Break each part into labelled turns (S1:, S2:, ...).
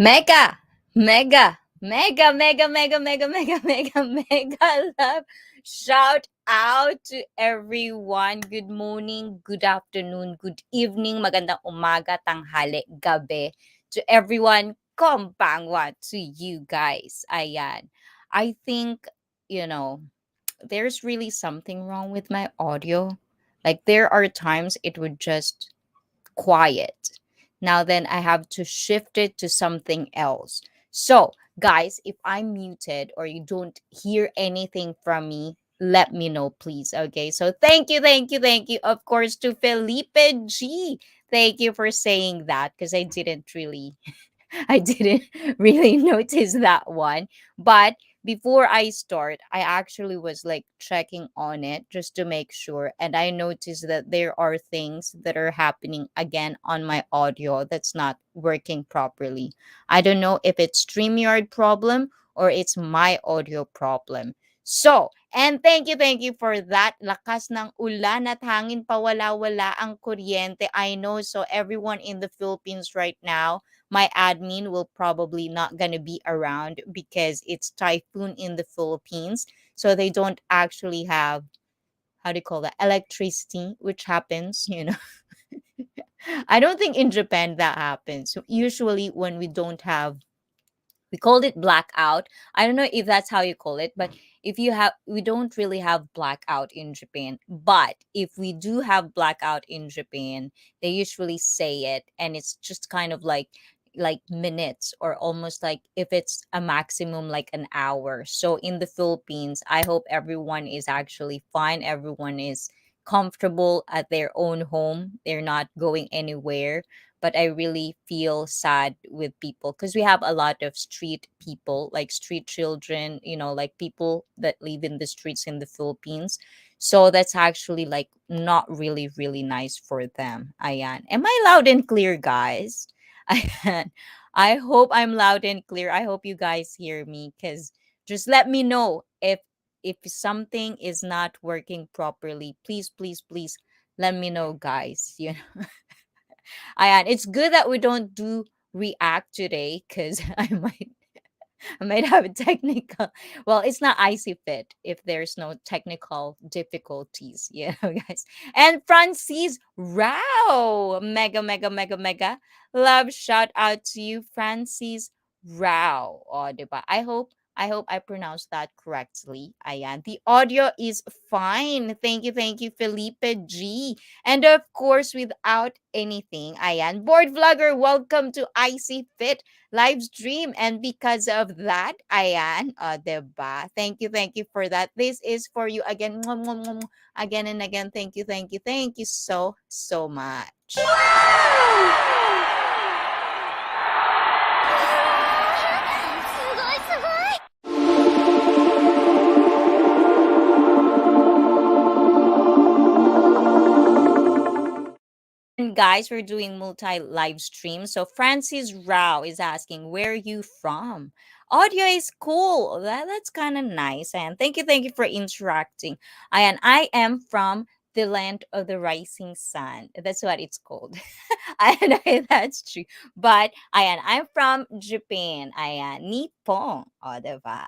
S1: Mega, mega, mega, mega, mega, mega, mega, mega, mega love. Shout out to everyone. Good morning, good afternoon, good evening, magandang umaga, tanghali, gabi. To everyone, kombangwa to you guys. Ayan. I think, you know, there's really something wrong with my audio. Like there are times it would just quiet. Now then I have to shift it to something else. So, guys, if I'm muted or you don't hear anything from me, let me know, please. Okay. So, thank you, thank you, thank you. Of course, to Felipe G. Thank you for saying that because I didn't really I didn't really notice that one. But before I start, I actually was like checking on it just to make sure. And I noticed that there are things that are happening again on my audio that's not working properly. I don't know if it's StreamYard problem or it's my audio problem. So, and thank you for that. Lakas ng ulan at hangin pa wala-wala ang kuryente. I know, so everyone in the Philippines right now, my admin will probably not gonna be around because it's typhoon in the Philippines. So they don't actually have, how do you call that, electricity, which happens, I don't think in Japan that happens. So usually when we don't have, we called it blackout. I don't know if that's how you call it, but if you have, we don't really have blackout in Japan. But if we do have blackout in Japan, they usually say it, and it's just kind of like minutes, or almost like if it's a maximum like an hour. So in the Philippines, I hope everyone is actually fine. Everyone is comfortable at their own home. They're not going anywhere, but I really feel sad with people because we have a lot of street people, like street children, like people that live in the streets in the Philippines. So that's actually like not really, really nice for them. Ayan. Am I loud and clear, guys? Ayan. I hope I'm loud and clear. I hope you guys hear me because just let me know if something is not working properly. Please, please, please let me know, guys. Ayan, it's good that we don't do react today because I might have a technical. Well, it's not icy fit if there's no technical difficulties, guys. And Francis Rao, mega, mega, mega, mega love shout out to you, Francis Rao. Oh, diba? I hope I pronounced that correctly. Ayan. The audio is fine. Thank you, Felipe G. And of course, without anything, ayan, board vlogger, welcome to Icy Fit live stream. And because of that, ayan, diba? Thank you for that. This is for you again. Mwah, mwah, mwah, mwah. Again and again. Thank you so, so much. And guys, we're doing multi live stream. So Francis Rao is asking, where are you from? Audio is cool. That's kind of nice. And thank you for interacting. And I am from the land of the rising sun. That's what it's called. And that's true. But I'm from Japan. Nippon. Oh, diba?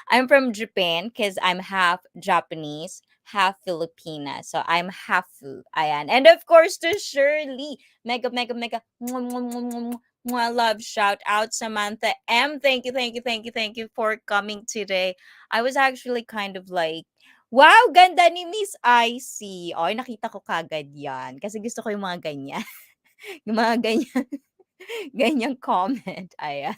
S1: I'm from Japan because I'm half Japanese, half Filipina. So I'm half-fu. Ayan. And of course to Shirley. Mega, mega, mega. Mwah, mwah, mwah, mwah, mwah. Mwah, love. Shout out Samantha M. Thank you for coming today. I was actually kind of like, wow, ganda ni Miss Icy. Oy, nakita ko kagad yan. Kasi gusto ko yung mga ganyan. Yung mga ganyan. Ganyang comment. Ayan.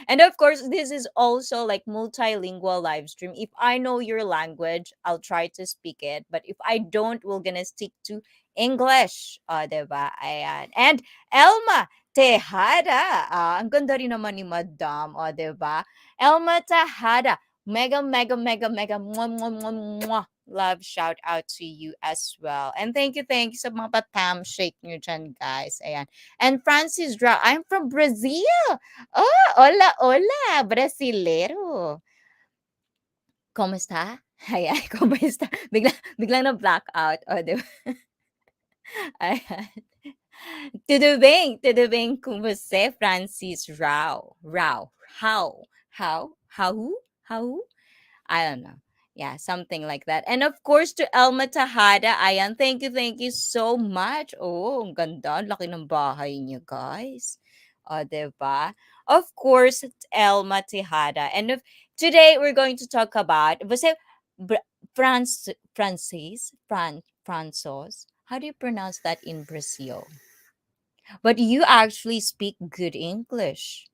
S1: And of course, this is also like multilingual live stream. If I know your language, I'll try to speak it. But if I don't, we're gonna stick to English. Diba? Ayan. And Elma Tejada. Ang ganda rin naman ni Madam. Diba? Elma Tejada. Mega, mega, mega, mega, mwah, mwah, mwah, mwah. Love shout out to you as well. And thank you sa mga patam shake nyo dyan, guys. Ayan. And Francis Dra, I'm from Brazil. Oh, hola, hola, brasilero. Kumusta? Ayan, kumusta? Biglang na-blackout. Di ba? Ayan. Tudo bem com você, Francis Rao? Rao. How? How? I don't know. Yeah, something like that. And of course, to Elma Tejada, ayan, thank you so much. Oh, ang ganda. Laki ng bahay niyo, guys. Diba? Of course, it's Elma Tejada. And today, we're going to talk about, Francis? How do you pronounce that in Brazil? But you actually speak good English.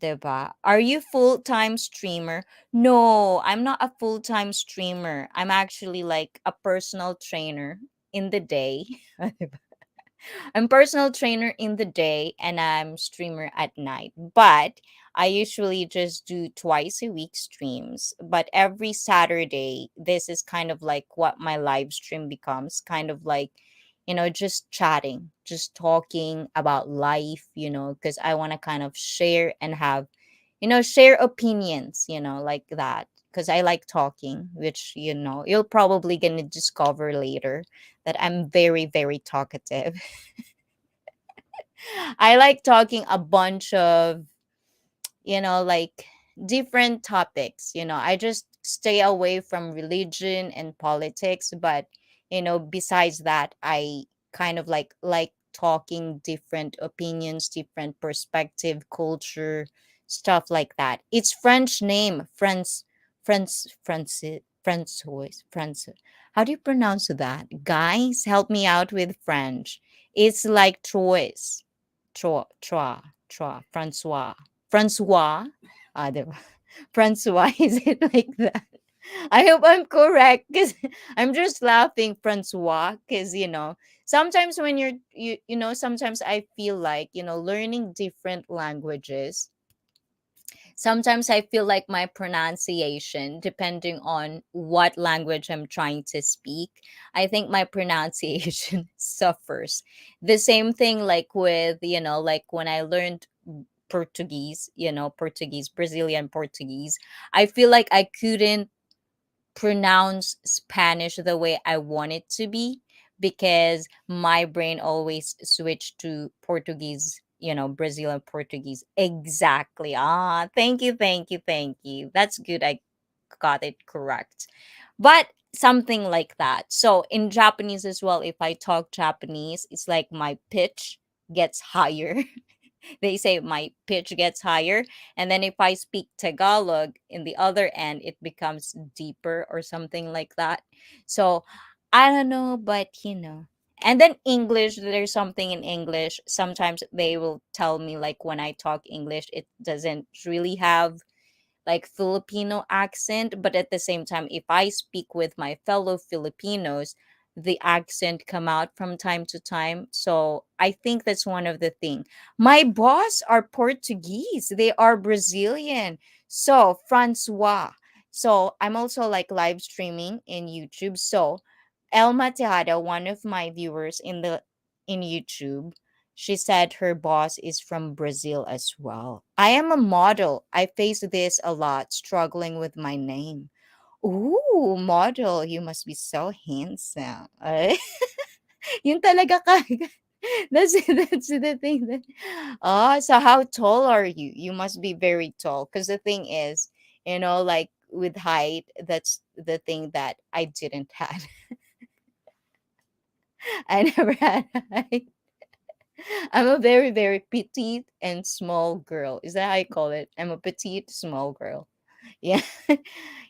S1: Diba? Are you full-time streamer? No, I'm not a full-time streamer. I'm actually like a personal trainer in the day. I'm personal trainer in the day and I'm streamer at night. But I usually just do twice a week streams. But every Saturday, this is kind of like what my live stream becomes, kind of like, just chatting, just talking about life, because I want to kind of share and have, share opinions, like that. Because I like talking, which, you'll probably gonna discover later that I'm very, very talkative. I like talking a bunch of, like different topics. I just stay away from religion and politics, but besides that, I kind of like talking different opinions, different perspective, culture, stuff like that. It's French name, Francois. How do you pronounce that? Guys, help me out with French. It's like Troyes. Francois. Francois? Diba? Francois, is it like that? I hope I'm correct because I'm just laughing, Francois, because, sometimes when sometimes I feel like, learning different languages, sometimes I feel like my pronunciation, depending on what language I'm trying to speak, I think my pronunciation suffers. The same thing like with, like when I learned Portuguese, Portuguese, Brazilian Portuguese, I feel like I couldn't pronounce Spanish the way I want it to be because my brain always switched to Portuguese, Brazilian Portuguese. Exactly. Thank you. That's good. I got it correct. But something like that. So in Japanese as well, if I talk Japanese, it's like my pitch gets higher. They say my pitch gets higher, and then if I speak Tagalog in the other end it becomes deeper or something like that. So I don't know, but and then English, there's something in English, sometimes they will tell me like when I talk English it doesn't really have like Filipino accent, but at the same time, if I speak with my fellow Filipinos, the accent come out from time to time. So I think that's one of the thing. My boss are Portuguese. They are Brazilian. So Francois. So I'm also like live streaming in YouTube. So Elma Tejada, one of my viewers in YouTube, she said her boss is from Brazil as well. I am a model. I face this a lot, struggling with my name. Ooh, model, you must be so handsome. Ay, yun talaga ka. That's the thing. So how tall are you? You must be very tall. Because the thing is, like with height, that's the thing that I didn't have. I never had height. I'm a very, very petite and small girl. Is that how you call it? I'm a petite, small girl. Yeah.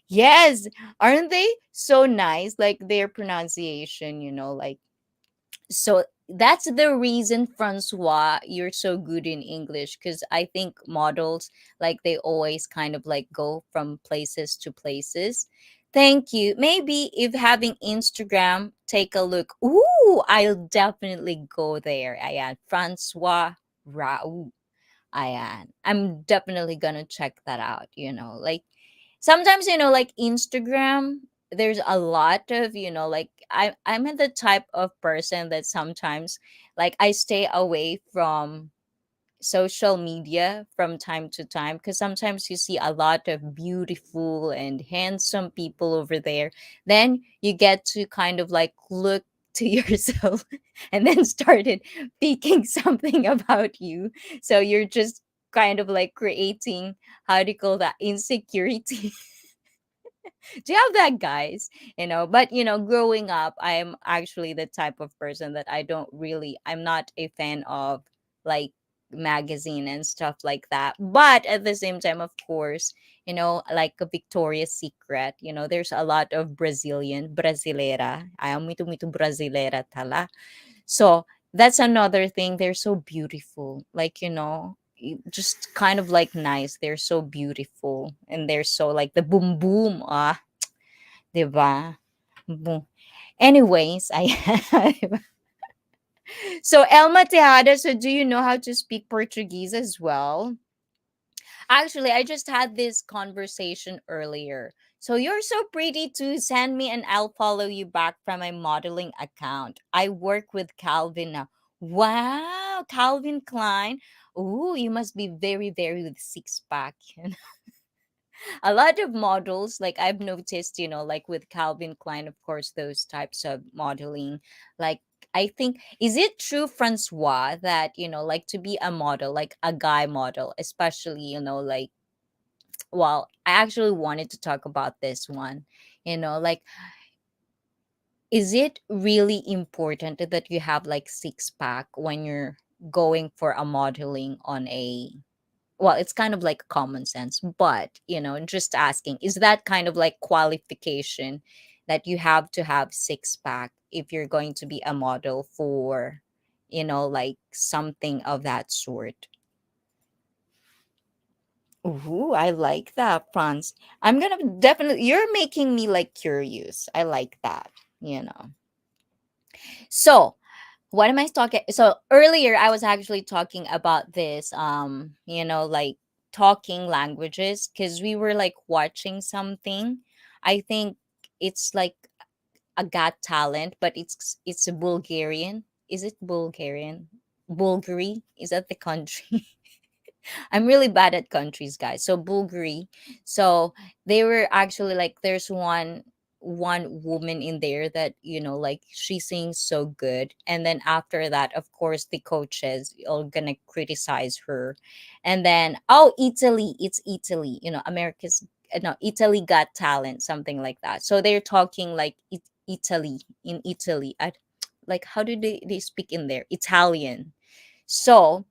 S1: Yes. Aren't they so nice? Like their pronunciation, like so that's the reason, Francois, you're so good in English, because I think models, like they always kind of like go from places to places. Thank you. Maybe if having Instagram, take a look. Ooh, I'll definitely go there. Ayan, Francois Raoult. Ayan. I'm definitely gonna check that out, Like sometimes, like Instagram, there's a lot of, like I'm the type of person that sometimes like I stay away from social media from time to time because sometimes you see a lot of beautiful and handsome people over there. Then you get to kind of like look to yourself and then started thinking something about you. So you're just kind of like creating, how do you call that, insecurity. Do you have that, guys? But growing up, I'm actually the type of person that I'm not a fan of like magazine and stuff like that. But at the same time, of course, like a Victoria's Secret, there's a lot of Brasilera. Ayaw muito Brasilera tala. So that's another thing. They're so beautiful. Like, just kind of like nice. They're so beautiful. And they're so like the boom boom. 'Di ba? Bu Anyways, so Elma Tejada, so do you know how to speak Portuguese as well? Actually, I just had this conversation earlier. So you're so pretty to send me and I'll follow you back from my modeling account. I work with Calvin now. Wow, Calvin Klein. Ooh, you must be very, very with six pack. A lot of models, like I've noticed, like with Calvin Klein, of course, those types of modeling, like I think, is it true, Francois, that like to be a model, like a guy model, especially, like, well, I actually wanted to talk about this one, like, is it really important that you have like six pack when you're going for a modeling on a, well, it's kind of like common sense, but just asking, is that kind of like qualification that you have to have six pack if you're going to be a model for like something of that sort? Ooh, I like that, Franz. I'm gonna definitely, you're making me like curious. I like that, you know. So what am I talking? So earlier I was actually talking about this, like talking languages because we were like watching something. I think it's like a Got Talent, but it's a Bulgarian. Is it Bulgarian? Bulgari? Is that the country? I'm really bad at countries, guys. So Bulgari. So they were actually like, there's one woman in there that like she sings so good, and then after that, of course, the coaches are gonna criticize her, and then, oh, Italy, it's Italy, America's, no, Italy Got Talent, something like that. So they're talking like Italy, in Italy, like how do they speak in there, Italian. So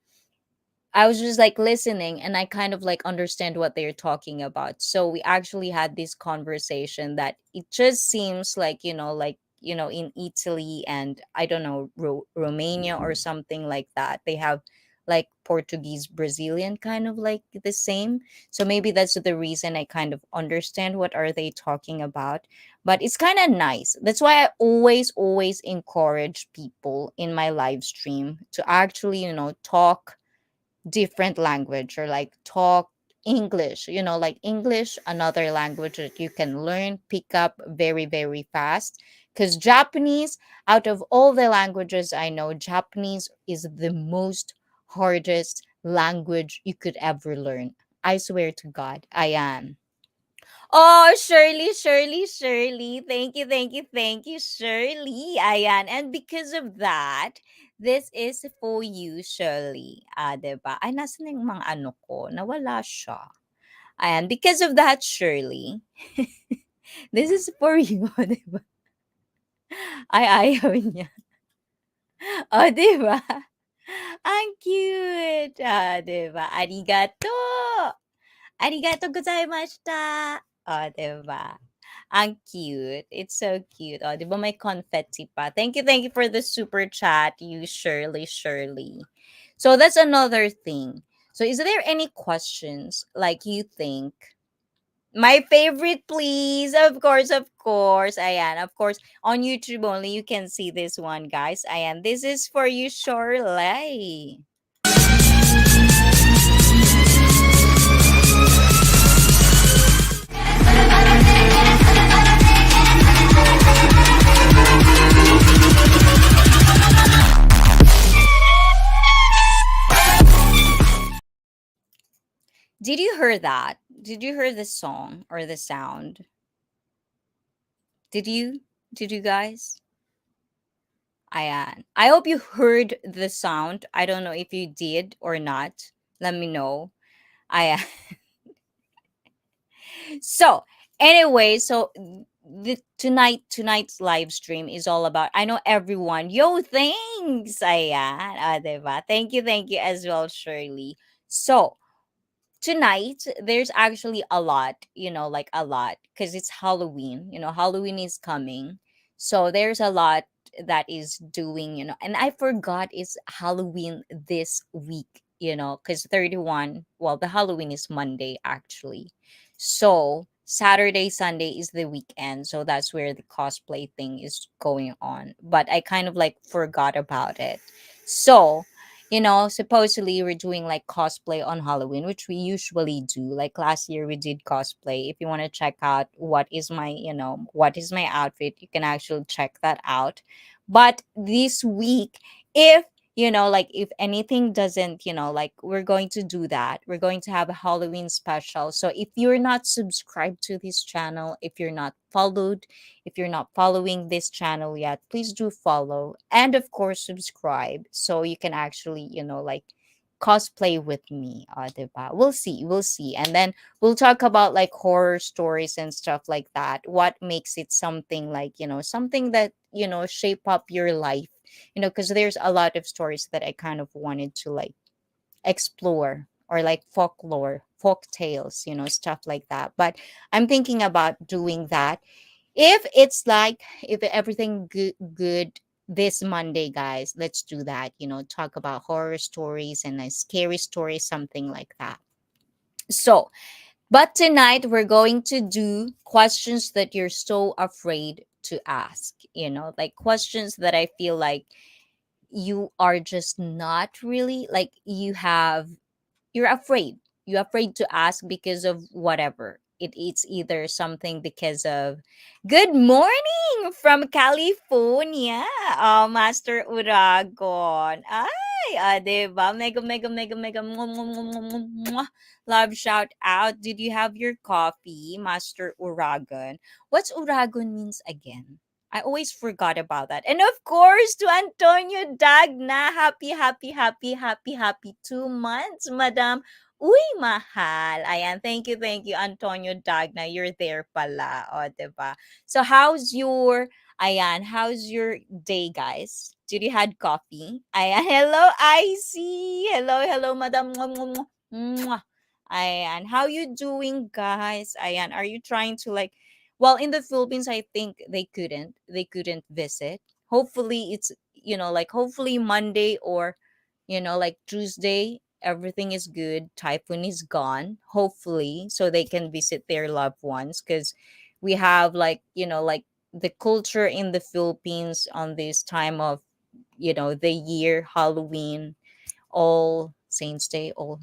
S1: I was just like listening and I kind of like understand what they're talking about. So we actually had this conversation that it just seems like, in Italy and I don't know, Romania or something like that, they have like Portuguese, Brazilian kind of like the same. So maybe that's the reason I kind of understand what are they talking about. But it's kind of nice. That's why I always encourage people in my live stream to actually, talk different language or like talk English, like English, another language that you can learn, pick up very, very fast. Because Japanese, out of all the languages I know, Japanese is the most hardest language you could ever learn. I swear to God, I am. Oh, Shirley, Shirley, Shirley. Thank you, thank you, thank you, Shirley. Ayan. And because of that, this is for you, Shirley. Diba? Ay, nasan yung mga ano ko? Nawala siya. Ayan. Because of that, Shirley, this is for you, diba? Ay, ayaw niya. Oh, diba? Ang cute. Diba? Arigato. Arigato gozaimashita. Oh, 'di ba? Ang cute. It's so cute. Oh, 'di ba may confetti pa? Thank you for the super chat, you Shirley, Shirley. So that's another thing. So is there any questions like you think? My favorite, please. Of course, of course. Ayan, of course. On YouTube only, you can see this one, guys. Ayan, this is for you, Shorley. Did you hear that? Did you hear the song or the sound? Did you? Did you guys? Ayan. I hope you heard the sound. I don't know if you did or not. Let me know. Ayan. So anyway, so tonight's live stream is all about, I know everyone. Yo, thanks. Ayan. Diba? Thank you as well, Shirley. So tonight there's actually a lot, like a lot, because it's Halloween. Halloween is coming, so there's a lot that is doing, and I forgot it's Halloween this week, because 31, well, the Halloween is Monday actually, so Saturday, Sunday is the weekend, so that's where the cosplay thing is going on, but I kind of like forgot about it. So supposedly we're doing like cosplay on Halloween, which we usually do. Like last year we did cosplay. If you want to check out what is my outfit, you can actually check that out. But this week, if like if anything doesn't, like we're going to do that. We're going to have a Halloween special. So if you're not subscribed to this channel, if you're not following this channel yet, please do follow and of course subscribe so you can actually, like cosplay with me. Diba? We'll see. And then we'll talk about like horror stories and stuff like that. What makes it something like, something that, shape up your life, because there's a lot of stories that I kind of wanted to like explore, or like folklore, folk tales, stuff like that. But I'm thinking about doing that if it's like, if everything good this Monday, guys. Let's do that. Talk about horror stories and like scary stories, something like that. So, but tonight we're going to do questions that you're so afraid to ask. Like questions that I feel like you are just not really like, you're afraid to ask because of whatever it's either something because of, good morning from California, Master Uragon. Ay, diba? Mega mega mega mega mwah, mwah, mwah, mwah, mwah, mwah. Love shout out. Did you have your coffee, Master Uragon? What's Uragon means again? I always forgot about that. And of course, to Antonio Dagna, happy 2 months, Madam. Uy, mahal. Ayan, thank you, Antonio Dagna. You're there pala, o, diba? So, how's your day, guys? Did you had coffee? Ayan, hello, Icy. Hello, Madam. Mwah, mwah, mwah, mwah. Ayan, how you doing, guys? Ayan, are you trying to like, well, in the Philippines, I think they couldn't visit. Hopefully, it's, like hopefully Monday or, like Tuesday, everything is good. Typhoon is gone, hopefully, so they can visit their loved ones. Because we have like, like the culture in the Philippines on this time of, the year, Halloween, All Saints Day, all,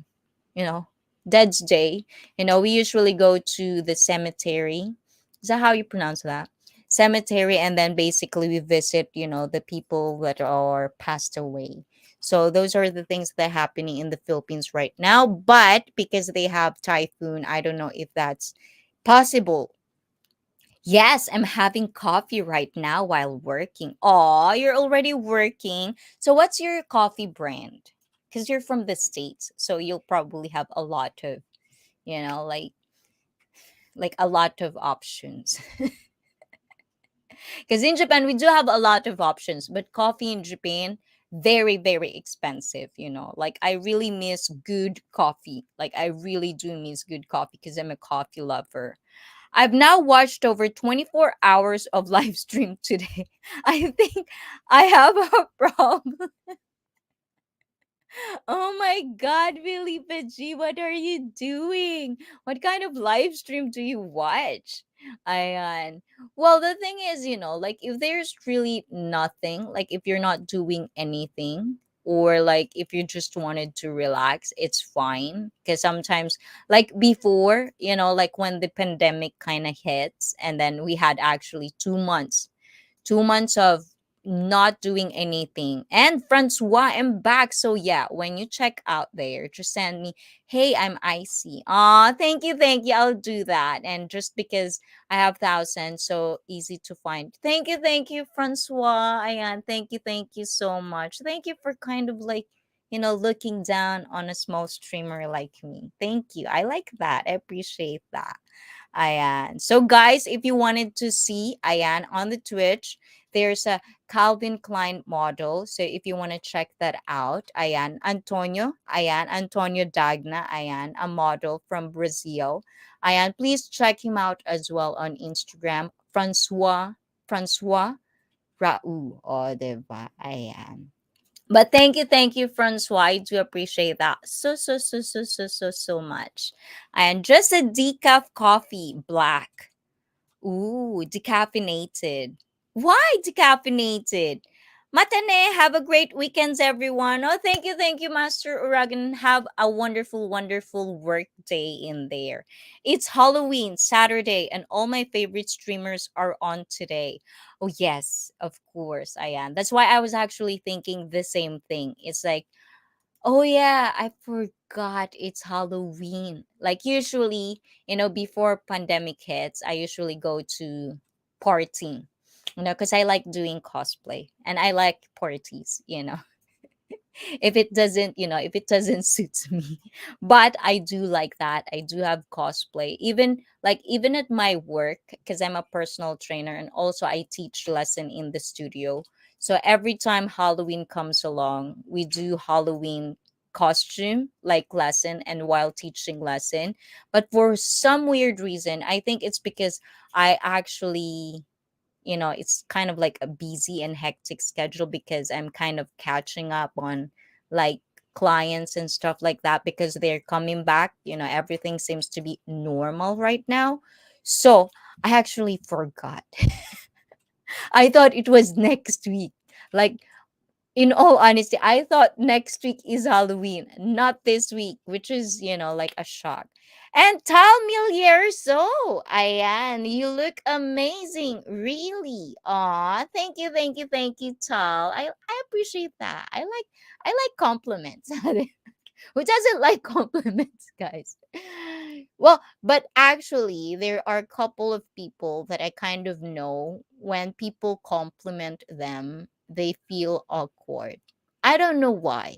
S1: you know, Dead's Day. We usually go to the cemetery. Is that how you pronounce that? Cemetery, and then basically we visit, the people that are passed away. So those are the things that are happening in the Philippines right now. But because they have typhoon, I don't know if that's possible. Yes, I'm having coffee right now while working. Oh, you're already working. So what's your coffee brand? Because you're from the States, so you'll probably have a lot of, like a lot of options. Because in Japan, we do have a lot of options, but coffee in Japan, very, very expensive. Like I really miss good coffee. Like I really do miss good coffee because I'm a coffee lover. I've now watched over 24 hours of live stream today. I think I have a problem. Oh my God, Billy G, what are you doing? What kind of live stream do you watch? Ayan. Well, the thing is, like if there's really nothing, like if you're not doing anything, or like if you just wanted to relax, it's fine. Because sometimes, like before, like when the pandemic kind of hits, and then we had actually 2 months, 2 months of not doing anything. And Francois, I'm back. So yeah, when you check out there, just send me, hey, I'm icy. Aw, thank you, thank you. I'll do that. And just because I have thousands, so easy to find. Thank you, Francois. Ayan, thank you so much. Thank you for kind of like, looking down on a small streamer like me. Thank you. I like that. I appreciate that. Ayan. So guys, if you wanted to see Ayan on the Twitch, there's a Calvin Klein model. So if you want to check that out, Ayan, Antonio Dagna, Ayan, a model from Brazil. Ayan, please check him out as well on Instagram. Francois Raul. O, diba? Ayan. But thank you, Francois. I do appreciate that so much. And just a decaf coffee, black. Ooh, decaffeinated. Why decaffeinated? Matane, have a great weekends, everyone. Oh, thank you, Master Uragan. Have a wonderful work day in there. It's Halloween, Saturday, and all my favorite streamers are on today. Oh, yes, of course, I am. That's why I was actually thinking the same thing. It's like, oh yeah, I forgot it's Halloween. Like usually, before pandemic hits, I usually go to partying. Because I like doing cosplay and I like parties. If it doesn't suit me. But I do like that. I do have cosplay. Even at my work, because I'm a personal trainer and also I teach lesson in the studio. So every time Halloween comes along, we do Halloween costume like lesson and while teaching lesson. But for some weird reason, I think it's because I actually, it's kind of like a busy and hectic schedule because I'm kind of catching up on like clients and stuff like that because they're coming back. Everything seems to be normal right now. So I actually forgot. I thought it was next week. Like, in all honesty, I thought next week is Halloween, not this week, which is, like a shock. And Tal Milier, so Ayan, you look amazing, really. Aw, thank you, Tal. I appreciate that. I like compliments. Who doesn't like compliments, guys? Well, but actually, there are a couple of people that I kind of know when people compliment them, they feel awkward. I don't know why.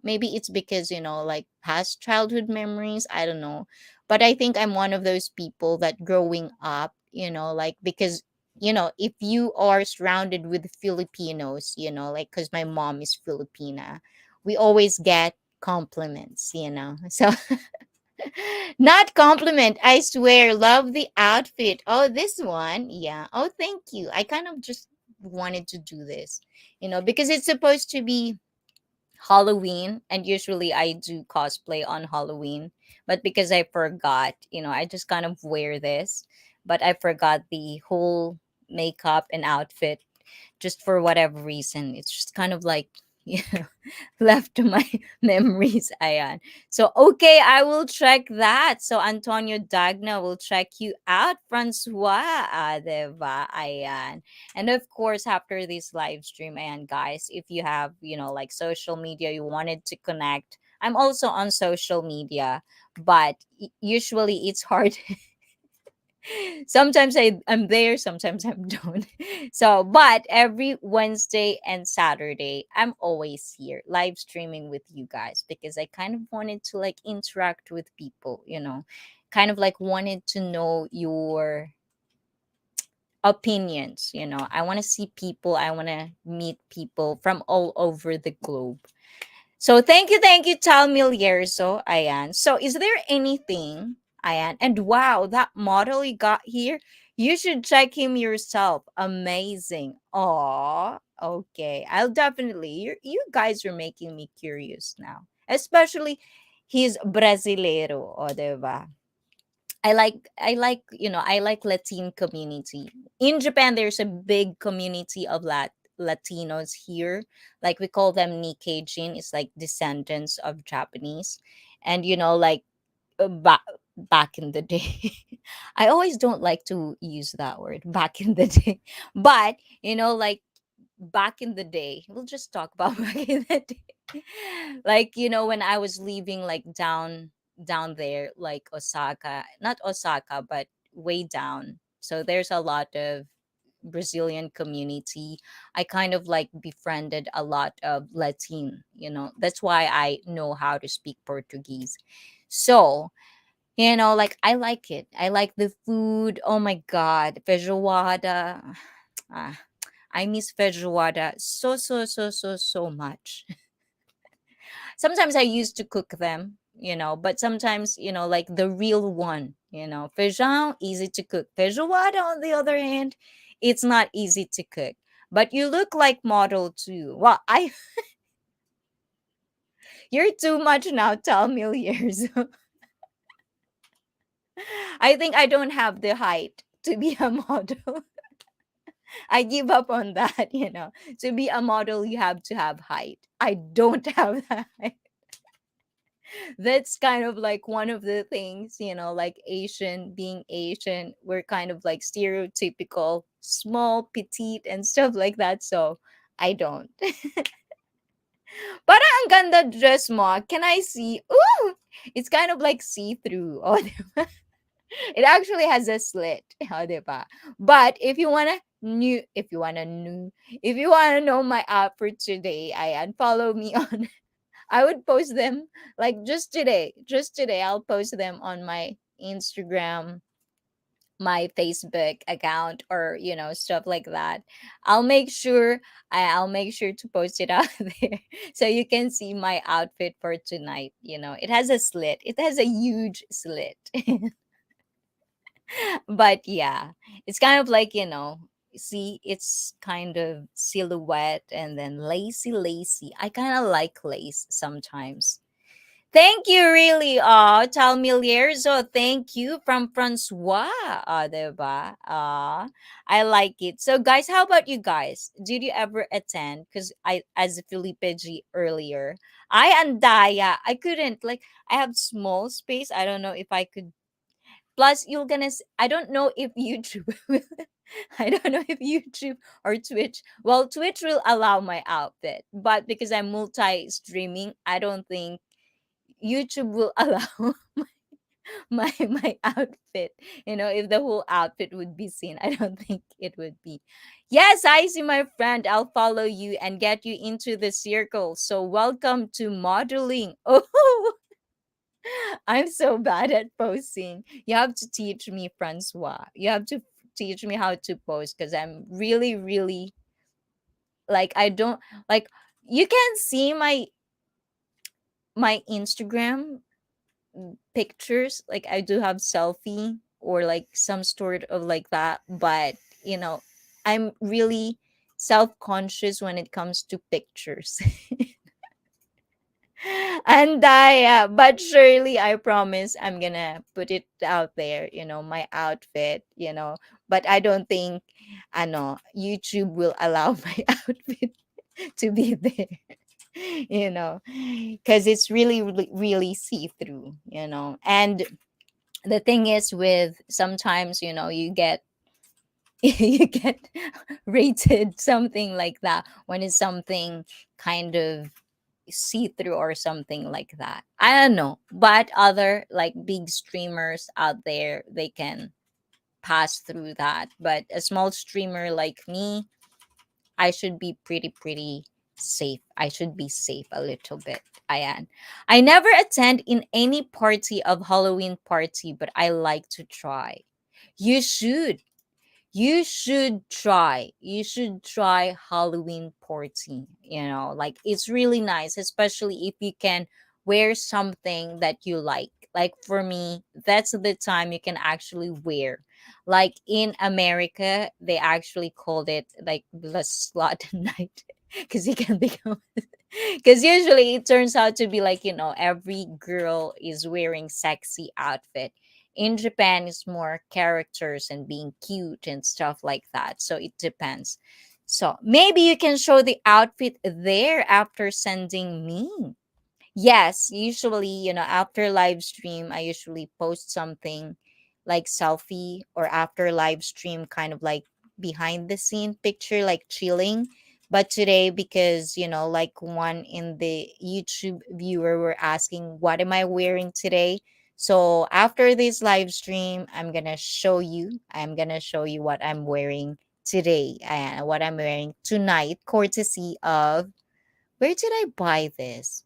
S1: Maybe it's because, like past childhood memories. I don't know. But I think I'm one of those people that growing up, like because, if you are surrounded with Filipinos, like because my mom is Filipina, we always get compliments. So not compliment, I swear. Love the outfit. Oh, this one. Yeah. Oh, thank you. I kind of just wanted to do this, because it's supposed to be Halloween, and usually I do cosplay on Halloween. But because I forgot, I just kind of wear this, but I forgot the whole makeup and outfit just for whatever reason. It's just kind of like, you know, left to my memories. Ayan. So, okay, I will check that. So, Antonio Dagna will check you out. Francois, diba? Ayan. And of course, after this live stream, ayan, guys, if you have, like social media, you wanted to connect, I'm also on social media, but usually it's hard. Sometimes I'm there, sometimes I don't. So, but every Wednesday and Saturday, I'm always here live streaming with you guys because I kind of wanted to like interact with people, kind of like wanted to know your opinions. I want to see people, I want to meet people from all over the globe. So thank you, Tal Milierzo, Ayan. So is there anything, Ayan? And wow, that model you got here, you should check him yourself. Amazing. Aw. Okay, I'll definitely. You guys are making me curious now. Especially he's Brasileiro, o diba? I like Latin community. In Japan there's a big community of Latinos here. Like we call them Nikkei. It's like descendants of Japanese. And like back in the day. I always don't like to use that word back in the day. But like back in the day, we'll just talk about back in the day. Like when I was leaving, like down there, like Osaka, not Osaka, but way down. So there's a lot of Brazilian community. I kind of like befriended a lot of Latin. That's why I know how to speak Portuguese. So like I like it. I like the food. Oh my god, feijoada. Ah, I miss feijoada so much. Sometimes I used to cook them, but sometimes, like the real one, feijão, easy to cook. Feijoada, on the other hand, it's not easy to cook. But you look like model too. Well, you're too much now, tell me years. I think I don't have the height to be a model. I give up on that, To be a model, you have to have height. I don't have that. That's kind of like one of the things, like being Asian, we're kind of like stereotypical, small, petite, and stuff like that. So I don't. But ang ganda dress mo. Can I see? Ooh! It's kind of like see-through. Oh, it actually has a slit. Oh, diba? But if you wanna know my outfit today, I follow me on. I would post them like just today. Just today, I'll post them on my Instagram, my Facebook account, or stuff like that. I'll make sure I'll make sure to post it out there so you can see my outfit for tonight. It has a slit. It has a huge slit. But yeah, it's kind of like, see, it's kind of silhouette and then lacy. I kind of like lace sometimes. Thank you, really. Talmilierzo, thank you from Francois. Diba? I like it. So, guys, how about you guys? Did you ever attend? Because as Felipe G earlier, I and Daya, I couldn't. Like, I have small space. I don't know if I could. Plus, I don't know if YouTube I don't know if YouTube or Twitch. Well, Twitch will allow my outfit, but because I'm multi-streaming, I don't think YouTube will allow my outfit. If the whole outfit would be seen, I don't think it would be. Yes, I see, my friend. I'll follow you and get you into the circle. So welcome to modeling. Oh, I'm so bad at posing. You have to teach me, Francois. You have to teach me how to pose because I'm really, really like I don't like. You can see my Instagram pictures. Like I do have selfie or like some sort of like that, but you know I'm really self-conscious when it comes to pictures. And but surely I promise I'm gonna put it out there, my outfit, but I don't think I know YouTube will allow my outfit to be there. Because it's really, really, really see-through. And the thing is, with sometimes, you get you get rated something like that when it's something kind of see-through or something like that. I don't know, but other like big streamers out there, they can pass through that, but a small streamer like me, I should be pretty safe. I should be safe a little bit. I never attend in any party of Halloween party, but I like to try. You should. You should try. You should try Halloween party. Like it's really nice, especially if you can wear something that you like. Like for me, that's the time you can actually wear. Like in America, they actually called it like the slut night because you can become because usually it turns out to be like, every girl is wearing sexy outfit. In Japan, it's more characters and being cute and stuff like that. So it depends. So maybe you can show the outfit there after sending me. Yes, usually, after live stream, I usually post something like selfie, or after live stream, kind of like behind the scene picture, like chilling. But today, because, like one in the YouTube viewer were asking, what am I wearing today? So after this live stream, I'm gonna show you what I'm wearing today and what I'm wearing tonight, courtesy of, where did I buy this?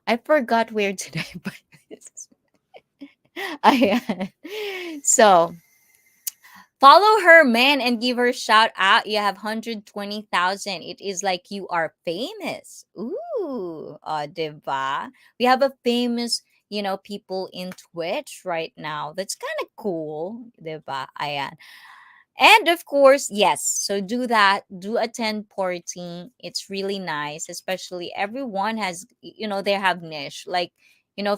S1: I forgot where did I buy this. Ayan. So, follow her, man, and give her shout out. You have 120,000. It is like you are famous. Ooh, diba? We have a famous, people in Twitch right now. That's kind of cool, diba? Ayan. And of course, yes, so do that. Do attend party. It's really nice, especially everyone has, they have niche. Like,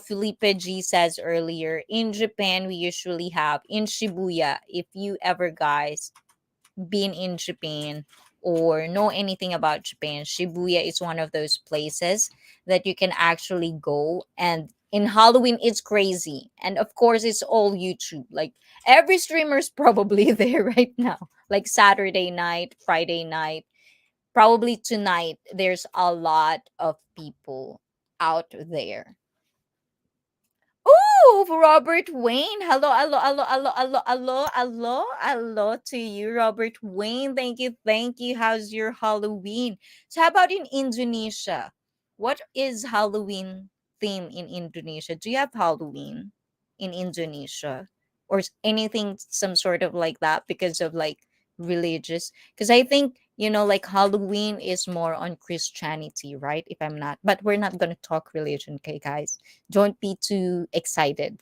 S1: Felipe G says earlier, in Japan, we usually have in Shibuya, if you ever guys been in Japan or know anything about Japan, Shibuya is one of those places that you can actually go. And in Halloween, it's crazy. And of course, it's all YouTube. Like every streamer's probably there right now. Like Saturday night, Friday night, probably tonight, there's a lot of people out there. Oh, Robert Wayne. Hello, hello, hello, hello, hello, hello, hello, hello to you, Robert Wayne. Thank you, thank you. How's your Halloween? So, how about in Indonesia? What is Halloween theme in Indonesia? Do you have Halloween in Indonesia, or anything, some sort of like that, because of like religious? Because I think, like Halloween is more on Christianity, right? If I'm not, but we're not gonna talk religion, okay, guys? Don't be too excited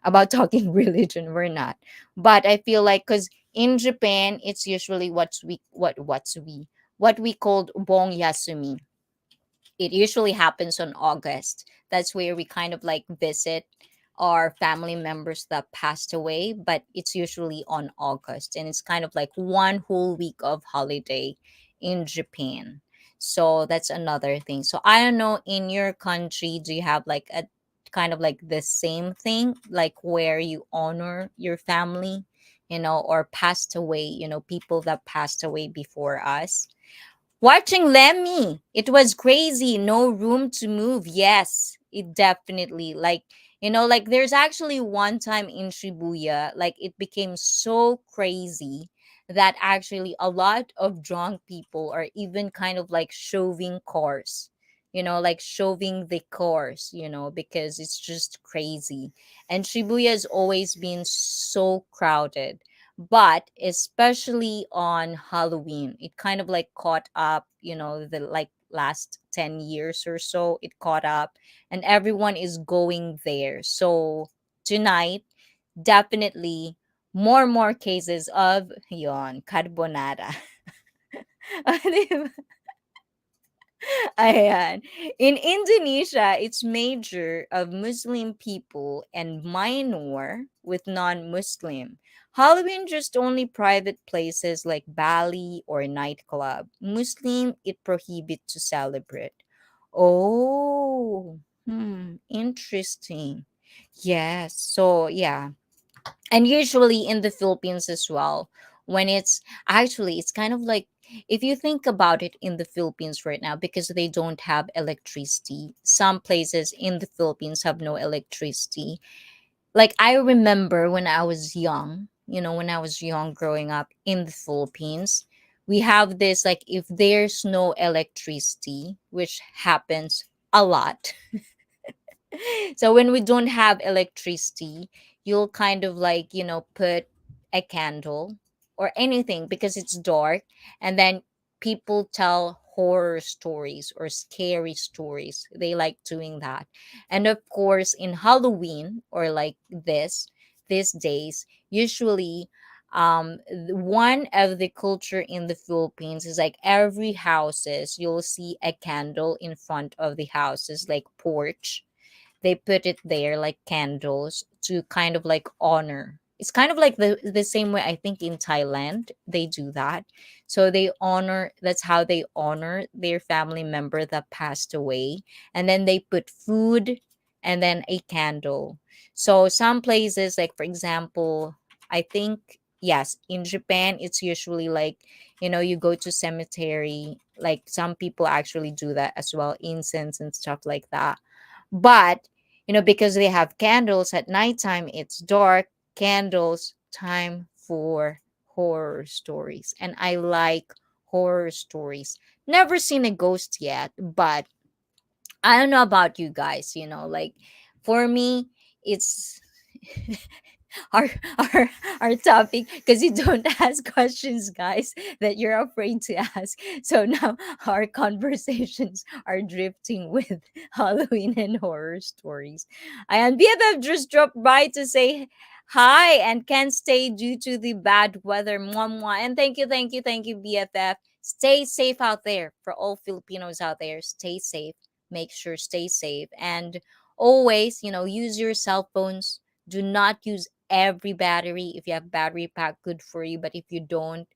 S1: about talking religion. We're not. But I feel like, because in Japan, it's usually what we called Bong Yasumi. It usually happens on August. That's where we kind of like visit our family members that passed away, but it's usually on August, and it's kind of like one whole week of holiday in Japan. So that's another thing. So I don't know, in your country, do you have like a kind of like the same thing, like where you honor your family, or passed away, people that passed away before us? Watching Lemmy, it was crazy. No room to move. Yes, it definitely. Like, like there's actually one time in Shibuya, like it became so crazy that actually a lot of drunk people are even kind of like shoving cars, like shoving the cars, because it's just crazy. And Shibuya has always been so crowded, but especially on Halloween, it kind of like caught up, the like last 10 years or so, it caught up, and everyone is going there. So tonight, definitely more cases of yon carbonara. Ayan. In Indonesia, it's major of Muslim people and minor with non-Muslim. Halloween just only private places like Bali or nightclub. Muslim, it prohibit to celebrate. Oh, interesting. Yes. So yeah, and usually in the Philippines as well, when it's kind of like, if you think about it, in the Philippines right now, because they don't have electricity, some places in the Philippines have no electricity. Like I remember when I was young, when I was young growing up in the Philippines, we have this, like, if there's no electricity, which happens a lot. So when we don't have electricity, you'll kind of like, put a candle or anything because it's dark, and then people tell horror stories or scary stories. They like doing that. And of course, in Halloween or like this, these days, usually one of the culture in the Philippines is like every houses you'll see a candle in front of the houses, like porch. They put it there like candles to kind of like honor. It's kind of like the same way I think in Thailand they do that. So they honor, that's how they honor their family member that passed away. And then they put food and then a candle. So some places, like for example, I think yes, in Japan it's usually like, you go to cemetery, like some people actually do that as well, incense and stuff like that. But because they have candles at nighttime, it's dark, candles, time for horror stories. And I like horror stories. Never seen a ghost yet, but I don't know about you guys, like for me, it's our our our topic because you don't ask questions, guys, that you're afraid to ask. So now our conversations are drifting with Halloween and horror stories. And BFF just dropped by to say hi and can't stay due to the bad weather. Mwah, mwah. And thank you, BFF. Stay safe out there for all Filipinos out there. Stay safe. Make sure stay safe and always, use your cell phones. Do not use every battery. If you have battery pack, good for you. But if you don't,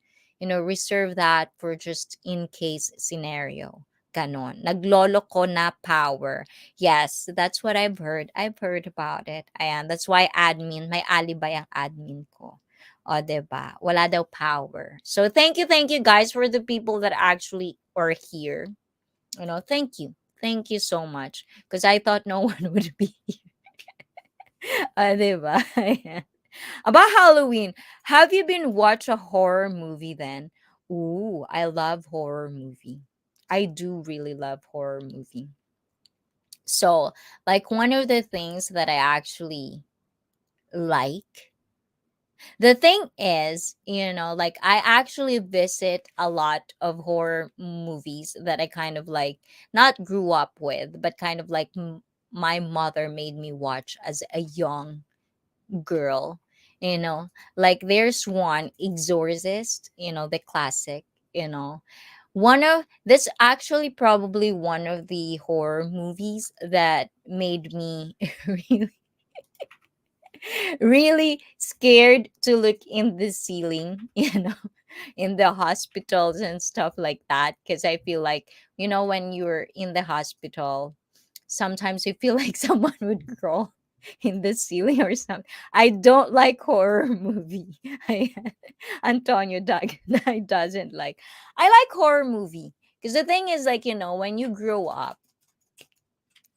S1: reserve that for just in case scenario. Ganon. Naglolo ko na power. Yes, that's what I've heard. I've heard about it. Ayan, that's why admin, may alibay ang admin ko. O, diba? Wala daw power. So, thank you guys for the people that actually are here. Thank you. Thank you so much. Because I thought no one would be here. Diba? Ayan. About Halloween, have you been watch a horror movie then? Ooh, I love horror movie. I do really love horror movie. So, like one of the things that I actually like, the thing is, like I actually visit a lot of horror movies that I kind of like not grew up with, but kind of like my mother made me watch as a young girl. Like there's one Exorcist, the classic. you know one of That's actually probably one of the horror movies that made me really, really scared to look in the ceiling, in the hospitals and stuff like that, because I feel like, when you're in the hospital, sometimes you feel like someone would crawl in the ceiling or something. I don't like horror movie. Antonio doesn't like. I like horror movie because the thing is, like, when you grow up,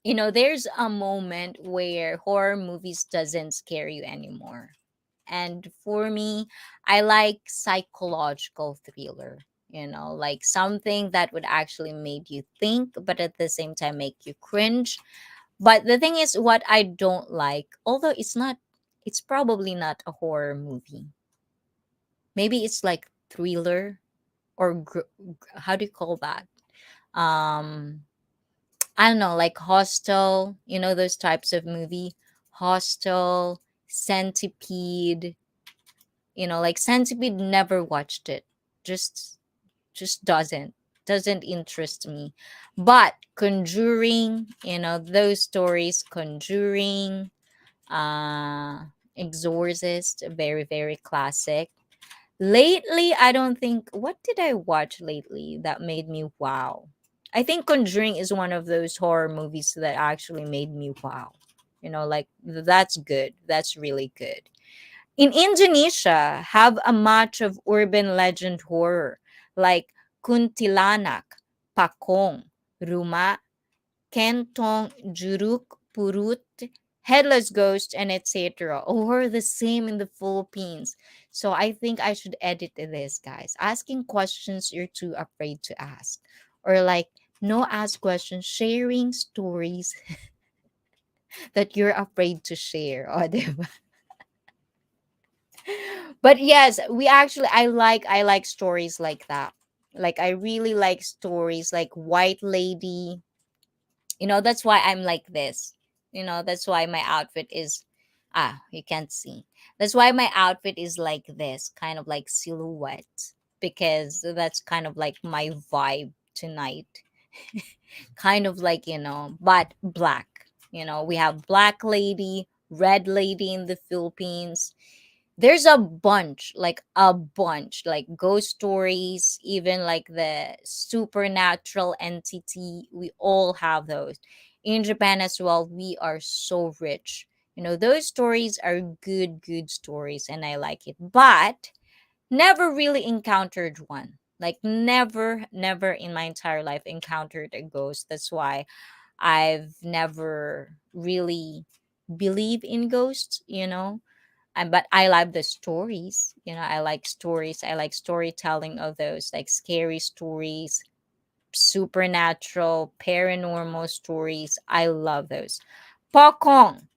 S1: there's a moment where horror movies doesn't scare you anymore. And for me, I like psychological thriller, like something that would actually make you think, but at the same time make you cringe. But the thing is, what I don't like, although it's probably not a horror movie. Maybe it's like thriller or how do you call that? Um, I don't know, like Hostel, those types of movie. Hostel, Centipede, like Centipede, never watched it. Just just doesn't interest me. But Conjuring, those stories, Conjuring, uh Exorcist, very, very classic. Lately, I don't think, what did I watch lately that made me wow? I think Conjuring is one of those horror movies that actually made me wow. Like that's good. That's really good. In Indonesia, have a much of urban legend horror like Kuntilanak, Pakong, Ruma, Kentong, Juruk, Purut, Headless Ghost, and etc. Or the same in the Philippines. So I think I should edit this, guys. Asking questions you're too afraid to ask. Or like, no ask questions, sharing stories that you're afraid to share. O, diba? But yes, I like stories like that. Like I really like stories like White Lady. That's why I'm like this. That's why my outfit is Ah, you can't see. That's why my outfit is like this, kind of like silhouette, because that's kind of like my vibe tonight. Kind of like, but black. We have black lady, red lady in the Philippines. There's a bunch, like ghost stories, even like the supernatural entity. We all have those. In Japan as well, we are so rich. Those stories are good, good stories, and I like it. But never really encountered one. Like, never, never in my entire life encountered a ghost. That's why I've never really believe in ghosts. But I love the stories. I like stories. I like storytelling of those, like scary stories, supernatural, paranormal stories. I love those. Pokong,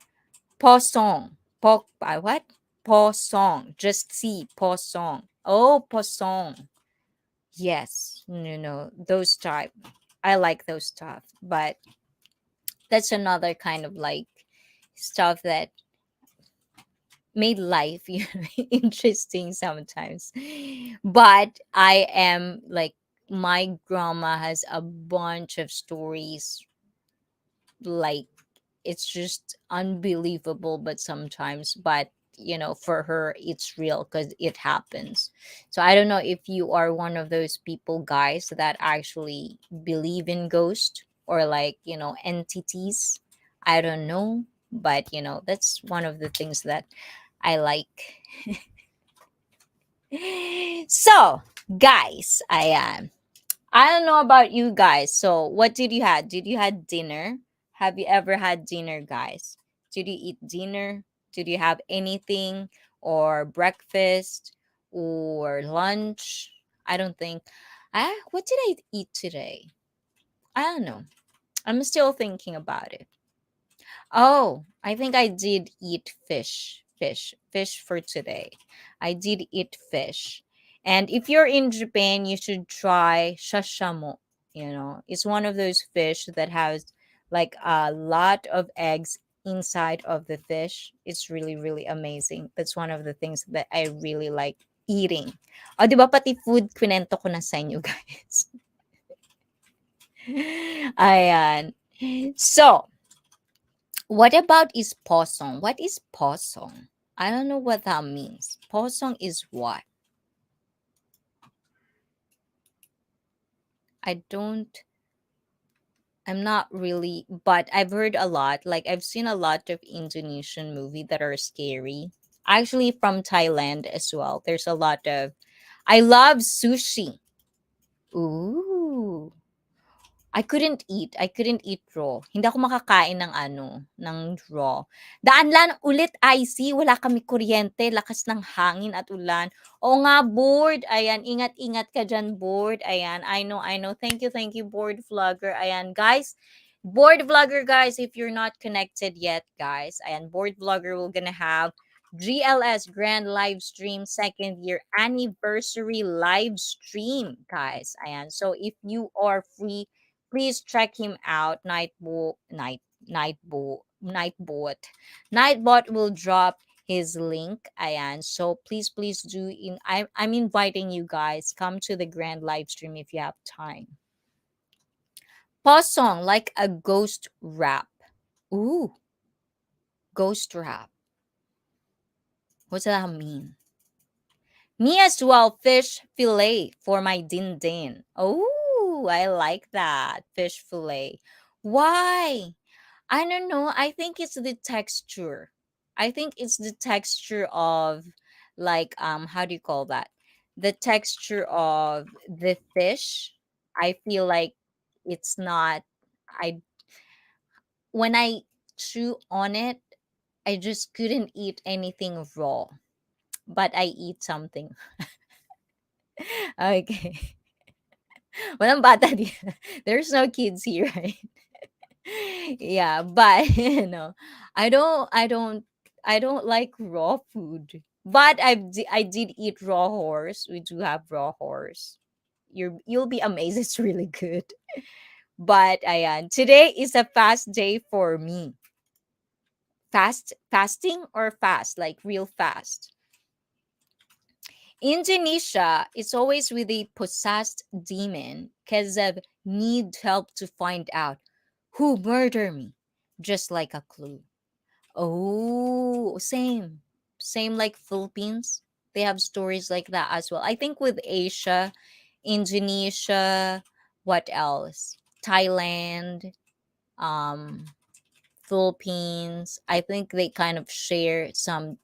S1: posong, what? Posong. Just see posong. Oh, posong. Yes, those type. I like those stuff, but that's another kind of like stuff that made life interesting sometimes. But I am like, my grandma has a bunch of stories, like, it's just unbelievable, but sometimes, but for her it's real because it happens. So I don't know if you are one of those people, guys, that actually believe in ghosts or like entities. I don't know, but that's one of the things that I like. So, guys, I don't know about you guys. So, what did you had? Did you had dinner? Have you ever had dinner, guys? Did you eat dinner? Did you have anything, or breakfast or lunch? I don't think. What did I eat today? I don't know. I'm still thinking about it. Oh, I think I did eat fish. Fish for today. I did eat fish. And if you're in Japan, you should try shashamo. It's one of those fish that has like a lot of eggs inside of the fish. It's really, really amazing. That's one of the things that I really like eating. O, di ba pati food, kwento ko na sa inyo, guys. Ayan. So, what about is posong? What is posong? I don't know what that means. Posong is what? I don't, I'm not really, but I've heard a lot. Like, I've seen a lot of Indonesian movie that are scary. Actually, from Thailand as well. There's a lot of, I love sushi. Ooh. I couldn't eat raw. Hindi ako makakain ng ng raw. Daan lang ulit, IC, wala kami kuryente, lakas ng hangin at ulan. Oo nga, board. Ayan, ingat-ingat ka diyan, board. Ayan, I know. Thank you, board vlogger. Ayan, guys. Board vlogger, guys, if you're not connected yet, guys. Ayan, board vlogger, we're gonna have GLS Grand Live Stream second year anniversary live stream, guys. Ayan, so if you are free, please check him out. Nightbot will drop his link. Ayan. So please do, I'm inviting you guys. Come to the grand live stream if you have time. Pause song, like a ghost rap. Ooh, ghost rap. What does that mean? Me as well, fish fillet for my din din. Oh, I like that. Fish fillet. Why? I don't know. I think it's the texture. I think it's the texture of, like, how do you call that? The texture of the fish. I feel like it's not, I when I chew on it, I just couldn't eat anything raw. But I eat something. Okay. Walang bata dito. There's no kids here, right? Yeah, but I don't like raw food. But I did eat raw horse. We do have raw horse. You'll be amazed. It's really good. But ayan, today is a fast day for me. fasting or fast, like real fast. Indonesia is always with a possessed demon because of need help to find out who murdered me, just like a clue. Oh, same. Same like Philippines. They have stories like that as well. I think with Asia, Indonesia, what else? Thailand, um, Philippines. I think they kind of share some,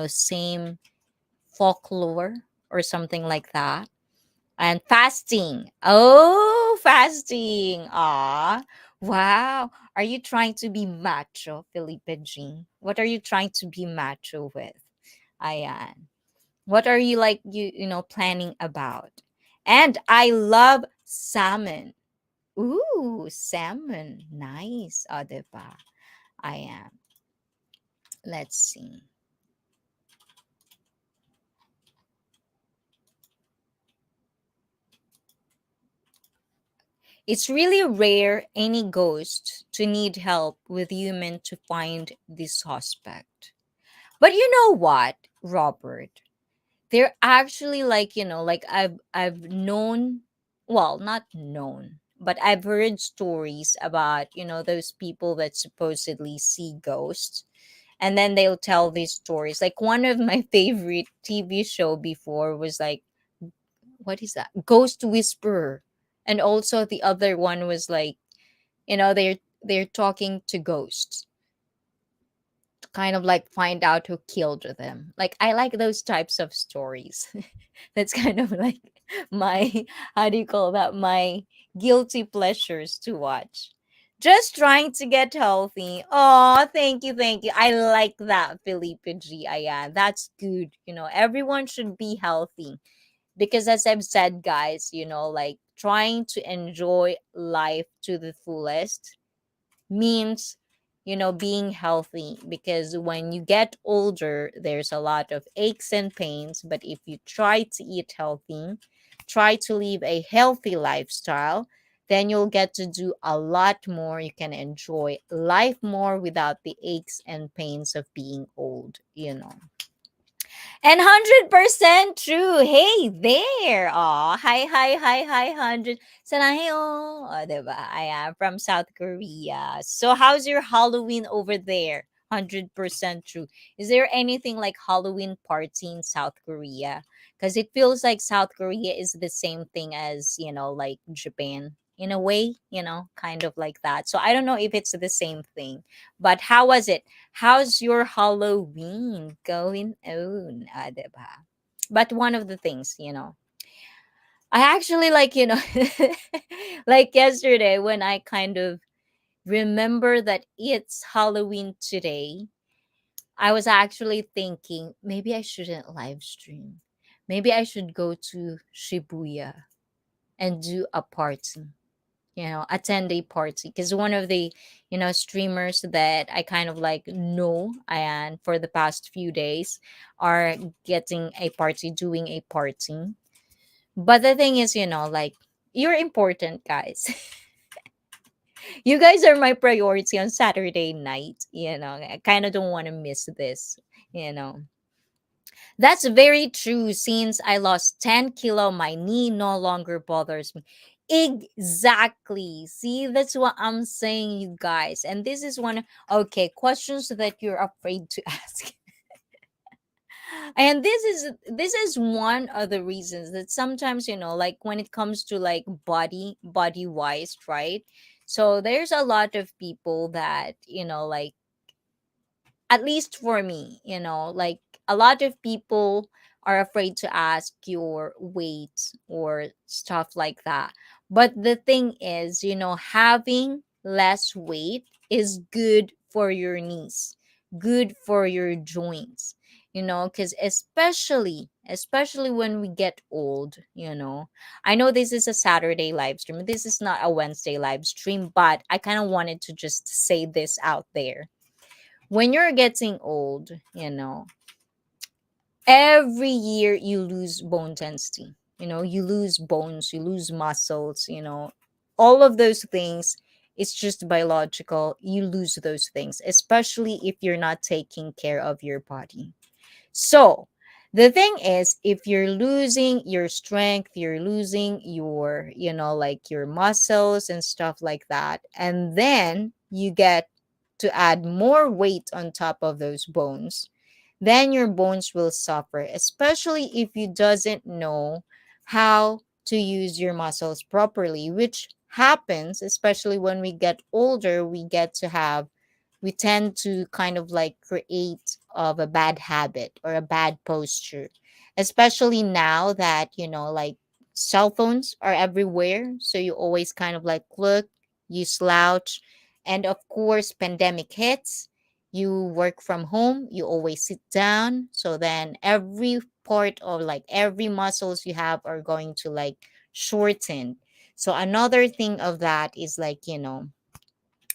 S1: same folklore or something like that. And fasting. Oh, fasting. Ah, wow. Are you trying to be macho, Felipe G? What are you trying to be macho with? Ayan. What are you like planning about? And I love salmon. Ooh, salmon. Nice. O, diba? Ayan. Let's see. It's really rare any ghost to need help with human to find the suspect. But you know what, Robert? They're actually like, like I've known, well, not known, but I've heard stories about, those people that supposedly see ghosts. And then they'll tell these stories. Like one of my favorite TV show before was like, what is that? Ghost Whisperer. And also the other one was like, they're talking to ghosts to kind of like find out who killed them. Like I like those types of stories. That's kind of like my, how do you call that, my guilty pleasures to watch. Just trying to get healthy. Oh, thank you. I like that, Felipe G. Ayan. That's good. Everyone should be healthy because as I've said, guys, like trying to enjoy life to the fullest means being healthy, because when you get older there's a lot of aches and pains. But if you try to eat healthy, try to live a healthy lifestyle, then you'll get to do a lot more. You can enjoy life more without the aches and pains of being old. And 100% true. Hey there. Aw, hi, 100. Sanaheyo. Oh, diba? I am from South Korea. So how's your Halloween over there? 100% true. Is there anything like Halloween party in South Korea? Because it feels like South Korea is the same thing as, like Japan in a way, kind of like that. So I don't know if it's the same thing. But how was it? How's your Halloween going on? Diba? But one of the things, I actually like, like yesterday when I kind of remember that it's Halloween today, I was actually thinking maybe I shouldn't live stream. Maybe I should go to Shibuya and do a party, attend a party, because one of the streamers that I kind of like know and for the past few days are getting a party, doing a party. But the thing is, like, you're important, guys. You guys are my priority on Saturday night. I kind of don't want to miss this. you know That's very true. Since I lost 10 kilo, my knee no longer bothers me. Exactly. See, that's what I'm saying, you guys. And this is one, okay, questions that you're afraid to ask. And this is one of the reasons that sometimes, like when it comes to like body wise, right? So there's a lot of people that, like, at least for me, like a lot of people are afraid to ask your weight or stuff like that. But the thing is, having less weight is good for your knees, good for your joints, because especially when we get old, I know this is a Saturday live stream. This is not a Wednesday live stream, but I kind of wanted to just say this out there. When you're getting old, every year you lose bone density. You lose bones, you lose muscles, all of those things. It's just biological. You lose those things, especially if you're not taking care of your body. So, the thing is, if you're losing your strength, you're losing your, like your muscles and stuff like that, and then you get to add more weight on top of those bones, then your bones will suffer, especially if you doesn't know how to use your muscles properly, which happens especially when we get older. We tend to kind of like create of a bad habit or a bad posture, especially now that like cell phones are everywhere, so you always kind of like look, you slouch. And of course pandemic hits, you work from home, you always sit down, so then every part of like every muscles you have are going to like shorten. So another thing of that is like,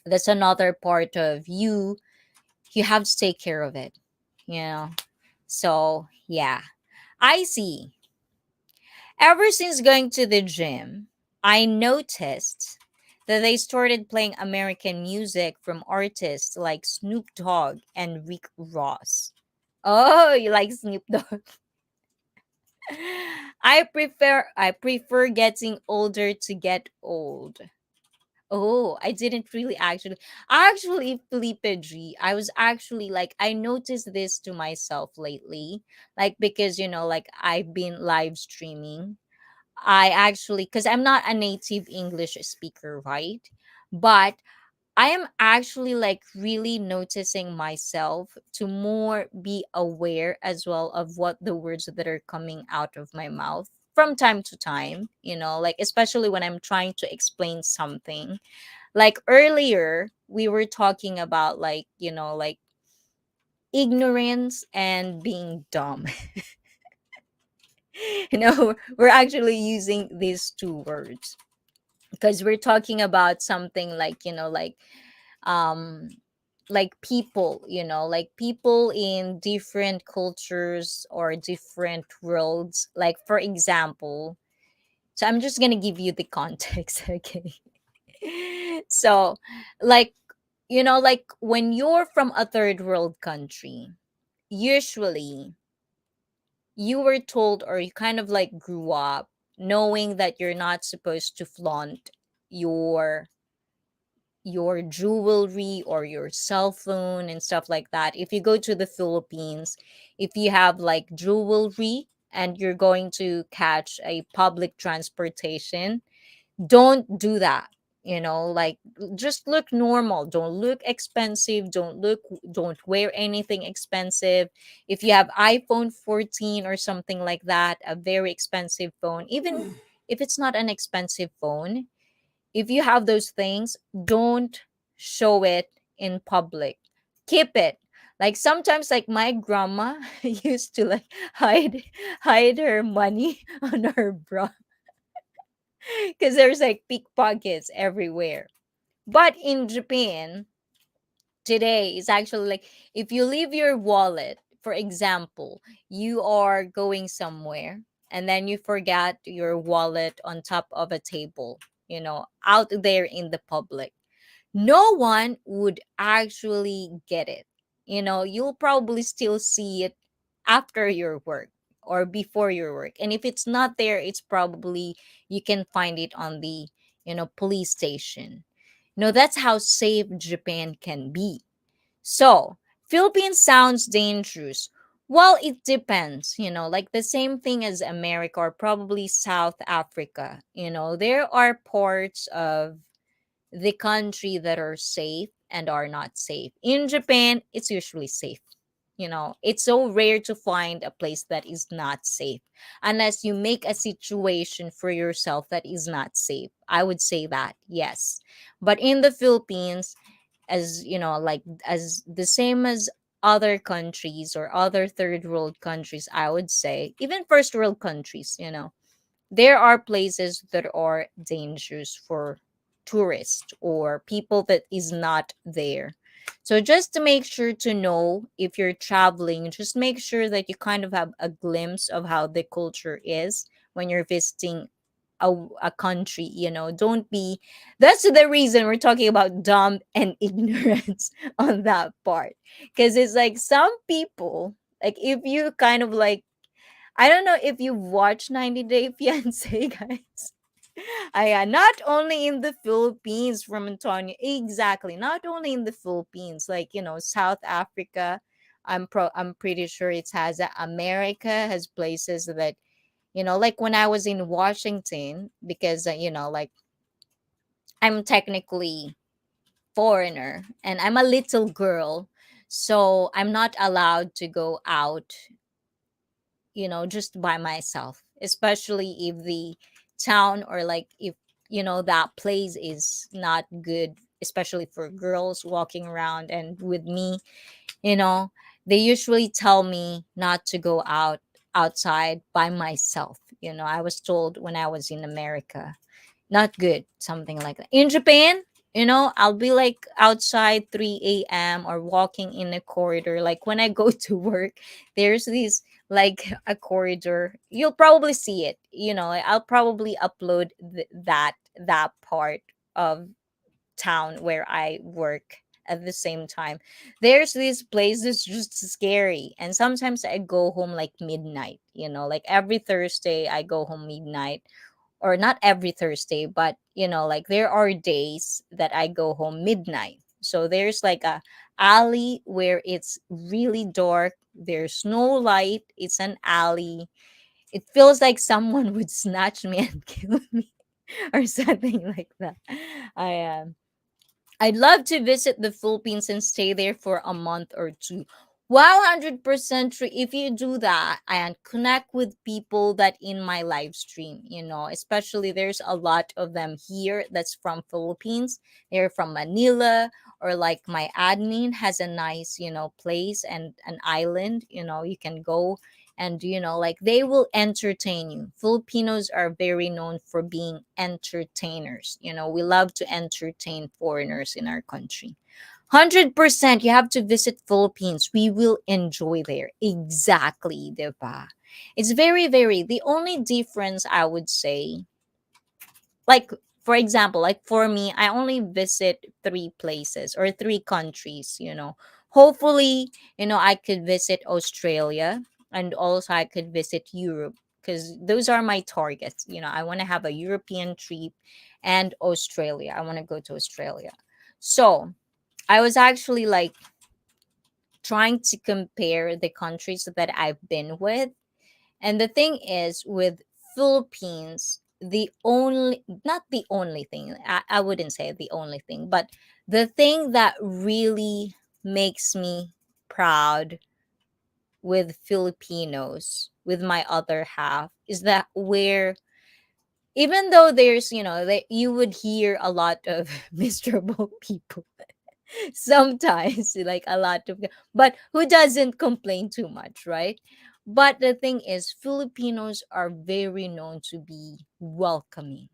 S1: that's another part of you have to take care of it, you know so yeah. I see. Ever since going to the gym, I noticed that they started playing American music from artists like Snoop Dogg and Rick Ross. Oh, you like Snoop Dogg? I prefer getting older to get old. Oh, I didn't really actually Felipe G. I was actually like I noticed this to myself lately, like because like I've been live streaming. I actually, because I'm not a native English speaker, right? But I am actually like really noticing myself to more be aware as well of what the words that are coming out of my mouth from time to time, like especially when I'm trying to explain something. Like earlier we were talking about like like ignorance and being dumb. We're actually using these two words because we're talking about something like um people, like people in different cultures or different worlds. Like for example, so I'm just gonna give you the context. Okay. So like like when you're from a third world country, usually you were told or you kind of like grew up knowing that you're not supposed to flaunt your jewelry or your cell phone and stuff like that. If you go to the Philippines, if you have like jewelry and you're going to catch a public transportation, don't do that. Like just look normal, don't look expensive, don't wear anything expensive. If you have iPhone 14 or something like that, a very expensive phone, even if it's not an expensive phone, if you have those things, don't show it in public. Keep it. Like sometimes like my grandma used to like hide her money on her bra because there's like pickpockets everywhere. But in Japan, today is actually like if you leave your wallet, for example, you are going somewhere and then you forgot your wallet on top of a table, out there in the public, no one would actually get it. You'll probably still see it after your work or before your work. And if it's not there, it's probably you can find it on the, police station. That's how safe Japan can be. So, Philippines sounds dangerous. Well, it depends, like the same thing as America or probably South Africa. There are parts of the country that are safe and are not safe. In Japan, it's usually safe. It's so rare to find a place that is not safe unless you make a situation for yourself that is not safe. I would say that, yes. But in the Philippines, as like as the same as other countries or other third world countries, I would say, even first world countries, there are places that are dangerous for tourists or people that is not there. So just to make sure to know if you're traveling, just make sure that you kind of have a glimpse of how the culture is when you're visiting a country, don't be. That's the reason we're talking about dumb and ignorance on that part, because it's like some people, like if you kind of like, I don't know if you've watched 90 Day Fiance, guys. Not only in the Philippines, from Antonio. Exactly. Not only in the Philippines, like, South Africa. I'm pretty sure it has America has places that, like when I was in Washington, because like I'm technically foreigner and I'm a little girl, so I'm not allowed to go out, just by myself, especially if the town, or like if, that place is not good, especially for girls walking around. And with me, you know, they usually tell me not to go outside by myself. I was told when I was in America, not good, something like that. In Japan, I'll be like outside 3 a.m. or walking in a corridor. Like when I go to work, there's this, like a corridor. You'll probably see it. I'll probably upload that part of town where I work at the same time. There's this place that's just scary. And sometimes I go home like midnight, like every Thursday I go home midnight. Or not every Thursday, but like there are days that I go home midnight. So there's like a alley where it's really dark. There's no light. It's an alley. It feels like someone would snatch me and kill me or something like that. I am. I'd love to visit the Philippines and stay there for a month or two. Wow, 100% true. If you do that and connect with people that in my live stream, especially there's a lot of them here that's from Philippines. They're from Manila, or like my admin has a nice, place and an island, you can go and like they will entertain you. Filipinos are very known for being entertainers. We love to entertain foreigners in our country. 100% you have to visit Philippines. We will enjoy there. Exactly, diba? It's very, very, the only difference I would say, like for example, like for me, I only visit three places or three countries. Hopefully, I could visit Australia, and also I could visit Europe, because those are my targets. I want to have a European trip, and Australia, I want to go to Australia. So I was actually like trying to compare the countries that I've been with. And the thing is, with Philippines, the only, not the only thing, I wouldn't say the only thing, but the thing that really makes me proud with Filipinos, with my other half, is that where, even though there's, that you would hear a lot of miserable people sometimes, like a lot of, but who doesn't complain too much, right? But the thing is, Filipinos are very known to be welcoming.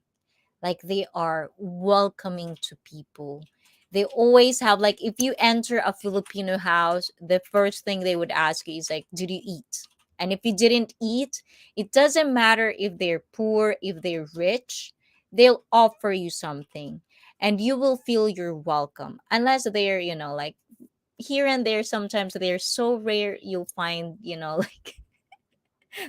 S1: Like they are welcoming to people. They always have, like, if you enter a Filipino house, the first thing they would ask you is like, did you eat? And if you didn't eat, it doesn't matter if they're poor, if they're rich, they'll offer you something, and you will feel you're welcome. Unless they're, like here and there, sometimes they're so rare, you'll find, like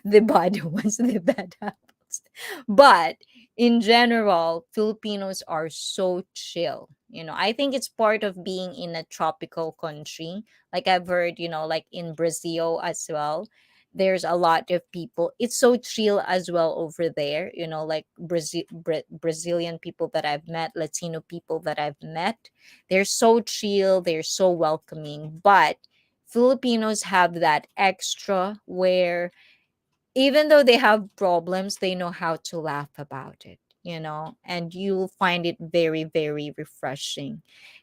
S1: the bad ones, the bad apples. But in general, Filipinos are so chill. I think it's part of being in a tropical country. Like I've heard, like in Brazil as well. There's a lot of people. It's so chill as well over there. Like Brazilian people that I've met, Latino people that I've met. They're so chill. They're so welcoming. But Filipinos have that extra where even though they have problems, they know how to laugh about it, and you'll find it very, very refreshing.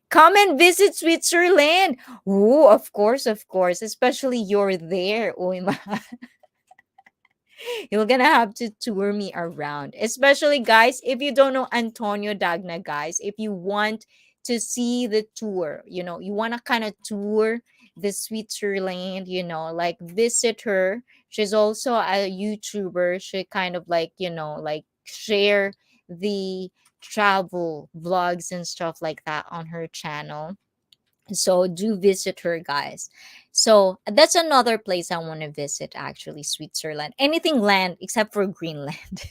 S1: Come and visit Switzerland. Oh, of course, especially you're there. Oh, you're gonna have to tour me around. Especially, guys, if you don't know Antonio Dagna, guys, if you want to see the tour, you want to kind of tour the Switzerland, like visit her. She's also a YouTuber. She kind of like, like share the travel vlogs and stuff like that on her channel. So do visit her, guys. So that's another place I want to visit, actually, Switzerland. Anything land except for Greenland.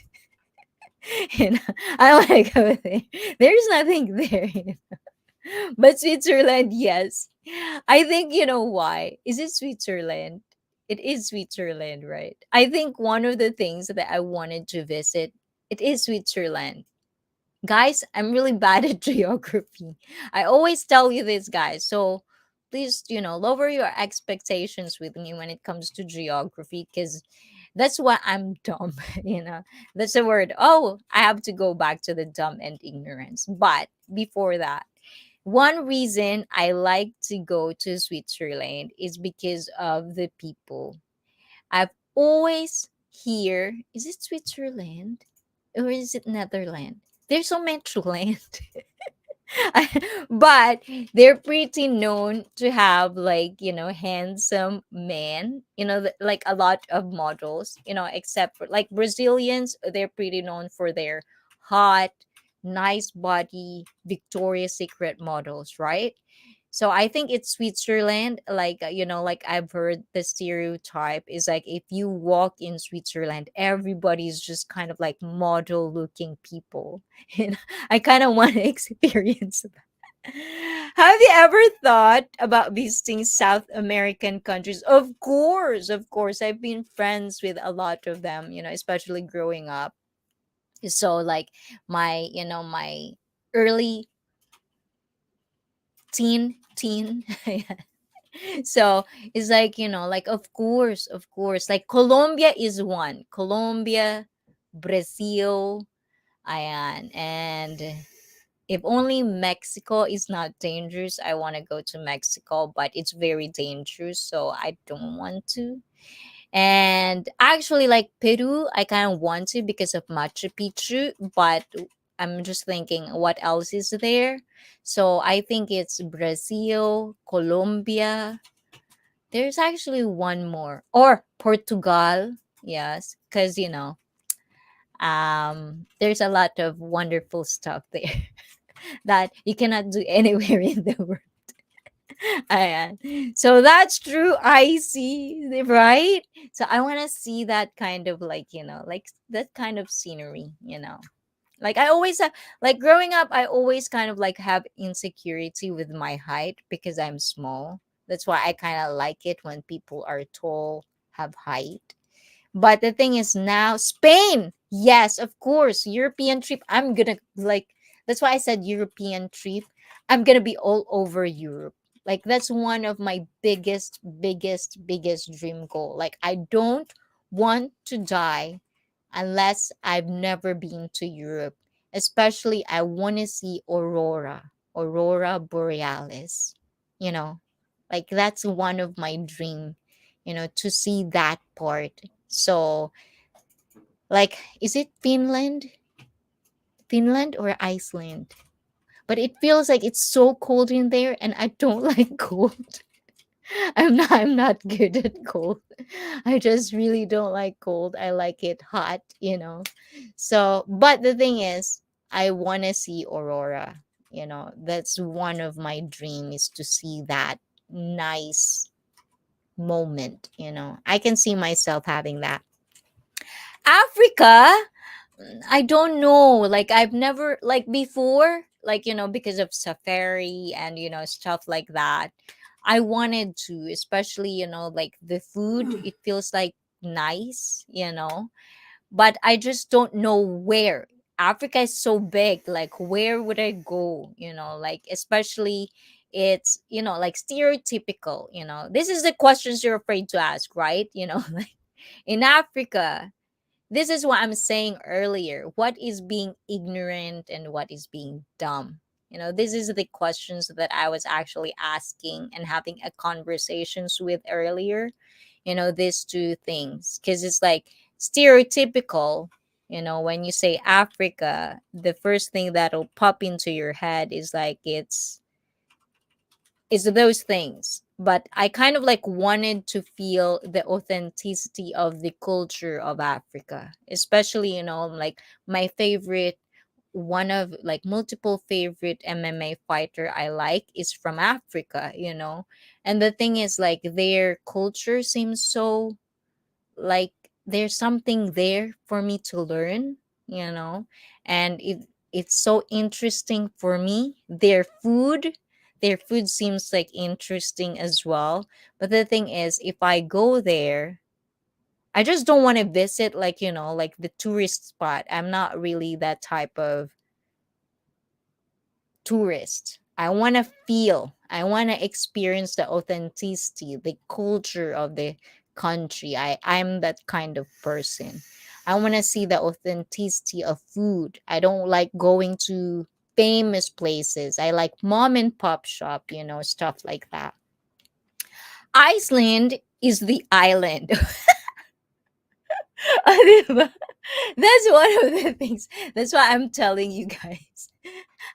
S1: you know, I want to go there. There's nothing there. But Switzerland, yes. I think you know why. Is it Switzerland? It is Switzerland, right? I think one of the things that I wanted to visit, it is Switzerland. Guys, I'm really bad at geography. I always tell you this, guys. So please, lower your expectations with me when it comes to geography, because that's why I'm dumb. That's the word. Oh, I have to go back to the dumb and ignorance. But before that, one reason I like to go to Switzerland is because of the people. I've always hear, is it Switzerland or is it Netherlands? There's so much land. But they're pretty known to have, like, handsome men, like a lot of models, except for like Brazilians. They're pretty known for their hot, nice body, Victoria's Secret models, right? So I think it's Switzerland. Like, like I've heard the stereotype is like if you walk in Switzerland, everybody's just kind of like model looking people. You know, I kind of want to experience that. Have you ever thought about visiting South American countries? Of course, of course. I've been friends with a lot of them, especially growing up. So like my early teen. So it's like, like of course, like Colombia is one. Colombia, Brazil, ayan. And if only Mexico is not dangerous, I want to go to Mexico, but it's very dangerous, so I don't want to. And actually, like Peru, I kind of want to because of Machu Picchu, but I'm just thinking what else is there. So I think it's Brazil, Colombia. There's actually one more, or Portugal. Yes, because there's a lot of wonderful stuff there that you cannot do anywhere in the world. Ayan. So that's true. I see, right? So I want to see that kind of, like, like that kind of scenery. Like I always have, like growing up, I always kind of like have insecurity with my height because I'm small. That's why I kind of like it when people are tall, have height. But the thing is now, Spain. Yes, of course. European trip. I'm gonna like that's why I said European trip. I'm gonna be all over Europe. Like that's one of my biggest dream goal. Like I don't want to die unless I've never been to Europe. Especially I want to see Aurora Borealis. You know, like that's one of my dream, to see that part. So, like, is it Finland or Iceland? But it feels like it's so cold in there, and I don't like cold. I'm not good at cold. I just really don't like cold. I like it hot. So, but the thing is, I want to see Aurora. That's one of my dreams, is to see that nice moment. I can see myself having that. Africa, I don't know. Like I've never, like before, like because of safari and stuff like that. I wanted to, especially like the food. It feels like nice. But I just don't know where. Africa is so big. Like where would I go? Like especially it's like stereotypical. This is the questions you're afraid to ask, right? Like in Africa, this is what I'm saying earlier. What is being ignorant and what is being dumb? This is the questions that I was actually asking and having a conversations with earlier. These two things. Because it's like stereotypical. When you say Africa, the first thing that'll pop into your head is like it's those things. but I kind of like wanted to feel the authenticity of the culture of Africa, especially, like my favorite, one of like multiple favorite MMA fighter I like is from Africa. And the thing is, like, their culture seems so, like, there's something there for me to learn. And it's so interesting for me. Their food seems like interesting as well. But the thing is, if I go there, I just don't want to visit, like, like the tourist spot. I'm not really that type of tourist. I want to experience the authenticity, the culture of the country. I'm that kind of person. I want to see the authenticity of food. I don't like going to famous places. I like mom and pop shop, stuff like that. Iceland is the island. Diba? That's one of the things. That's why I'm telling you guys.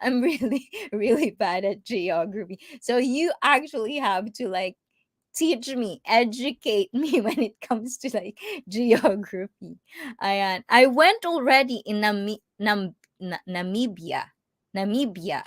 S1: I'm really, really bad at geography. So you actually have to like teach me, educate me when it comes to like geography. I went already in Namibia. Namibia.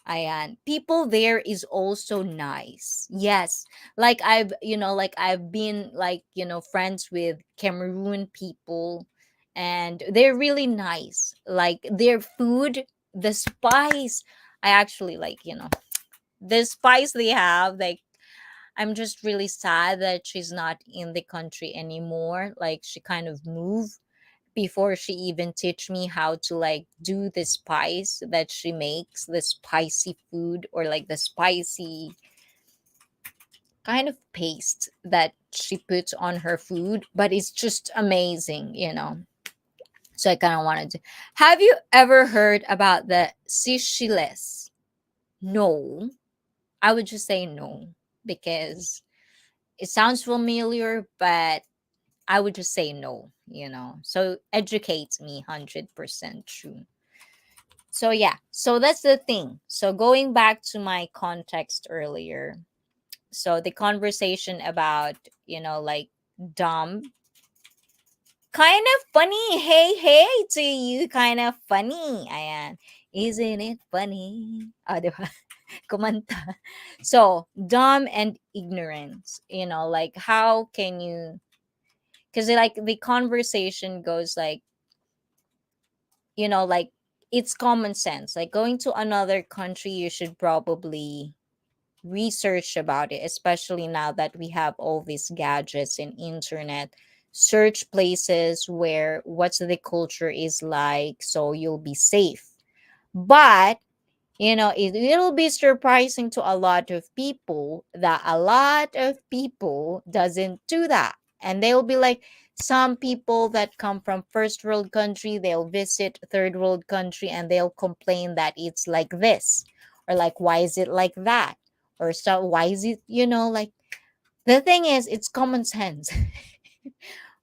S1: Ayan. People there is also nice. Yes. Like I've been like, friends with Cameroon people, and they're really nice. Like their food, the spice, I actually like, the spice they have, like, I'm just really sad that she's not in the country anymore. Like she kind of moved before she even teach me how to like do the spice that she makes, the spicy food, or like the spicy kind of paste that she puts on her food, but it's just amazing. So I kind of wanted to. Have you ever heard about the Seychelles? No. I would just say no, because it sounds familiar, but I would just say no. So educate me 100% true. So yeah, so that's the thing. So going back to my context earlier, so the conversation about, like, dumb, kind of funny. Hey, hey to you, kind of funny. Ayan. Isn't it funny? Diba? Kumanta. So, dumb and ignorance, like how can you, because like the conversation goes like, like, it's common sense. Like going to another country, you should probably research about it, especially now that we have all these gadgets and internet. Search places where what's the culture is like, so you'll be safe. But it'll be surprising to a lot of people that a lot of people doesn't do that. And they'll be like, some people that come from first world country, they'll visit third world country and they'll complain that it's like this, or like, why is it like that, or so why is it, like, the thing is, it's common sense.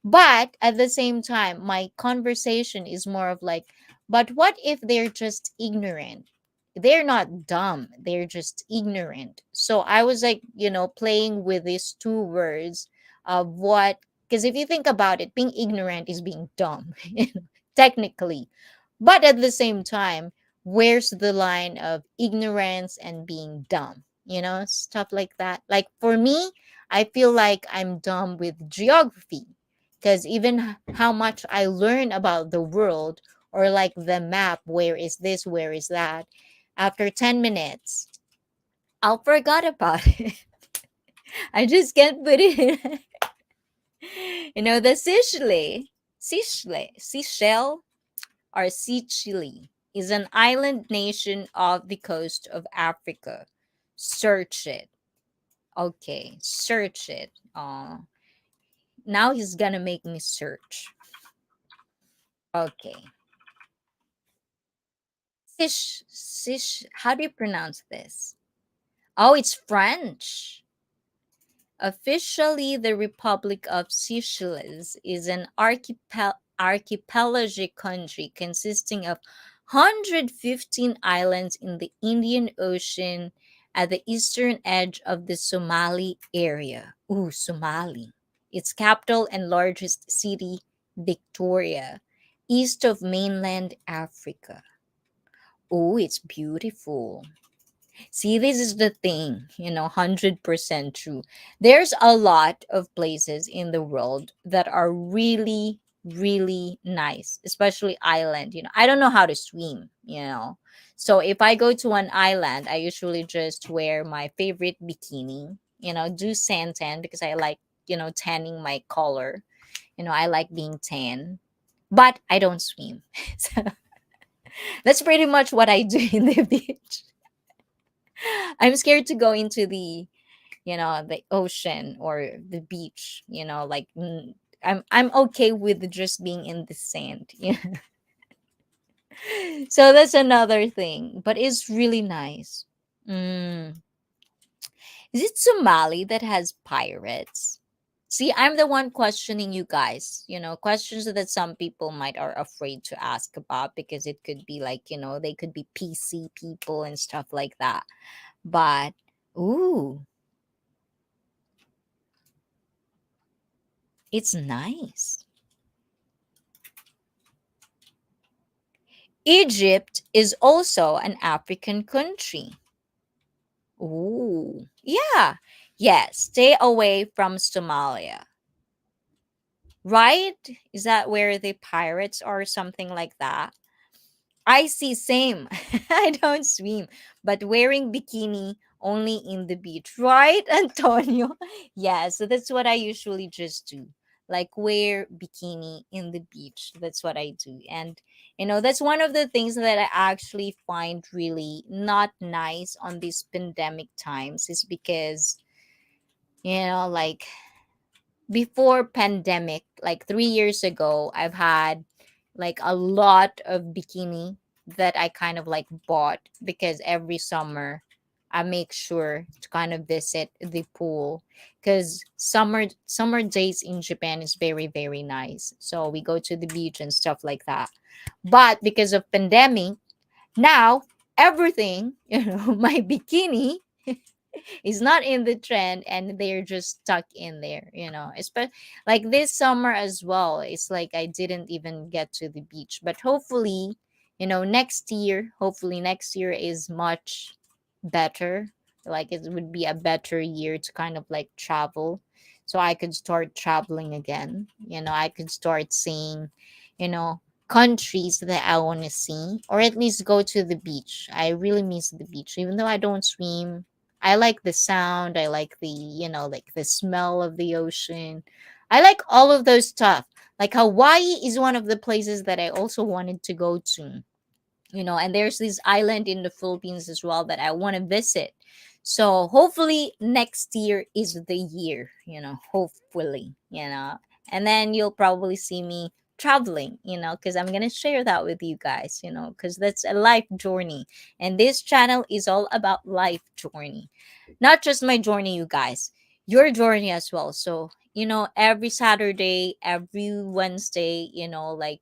S1: But at the same time, my conversation is more of like, but what if they're just ignorant? They're not dumb, they're just ignorant. So I was like, playing with these two words of what, because if you think about it, being ignorant is being dumb, technically. But at the same time, where's the line of ignorance and being dumb? Stuff like that. Like for me, I feel like I'm dumb with geography, because even how much I learn about the world, or like the map, where is this, where is that, after 10 minutes, I'll forgot about it. I just can't put it in. The Seychelles, or Sicily, is an island nation off the coast of Africa. Search it. Okay, search it. Now he's gonna make me search. Okay. How do you pronounce this? Oh, it's French. Officially, the Republic of Seychelles is an archipelagic country consisting of 115 islands in the Indian Ocean, at the eastern edge of the Somali area. Ooh, Somali. Its capital and largest city, Victoria, east of mainland Africa. Oh, it's beautiful. See, this is the thing, 100% true. There's a lot of places in the world that are really, really nice, especially island. I don't know how to swim. So if I go to an island, I usually just wear my favorite bikini, do sand tan because I like, tanning my color. I like being tan, but I don't swim. So that's pretty much what I do in the beach. I'm scared to go into the ocean or the beach, like I'm okay with just being in the sand. So that's another thing, but it's really nice. Mm. Is it Somali that has pirates? See, I'm the one questioning you guys, questions that some people might are afraid to ask about because it could be like, they could be PC people and stuff like that. But ooh, it's nice. Egypt is also an African country. Ooh, yeah. Yes, stay away from Somalia. Right? Is that where the pirates are, something like that? I see, same. I don't swim, but wearing bikini only in the beach, right, Antonio? Yeah, so that's what I usually just do. Like wear bikini in the beach. That's what I do. And that's one of the things that I actually find really not nice on these pandemic times is because, like before pandemic, like 3 years ago, I've had like a lot of bikini that I kind of like bought because every summer I make sure to kind of visit the pool because summer days in Japan is very very nice. So we go to the beach and stuff like that. But because of pandemic, now everything, my bikini is not in the trend and they're just stuck in there, especially like this summer as well. It's like I didn't even get to the beach, but hopefully, next year is much better. Like it would be a better year to kind of like travel, so I could start traveling again. I could start seeing, you know countries that I want to see, or at least go to the beach. I really miss the beach even though I don't swim. I like the sound. I like like the smell of the ocean. I like all of those stuff. Like Hawaii is one of the places that I also wanted to go to. And there's this island in the Philippines as well that I want to visit. So hopefully next year is the year, hopefully, and then you'll probably see me traveling, because I'm going to share that with you guys, because that's a life journey. And this channel is all about life journey, not just my journey, you guys, your journey as well. So, every Saturday, every Wednesday, like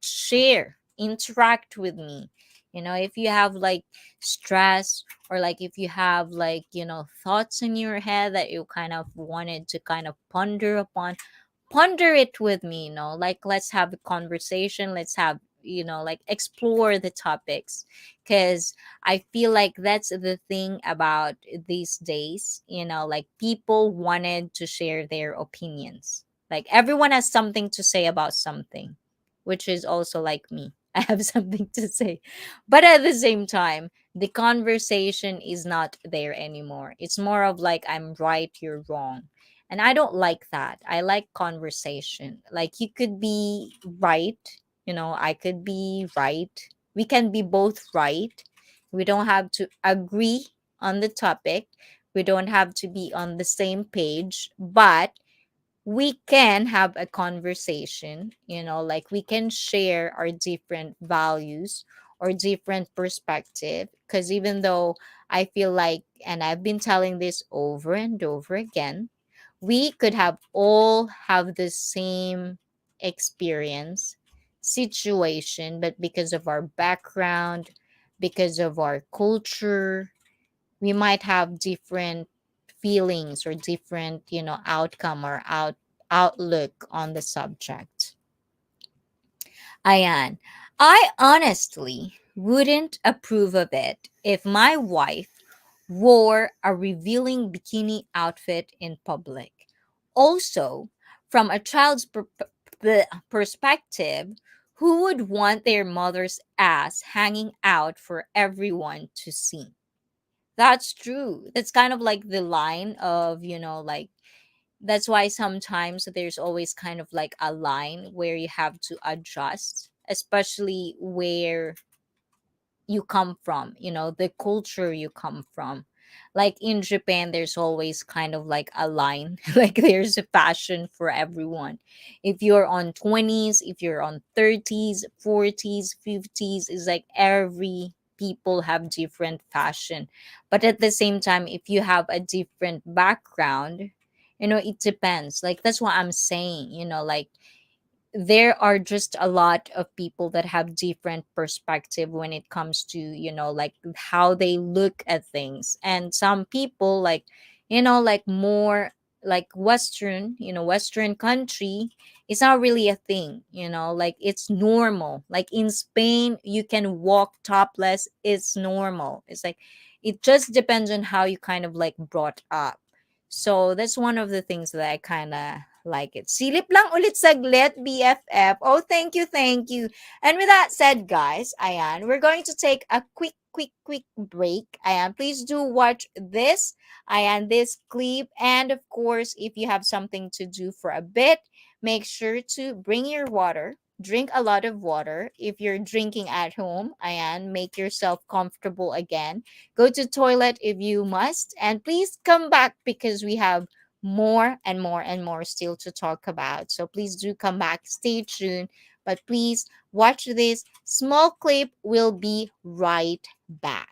S1: share, interact with me. If you have like stress, or like if you have like thoughts in your head that you kind of wanted to kind of ponder upon, ponder it with me. Like let's have a conversation, let's have, like explore the topics, because I feel like that's the thing about these days. Like people wanted to share their opinions, like everyone has something to say about something, which is also like me. I have something to say, but at the same time, the conversation is not there anymore. It's more of like I'm right, you're wrong, and I don't like that. I like conversation. Like you could be right, I could be right. We can be both right. We don't have to agree on the topic. We don't have to be on the same page, but we can have a conversation, like we can share our different values or different perspective. Because even though I feel like, and I've been telling this over and over again, we could have all have the same experience, situation, but because of our background, because of our culture, we might have different feelings or different, outcome or outlook on the subject. Ayan. I honestly wouldn't approve of it if my wife wore a revealing bikini outfit in public. Also, from a child's perspective, who would want their mother's ass hanging out for everyone to see? That's true. That's kind of like the line of, like, that's why sometimes there's always kind of like a line where you have to adjust, especially where you come from, the culture you come from. Like in Japan, there's always kind of like a line, like there's a fashion for everyone. If you're on 20s, if you're on 30s, 40s, 50s, it's like every people have different fashion. But at the same time, if you have a different background, it depends. Like that's what I'm saying, like there are just a lot of people that have different perspective when it comes to like how they look at things. And some people like like more like western country, it's not really a thing, like it's normal. Like in Spain you can walk topless, it's normal. It's like it just depends on how you kind of like brought up. So that's one of the things that I kind of like it. Silip lang ulit saglit, BFF. Oh, thank you, thank you. And with that said, guys, ayan, we're going to take a quick break. Ayan, please do watch this, ayan, this clip. And of course, if you have something to do for a bit, make sure to bring your water. Drink a lot of water. If you're drinking at home, ayan, make yourself comfortable again. Go to toilet if you must, and please come back because we have more and more and more still to talk about. So please do come back, stay tuned, but please watch this small clip. We'll be right back.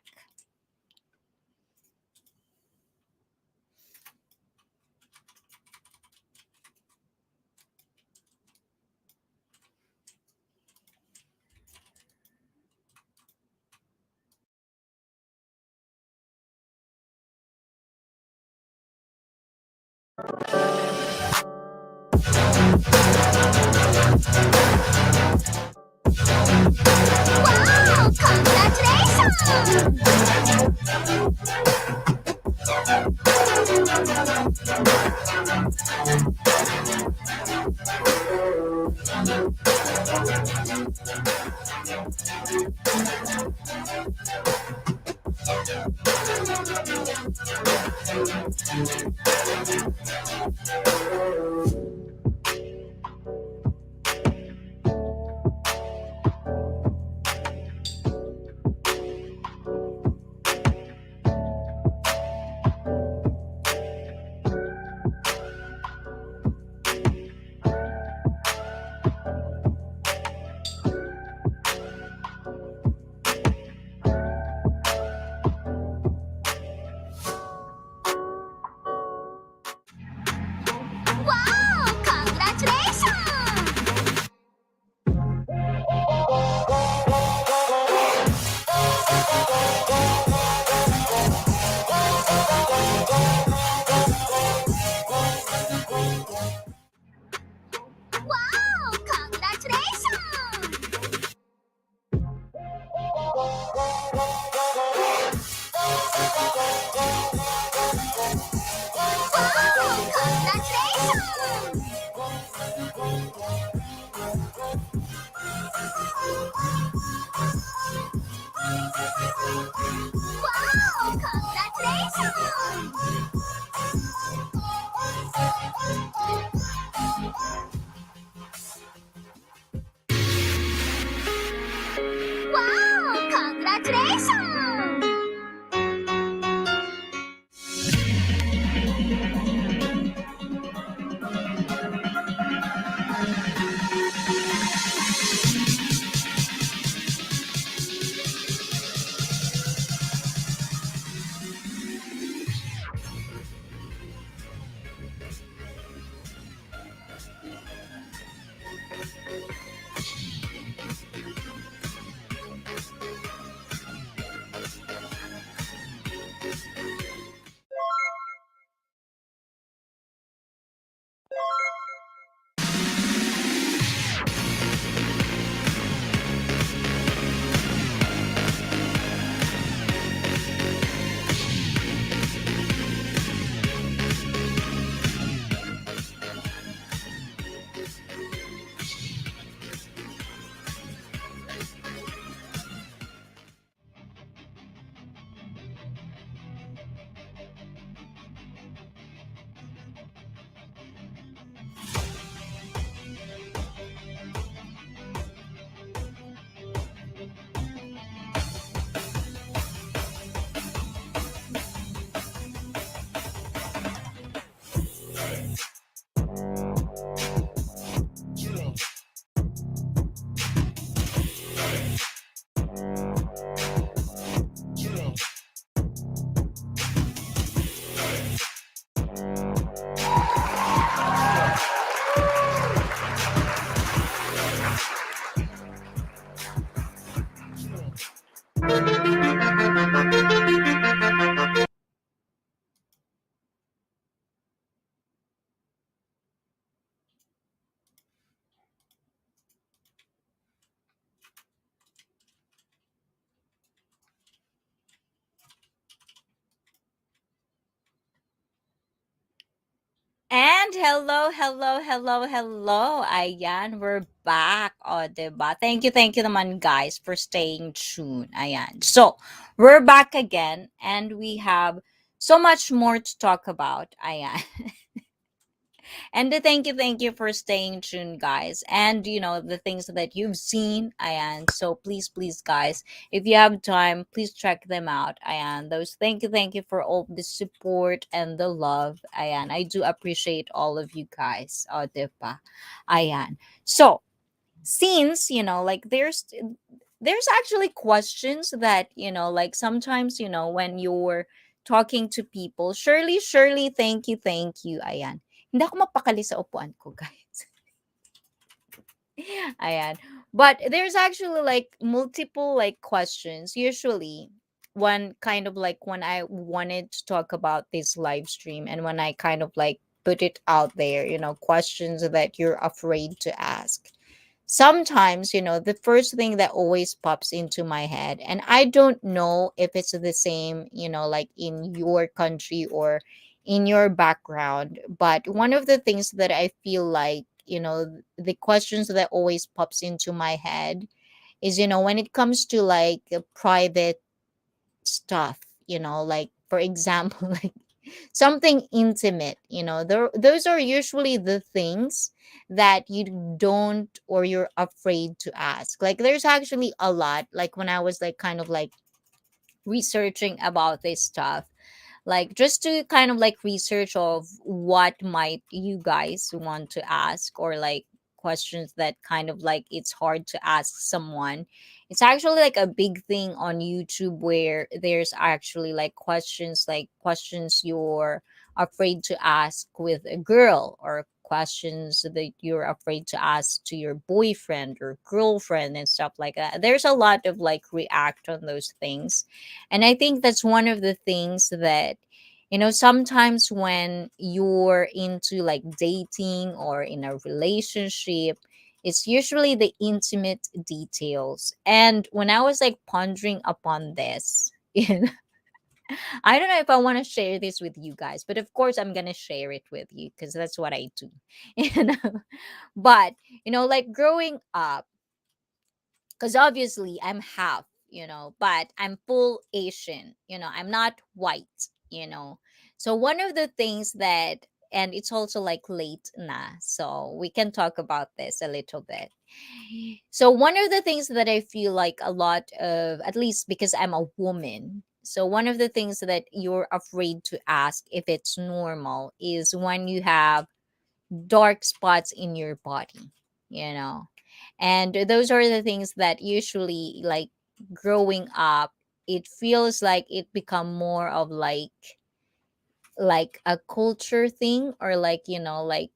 S1: Wow! Congratulations! Wow! hello, hello, hello, hello. Ayan, we're back. O, diba? Thank you naman guys for staying tuned. Ayan. So, we're back again and we have so much more to talk about. Ayan. And thank you for staying tuned, guys. And the things that you've seen, ayan. So please, guys, if you have time, please check them out. Ayan. Those thank you for all the support and the love. Ayan. I do appreciate all of you guys. Oh, diba? Ayan. So since like there's actually questions that like sometimes when you're talking to people. Shirley, thank you. Ayan, hindi ako mapakali sa upuan ko, guys. Ayan. But there's actually like multiple like questions. Usually when kind of like when I wanted to talk about this live stream and when I kind of like put it out there, questions that you're afraid to ask. Sometimes, the first thing that always pops into my head, and I don't know if it's the same, like in your country or in your background, but one of the things that I feel like, the questions that always pops into my head is, when it comes to like private stuff, like for example, like something intimate, those are usually the things that you don't or you're afraid to ask. Like there's actually a lot, like when I was like kind of like researching about this stuff, like just to kind of like research of what might you guys want to ask, or like questions that kind of like it's hard to ask someone. It's actually like a big thing on YouTube where there's actually like questions you're afraid to ask with a girl, or questions that you're afraid to ask to your boyfriend or girlfriend and stuff like that. There's a lot of like react on those things, and I think that's one of the things that, sometimes when you're into like dating or in a relationship, it's usually the intimate details. And when I was like pondering upon this, I don't know if I want to share this with you guys, but of course I'm going to share it with you because that's what I do. you know? But, like growing up, because obviously I'm half, but I'm full Asian, I'm not white. So one of the things that, and it's also like late na, so we can talk about this a little bit. So one of the things that I feel like a lot of, at least because I'm a woman, so one of the things that you're afraid to ask if it's normal is when you have dark spots in your body, you know. And those are the things that usually like growing up, it feels like it become more of like a culture thing, or like, like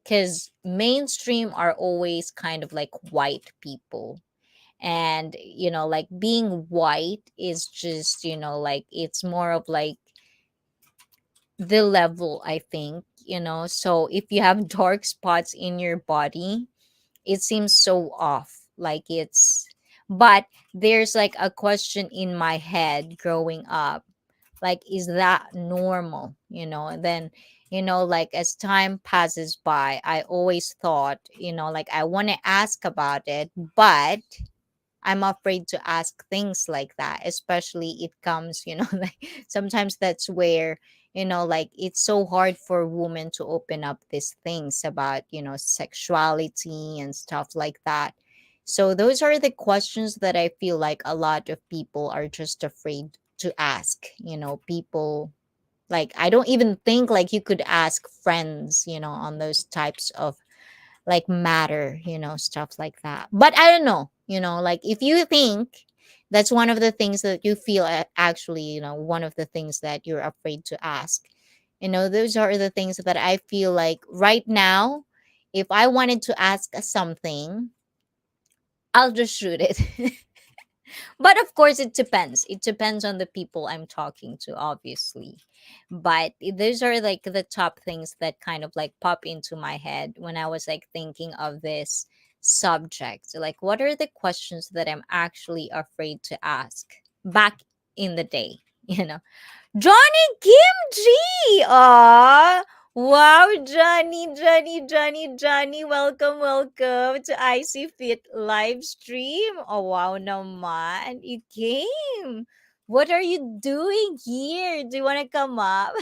S1: cuz mainstream are always kind of like white people. And like being white is just, like it's more of like the level, I think. So if you have dark spots in your body, it seems so off, like it's, but there's like a question in my head growing up, like is that normal? And then, like as time passes by, I always thought, like I want to ask about it, but I'm afraid to ask things like that, especially it comes, like sometimes that's where, like it's so hard for women to open up these things about, sexuality and stuff like that. So those are the questions that I feel like a lot of people are just afraid to ask, people. Like I don't even think like you could ask friends, on those types of like matter, stuff like that. But I don't know, like if you think that's one of the things that you feel actually, one of the things that you're afraid to ask, those are the things that I feel like right now, if I wanted to ask something, I'll just shoot it. But of course it depends on the people I'm talking to, obviously. But those are like the top things that kind of like pop into my head when I was like thinking of this subject. Like what are the questions that I'm actually afraid to ask back in the day? Johnny Kimchi. Ah, Wow, Johnny. Welcome, welcome to IC Fit live stream. Oh, wow naman. You came. What are you doing here? Do you want to come up?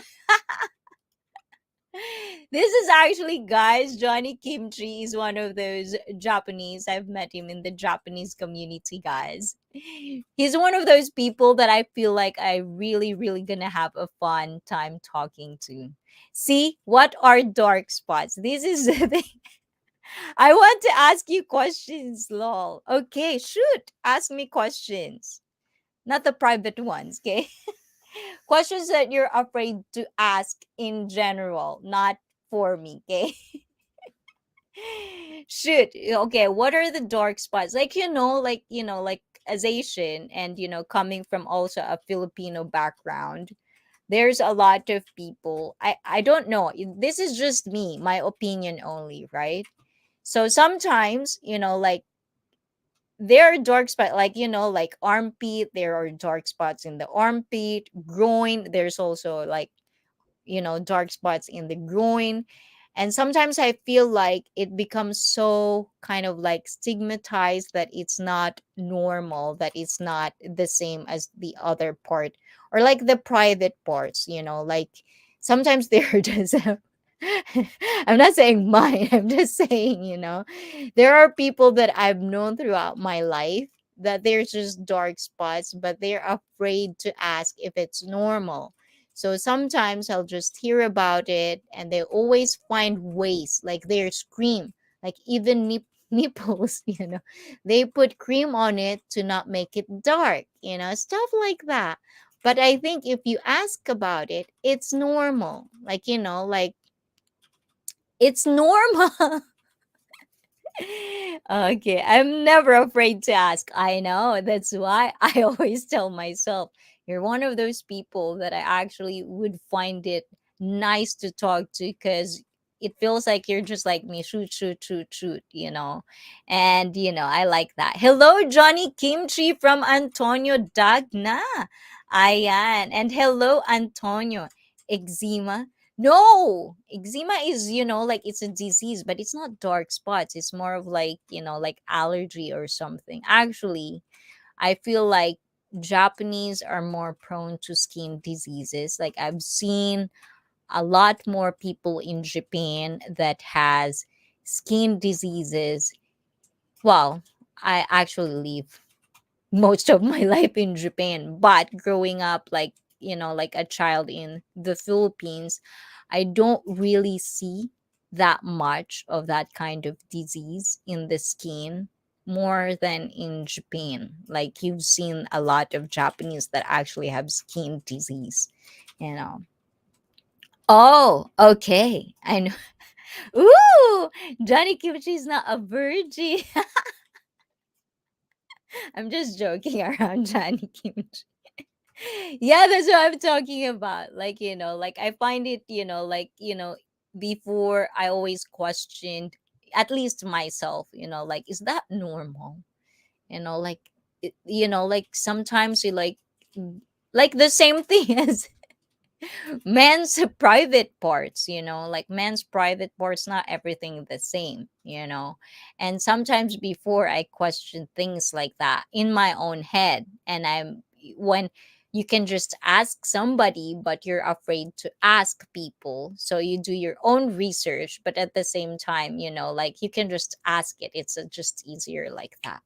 S1: This is actually, guys, Johnny Kimchi is one of those Japanese. I've met him in the Japanese community, guys. He's one of those people that I feel like I really gonna have a fun time talking to. See, what are dark spots? This is the thing. I want to ask you questions, lol. Okay, shoot. Ask me questions. Not the private ones, okay? Questions that you're afraid to ask in general, not for me, okay? Shoot. Okay, what are the dark spots? Like as Asian and coming from also a Filipino background, there's a lot of people. I don't know. This is just me, my opinion only, right? So sometimes, like there are dark spots, like like armpit, there are dark spots in the armpit, groin, there's also like dark spots in the groin. And sometimes I feel like it becomes so kind of like stigmatized that it's not normal, that it's not the same as the other part, or like the private parts, like sometimes they're just I'm not saying mine, I'm just saying, there are people that I've known throughout my life that there's just dark spots, but they're afraid to ask if it's normal. So sometimes I'll just hear about it and they always find ways, like they scream, like even nipples, they put cream on it to not make it dark, stuff like that. But I think if you ask about it, it's normal. Like, like it's normal. Okay, I'm never afraid to ask. I know. That's why I always tell myself, you're one of those people that I actually would find it nice to talk to because it feels like you're just like me. Shoot, shoot, shoot, shoot. And, I like that. Hello, Johnny Kimchi from Antonio Dagna. Ayan. And hello, Antonio. Eczema. No, eczema is, like it's a disease, but it's not dark spots. It's more of like, like allergy or something. Actually, I feel like Japanese are more prone to skin diseases. Like I've seen a lot more people in Japan that has skin diseases. Well, I actually live most of my life in Japan, but growing up like a child in the Philippines, I don't really see that much of that kind of disease in the skin more than in Japan. Like you've seen a lot of Japanese that actually have skin disease, you know. Oh, okay. I know. Ooh, Johnny Kimchi is not a virgin. I'm just joking around, Johnny Kimchi. Yeah, that's what I'm talking about. Like, like I find it, before I always questioned, at least myself, like, is that normal? Like, like sometimes you like the same thing as men's private parts, like men's private parts, not everything the same, and sometimes before I question things like that in my own head, and when you can just ask somebody but you're afraid to ask people, so you do your own research, but at the same time, like you can just ask it. It's just easier like that.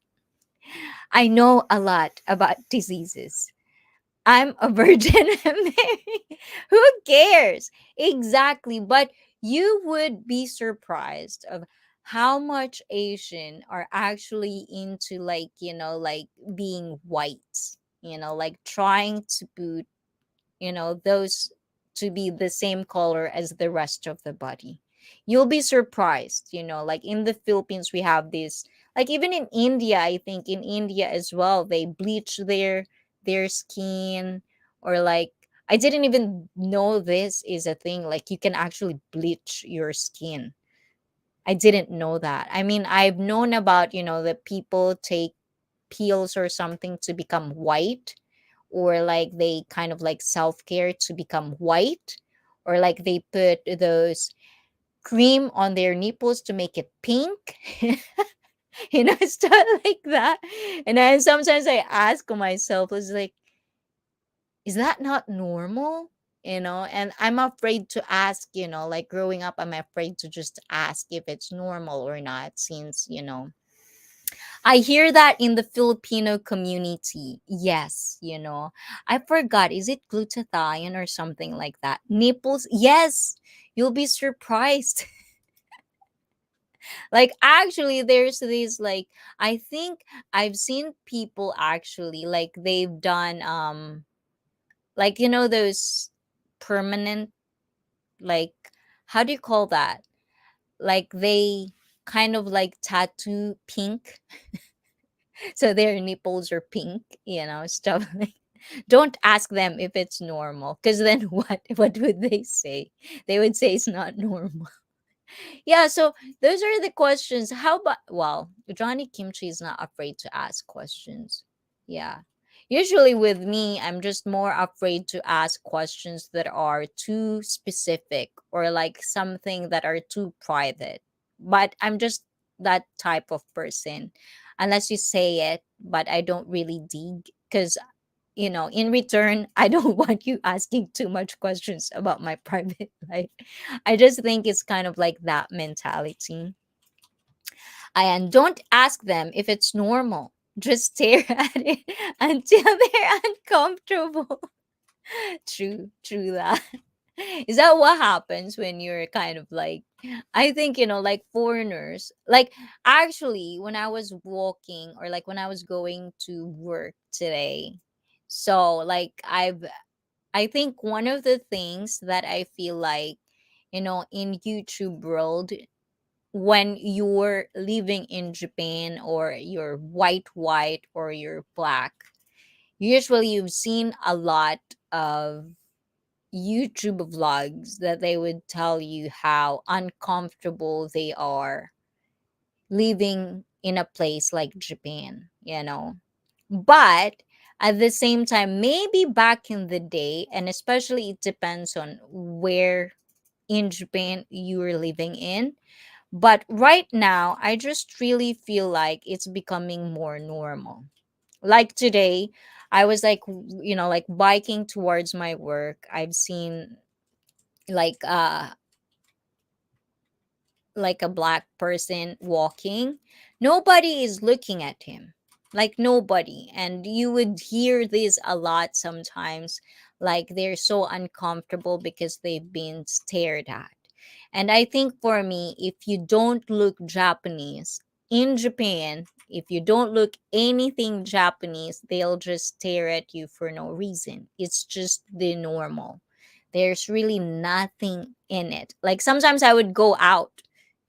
S1: I know a lot about diseases. I'm a virgin. Mary. Who cares? Exactly. But you would be surprised of how much Asian are actually into like, like being white, like trying to put those to be the same color as the rest of the body. You'll be surprised, like in the Philippines, we have this, like even in India, I think in India as well, they bleach their skin, or like I didn't even know this is a thing. Like you can actually bleach your skin. I didn't know that. I mean, I've known about, that people take pills or something to become white, or like they kind of like self-care to become white, or like they put those cream on their nipples to make it pink. Stuff like that. And then sometimes I ask myself, it's like, is that not normal? And I'm afraid to ask, like growing up, I'm afraid to just ask if it's normal or not, since, I hear that in the Filipino community. Yes, I forgot. Is it glutathione or something like that? Nipples? Yes. You'll be surprised. Like actually there's this, like, I think I've seen people actually, like they've done like those permanent, like, how do you call that? Like they kind of like tattoo pink, so their nipples are pink, stuff like. Don't ask them if it's normal, because then what would they say? They would say it's not normal. Yeah, so those are the questions. How about, well, Johnny Kimchi is not afraid to ask questions. Yeah. Usually with me, I'm just more afraid to ask questions that are too specific, or like something that are too private. But I'm just that type of person. Unless you say it, but I don't really dig, because in return, I don't want you asking too much questions about my private life. I just think it's kind of like that mentality. And don't ask them if it's normal. Just stare at it until they're uncomfortable. True that. Is that what happens when you're kind of like, I think, like foreigners, like actually when I was walking, or like when I was going to work today, so like I think one of the things that I feel like, in YouTube world, when you're living in Japan, or you're white, or you're black, usually you've seen a lot of YouTube vlogs that they would tell you how uncomfortable they are living in a place like Japan. But at the same time, maybe back in the day, and especially it depends on where in Japan you're living in. But right now, I just really feel like it's becoming more normal. Like today, I was like, like biking towards my work. I've seen like a black person walking. Nobody is looking at him, like nobody. And you would hear this a lot sometimes, like they're so uncomfortable because they've been stared at. And I think for me, if you don't look Japanese in Japan, if you don't look anything Japanese, they'll just stare at you for no reason. It's just the normal. There's really nothing in it. Like sometimes I would go out,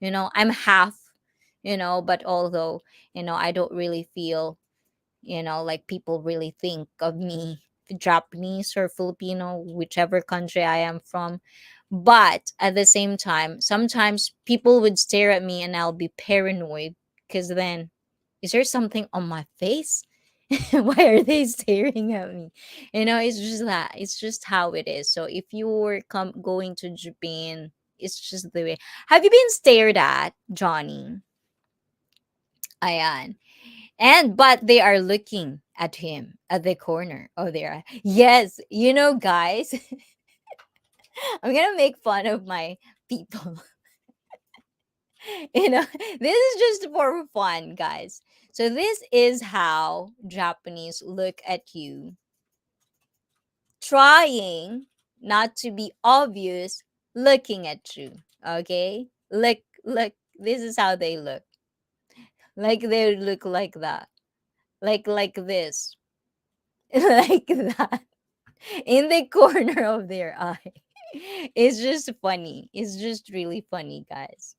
S1: I'm half, but although, I don't really feel, like people really think of me Japanese or Filipino, whichever country I am from. But at the same time, sometimes people would stare at me and I'll be paranoid, because then, is there something on my face? Why are they staring at me? It's just that. It's just how it is. So if you were going to Japan, it's just the way. Have you been stared at, Johnny? Ayan. But they are looking at him at the corner of their eye. Yes, guys, I'm gonna make fun of my people. This is just for fun, guys. So this is how Japanese look at you, trying not to be obvious, looking at you. Okay? Look, this is how they look. Like they look like that. Like this. Like that. In the corner of their eye. It's just funny. It's just really funny, guys.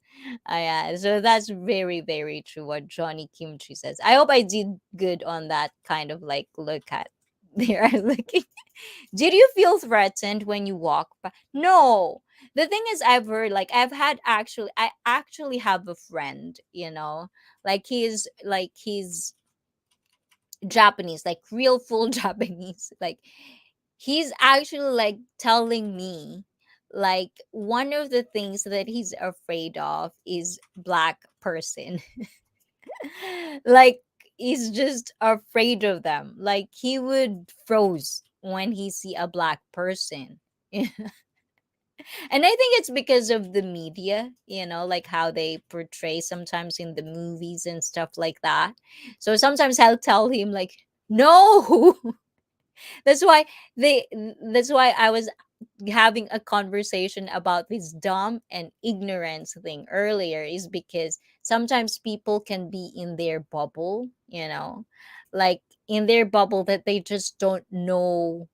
S1: Yeah, so that's very, very true what Johnny Kimchi says. I hope I did good on that kind of like look at. They are looking. Did you feel threatened when you walk by? No. The thing is, I've heard, like, I actually have a friend, he's Japanese, like real full Japanese. Like he's actually like telling me like one of the things that he's afraid of is black person. Like he's just afraid of them. Like he would froze when he see a black person. And I think it's because of the media, like how they portray sometimes in the movies and stuff like that. So sometimes I'll tell him like, no. that's why that's why I was having a conversation about this dumb and ignorance thing earlier, is because sometimes people can be in their bubble, like in their bubble that they just don't know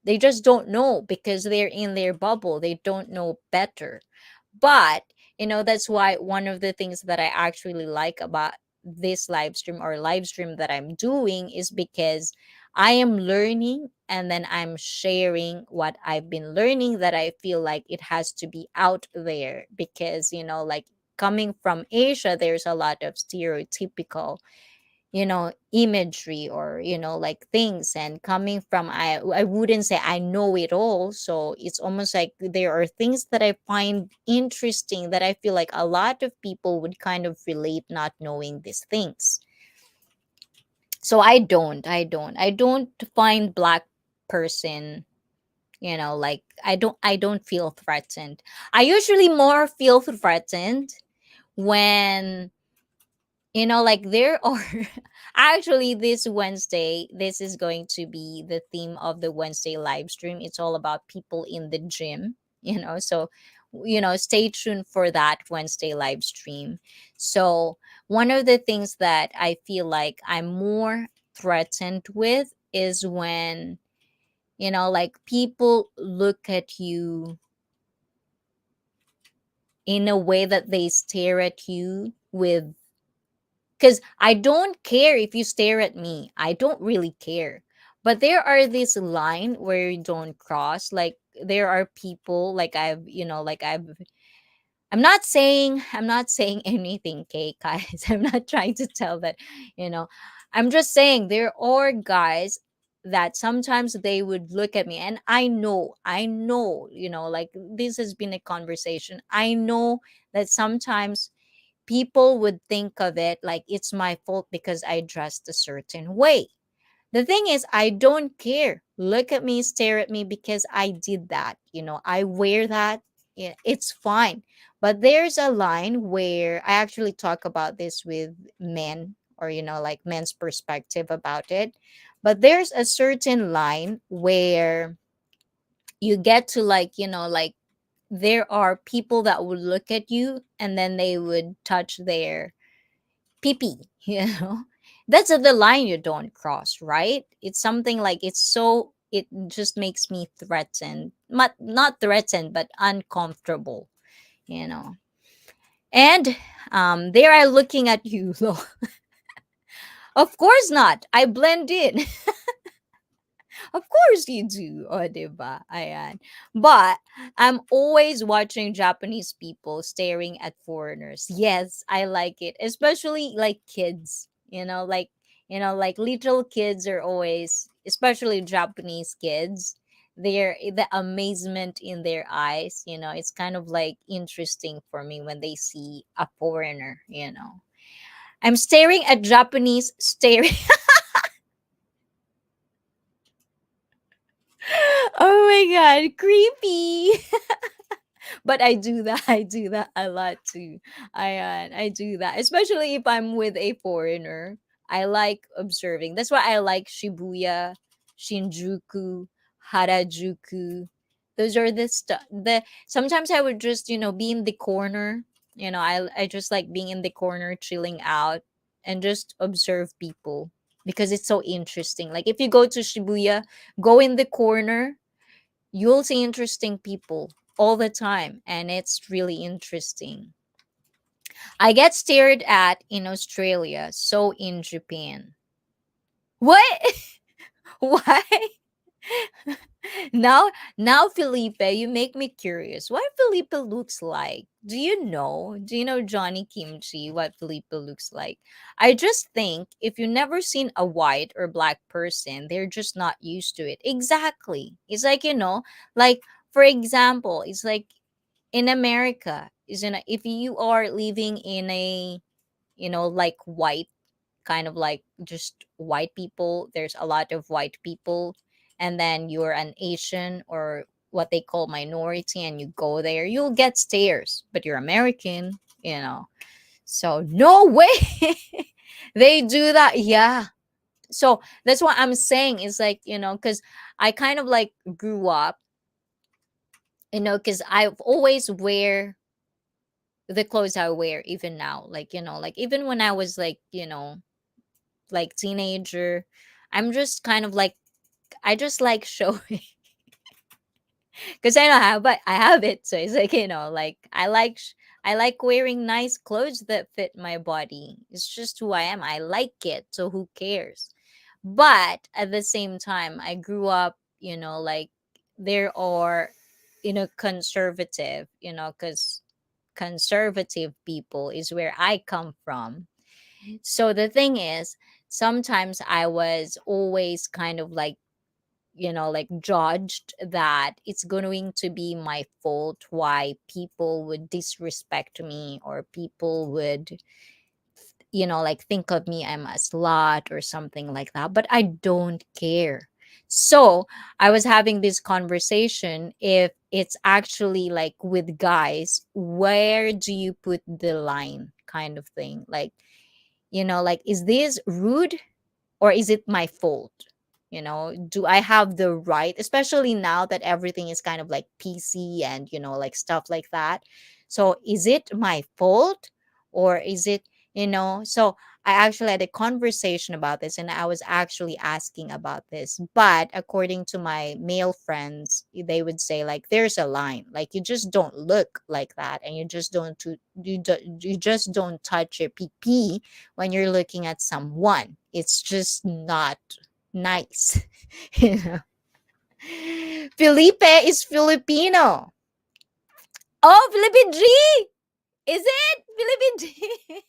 S1: because they're in their bubble. They don't know better. But, that's why one of the things that I actually like about this live stream that I'm doing is because I am learning and then I'm sharing what I've been learning, that I feel like it has to be out there because, like coming from Asia, there's a lot of stereotypical imagery, or like things, and coming from, I wouldn't say I know it all, so it's almost like there are things that I find interesting that I feel like a lot of people would kind of relate not knowing these things. So I don't find black person, like I don't feel threatened. I usually more feel threatened when, like there are actually this Wednesday, this is going to be the theme of the Wednesday live stream. It's all about people in the gym, so stay tuned for that Wednesday live stream. So one of the things that I feel like I'm more threatened with is when, like people look at you in a way that they stare at you with, because I don't care if you stare at me. I don't really care. But there are this line where you don't cross. Like there are people like I'm not saying anything, okay, guys. I'm not trying to tell that, you know. I'm just saying there are guys that sometimes they would look at me, and I know, like this has been a conversation. I know that sometimes people would think of it like it's my fault because I dressed a certain way. The thing is, I don't care. Look at me, stare at me because I did that. I wear that. Yeah, it's fine. But there's a line where I actually talk about this with men, or, like men's perspective about it. But there's a certain line where you get to, like, like there are people that would look at you and then they would touch their pee. That's the line you don't cross, right? It's something like it just makes me threatened, not threatened, but uncomfortable, you know. And they are looking at you. Of course not. I blend in. Of course you do, o, diba? Ayan. But I'm always watching Japanese people staring at foreigners. Yes, I like it, especially like kids. Like little kids are always, especially Japanese kids. The amazement in their eyes. It's kind of like interesting for me when they see a foreigner. I'm staring at Japanese staring. Oh my god, creepy. But I do that. I do that a lot too. I do that, especially if I'm with a foreigner. I like observing. That's why I like Shibuya, Shinjuku, Harajuku. Those are the stuff. The Sometimes I would just be in the corner. I just like being in the corner, chilling out, and just observe people because it's so interesting. Like if you go to Shibuya, go in the corner, you'll see interesting people all the time, and it's really interesting. I get stared at in Australia, so in Japan. What? Why? Now, Felipe, you make me curious. What Felipe looks like? Do you know Johnny Kimchi, what Felipe looks like? I just think if you never seen a white or black person, they're just not used to it. Exactly. It's like, like For example, it's like in America, isn't it? If you are living in a, like white, kind of like just white people, there's a lot of white people, and then you're an Asian or what they call minority, and you go there, you'll get stares, but you're American, you know. So no way they do that. Yeah. So that's what I'm saying is like, because I kind of like grew up, because I've always wear the clothes I wear even now. Like, like even when I was like, like teenager, I'm just kind of like, I just like showing because I don't have, but I have it. So it's like, like I like wearing nice clothes that fit my body. It's just who I am. I like it. So who cares? But at the same time, I grew up, like there are, conservative, because conservative people is where I come from. So the thing is, sometimes I was always kind of like, like judged that it's going to be my fault why people would disrespect me, or people would, like think of me I'm a slut or something like that. But I don't care. So I was having this conversation, if it's actually like with guys, where do you put the line, kind of thing, like, like, is this rude or is it my fault? Do I have the right, especially now that everything is kind of like PC and, like stuff like that? So is it my fault, or is it, so I actually had a conversation about this, and I was actually asking about this. But according to my male friends, they would say like there's a line, like you just don't look like that, and you just don't you just don't touch your PP when you're looking at someone. It's just not nice. you know. Felipe is Filipino. Oh, Philippine G! Is it? Philippine G?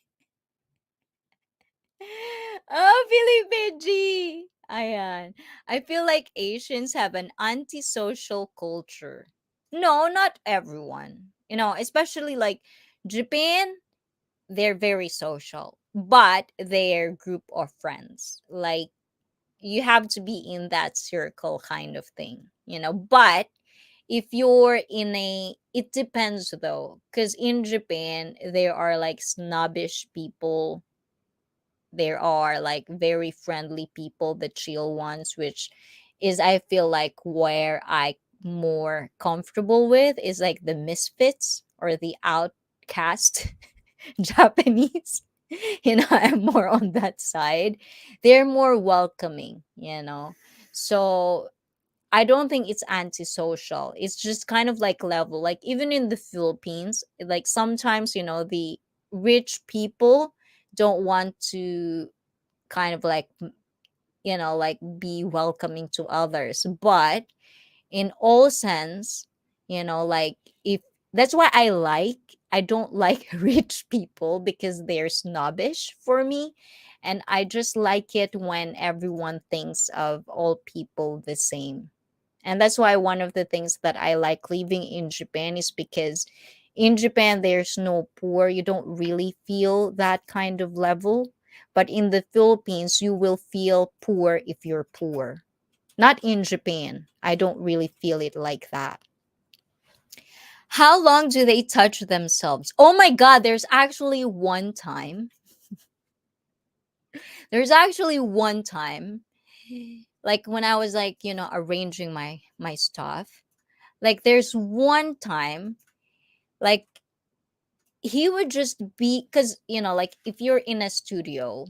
S1: Oh, Philippine G! Ayan. I feel like Asians have an antisocial culture. No, not everyone. Especially like Japan, they're very social, but their group of friends. Like, you have to be in that circle kind of thing. But if you're in a, it depends though, because in Japan there are like snobbish people, there are like very friendly people, the chill ones, which is, I feel like, where I more comfortable with is like the misfits or the outcast Japanese. I'm more on that side. They're more welcoming. So I don't think it's antisocial. It's just kind of like level. Like even in the Philippines, like sometimes, the rich people don't want to kind of like, like be welcoming to others. But in all sense, like, if that's why I don't like rich people, because they're snobbish for me. And I just like it when everyone thinks of all people the same. And that's why one of the things that I like living in Japan is because in Japan there's no poor. You don't really feel that kind of level. But in the Philippines, you will feel poor if you're poor. Not in Japan. I don't really feel it like that. How long do they touch themselves? Oh my god, there's actually one time, like when I was like, arranging my stuff. Like there's one time, like he would just be, because like if you're in a studio,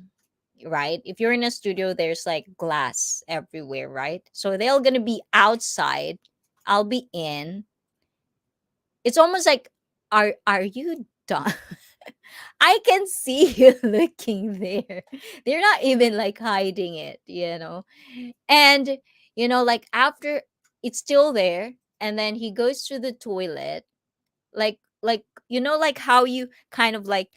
S1: right? If you're in a studio, there's like glass everywhere, right? So they're gonna be outside, I'll be in. It's almost like, are you done? I can see you looking there. They're not even like hiding it. And like after, it's still there, and then he goes to the toilet, like like how you kind of like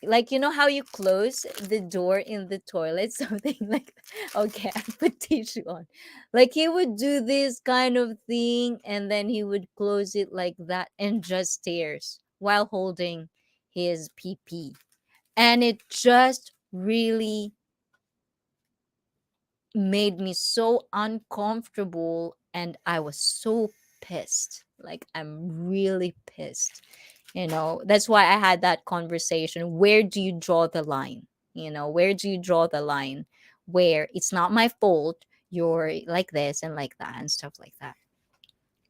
S1: like, you know how you close the door in the toilet, something like okay, I put tissue on. Like he would do this kind of thing, and then he would close it like that and just stares while holding his PP. And it just really made me so uncomfortable, and I was so pissed. Like I'm really pissed. That's why I had that conversation. Where do you draw the line? Where do you draw the line where it's not my fault, you're like this and like that and stuff like that?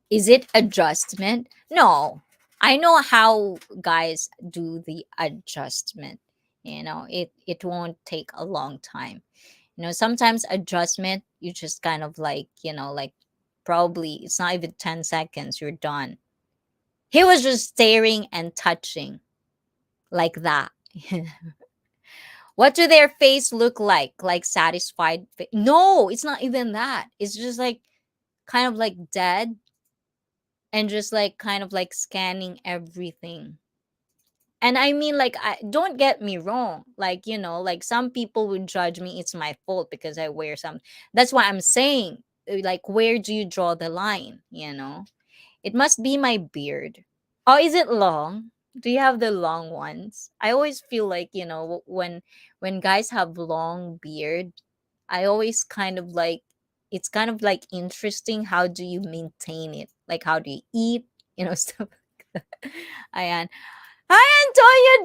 S1: Is it adjustment? No. I know how guys do the adjustment. It won't take a long time. Sometimes adjustment, you just kind of like, like probably it's not even 10 seconds, you're done. He was just staring and touching like that. What do their face look like? Like satisfied? No, it's not even that. It's just like kind of like dead, and just like kind of like scanning everything. And I mean, like, don't get me wrong. Like, like some people would judge me. It's my fault because I wear some. That's why I'm saying, like, where do you draw the line? It must be my beard. Oh, is it long? Do you have the long ones? I always feel like, when guys have long beard, I always kind of like, it's kind of like interesting. How do you maintain it? Like, how do you eat? Stuff like that. Ayan. Hi, Antonio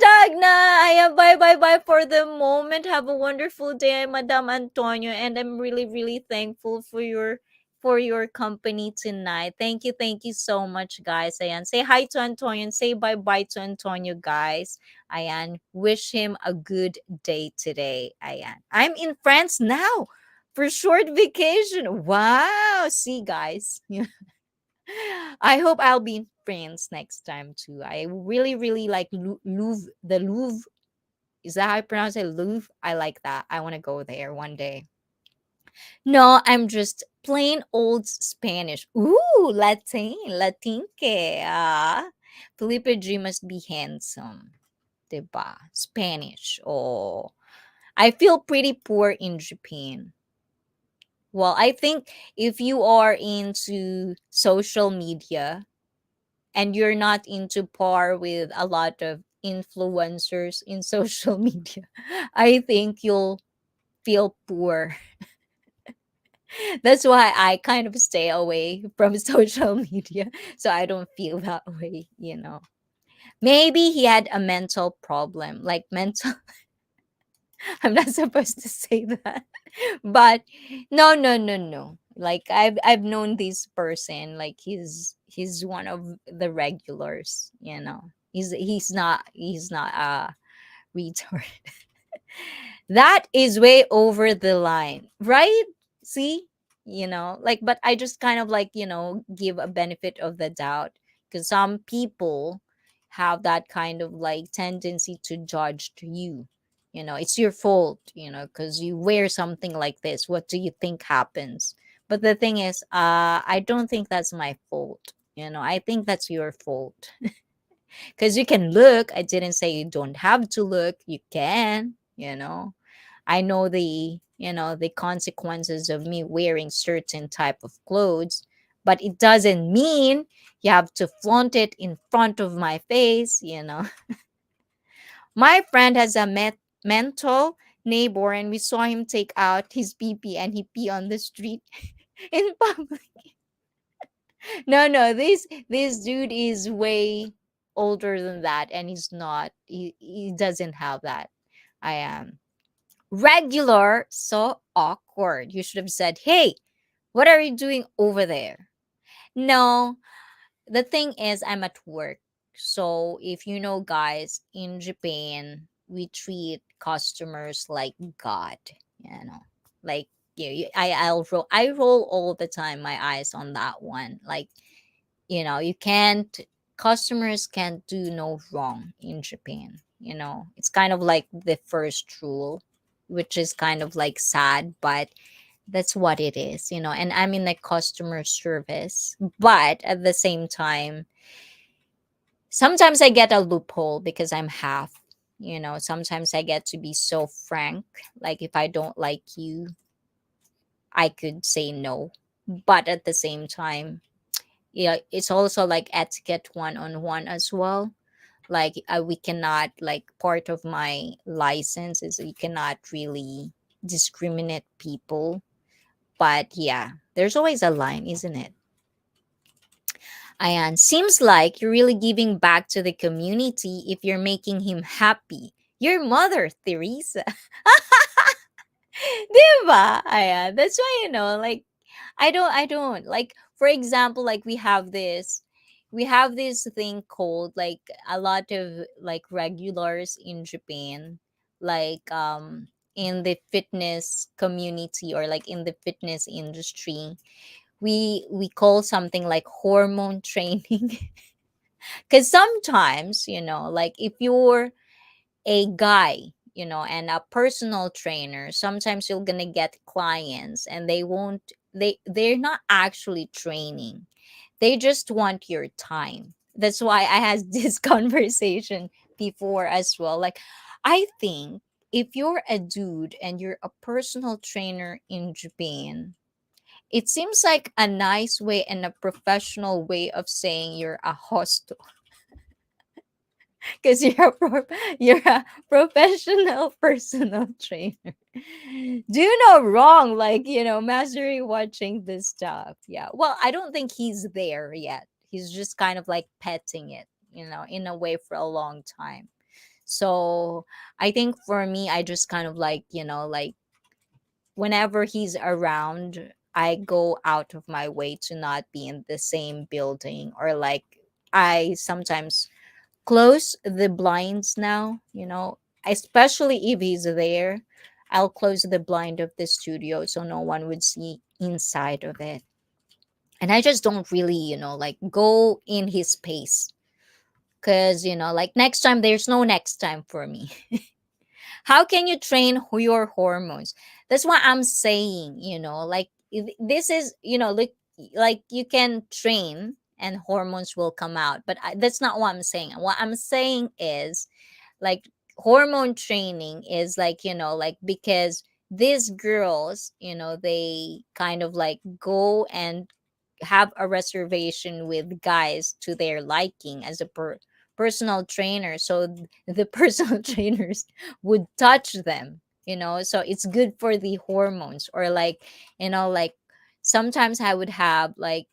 S1: Dagna. Ayan, bye, bye, bye for the moment. Have a wonderful day, Madam Antonio. And I'm really, really thankful for your company tonight. Thank you so much, guys. Ayan, say hi to Antonio and say bye-bye to Antonio, guys. Ayan, wish him a good day today. Ayan, I'm in France now for short vacation. Wow, see, guys. I hope I'll be in France next time too. I really, really like Louvre. The Louvre, is that how I pronounce it? Louvre. I like that. I want to go there one day. No, I'm just plain old Spanish. Ooh, Latinque. Felipe G must be handsome. Diba? Spanish. Oh, I feel pretty poor in Japan. Well, I think if you are into social media and you're not into par with a lot of influencers in social media, I think you'll feel poor. That's why I kind of stay away from social media so I don't feel that way. Maybe he had a mental problem, like mental. I'm not supposed to say that. But no, no, no, no. Like I've known this person, like he's one of the regulars. He's not a retard. That is way over the line, right? See? Like, but I just kind of like, give a benefit of the doubt, because some people have that kind of like tendency to judge to you. It's your fault, because you wear something like this. What do you think happens? But the thing is, I don't think that's my fault. I think that's your fault. Because you can look. I didn't say you don't have to look. You can. I know the consequences of me wearing certain type of clothes, but it doesn't mean you have to flaunt it in front of my face. My friend has a mental neighbor, and we saw him take out his pee and he pee on the street in public. No, no, this dude is way older than that, and he's not. He doesn't have that. I am regular, so awkward. You should have said, "Hey, what are you doing over there?" No, the thing is, I'm at work. So if you know, guys, in Japan, we treat customers like God. You know, like I roll all the time my eyes on that one. Like, you can't, customers can't do no wrong in Japan. It's kind of like the first rule, which is kind of like sad, but that's what it is. And I'm in like customer service, but at the same time, sometimes I get a loophole because I'm half. Sometimes I get to be so frank. Like, if I don't like you, I could say no. But at the same time, yeah, it's also like etiquette one on one as well. Like, we cannot, like, part of my license is you cannot really discriminate people. But yeah, there's always a line, isn't it? Ayan, seems like you're really giving back to the community if you're making him happy. Your mother, Teresa. Diba? Ayan, that's why, like, I don't like, for example, like, we have this thing called, like, a lot of, like, regulars in Japan, like, in the fitness community, or like in the fitness industry, we call something like hormone training. Because sometimes, like, if you're a guy, and a personal trainer, sometimes you're gonna get clients, and they're not actually training. They just want your time. That's why I had this conversation before as well. Like, I think if you're a dude and you're a personal trainer in Japan, it seems like a nice way and a professional way of saying you're a host, because you're a professional personal trainer. Do no wrong, like, mastery watching this stuff. Yeah. Well, I don't think he's there yet. He's just kind of like petting it, in a way, for a long time. So I think for me, I just kind of like, like, whenever he's around, I go out of my way to not be in the same building, or like, I sometimes close the blinds now, especially if he's there. I'll close the blind of the studio so no one would see inside of it. And I just don't really, like, go in his space. Because, like, next time, there's no next time for me. How can you train your hormones? That's what I'm saying, like, this is, like, you can train and hormones will come out. But that's not what I'm saying. What I'm saying is, like, hormone training is like, like, because these girls, they kind of like go and have a reservation with guys to their liking as a personal trainer, so the personal trainers would touch them, so it's good for the hormones. Or like, like, sometimes I would have, like,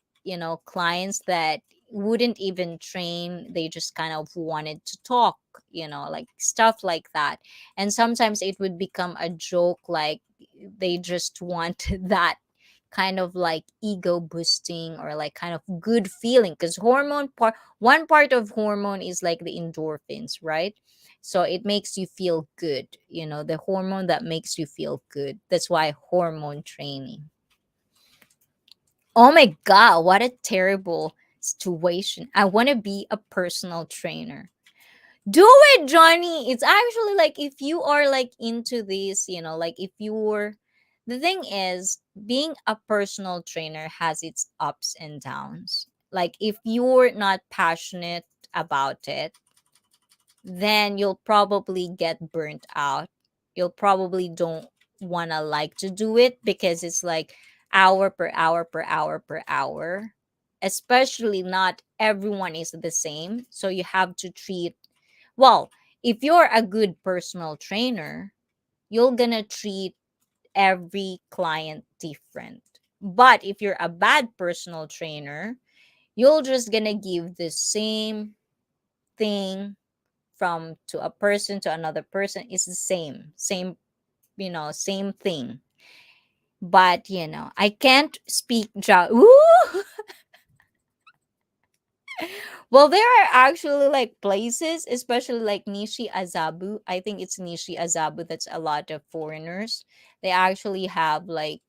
S1: clients that wouldn't even train, they just kind of wanted to talk, like, stuff like that. And sometimes it would become a joke, like, they just want that kind of like ego boosting, or like kind of good feeling, because hormone part one part of hormone is like the endorphins, right? So it makes you feel good, the hormone that makes you feel good. That's why hormone training. Oh my god, what a terrible situation. I want to be a personal trainer. Do it, Johnny. It's actually like, if you are like into this, like, if you're the thing is, being a personal trainer has its ups and downs. Like, if you're not passionate about it, then you'll probably get burnt out. You'll probably don't want to like to do it, because it's like hour per hour per hour per hour. Especially not everyone is the same, so you have to treat, well, if you're a good personal trainer, you're gonna treat every client different. But if you're a bad personal trainer, you're just gonna give the same thing from to a person to another person. It's the same, same thing. But I can't speak Ooh! Well, there are actually like places, especially like Nishi Azabu. I think it's Nishi Azabu that's a lot of foreigners. They actually have like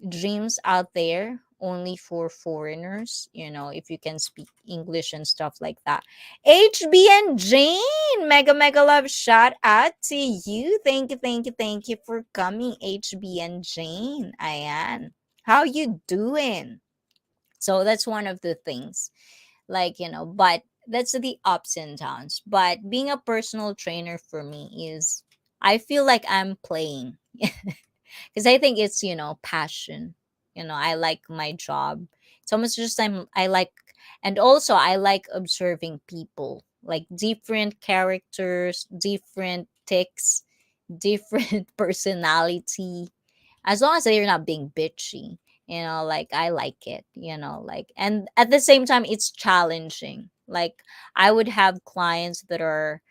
S1: dreams out there only for foreigners, if you can speak English and stuff like that. HB and Jane, mega mega love, shout out to you. Thank you, thank you, thank you for coming, HB and Jane. Ayan. How you doing? So that's one of the things, like, but that's the ups and downs. But being a personal trainer for me is, I feel like I'm playing. Because I think it's, passion. I like my job. It's almost just I like, and also I like observing people, like different characters, different ticks, different personality, as long as they're not being bitchy. Like I like it, like, and at the same time it's challenging. Like I would have clients that are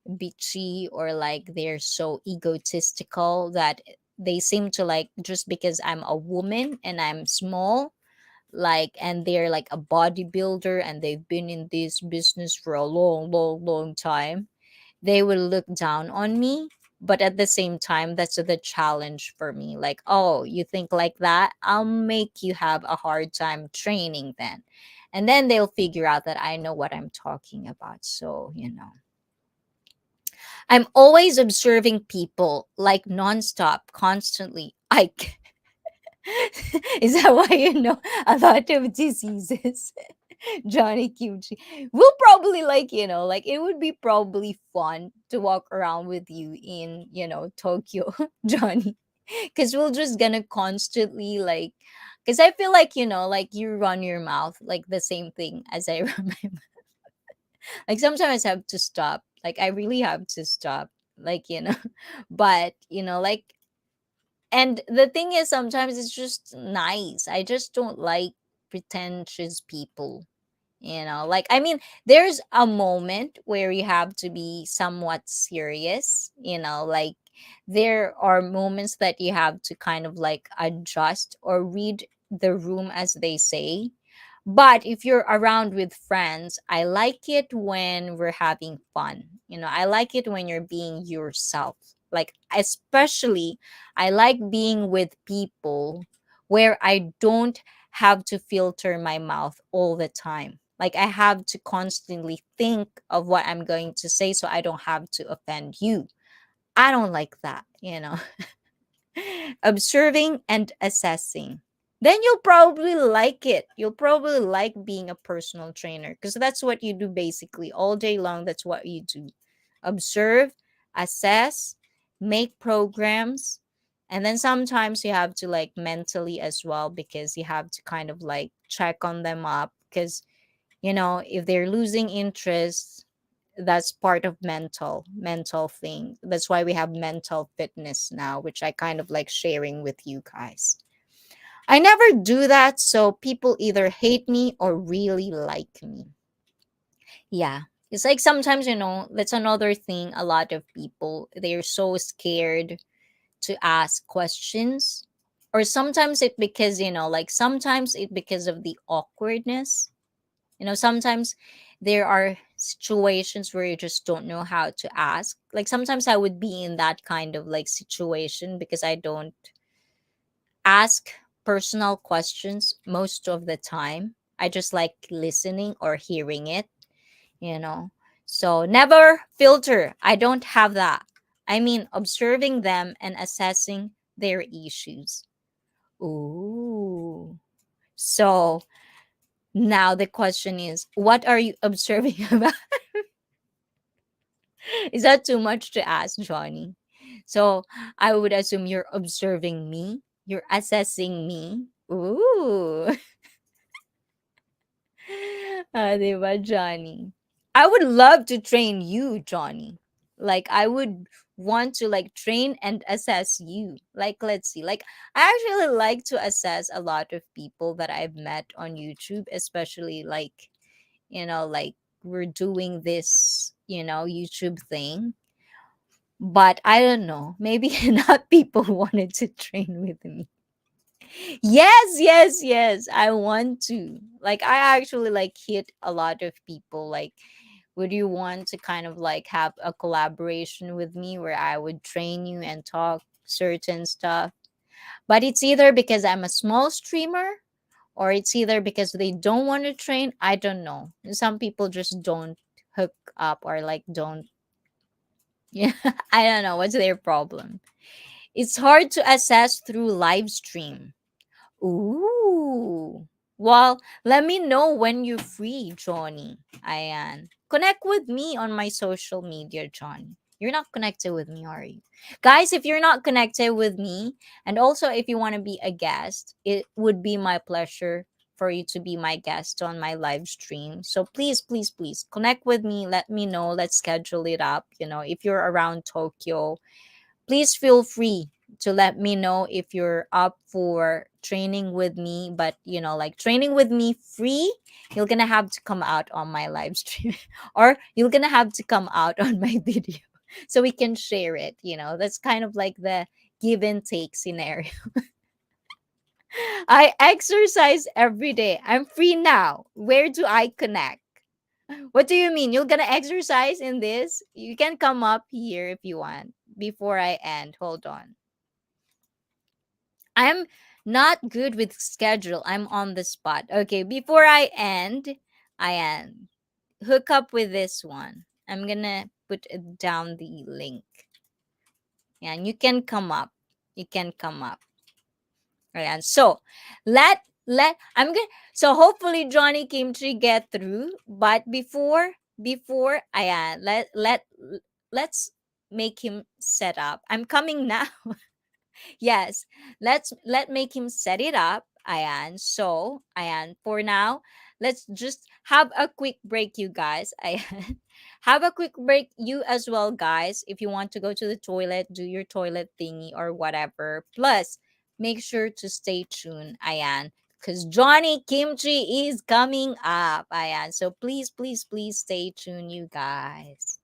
S1: bitchy, or like they're so egotistical that they seem to, like, just because I'm a woman and I'm small, like, and they're like a bodybuilder and they've been in this business for a long, long, long time, they will look down on me. But at the same time, that's the challenge for me. Like, oh, you think like that? I'll make you have a hard time training then. And then they'll figure out that I know what I'm talking about. So, I'm always observing people, like nonstop, constantly. Is that why you know a lot of diseases? Johnny Kimchi. We'll probably, like, like it would be probably fun to walk around with you in, Tokyo, Johnny. Because we're just gonna constantly, like, because I feel like, like you run your mouth like the same thing as I run my mouth. Like sometimes I have to stop. Like I really have to stop. Like, but, like, and the thing is, sometimes it's just nice. I just don't like pretentious people. Like, I mean, there's a moment where you have to be somewhat serious, like there are moments that you have to kind of like adjust or read the room, as they say. But if you're around with friends, I like it when we're having fun. I like it when you're being yourself. Like, especially, I like being with people where I don't have to filter my mouth all the time. Like, I have to constantly think of what I'm going to say so I don't have to offend you. I don't like that. Observing and assessing. Then you'll probably like it. You'll probably like being a personal trainer because that's what you do basically all day long. That's what you do: observe, assess, make programs. And then sometimes you have to, like, mentally as well, because you have to kind of like check on them up, because if they're losing interest, that's part of mental thing. That's why we have mental fitness now, which I kind of like sharing with you guys. I never do that, so people either hate me or really like me. Yeah. It's like sometimes, that's another thing. A lot of people, they're so scared to ask questions. Or sometimes it because, like sometimes it because of the awkwardness. Sometimes there are situations where you just don't know how to ask. Like sometimes I would be in that kind of like situation because I don't ask personal questions most of the time. I just like listening or hearing it, you know. So never filter. I don't have that. I mean, observing them and assessing their issues. Ooh. So now the question is, what are you observing about? Is that too much to ask, Johnny? So I would assume you're observing me, you're assessing me. Ooh. Di ba, Johnny? I would love to train you, Johnny. Like, I would want to like train and assess you. Like, let's see. Like, I actually like to assess a lot of people that I've met on YouTube, especially like, like we're doing this, YouTube thing. But I don't know. Maybe not people who wanted to train with me. Yes, yes, yes. I want to. Like, I actually like hit a lot of people. Like, would you want to kind of like have a collaboration with me where I would train you and talk certain stuff? But it's either because I'm a small streamer, or it's either because they don't want to train. I don't know. Some people just don't hook up, or like don't. Yeah, I don't know what's their problem. It's hard to assess through live stream. Ooh. Well, let me know when you're free, Johnny. Ayan. Connect with me on my social media, Johnny. You're not connected with me, are you? Guys, if you're not connected with me, and also if you want to be a guest, it would be my pleasure for you to be my guest on my live stream. So please, please, please connect with me. Let me know. Let's schedule it up. If you're around Tokyo, please feel free to let me know if you're up for training with me, but like training with me free. You're gonna have to come out on my live stream or you're gonna have to come out on my video so we can share it. That's kind of like the give and take scenario. I exercise every day. I'm free now. Where do I connect? What do you mean? You're gonna exercise in this? You can come up here if you want before I end. Hold on. I'm not good with schedule. I'm on the spot. Okay, before I end, I end. Hook up with this one. I'm gonna put it down the link. Yeah, and you can come up. You can come up. Ayan. So let I'm gonna so hopefully Johnny Kimchi get through. But before ayan, let's make him set up. I'm coming now. Yes, let make him set it up, Ayan. So, Ayan, for now, let's just have a quick break, you guys. Ayan. Have a quick break, you as well, guys. If you want to go to the toilet, do your toilet thingy or whatever. Plus, make sure to stay tuned, Ayan. Because Johnny Kimchi is coming up, Ayan. So please, please, please stay tuned, you guys.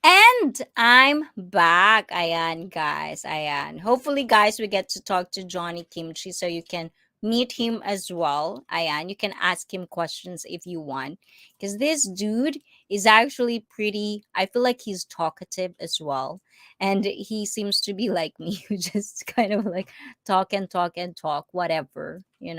S1: And I'm back. Ayan, guys. Ayan. Hopefully, guys, we get to talk to Johnny Kimchi so you can meet him as well. Ayan. You can ask him questions if you want. Because this dude is actually pretty, I feel like he's talkative as well. And he seems to be like me, who just kind of like talk and talk and talk, whatever. He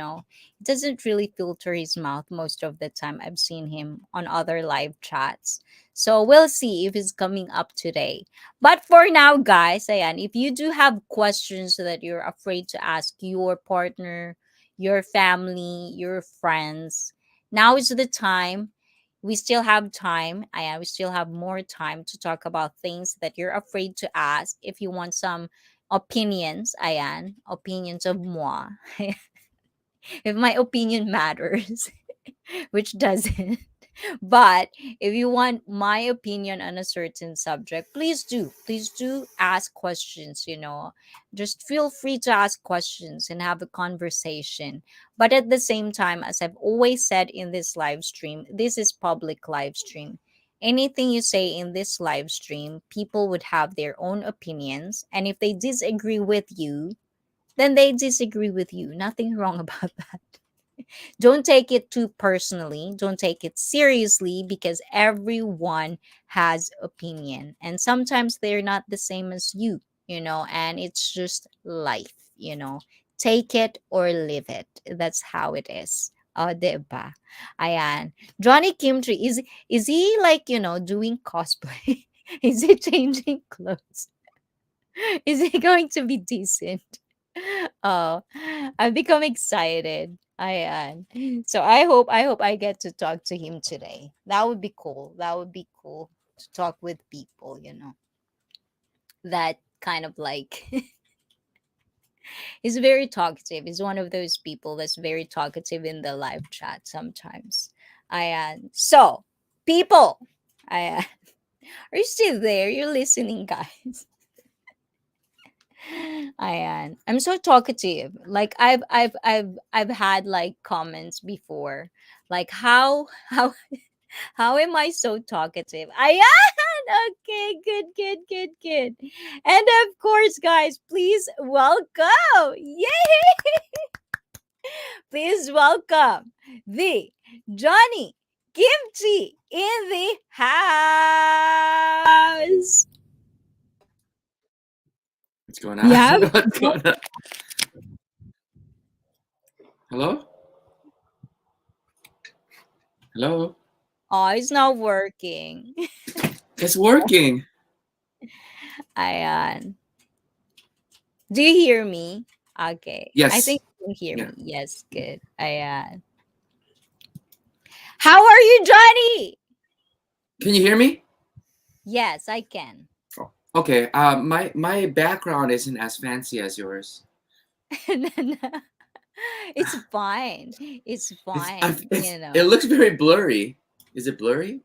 S1: doesn't really filter his mouth most of the time. I've seen him on other live chats, so we'll see if it's coming up today. But for now, guys, ayan, if you do have questions that you're afraid to ask your partner, your family, your friends, now is the time. We still have time. Ayan, we still have more time to talk about things that you're afraid to ask. If you want some opinions, ayan, opinions of moi. If my opinion matters, which doesn't. But if you want my opinion on a certain subject, please do ask questions. Just feel free to ask questions and have a conversation. But at the same time, as I've always said in this live stream, this is public live stream. Anything you say in this live stream, people would have their own opinions, and if they disagree with you, then they disagree with you. Nothing wrong about that. Don't take it too personally. Don't take it seriously because everyone has opinion and sometimes they're not the same as you, and it's just life. Take it or leave it. That's how it is. Oh, diba? Ayan. Johnny Kimchi, is he like, doing cosplay? Is he changing clothes? Is he going to be decent? Oh, I've become excited. Ayan. So I hope I get to talk to him today. That would be cool. That would be cool to talk with people. That kind of like He's very talkative. He's one of those people that's very talkative in the live chat sometimes. So people, I are you still there? You're listening, guys. I'm so talkative. Like I've had like comments before, like how am I so talkative? Ayan! Okay, good. And of course, guys, please welcome. Yay! Please welcome the Johnny Kimchi in the house.
S2: What's going on?
S1: Yeah.
S2: What's going on? Hello? Hello?
S1: Oh, it's not working.
S2: It's working.
S1: Ayan. Do you hear me? Okay. I
S2: Yes.
S1: think you can hear
S2: Yeah.
S1: me. Yes, good. Ayan. How are you, Johnny?
S2: Can you hear me?
S1: Yes, I can.
S2: Oh, okay. My background isn't as fancy as yours.
S1: It's fine. It's fine.
S2: It looks very blurry. Is it blurry?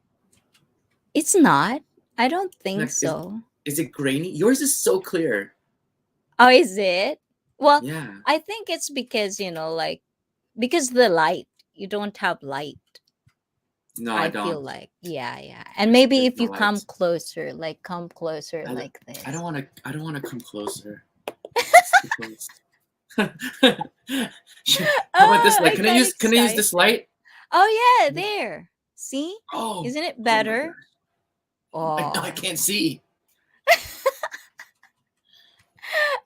S1: It's not. I don't think
S2: Like
S1: so.
S2: is it grainy? Yours is so clear.
S1: Oh, is it? Well,
S2: Yeah.
S1: I think it's because, like, because the light, you don't have light.
S2: No, I
S1: I feel
S2: don't.
S1: like, yeah. And maybe
S2: There's
S1: if
S2: no
S1: you come
S2: lights.
S1: closer, like, come closer
S2: I don't,
S1: like
S2: I don't
S1: this.
S2: want to. I don't want to come closer. It's too close. How about this
S1: Oh,
S2: light?
S1: I
S2: Can I
S1: got
S2: use? Can I use
S1: excited.
S2: this light?
S1: Oh, yeah, there. See?
S2: Oh.
S1: Isn't it
S2: Oh my
S1: better?
S2: gosh. I
S1: Oh.
S2: can't see.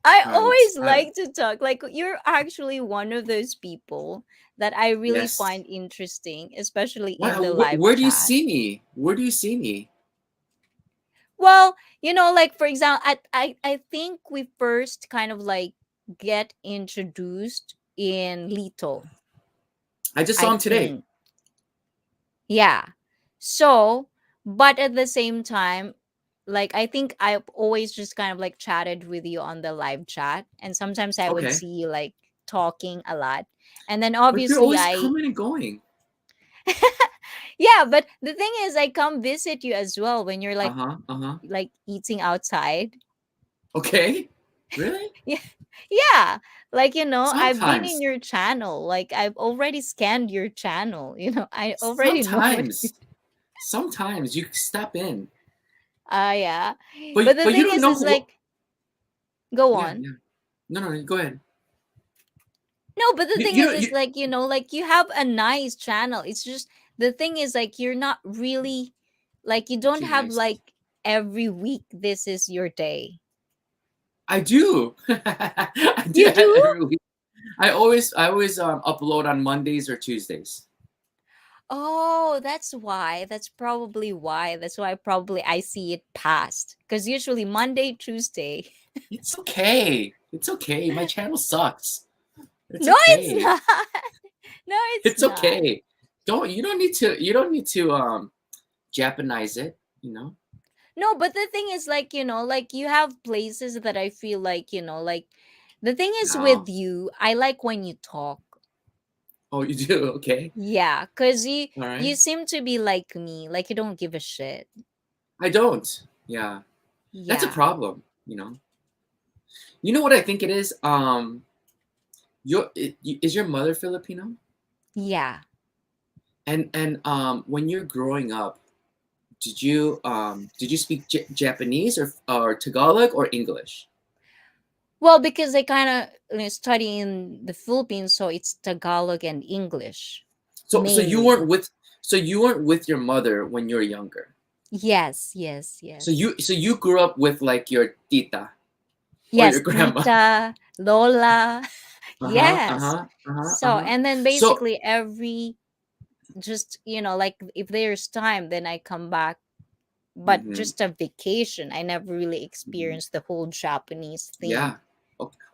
S1: I
S2: All right.
S1: always like to talk. Like, you're actually one of those people that I really
S2: Yes.
S1: find interesting, especially in the
S2: What?
S1: live
S2: Where do you
S1: chat.
S2: see me? Where do you see me?
S1: Well, like for example, I think we first kind of like get introduced in Lito,
S2: I just saw
S1: I
S2: him today.
S1: think. Yeah. So, but at the same time, like I think I've always just kind of like chatted with you on the live chat, and sometimes I would
S2: Okay.
S1: see you like talking a lot. And then
S2: But you're
S1: obviously
S2: always
S1: I
S2: coming and going.
S1: yeah, but the thing is I come visit you as well when you're
S2: Uh huh. Uh huh.
S1: like eating outside.
S2: Okay. Really?
S1: Yeah. Yeah. Like, I've been in
S2: Sometimes.
S1: your channel. Like, I've already scanned your channel. I already know what.
S2: Sometimes you step in,
S1: Yeah.
S2: but
S1: But the
S2: you
S1: thing
S2: don't know
S1: is
S2: who.
S1: like, go
S2: Yeah.
S1: on.
S2: Yeah. No. Go ahead.
S1: No, but the thing
S2: You don't.
S1: is like, like you have a nice channel. It's just, the thing is like, you're not really, like, you don't
S2: Too
S1: have
S2: nice.
S1: like every week, this is your day.
S2: I do. I do
S1: You
S2: that
S1: do?
S2: every week. I always upload on Mondays or Tuesdays.
S1: Oh, that's why. That's probably why. That's why probably I see it past. Because usually Monday, Tuesday.
S2: It's okay. It's okay. My channel sucks. It's
S1: No, it's
S2: okay.
S1: not. No, it's
S2: It's
S1: not.
S2: okay. You don't need to Japanize it,
S1: No, but the thing is, like, like you have places that I feel like, like the thing is
S2: No.
S1: with you, I like when you talk.
S2: Oh, you do? Okay.
S1: Yeah, because
S2: All
S1: you
S2: right.
S1: seem to be like me, like you don't give a shit.
S2: I don't. Yeah. That's a
S1: Yeah.
S2: problem. You know what I think it is? Is your mother Filipino?
S1: Yeah.
S2: And when you're growing up, did you speak Japanese or Tagalog or English?
S1: Well, because I kind of study in the Philippines, so it's Tagalog and English
S2: So so you
S1: mainly.
S2: weren't with so you weren't with your mother when you were younger. So you grew up with like your tita or your
S1: Yes,
S2: grandma.
S1: tita, lola.
S2: Uh-huh,
S1: Yes.
S2: uh-huh, uh-huh,
S1: So,
S2: uh-huh.
S1: and then
S2: So
S1: basically every, just, like if there's time, then I come back. But
S2: mhm,
S1: just a vacation. I never really
S2: mhm.
S1: experienced the whole Japanese thing.
S2: Yeah.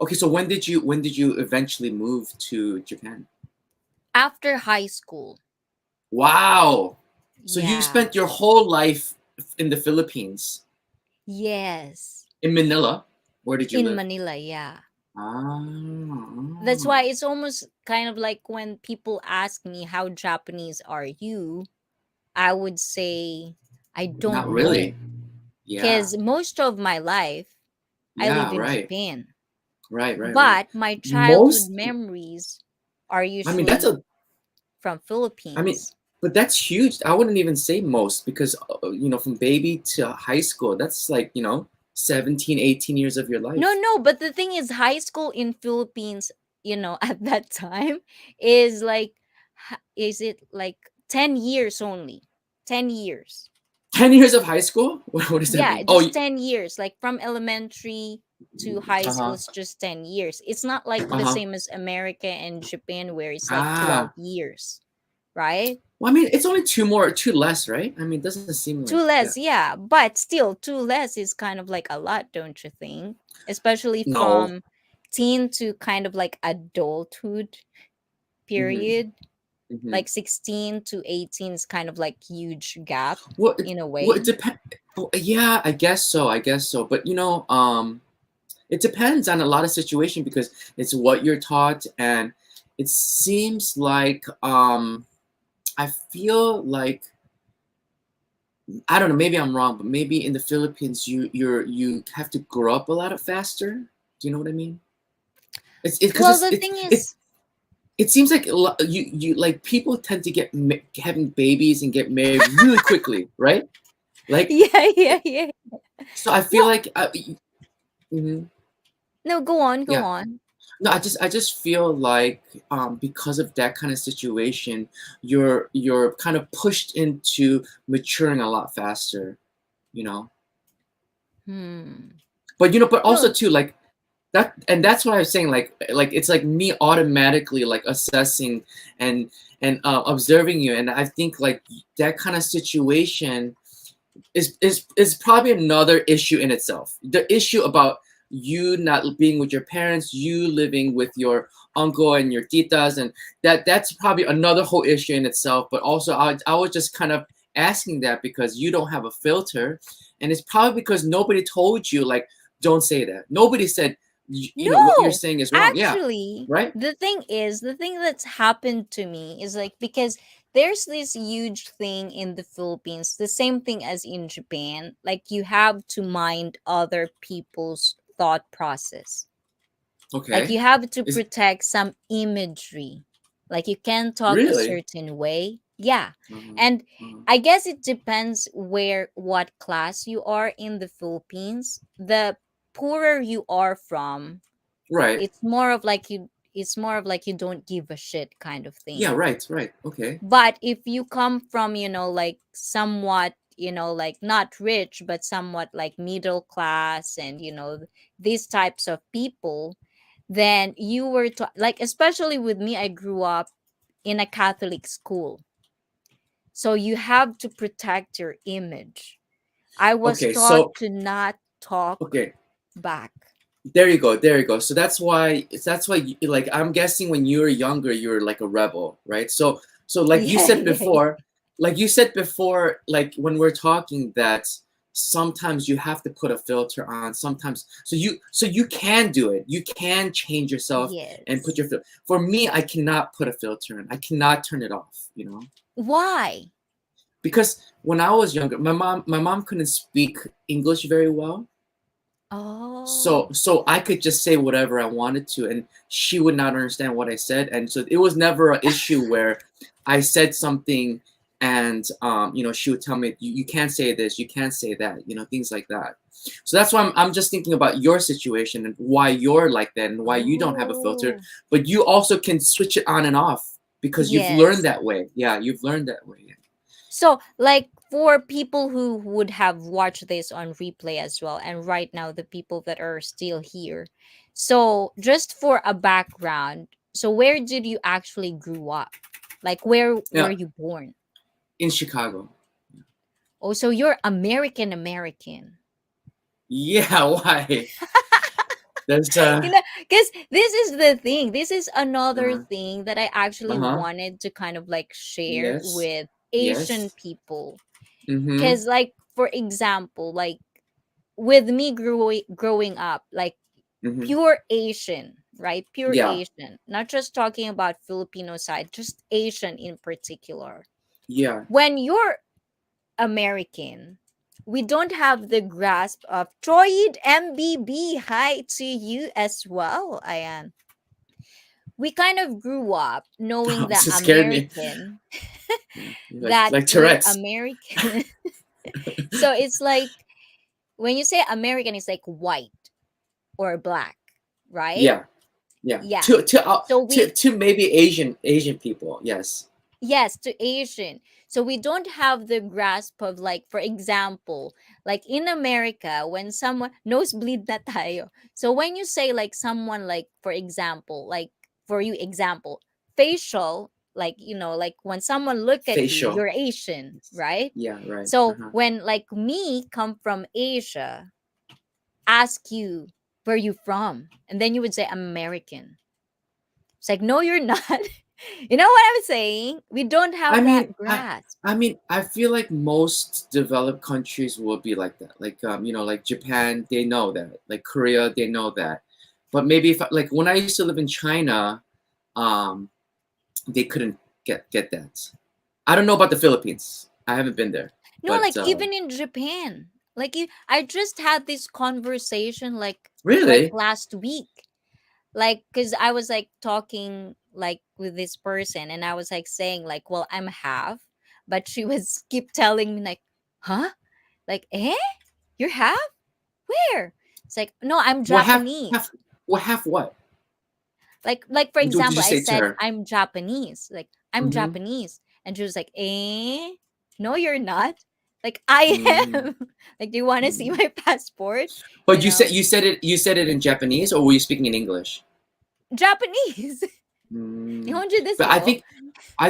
S2: Okay, so when did you eventually move to Japan?
S1: After high school.
S2: Wow. So you
S1: Yeah.
S2: spent your whole life in the Philippines,
S1: Yes.
S2: in Manila. Where did you
S1: In
S2: live?
S1: Manila, yeah. That's
S2: Ah,
S1: why it's almost kind of like when people ask me, how Japanese are you? I would say, I
S2: not
S1: don't know.
S2: really. Yeah.
S1: Because most of my life, I live
S2: Yeah,
S1: in
S2: right.
S1: Japan.
S2: Right.
S1: But my childhood
S2: Most,
S1: memories are
S2: I mean, that's
S1: usually
S2: a,
S1: from
S2: I mean,
S1: Philippines.
S2: but that's huge. I wouldn't even say most because, from baby to high school, that's like, 17, 18 years of your
S1: No,
S2: life.
S1: no, but the thing is, high school in Philippines, at that time is like, is it like 10 years only? 10 years.
S2: 10 years of high school? What does that
S1: Yeah,
S2: mean? Oh,
S1: just 10 years. Like from elementary to high school,
S2: uh-huh.
S1: it's just 10 years. It's not like the
S2: Uh-huh.
S1: same as America and Japan where it's like 12
S2: Ah.
S1: years, right?
S2: Well, I mean, it's only two less, right? I mean, it doesn't seem like
S1: Two
S2: that.
S1: less, yeah, but still, two less is kind of like a lot, don't you think? Especially
S2: No.
S1: from teen to kind of like adulthood
S2: Mm-hmm.
S1: period.
S2: Mm-hmm.
S1: Like 16 to 18 is kind of like huge gap
S2: Well,
S1: in a
S2: it
S1: way.
S2: depends. Yeah, I guess so. I guess so. But it depends on a lot of situation because it's what you're taught, and it seems like I feel like I don't know. Maybe I'm wrong, but maybe in the Philippines, you have to grow up a lot faster. Do you know what I mean? It's because
S1: Well, the thing
S2: it
S1: is,
S2: it seems like you like people tend to get having babies and get married really quickly, right? Like
S1: yeah, yeah, yeah.
S2: so, I feel
S1: Well,
S2: like mhm,
S1: no, go on, go
S2: yeah.
S1: on.
S2: No, I just feel like because of that kind of situation, you're kind of pushed into maturing a lot faster, you know.
S1: Hmm.
S2: But also
S1: No,
S2: too like that, and that's what I was saying. Like it's like me automatically like assessing and observing you, and I think like that kind of situation is probably another issue in itself. The issue about you not being with your parents, you living with your uncle and your titas, and that's probably another whole issue in itself. But also, I was just kind of asking that because you don't have a filter, and it's probably because nobody told you like don't say that. Nobody said what you're
S1: no.
S2: saying is wrong. Yeah,
S1: Actually,
S2: right.
S1: the thing that's happened to me is like, because there's this huge thing in the Philippines, the same thing as in Japan. Like, you have to mind other people's thought process. Like,
S2: Okay.
S1: you have to
S2: Is
S1: protect some imagery. Like, you can talk a
S2: really.
S1: certain way. Yeah.
S2: Uh-huh,
S1: And
S2: uh-huh.
S1: I guess it depends what class you are in the Philippines. The poorer you are from,
S2: Right.
S1: it's more of like you don't give a shit kind of
S2: Yeah.
S1: thing.
S2: Right. Okay.
S1: But if you come from, like somewhat, like not rich, but somewhat like middle class, and these types of people, then you were to, like, especially with me, I grew up in a Catholic school. So you have to protect your image. I was
S2: Okay.
S1: taught
S2: So
S1: to not talk
S2: okay.
S1: back.
S2: There you go. So that's why like I'm guessing when you were younger you were like a rebel, right? So like you
S1: Yeah,
S2: said
S1: yeah, yeah.
S2: before, like when we're talking that sometimes you have to put a filter on sometimes so you can do it. You can change yourself and put
S1: Yes.
S2: your filter. For me, I cannot put a filter in. I cannot turn it off.
S1: Why?
S2: Because when I was younger, my mom couldn't speak English very well. So
S1: Oh,
S2: so I could just say whatever I wanted to, and she would not understand what I said, and so it was never an issue where I said something, and she would tell me you can't say this, you can't say that, things like that. So that's why I'm just thinking about your situation and why you're like that and why you don't have a filter,
S1: oh,
S2: but you also can switch it on and off because you've learned
S1: yes.
S2: that way. Yeah, you've learned that way.
S1: So, like, for people who would have watched this on replay as well, and right now the people that are still here. So, just for a background, so where did you actually grew up? Like, where were
S2: Yeah,
S1: you born?
S2: in Chicago.
S1: Oh, so you're American American.
S2: Yeah, why? There's
S1: Because this is the thing. This is another
S2: uh
S1: thing that I actually
S2: uh-huh.
S1: wanted to kind of like share
S2: Yes.
S1: with Asian
S2: Yes.
S1: people.
S2: Mm-hmm.
S1: Because, like, for example, like with me growing up, like,
S2: Hmm.
S1: pure Asian, right? Pure
S2: Yeah.
S1: Asian. Not just talking about Filipino side, just Asian in particular.
S2: Yeah.
S1: When you're American, we don't have the grasp of Troid MBB. Hi to you as well, Ayan. We kind of grew up knowing that
S2: It scared me. Yeah.
S1: that
S2: Like
S1: we're
S2: Tourette's.
S1: American. So it's like when you say American, it's like white or black, right?
S2: Yeah. Yeah.
S1: Yeah.
S2: To
S1: So we
S2: to maybe Asian people. Yes.
S1: yes, to Asian. So we don't have the grasp of, like, for example, like in America, when someone nosebleed na tayo. So when you say like someone, like for example, like for you example, facial, like like when someone look at you,
S2: Facial.
S1: you're Asian, right?
S2: Yeah. Right.
S1: So
S2: Uh-huh.
S1: when like me come from Asia, ask you where you from, and then you would say I'm American. It's like, no, you're not. You know what I'm saying? We don't
S2: I
S1: have
S2: mean,
S1: that grasp.
S2: I feel like most developed countries will be like that. Like like Japan, they know that. Like Korea, they know that. But maybe if like when I used to live in China, um, they couldn't get that. I don't know about the Philippines. I haven't been there,
S1: No,
S2: but
S1: like even in Japan. Like I just had this conversation like
S2: really,
S1: last week. Like cuz I was like talking like with this person, and I was like saying like, well, I'm half, but she was keep telling me like, "Huh? Like, eh? You're half? Where?" It's like, "No, I'm
S2: what
S1: Japanese."
S2: half what?
S1: Like for
S2: What did
S1: example,
S2: you
S1: I
S2: say to
S1: said
S2: her?
S1: I'm Japanese. Like, I'm
S2: Mm-hmm.
S1: Japanese. And she was like, "Eh? No, you're not." Like, I
S2: Mm-hmm.
S1: am. Like, do you want to see
S2: Mm-hmm.
S1: my passport?
S2: But
S1: You know?
S2: you said it in Japanese, or were you speaking in English?
S1: Japanese.
S2: Mm.
S1: 日本人です
S2: But I
S1: よ.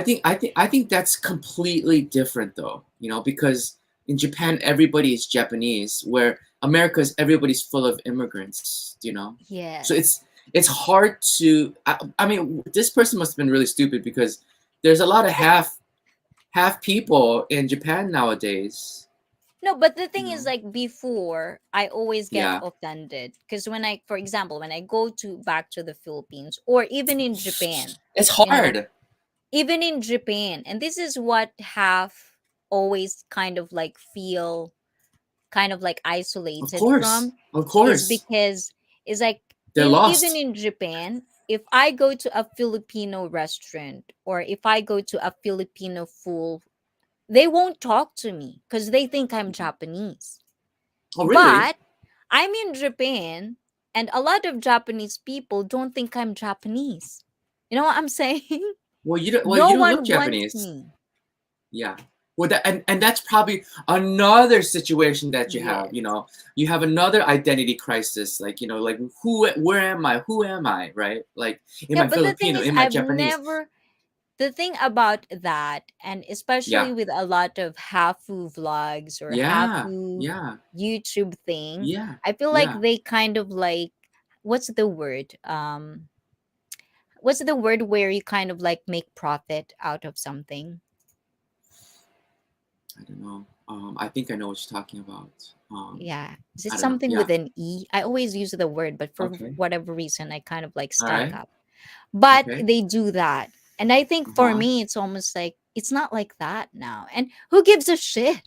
S2: think I think that's completely different though, because in Japan everybody is Japanese, where America's everybody's full of immigrants. So
S1: Yes.
S2: it's hard to I mean this person must have been really stupid because there's a lot of half people in Japan nowadays,
S1: No, but the
S2: you
S1: thing is,
S2: know.
S1: like, before, I always get
S2: Yeah.
S1: offended because for example, when I go to back to the Philippines or even in Japan,
S2: It's
S1: you know,
S2: hard.
S1: even in Japan, and this is what have always kind of like feel kind of like
S2: Of
S1: isolated
S2: course.
S1: from,
S2: Of
S1: is
S2: course.
S1: because it's like
S2: They're
S1: even
S2: lost.
S1: in Japan, if I go to a Filipino restaurant or if I go to a Filipino food, they won't talk to me because they think I'm Japanese.
S2: Oh, really?
S1: But I'm in Japan, and a lot of Japanese people don't think I'm Japanese. You know what I'm saying?
S2: Well,
S1: No
S2: you don't look
S1: one wants
S2: Japanese.
S1: me.
S2: Yeah. Well, and that's probably another situation that you have.
S1: Yes.
S2: You have another identity crisis. Like, like where am I? Who am I? Right? Like, am
S1: Yeah,
S2: I
S1: but the thing
S2: Filipino?
S1: is,
S2: Am I
S1: I've
S2: Japanese?
S1: never. The thing about that, and especially
S2: Yeah.
S1: with a lot of Hafu vlogs or
S2: Yeah.
S1: Hafu
S2: Yeah.
S1: YouTube thing,
S2: Yeah.
S1: I feel like
S2: Yeah.
S1: they kind of like, what's the word? What's the word where you kind of like make profit out of something?
S2: I don't know. I think I know what you're talking about.
S1: Yeah. Is it
S2: I don't know.
S1: something
S2: Yeah.
S1: with an E? I always use the word, but for
S2: Okay.
S1: whatever reason, I kind of like
S2: All
S1: stuck
S2: right.
S1: up. But
S2: Okay.
S1: they do that. And I think for
S2: Uh-huh.
S1: me, it's almost like it's not like that now. And who gives a shit?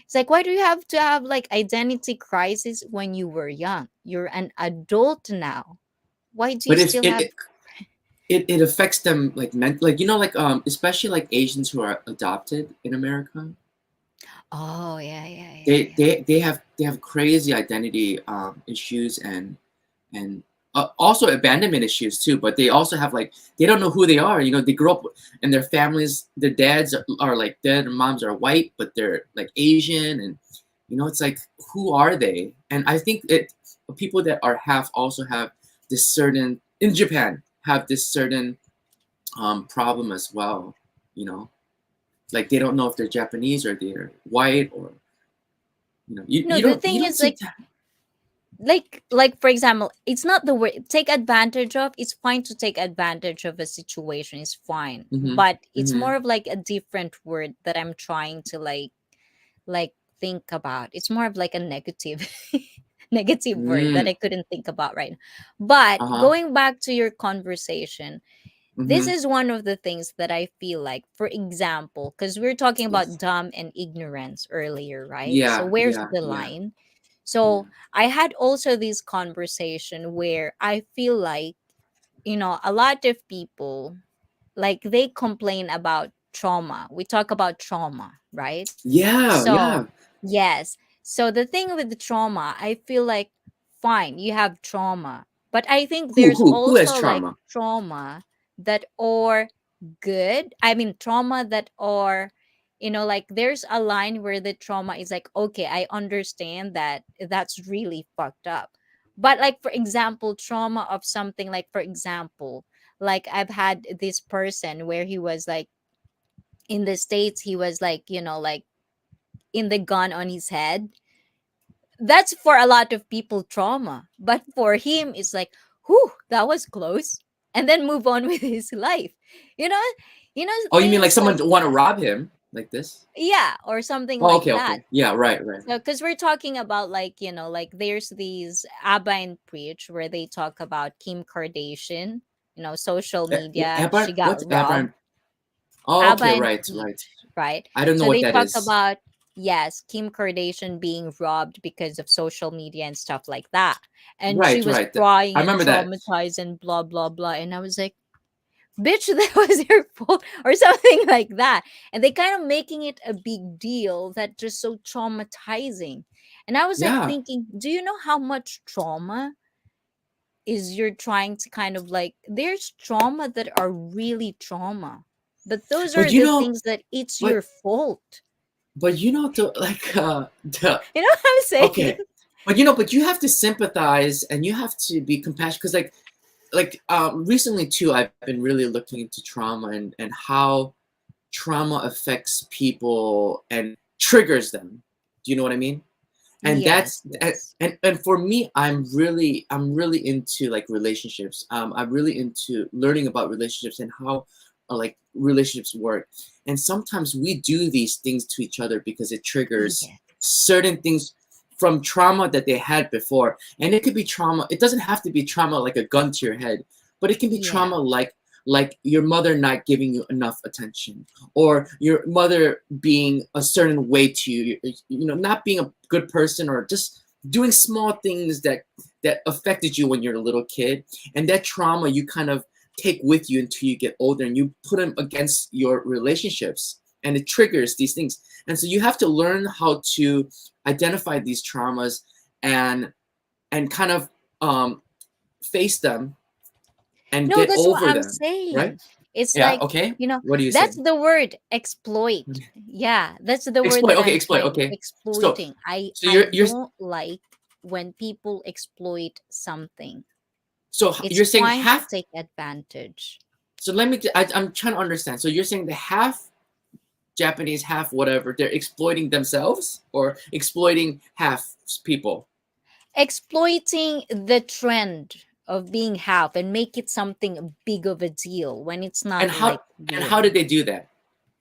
S1: It's like, why do you have to have like identity crisis when you were young? You're an adult now. Why do you
S2: But if
S1: still have?
S2: it affects them like like especially like Asians who are adopted in America.
S1: Oh, yeah, yeah, yeah,
S2: they
S1: yeah.
S2: they they have crazy identity issues and also abandonment issues too, but they also have like they don't know who they are. They grow up and their families, their dads are like dead and moms are white, but they're like Asian, and it's like, who are they? And I think people that are half also have this certain, in Japan, have this certain problem as well. you know like they don't know if they're Japanese or they're white, or
S1: No,
S2: you
S1: the
S2: don't you
S1: thing
S2: don't
S1: is
S2: see
S1: like
S2: that.
S1: like for example, it's not the word take advantage of. It's fine to take advantage of a situation, it's fine,
S2: Mm-hmm.
S1: but it's
S2: Mm-hmm.
S1: more of like a different word that I'm trying to like think about. It's more of like a negative. negative word that
S2: Mm.
S1: I couldn't think about right now. But
S2: Uh-huh.
S1: going back to your conversation, this
S2: Mm-hmm.
S1: is one of the things that I feel like, for example, because we are talking about
S2: Yes.
S1: dumb and ignorance earlier, right? So
S2: Yeah,
S1: where's
S2: yeah,
S1: the
S2: yeah,
S1: line?
S2: yeah.
S1: So I had also this conversation where I feel like, a lot of people, like, they complain about trauma. We talk about trauma, right?
S2: Yeah,
S1: So,
S2: yeah.
S1: yes. So the thing with the trauma, I feel like, fine, you have trauma. But I think
S2: Who
S1: there's
S2: who who has
S1: also like
S2: trauma?
S1: trauma that are good. I mean, trauma that are, like, there's a line where the trauma is like, okay, I understand that that's really fucked up. But, like, for example, trauma of something, like, for example, like, I've had this person where he was like, in the States, he was like, like, in the gun on his head. That's for a lot of people trauma. But for him, it's like, whew, that was close. And then move on with his life. You know,
S2: Oh, you mean like
S1: things
S2: someone
S1: like
S2: want to
S1: that.
S2: rob him like this?
S1: Yeah, or something
S2: Oh,
S1: like
S2: okay,
S1: that.
S2: okay. Yeah, right, right,
S1: So,
S2: right.
S1: because we're talking about, like, like, there's these Abba and Preach where they talk about Kim Kardashian, social media,
S2: Abraham,
S1: she got
S2: what's
S1: robbed.
S2: Abraham? Oh,
S1: Abba
S2: okay,
S1: and
S2: right, right.
S1: Preach, right?
S2: I don't know
S1: So
S2: what
S1: they
S2: that
S1: talk
S2: is.
S1: about, yes, Kim Kardashian being robbed because of social media and stuff like that. And she
S2: Right,
S1: was
S2: right.
S1: crying
S2: I
S1: and
S2: remember that.
S1: traumatized and blah blah blah. And I was like, bitch, that was your fault, or something like that. And they kind of making it a big deal, that just so traumatizing. And I was like
S2: Yeah,
S1: thinking, do you know how much trauma is you're trying to kind of like, there's trauma that are really trauma, but those
S2: but
S1: are
S2: you
S1: the
S2: know,
S1: things that it's
S2: but
S1: your fault.
S2: the like the
S1: You know what I'm saying?
S2: okay, but you have to sympathize and you have to be compassionate because recently too, I've been really looking into trauma and how trauma affects people and triggers them. Do you know what I mean? And
S1: Yes,
S2: that's
S1: yes.
S2: and for me, I'm really into like relationships. I'm really into learning about relationships and how like relationships work. And sometimes we do these things to each other because it triggers
S1: Yeah.
S2: certain things from trauma that they had before. And it could be trauma. It doesn't have to be trauma like a gun to your head, but it can be
S1: Yeah.
S2: trauma like your mother not giving you enough attention or your mother being a certain way to you, not being a good person or just doing small things that affected you when you're a little kid, and that trauma you kind of take with you until you get older and you put them against your relationships and it triggers these things, and so you have to learn how to identify these traumas and kind of um, face them and
S1: No,
S2: get
S1: that's what
S2: over
S1: I'm
S2: them, right?
S1: saying. It's
S2: Yeah,
S1: like,
S2: okay. What do you
S1: that's
S2: say?
S1: the word, exploit. Yeah, that's the word
S2: Exploit.
S1: that
S2: Okay,
S1: I'm
S2: exploit.
S1: trying,
S2: Okay. So
S1: exploiting. I
S2: so
S1: I
S2: you're
S1: don't like when people exploit something.
S2: so
S1: It's
S2: you're saying
S1: trying to
S2: half.
S1: take advantage.
S2: So I'm trying to understand. So you're saying the half Japanese, half whatever, they're exploiting themselves or exploiting half people.
S1: Exploiting the trend of being half and make it something big of a deal when it's
S2: And
S1: not
S2: how
S1: like
S2: and how
S1: real.
S2: did they do that?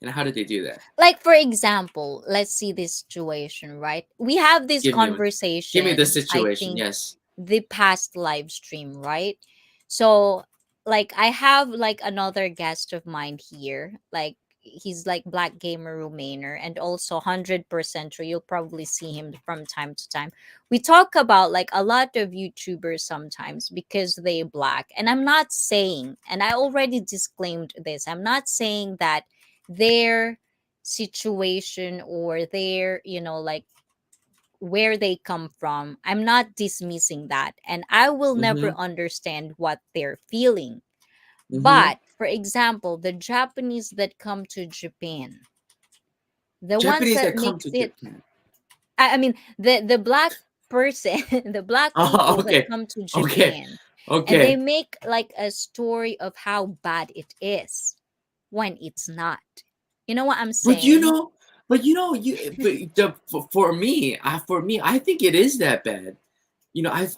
S2: And how did they do that?
S1: Like, for example, let's see this situation, right? We have this
S2: Give me one. Give me the
S1: conversation, I
S2: situation.
S1: think,
S2: Yes.
S1: the past live stream, right? So, like, I have like another guest of mine here, like, he's like Black Gamer Rumainer, and also 100% true. You'll probably see him from time to time. We talk about like a lot of YouTubers sometimes because they black, and I'm not saying, and I already disclaimed this, I'm not saying that their situation or their, like, where they come from, I'm not dismissing that, and I will never
S2: Mm-hmm.
S1: understand what they're feeling.
S2: Mm-hmm.
S1: But for example, the Japanese that come to Japan, the ones
S2: Japanese
S1: that
S2: that come
S1: makes
S2: to
S1: it,
S2: Japan.
S1: I mean, the black person, the black
S2: Oh,
S1: people that
S2: okay.
S1: come to
S2: Okay.
S1: Japan, and they
S2: Okay.
S1: make like a story of how bad it is when it's not. You know what I'm
S2: But you
S1: saying?
S2: know, for me, I think it is that bad.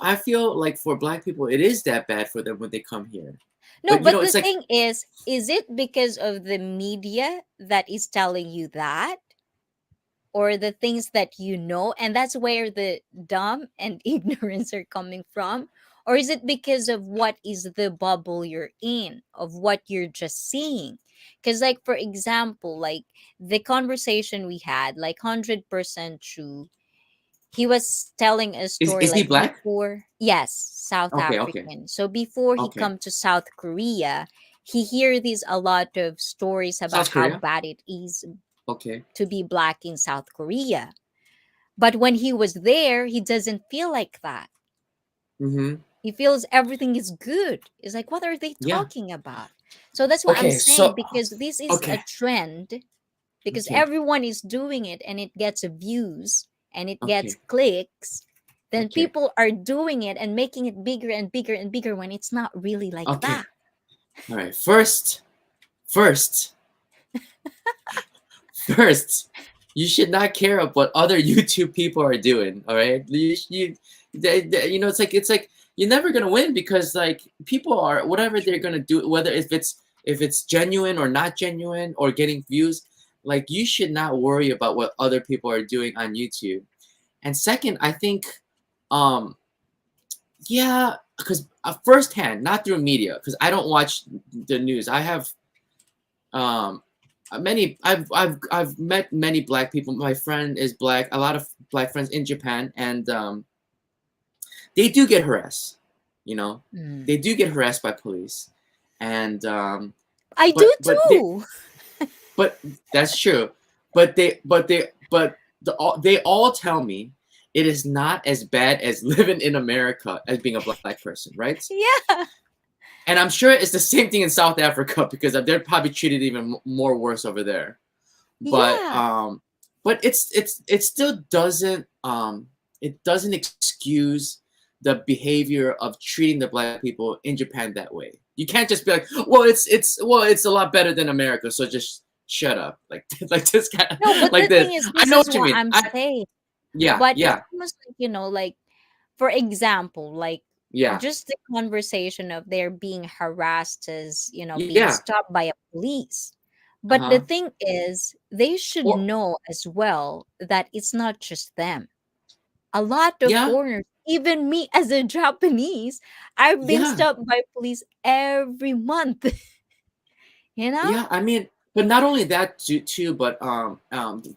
S2: I feel like for black people, it is that bad for them when they come here.
S1: No,
S2: But
S1: but the
S2: it's like
S1: thing is it because of the media that is telling you that? or the things that you know, and that's where the dumb and ignorance are coming from? Or is it because of what is the bubble you're in, of what you're just seeing? Because, like, for example, like the conversation we had, like 100% true, he was telling a story
S2: Is he
S1: like
S2: black?
S1: before. Yes, South
S2: Okay, okay,
S1: African. So before he
S2: okay.
S1: come to South Korea, he hear these a lot of stories about
S2: South
S1: how
S2: Korea.
S1: bad it is
S2: Okay.
S1: to be black in South Korea. But when he was there, he doesn't feel like that.
S2: Mm-hmm.
S1: He feels everything is good. It's like, what are they
S2: Yeah.
S1: talking about? So that's what I'm
S2: Okay.
S1: saying,
S2: So
S1: because this is a
S2: okay.
S1: trend, because
S2: Okay.
S1: everyone is doing it and it gets views and it gets
S2: Okay.
S1: clicks. Then
S2: Okay.
S1: people are doing it and making it bigger and bigger and bigger when it's not really like that.
S2: Okay. All right. First, first, you should not care of what other YouTube people are doing. All right. You know, it's like you're never gonna win because like people are whatever they're gonna do, whether if it's genuine or not genuine or getting views. Like you should not worry about what other people are doing on YouTube. And second, I think, um, yeah, because firsthand, not through media, because I don't watch the news. I have um I've met many black people. My friend is black, a lot of black friends in Japan, and they do get harassed, you know,
S1: Mm.
S2: they do get harassed by police, and
S1: I do too.
S2: but that's true, they all tell me it is not as bad as living in America as being a black person, right?
S1: Yeah.
S2: And I'm sure it's the same thing in South Africa because they're probably treated even more worse over there. But
S1: Yeah.
S2: it still doesn't it doesn't excuse the behavior of treating the black people in Japan that way. You can't just be like, well, it's a lot better than America, so just shut up, like like this kind
S1: No,
S2: of
S1: but
S2: like
S1: the
S2: this.
S1: thing is,
S2: I
S1: this
S2: know
S1: is
S2: what you
S1: what
S2: mean.
S1: I'm saying.
S2: Yeah,
S1: But it's
S2: yeah,
S1: almost like, like, for example, like
S2: yeah,
S1: just the conversation of they're being harassed as, being
S2: yeah.
S1: stopped by a police.
S2: Uh
S1: But the
S2: huh.
S1: thing is, they should
S2: Or
S1: know as well that it's not just them. A lot of
S2: yeah,
S1: foreigners, even me as a Japanese, I've been
S2: yeah.
S1: stopped by police every month, you know?
S2: Yeah, I mean, but not only that too, but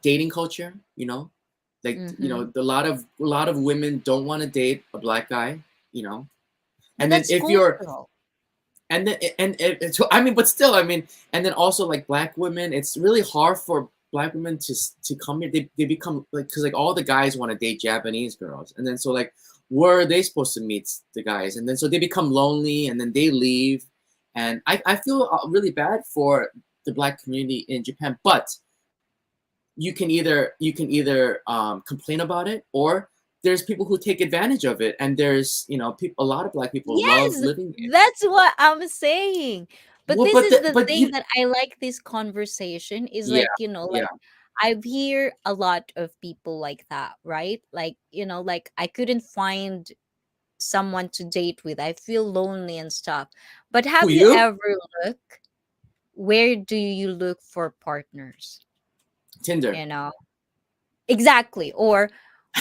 S2: dating culture, like
S1: Mm-hmm.
S2: a lot of women don't want to date a black guy, you know,
S1: But
S2: and then
S1: that's
S2: if you're
S1: cultural.
S2: and then so, I mean, but still, I mean, and then also like black women, it's really hard for black women to come here. They become like because like all the guys want to date Japanese girls, and then so like where are they supposed to meet the guys? And then so they become lonely, and then they leave. And I feel really bad for the black community in Japan, but you can either complain about it or there's people who take advantage of it, and there's people, a lot of black people love
S1: Yes,
S2: living there.
S1: that's what I'm saying. But
S2: Well,
S1: this
S2: but
S1: is the
S2: but
S1: thing
S2: you
S1: that I like this conversation is
S2: yeah,
S1: like,
S2: yeah.
S1: like I've hear a lot of people like that, right? Like, like I couldn't find someone to date with. I feel lonely and stuff. But
S2: Who
S1: have you
S2: you?
S1: ever look, where do you look for partners?
S2: Tinder.
S1: You know? Exactly. Or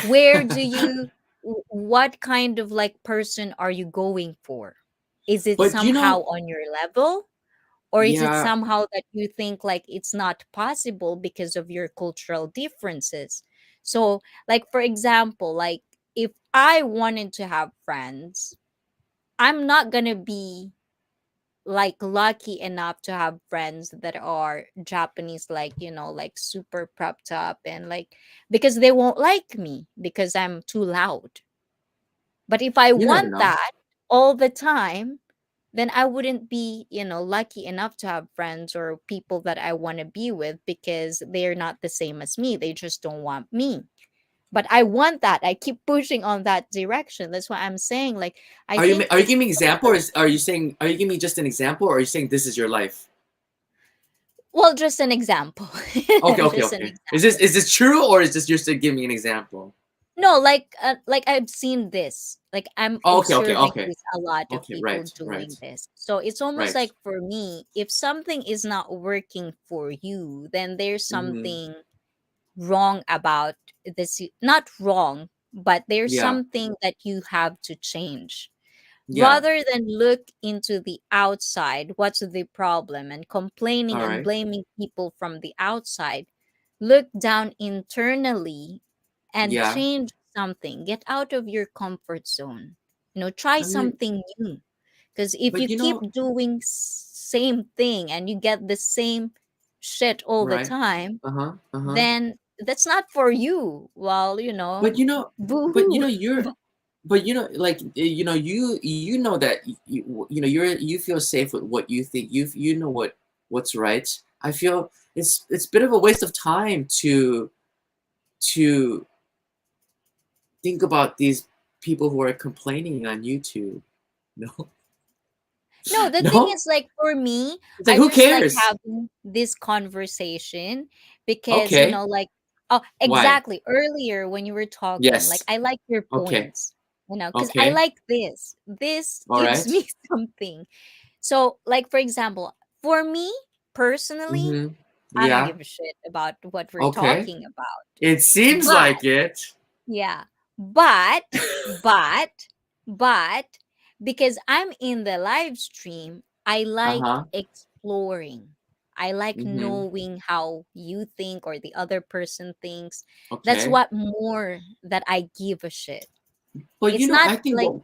S1: where do you what kind of like person are you going for? Is it
S2: But
S1: somehow on your level? Or is it
S2: yeah,
S1: somehow that you think like it's not possible because of your cultural differences? So, like, for example, like if I wanted to have friends, I'm not gonna be like lucky enough to have friends that are Japanese, like, like super prepped up and like, because they won't like me because I'm too loud. But if I
S2: you never
S1: want
S2: know.
S1: that all the time, then I wouldn't be, lucky enough to have friends or people that I want to be with because they're not the same as me. They just don't want me. But I want that. I keep pushing on that direction. That's why I'm saying, like, I think
S2: Are you
S1: it's
S2: giving me an example, or are you giving me just an example, or are you saying this is your life?
S1: well, just an example.
S2: Okay, okay,
S1: Just an
S2: okay.
S1: example.
S2: Is this true, or is this you're just giving me an example?
S1: No, like I've seen this. Like I'm
S2: Oh, okay, okay,
S1: observing
S2: okay,
S1: this a lot of
S2: okay.
S1: people
S2: Right, right,
S1: doing this. So it's almost
S2: right.
S1: like for me, if something is not working for you, then there's
S2: Hmm.
S1: something wrong about this, not wrong, but there's
S2: Yeah.
S1: something that you have to change.
S2: Yeah.
S1: Rather than look into the outside, what's the problem, and complaining
S2: All
S1: and
S2: right.
S1: blaming people from the outside, look down internally and
S2: Yeah.
S1: change something. Get out of your comfort zone. Try
S2: I mean,
S1: something new. Because if you
S2: but
S1: keep doing same thing and you get the same shit all the
S2: right.
S1: time,
S2: Uh-huh. Uh-huh.
S1: then that's not for you. Well,
S2: But but
S1: boo-hoo.
S2: like you know that you feel safe with what you think. You know what's right. I feel it's a bit of a waste of time to think about these people who are complaining on YouTube. No.
S1: No, the thing
S2: No?
S1: is, like, for me,
S2: It's like
S1: I
S2: who
S1: just like
S2: cares?
S1: having this conversation because,
S2: Okay.
S1: like, oh,
S2: Why?
S1: exactly. Earlier when you were talking, like,
S2: Yes.
S1: I like your
S2: Okay.
S1: points, because I
S2: Okay.
S1: like this. This
S2: All
S1: gives
S2: right.
S1: me something. So, like, for example, for me personally,
S2: Mm-hmm.
S1: I don't
S2: Yeah.
S1: give a shit about what we're
S2: Okay.
S1: talking about.
S2: It seems
S1: But
S2: like it.
S1: yeah. But, but, because I'm in the live stream, I like
S2: Uh-huh.
S1: exploring. I like
S2: Mm-hmm.
S1: knowing how you think or the other person thinks. That's
S2: Okay.
S1: what more that I give a shit.
S2: But
S1: It's not
S2: I think
S1: like
S2: what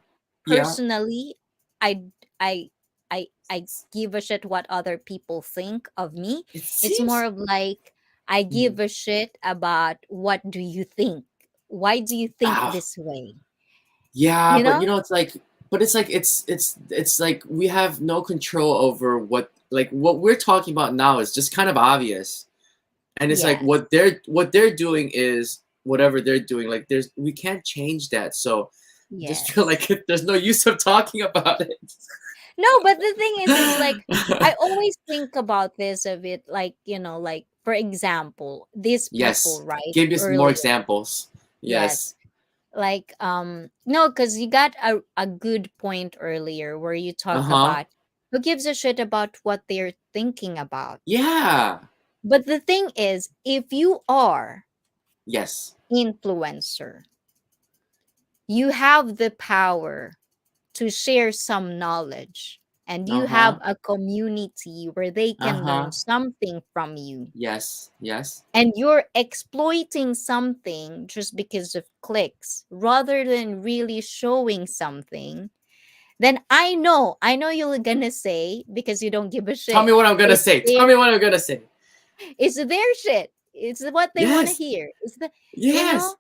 S2: yeah,
S1: personally, I I I give a shit what other people think of me.
S2: it
S1: It's more
S2: seems
S1: of like I
S2: mhm.
S1: give a shit about what do you think? Why do you think
S2: Ah,
S1: this way?
S2: yeah,
S1: You
S2: but
S1: know?
S2: it's like it's like we have no control over what we're talking about now is just kind of obvious. And it's like
S1: Yes.
S2: what they're doing is whatever they're doing. Like we can't change that. So I just feel
S1: Yes.
S2: like there's no use of talking about it.
S1: No, but the thing is, it's like I always think about this of it, like, like, for example, these people,
S2: Yes.
S1: right?
S2: Give us more
S1: Earlier.
S2: examples.
S1: Yes.
S2: Yes.
S1: Like, no, because you got a good point earlier where you talk
S2: Uh-huh.
S1: about who gives a shit about what they're thinking about.
S2: Yeah.
S1: But the thing is, if you are
S2: Yes.
S1: influencer, you have the power to share some knowledge, and you have
S2: Uh-huh.
S1: a community where they can learn
S2: Uh-huh.
S1: something from you,
S2: Yes. Yes.
S1: and you're exploiting something just because of clicks rather than really showing something, then I know you're gonna say, because you don't give a
S2: Tell me
S1: shit.
S2: what I'm gonna
S1: It's
S2: say. Tell
S1: their
S2: me what I'm gonna say.
S1: it's their shit. It's what they want to
S2: Yes.
S1: hear. It's the you
S2: Yes.
S1: know.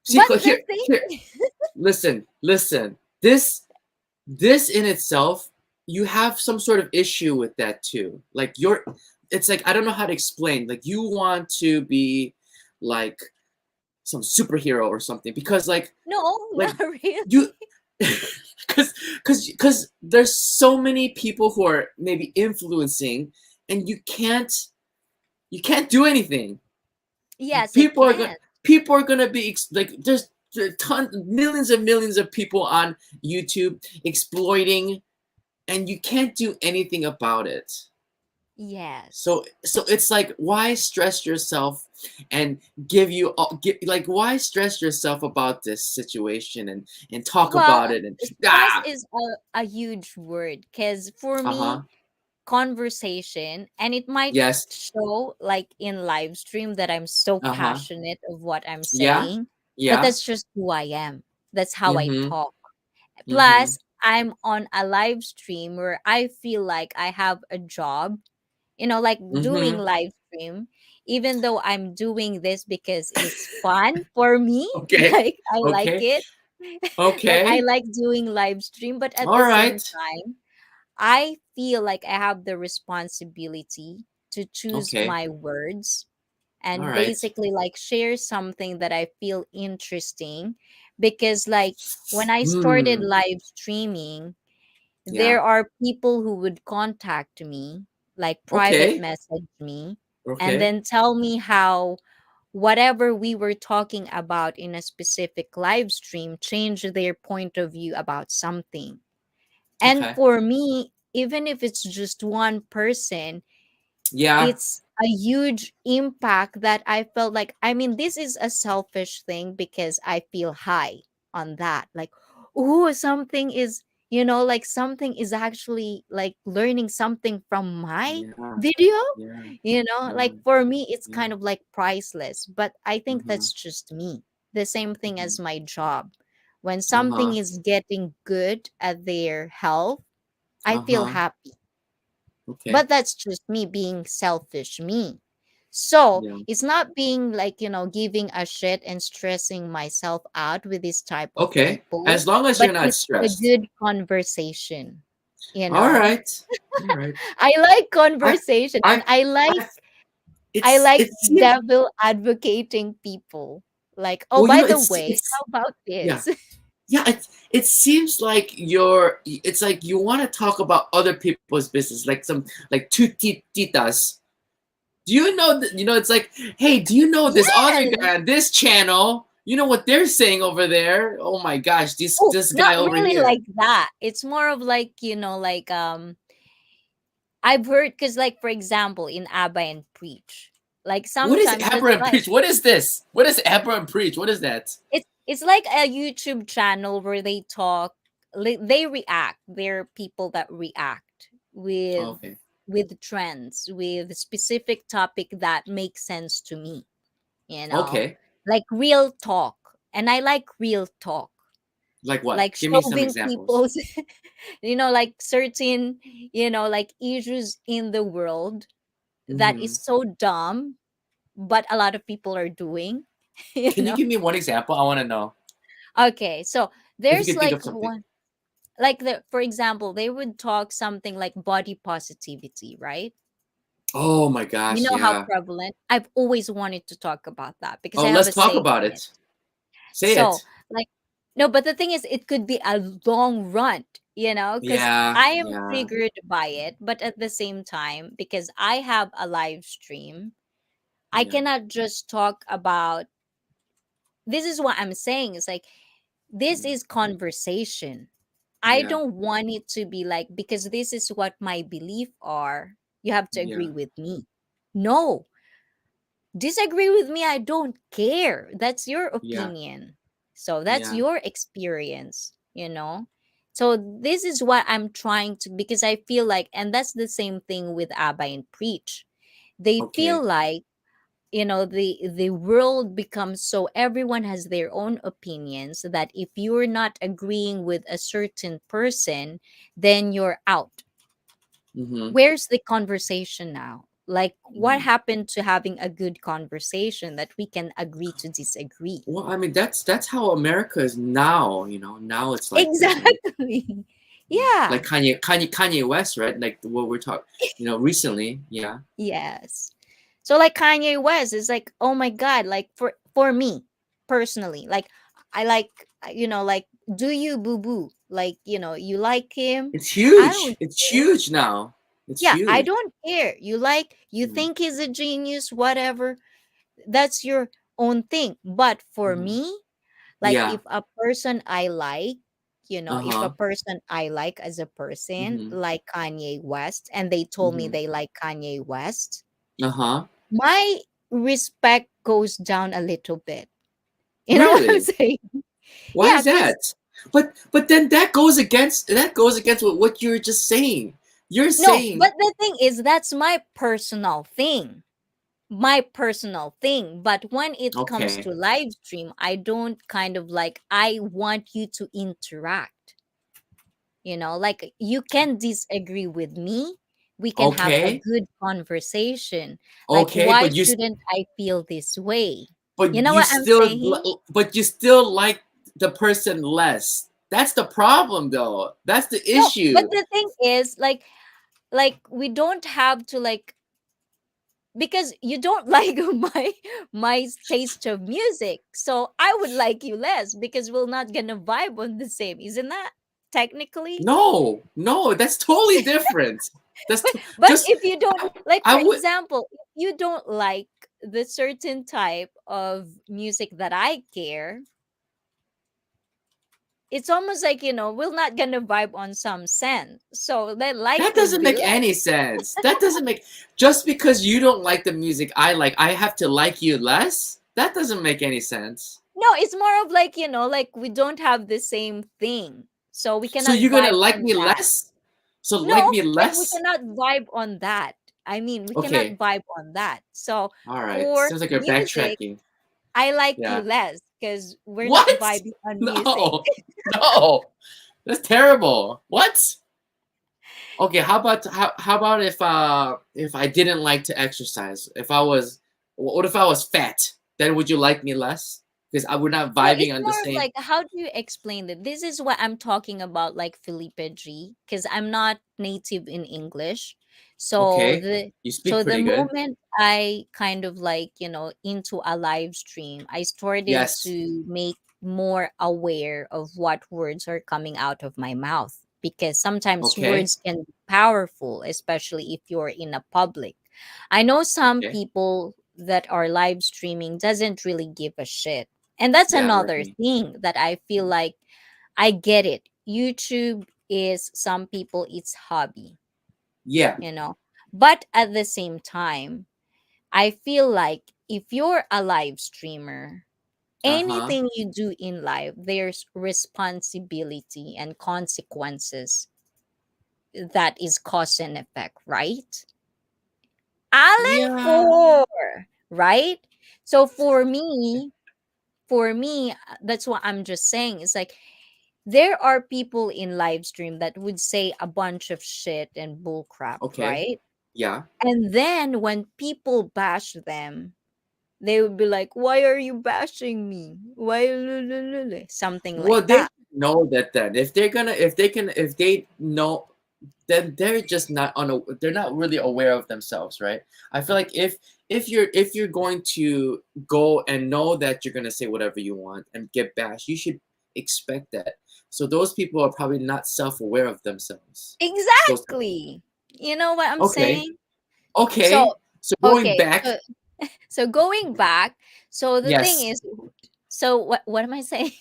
S2: See,
S1: But the
S2: here.
S1: thing,
S2: Listen. Listen. This in itself, you have some sort of issue with that too. Like it's like I don't know how to explain. Like you want to be like some superhero or something because
S1: no,
S2: like
S1: not really.
S2: you because there's so many people who are maybe influencing and you can't do anything.
S1: Yes, it
S2: people are going
S1: can.
S2: people are gonna be like there's millions of people on YouTube exploiting and you can't do anything about it.
S1: Yes.
S2: So it's like why stress yourself and like why stress yourself about this situation and talk about
S1: Well,
S2: it and
S1: stress is a huge word, because for me,
S2: uh-huh.
S1: conversation, and it might
S2: Yes.
S1: show like in live stream that I'm so
S2: Uh-huh.
S1: passionate of what I'm
S2: Yeah.
S1: saying, but
S2: Yeah.
S1: that's just who I am. That's how I
S2: Mm-hmm.
S1: talk.
S2: Mm-hmm.
S1: Plus, I'm on a live stream where I feel like I have a job, like doing
S2: Mm-hmm.
S1: live stream, even though I'm doing this because it's fun for me,
S2: Okay.
S1: like I like
S2: Okay.
S1: it. Like I
S2: Okay.
S1: like doing live stream, but at
S2: All
S1: the same
S2: right.
S1: time, I feel like I have the responsibility to choose
S2: Okay.
S1: my words
S2: All
S1: and
S2: right.
S1: basically like share something that I feel interesting, because like when I started
S2: Hmm.
S1: live streaming,
S2: Yeah.
S1: there are people who would contact me, like private
S2: Okay.
S1: message me, and
S2: Okay.
S1: then tell me how whatever we were talking about in a specific live stream changed their point of view about something. And
S2: Okay.
S1: for me, even if it's just one person,
S2: Yeah.
S1: it's a huge impact that I felt like, I mean, this is a selfish thing because I feel high on that. Like, oh, something is, like something is actually like learning something from my
S2: Yeah.
S1: video.
S2: Yeah.
S1: Like
S2: Yeah.
S1: for me, it's
S2: Yeah.
S1: kind of like priceless, but I think
S2: Mm-hmm.
S1: that's just me. The same thing
S2: Mm-hmm.
S1: as my job. When something
S2: Uh-huh.
S1: is getting good at their health, I feel
S2: Uh-huh.
S1: happy,
S2: Okay.
S1: but that's just me being selfish me. So
S2: Yeah.
S1: it's not being like, giving a shit and stressing myself out with this type of
S2: Okay.
S1: people,
S2: As long as
S1: but
S2: you're not
S1: it's a
S2: stressed.
S1: good conversation, you
S2: All
S1: know.
S2: right. All right.
S1: I like
S2: I
S1: conversation, and
S2: I
S1: I like
S2: I
S1: I like
S2: it seems
S1: devil advocating people. Like, oh,
S2: well,
S1: by the way,
S2: it's
S1: how about
S2: yeah.
S1: this?
S2: Yeah, it seems like it's like you want to talk about other people's business, like some like two titas. Do you know that, it's like, hey, do you know this other
S1: Yes.
S2: guy on this channel? You know what they're saying over there? Oh my gosh,
S1: Oh,
S2: this guy
S1: not
S2: over
S1: really
S2: here.
S1: like that. It's more of like, like I've heard, because like for example in Abba and Preach, like
S2: What is
S1: sometimes that's
S2: Abra and
S1: like
S2: Preach? What is this? What is Abra and Preach? What is that?
S1: it's like a YouTube channel where they talk, they react. They're people that react
S2: Okay.
S1: with trends, with specific topic that makes sense to me,
S2: Okay.
S1: like real talk. And I like real talk,
S2: Like what?
S1: like
S2: Give me some
S1: shoving
S2: examples.
S1: people's like certain, like issues in the world that
S2: Hmm.
S1: is so dumb, but a lot of people are doing. you
S2: Can you
S1: know
S2: give me one example? I want to know
S1: okay, so
S2: if you
S1: there's
S2: can think of
S1: like
S2: something.
S1: one, like for example, they would talk something like body positivity, right?
S2: Oh my
S1: You
S2: gosh,
S1: know how
S2: yeah.
S1: prevalent. I've always wanted to talk about that because
S2: Oh,
S1: I have
S2: let's
S1: a
S2: talk
S1: say
S2: about
S1: in it.
S2: it. Say
S1: So
S2: it.
S1: like, no, but the thing is it could be a long run, because
S2: Yeah,
S1: I am
S2: yeah,
S1: triggered by it, but at the same time, because I have a live stream, I
S2: yeah,
S1: cannot just talk about, this is what I'm saying. It's like, this
S2: yeah,
S1: is conversation. I
S2: yeah,
S1: don't want it to be like, because this is what my belief are, you have to
S2: yeah,
S1: agree with me. No, disagree with me, I don't care. That's your
S2: yeah,
S1: opinion. So that's
S2: yeah.
S1: your experience. So this is what I'm trying to, because I feel like, and that's the same thing with Abba and Preach. They feel
S2: Okay.
S1: like, the world becomes so everyone has their own opinions, that if you're not agreeing with a certain person, then you're out.
S2: Mm-hmm.
S1: Where's the conversation now? Like, what
S2: Mm-hmm.
S1: happened to having a good conversation that we can agree to disagree?
S2: Well, I mean, that's how America is now. Now it's like that, right?
S1: Exactly.
S2: Yeah.
S1: Yeah.
S2: Like Kanye West, right? Like what we're talking, recently. Yeah.
S1: Yes. So like Kanye West is like, oh my god, like for me personally, like I like, like, do you boo boo? Like, you like him?
S2: It's
S1: I
S2: huge.
S1: don't
S2: It's
S1: care.
S2: huge now. It's
S1: Yeah, I
S2: huge.
S1: don't care. You
S2: Mm-hmm.
S1: think he's a genius, whatever. That's your own thing. But for
S2: Mm-hmm.
S1: me, like
S2: Yeah.
S1: if a person I like, if a
S2: Uh-huh.
S1: person I like as a person,
S2: Mm-hmm.
S1: like Kanye West, and they told me
S2: Mm-hmm.
S1: they like Kanye West,
S2: Uh-huh.
S1: my respect goes down a little bit. You know what I'm
S2: Really?
S1: saying?
S2: Why
S1: Yeah,
S2: is
S1: because
S2: that? But then that goes against what you were just saying. You're
S1: no,
S2: saying
S1: but the thing is, that's my personal thing. My personal thing. But when it comes
S2: okay.
S1: to live stream, I don't kind of like, I want you to interact. Like you can disagree with me. We can have a
S2: Okay.
S1: good conversation. Like,
S2: Okay,
S1: why shouldn't I feel this way? You
S2: but
S1: know
S2: you
S1: what I'm
S2: still
S1: saying?
S2: but you still like the person less. That's the problem though. That's the
S1: No, but
S2: issue.
S1: the thing is, like we don't have to like, because you don't like my taste of music, so I would like you less because we're not gonna vibe on the same, isn't that technically?
S2: No, no, that's totally different.
S1: but but
S2: Just
S1: if you don't, like,
S2: I
S1: for
S2: would
S1: example, if you don't like the certain type of music that I care, it's almost like, we're not gonna vibe on some sense. So the like
S2: That
S1: would
S2: doesn't
S1: be
S2: make
S1: less.
S2: any sense. That doesn't make just because you don't like the music I like, I have to like you less? That doesn't make any sense.
S1: No, it's more of like, like we don't have the same thing. So we
S2: So
S1: cannot
S2: you're gonna
S1: vibe
S2: like
S1: on
S2: me
S1: that.
S2: less? So like
S1: No,
S2: me
S1: like we
S2: less?
S1: cannot vibe on that. I mean, we cannot
S2: Okay.
S1: vibe on that. So
S2: All right.
S1: for
S2: Sounds like you're
S1: music,
S2: backtracking.
S1: I like you
S2: Yeah.
S1: less because we're not
S2: What?
S1: vibing on music.
S2: No. No. That's terrible. What? Okay, how about if I didn't like to exercise? If I was what if I was fat? Then would you like me less? Because I we're not
S1: No, it's
S2: vibing on the
S1: more of
S2: same.
S1: like, how do you explain that? This is what I'm talking about, like Felipe G, because I'm not native in English. So
S2: Okay.
S1: the
S2: You speak
S1: so the
S2: pretty good.
S1: moment I kind of like, into a live stream, I started
S2: Yes.
S1: to make more aware of what words are coming out of my mouth, because sometimes
S2: Okay.
S1: words can be powerful, especially if you're in a public. I know some
S2: Okay.
S1: people that are live streaming doesn't really give a shit, and that's
S2: Yeah, like
S1: another
S2: me.
S1: thing that I feel like I get it. YouTube is some people it's hobby,
S2: Yeah.
S1: you know. But at the same time, I feel like if you're a live streamer,
S2: Uh-huh.
S1: anything you do in life, there's responsibility and consequences that is cause and effect, right? Alan
S2: Yeah.
S1: for right? So for me, that's what I'm just saying. It's like there are people in live stream that would say a bunch of shit and bull crap,
S2: Okay.
S1: right?
S2: Yeah.
S1: And then when people bash them, they would be like, "Why are you bashing me? Why?" Something like
S2: Well, they
S1: that.
S2: should know that then. If they're gonna if they know, then they're just not on a they're not really aware of themselves, right? I feel like if you're going to go and know that you're gonna say whatever you want and get bashed, you should expect that. So those people are probably not self-aware of themselves. Those type of
S1: Exactly. You know what I'm
S2: okay.
S1: saying? So,
S2: Okay. So going
S1: okay.
S2: back,
S1: So going back, so the thing
S2: yes.
S1: is, so what am I saying?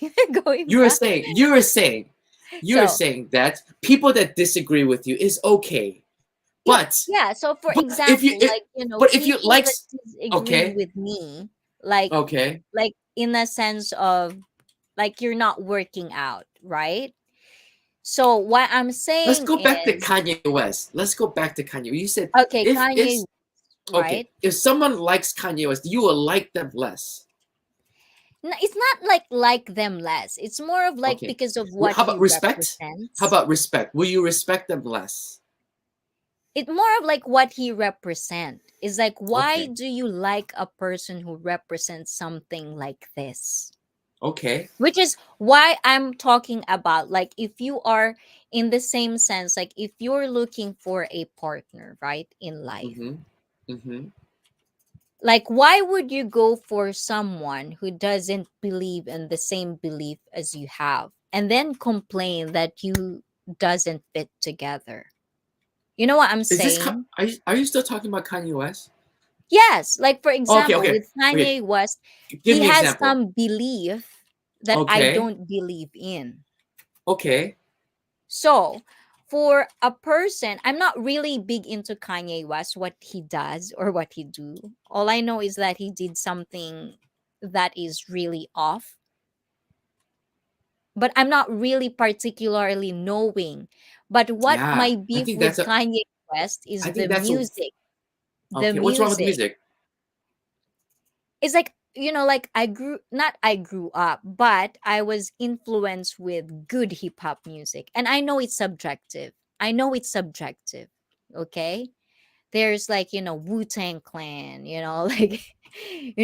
S1: Going
S2: You were
S1: back.
S2: saying you were saying you were
S1: So
S2: saying that people that disagree with you is okay.
S1: yeah,
S2: But
S1: yeah. So for
S2: if you
S1: example,
S2: if,
S1: like,
S2: but if you
S1: people
S2: like
S1: that disagree
S2: okay,
S1: with me, like
S2: okay.
S1: like in a sense of like you're not working out, right? So what I'm
S2: Let's
S1: saying
S2: go back to
S1: is,
S2: Kanye West. Let's go back to Kanye. You said
S1: okay,
S2: if
S1: Kanye,
S2: okay,
S1: right?
S2: if someone likes Kanye West, you will like them less.
S1: It's not like them less. It's more of like
S2: Okay.
S1: because of what
S2: How
S1: he
S2: about respect? How
S1: represents.
S2: about respect? Will you respect them less?
S1: It's more of like what he represent. Is like, why
S2: Okay.
S1: do you like a person who represents something like this?
S2: Okay.
S1: Which is why I'm talking about, like, if you are in the same sense, like if you're looking for a partner, right, in life,
S2: Mm-hmm. Mm-hmm.
S1: like why would you go for someone who doesn't believe in the same belief as you have and then complain that you doesn't fit together? You know what I'm
S2: Is this
S1: saying?
S2: are you still talking about Kanye West?
S1: Yes, like for
S2: Okay,
S1: example
S2: okay.
S1: with
S2: Okay.
S1: Kanye West,
S2: Give
S1: he
S2: me
S1: has
S2: example.
S1: some belief that I
S2: Okay.
S1: don't believe in.
S2: Okay.
S1: So, for a person, I'm not really big into Kanye West, what he does or what he do. All I know is that he did something that is really off, but I'm not really particularly knowing. But what
S2: Yeah.
S1: my
S2: I
S1: beef
S2: think
S1: with
S2: that's a
S1: Kanye West
S2: I
S1: is
S2: think
S1: the
S2: that's a
S1: music. The
S2: okay. What's wrong with the
S1: music.
S2: music?
S1: It's like, like I grew up, but I was influenced with good hip hop music. And I know it's subjective. I know it's subjective. Okay? There's like, Wu-Tang Clan, like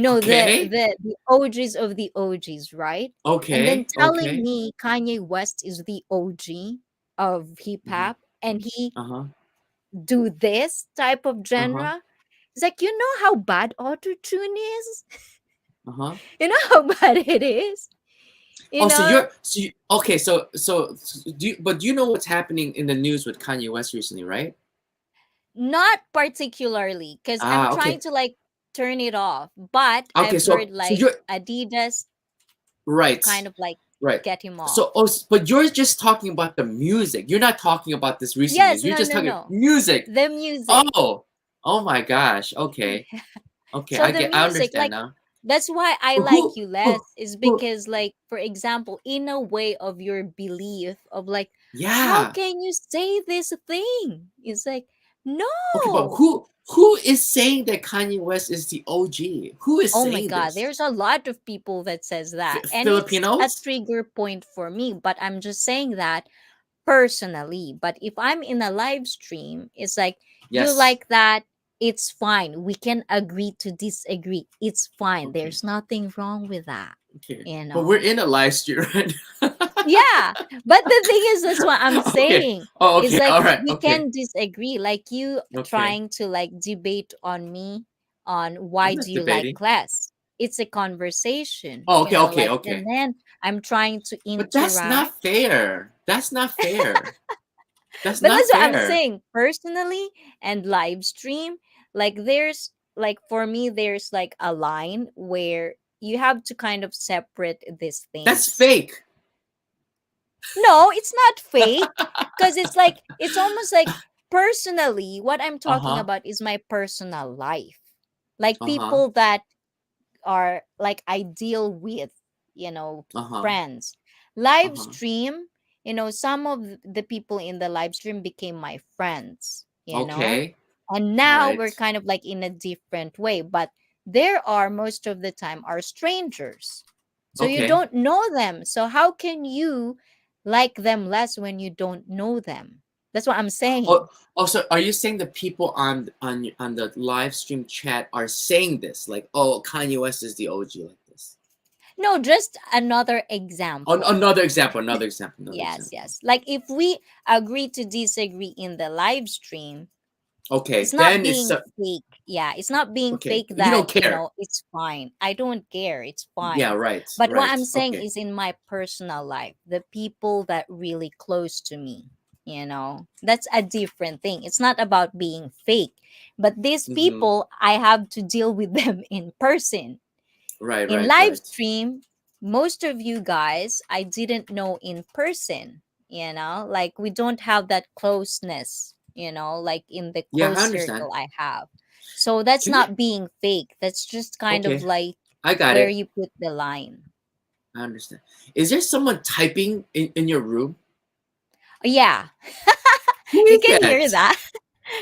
S1: the
S2: Okay.
S1: the OGs of the OGs, right? And then
S2: Okay.
S1: telling
S2: Okay.
S1: me Kanye West is the OG of hip
S2: Mm-hmm.
S1: hop and he
S2: Uh-huh.
S1: do this type of
S2: Uh-huh.
S1: genre. It's like, how bad auto-tune is?
S2: Uh-huh.
S1: You know how bad it is? You
S2: Oh, so
S1: know,
S2: okay, do you, but you know what's happening in the news with Kanye West recently, right?
S1: not particularly because I'm
S2: Ah,
S1: trying
S2: okay.
S1: to like turn it off, but
S2: Okay,
S1: I've heard
S2: so
S1: like
S2: you're
S1: Adidas
S2: right.
S1: kind of like
S2: Right.
S1: get him off.
S2: So, but you're just talking about the music. You're not talking about this recent
S1: Yes,
S2: news. You're
S1: no,
S2: just
S1: no,
S2: talking
S1: no.
S2: music.
S1: The music.
S2: Oh, oh my gosh. Okay, okay.
S1: So the
S2: I
S1: music,
S2: understand
S1: like,
S2: now.
S1: that's why I like
S2: Who,
S1: you less,
S2: who,
S1: is
S2: who?
S1: because, like, for example, in a way of your belief of like, how
S2: Yeah.
S1: can you say this thing? It's like,
S2: Okay, but
S1: no.
S2: who is saying that Kanye West is the OG? Who is
S1: Oh my
S2: saying
S1: god,
S2: this?
S1: there's a lot of people that says that, and it's a
S2: Filipinos?
S1: trigger point for me, but I'm just saying that personally. But if I'm in a live stream, it's like, you
S2: Yes.
S1: like that, it's fine. We can agree to disagree. It's fine.
S2: Okay.
S1: There's nothing wrong with that,
S2: Okay.
S1: you
S2: But we're
S1: know?
S2: in a live stream right now.
S1: Yeah. But the thing is, that's what I'm
S2: Okay.
S1: saying.
S2: Oh,
S1: It's
S2: okay.
S1: like
S2: All right.
S1: we
S2: Okay.
S1: can disagree. Like you
S2: Okay.
S1: trying to like debate on me on why
S2: I'm
S1: do
S2: not
S1: you like
S2: debating.
S1: class? It's a conversation,
S2: Oh,
S1: you
S2: okay.
S1: know,
S2: Okay.
S1: like, and
S2: Okay.
S1: then I'm trying to
S2: But that's
S1: interact.
S2: not fair. That's not fair. That's
S1: But
S2: not
S1: that's what I'm
S2: fair.
S1: saying. Personally and live stream, like there's like for me, there's like a line where you have to kind of separate these
S2: That's
S1: things.
S2: fake.
S1: No, it's not fake, because it's like it's almost like personally what I'm
S2: Uh
S1: talking
S2: huh.
S1: about is my personal life. Like
S2: Uh huh.
S1: people that are like I deal with, you know,
S2: Uh huh.
S1: friends.
S2: Uh
S1: Live
S2: huh.
S1: stream, you know, some of the people in the live stream became my friends, you know.
S2: Okay.
S1: And
S2: All
S1: now we're
S2: right.
S1: kind of like in a different way, but there are most of the time are strangers. So you
S2: Okay.
S1: don't know them. So how can you like them less when you don't know them? That's what I'm
S2: Oh,
S1: saying.
S2: also, are you saying the people on the live stream chat are saying this? Like, oh, Kanye West is the OG like this.
S1: No, just another
S2: Oh,
S1: example.
S2: another example. Another example. Another
S1: Yes,
S2: example.
S1: yes. Like if we agree to disagree in the live stream,
S2: Okay.
S1: it's not
S2: Then it's
S1: being fake. Yeah, it's not being
S2: okay.
S1: fake
S2: You
S1: that,
S2: don't
S1: you
S2: care.
S1: know, it's fine. I don't care. It's
S2: Yeah.
S1: fine.
S2: Right.
S1: But what
S2: Right.
S1: I'm saying
S2: Okay.
S1: is in my personal life, the people that really close to me, you know, that's a different thing. It's not about being fake. But these
S2: Mm-hmm.
S1: people, I have to deal with them in person.
S2: Right.
S1: In
S2: Right.
S1: live
S2: Right.
S1: stream, most of you guys I didn't know in person, you know, like we don't have that closeness, you know, like in the
S2: Yeah.
S1: close
S2: I understand.
S1: circle I have. So that's
S2: Can I?
S1: not being fake. That's just kind of
S2: Okay.
S1: like
S2: I got
S1: where
S2: it.
S1: you put the line.
S2: I understand. Is there someone typing in your room?
S1: Yeah.
S2: Who
S1: You
S2: is
S1: can hear
S2: that?
S1: that.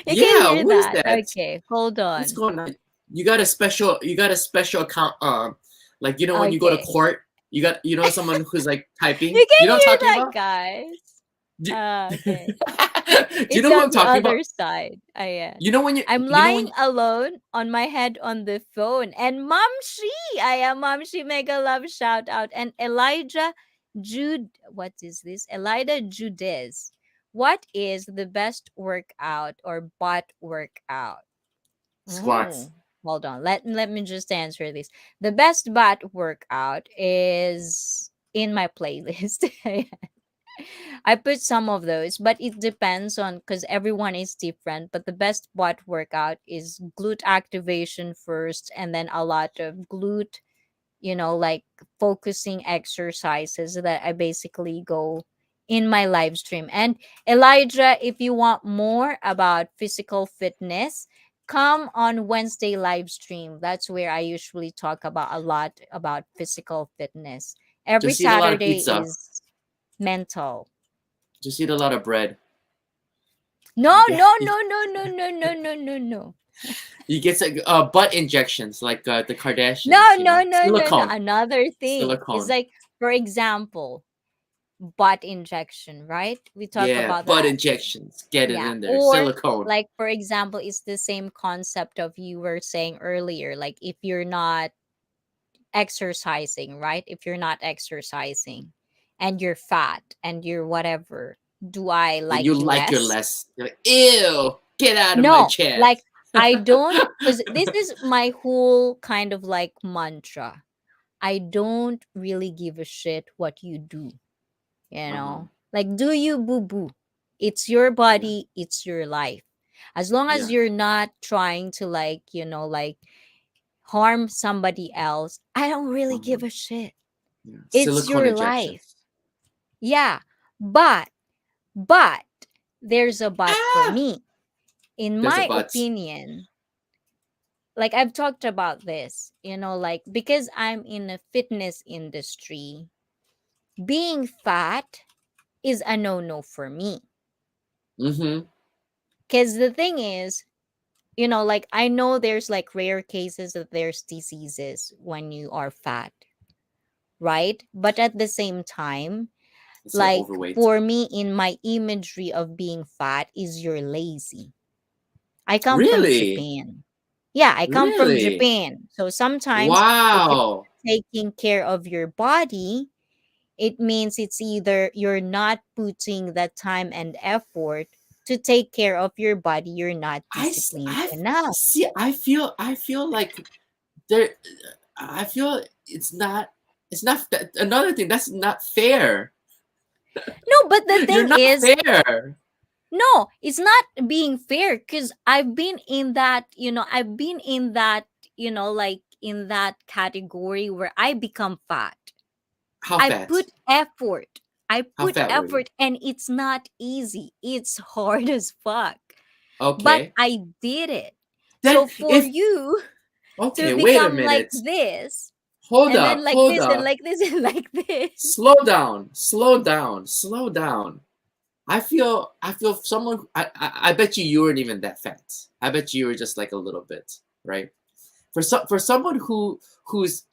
S1: You can
S2: Yeah.
S1: hear
S2: Who is
S1: that.
S2: that?
S1: Okay, hold
S2: What's
S1: on.
S2: going on? You got a special. You got a special account. Like when you go to
S1: Okay.
S2: court, you know someone who's like typing.
S1: You can
S2: You know what I'm
S1: hear
S2: talking
S1: that,
S2: about?
S1: guys.
S2: Do,
S1: Okay.
S2: do you
S1: It's
S2: know who
S1: on
S2: I'm
S1: the
S2: talking
S1: other
S2: about?
S1: side. Yeah.
S2: You know when
S1: I'm
S2: you know when
S1: lying alone on my head on the phone. And Mamshi, I am Mamshi Mega Love shout out. And Elijah Jude, what is this? Elida Judez. What is the best workout or butt workout?
S2: squats.
S1: Oh, hold on. Let me just answer this. The best butt workout is in my playlist. I put some of those, but it depends on because everyone is different. But the best butt workout is glute activation first, and then a lot of glute, you know, like focusing exercises that I basically go in my live stream. And Elijah, if you want more about physical fitness, come on Wednesday live stream. That's where I usually talk about a lot about physical fitness. Every
S2: Just eat a lot of
S1: Saturday
S2: pizza.
S1: is mental.
S2: Just eat a lot of bread.
S1: No,
S2: You get
S1: no, no, no, no, no, no, no, no, no.
S2: you get like, butt injections like the
S1: No,
S2: Kardashians. You
S1: no,
S2: know,
S1: no, no, no.
S2: silicone,
S1: Another thing is
S2: silicone.
S1: like, for example, butt injection, right? We talk
S2: Yeah,
S1: about
S2: butt
S1: that.
S2: injections. Get it
S1: Yeah.
S2: in there.
S1: Or
S2: Silicone.
S1: like, for example, it's the same concept of you were saying earlier. Like if you're not exercising, right? If you're not exercising and you're fat and you're whatever, do I
S2: Then you
S1: like you
S2: like your
S1: less?
S2: less. You're like, ew, get out of my
S1: No, like
S2: chest.
S1: I don't, because this is my whole kind of like mantra. I don't really give a shit what you do, you
S2: Uh-huh.
S1: know? Like, do you boo boo? It's your
S2: Yeah.
S1: body, it's your life. As long as
S2: Yeah.
S1: you're not trying to, like, you know, like harm somebody else, I don't really
S2: Uh-huh.
S1: give a shit.
S2: Yeah.
S1: It's
S2: Silicone
S1: your life.
S2: injections.
S1: Yeah, but but there's a but for
S2: Ah,
S1: me. In
S2: there's a
S1: my
S2: but.
S1: opinion, like I've talked about this, like because I'm in a fitness industry, being fat is a no-no for me.
S2: Mm-hmm.
S1: Cuz the thing is, like I know there's like rare cases that there's diseases when you are fat, right? But at the same time,
S2: It's like
S1: like
S2: overweight.
S1: for me in my imagery of being fat is you're lazy. I come from
S2: Really?
S1: Japan. Yeah, I come from
S2: Really?
S1: Japan. So sometimes if you're
S2: Wow.
S1: taking care of your body, it means it's either you're not putting the time and effort to take care of your body, you're not disciplined
S2: I
S1: enough.
S2: see. I feel like there. I feel it's not. It's not another thing. That's not fair.
S1: No, but the
S2: You're
S1: thing
S2: not
S1: is,
S2: fair.
S1: no, it's not being fair because I've been in that, I've been in that, like in that category where I become fat.
S2: How
S1: I
S2: fat?
S1: put effort. I
S2: How
S1: put
S2: fat were you?
S1: effort and it's not easy. It's hard as fuck. But
S2: Okay.
S1: I did it.
S2: Then
S1: So for
S2: if
S1: you to
S2: okay, wait a
S1: become like
S2: minute.
S1: this,
S2: Hold
S1: and then
S2: up.
S1: like
S2: Hold
S1: this and
S2: up.
S1: like this and like this.
S2: Slow down. Slow down. Slow down. I feel someone I bet you weren't even that fat. I bet you were just like a little bit, right? For someone who's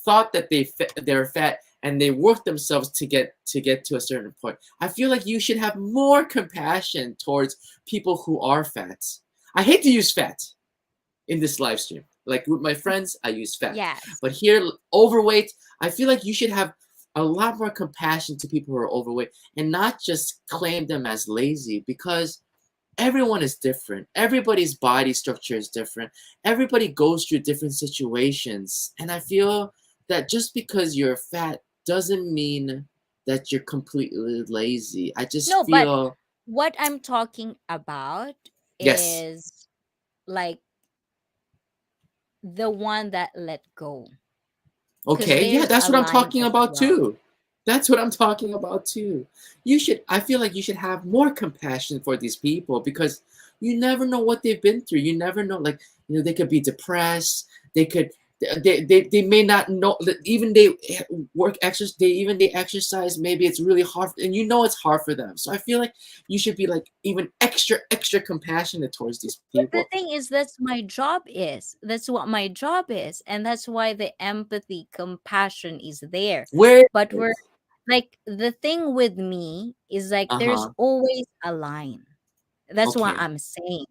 S2: thought that they're fat and they work themselves to get to a certain point. I feel like you should have more compassion towards people who are fat. I hate to use fat in this live stream. Like with my friends, I use fat.
S1: Yes.
S2: But here, overweight, I feel like you should have a lot more compassion to people who are overweight and not just claim them as lazy because everyone is different. Everybody's body structure is different. Everybody goes through different situations. And I feel that just because you're fat doesn't mean that you're completely lazy. I just
S1: No, but
S2: feel,
S1: what I'm talking about
S2: yes,
S1: is like the one that let go. Because
S2: okay, yeah,
S1: there's
S2: that's
S1: a
S2: what I'm
S1: line
S2: talking
S1: as
S2: about
S1: well.
S2: too. That's what I'm talking about too. I feel like you should have more compassion for these people because you never know what they've been through. You never know, like, they could be depressed. They could, they may not know that even they they exercise. Maybe it's really hard, and it's hard for them. So I feel like you should be like even extra compassionate towards these
S1: But the
S2: people.
S1: thing is, that's my job is. That's what my job is. And that's why the empathy, compassion is there.
S2: Where?
S1: But we're like, the thing with me is like,
S2: Uh
S1: there's
S2: huh.
S1: always a line. That's what
S2: Okay.
S1: I'm saying.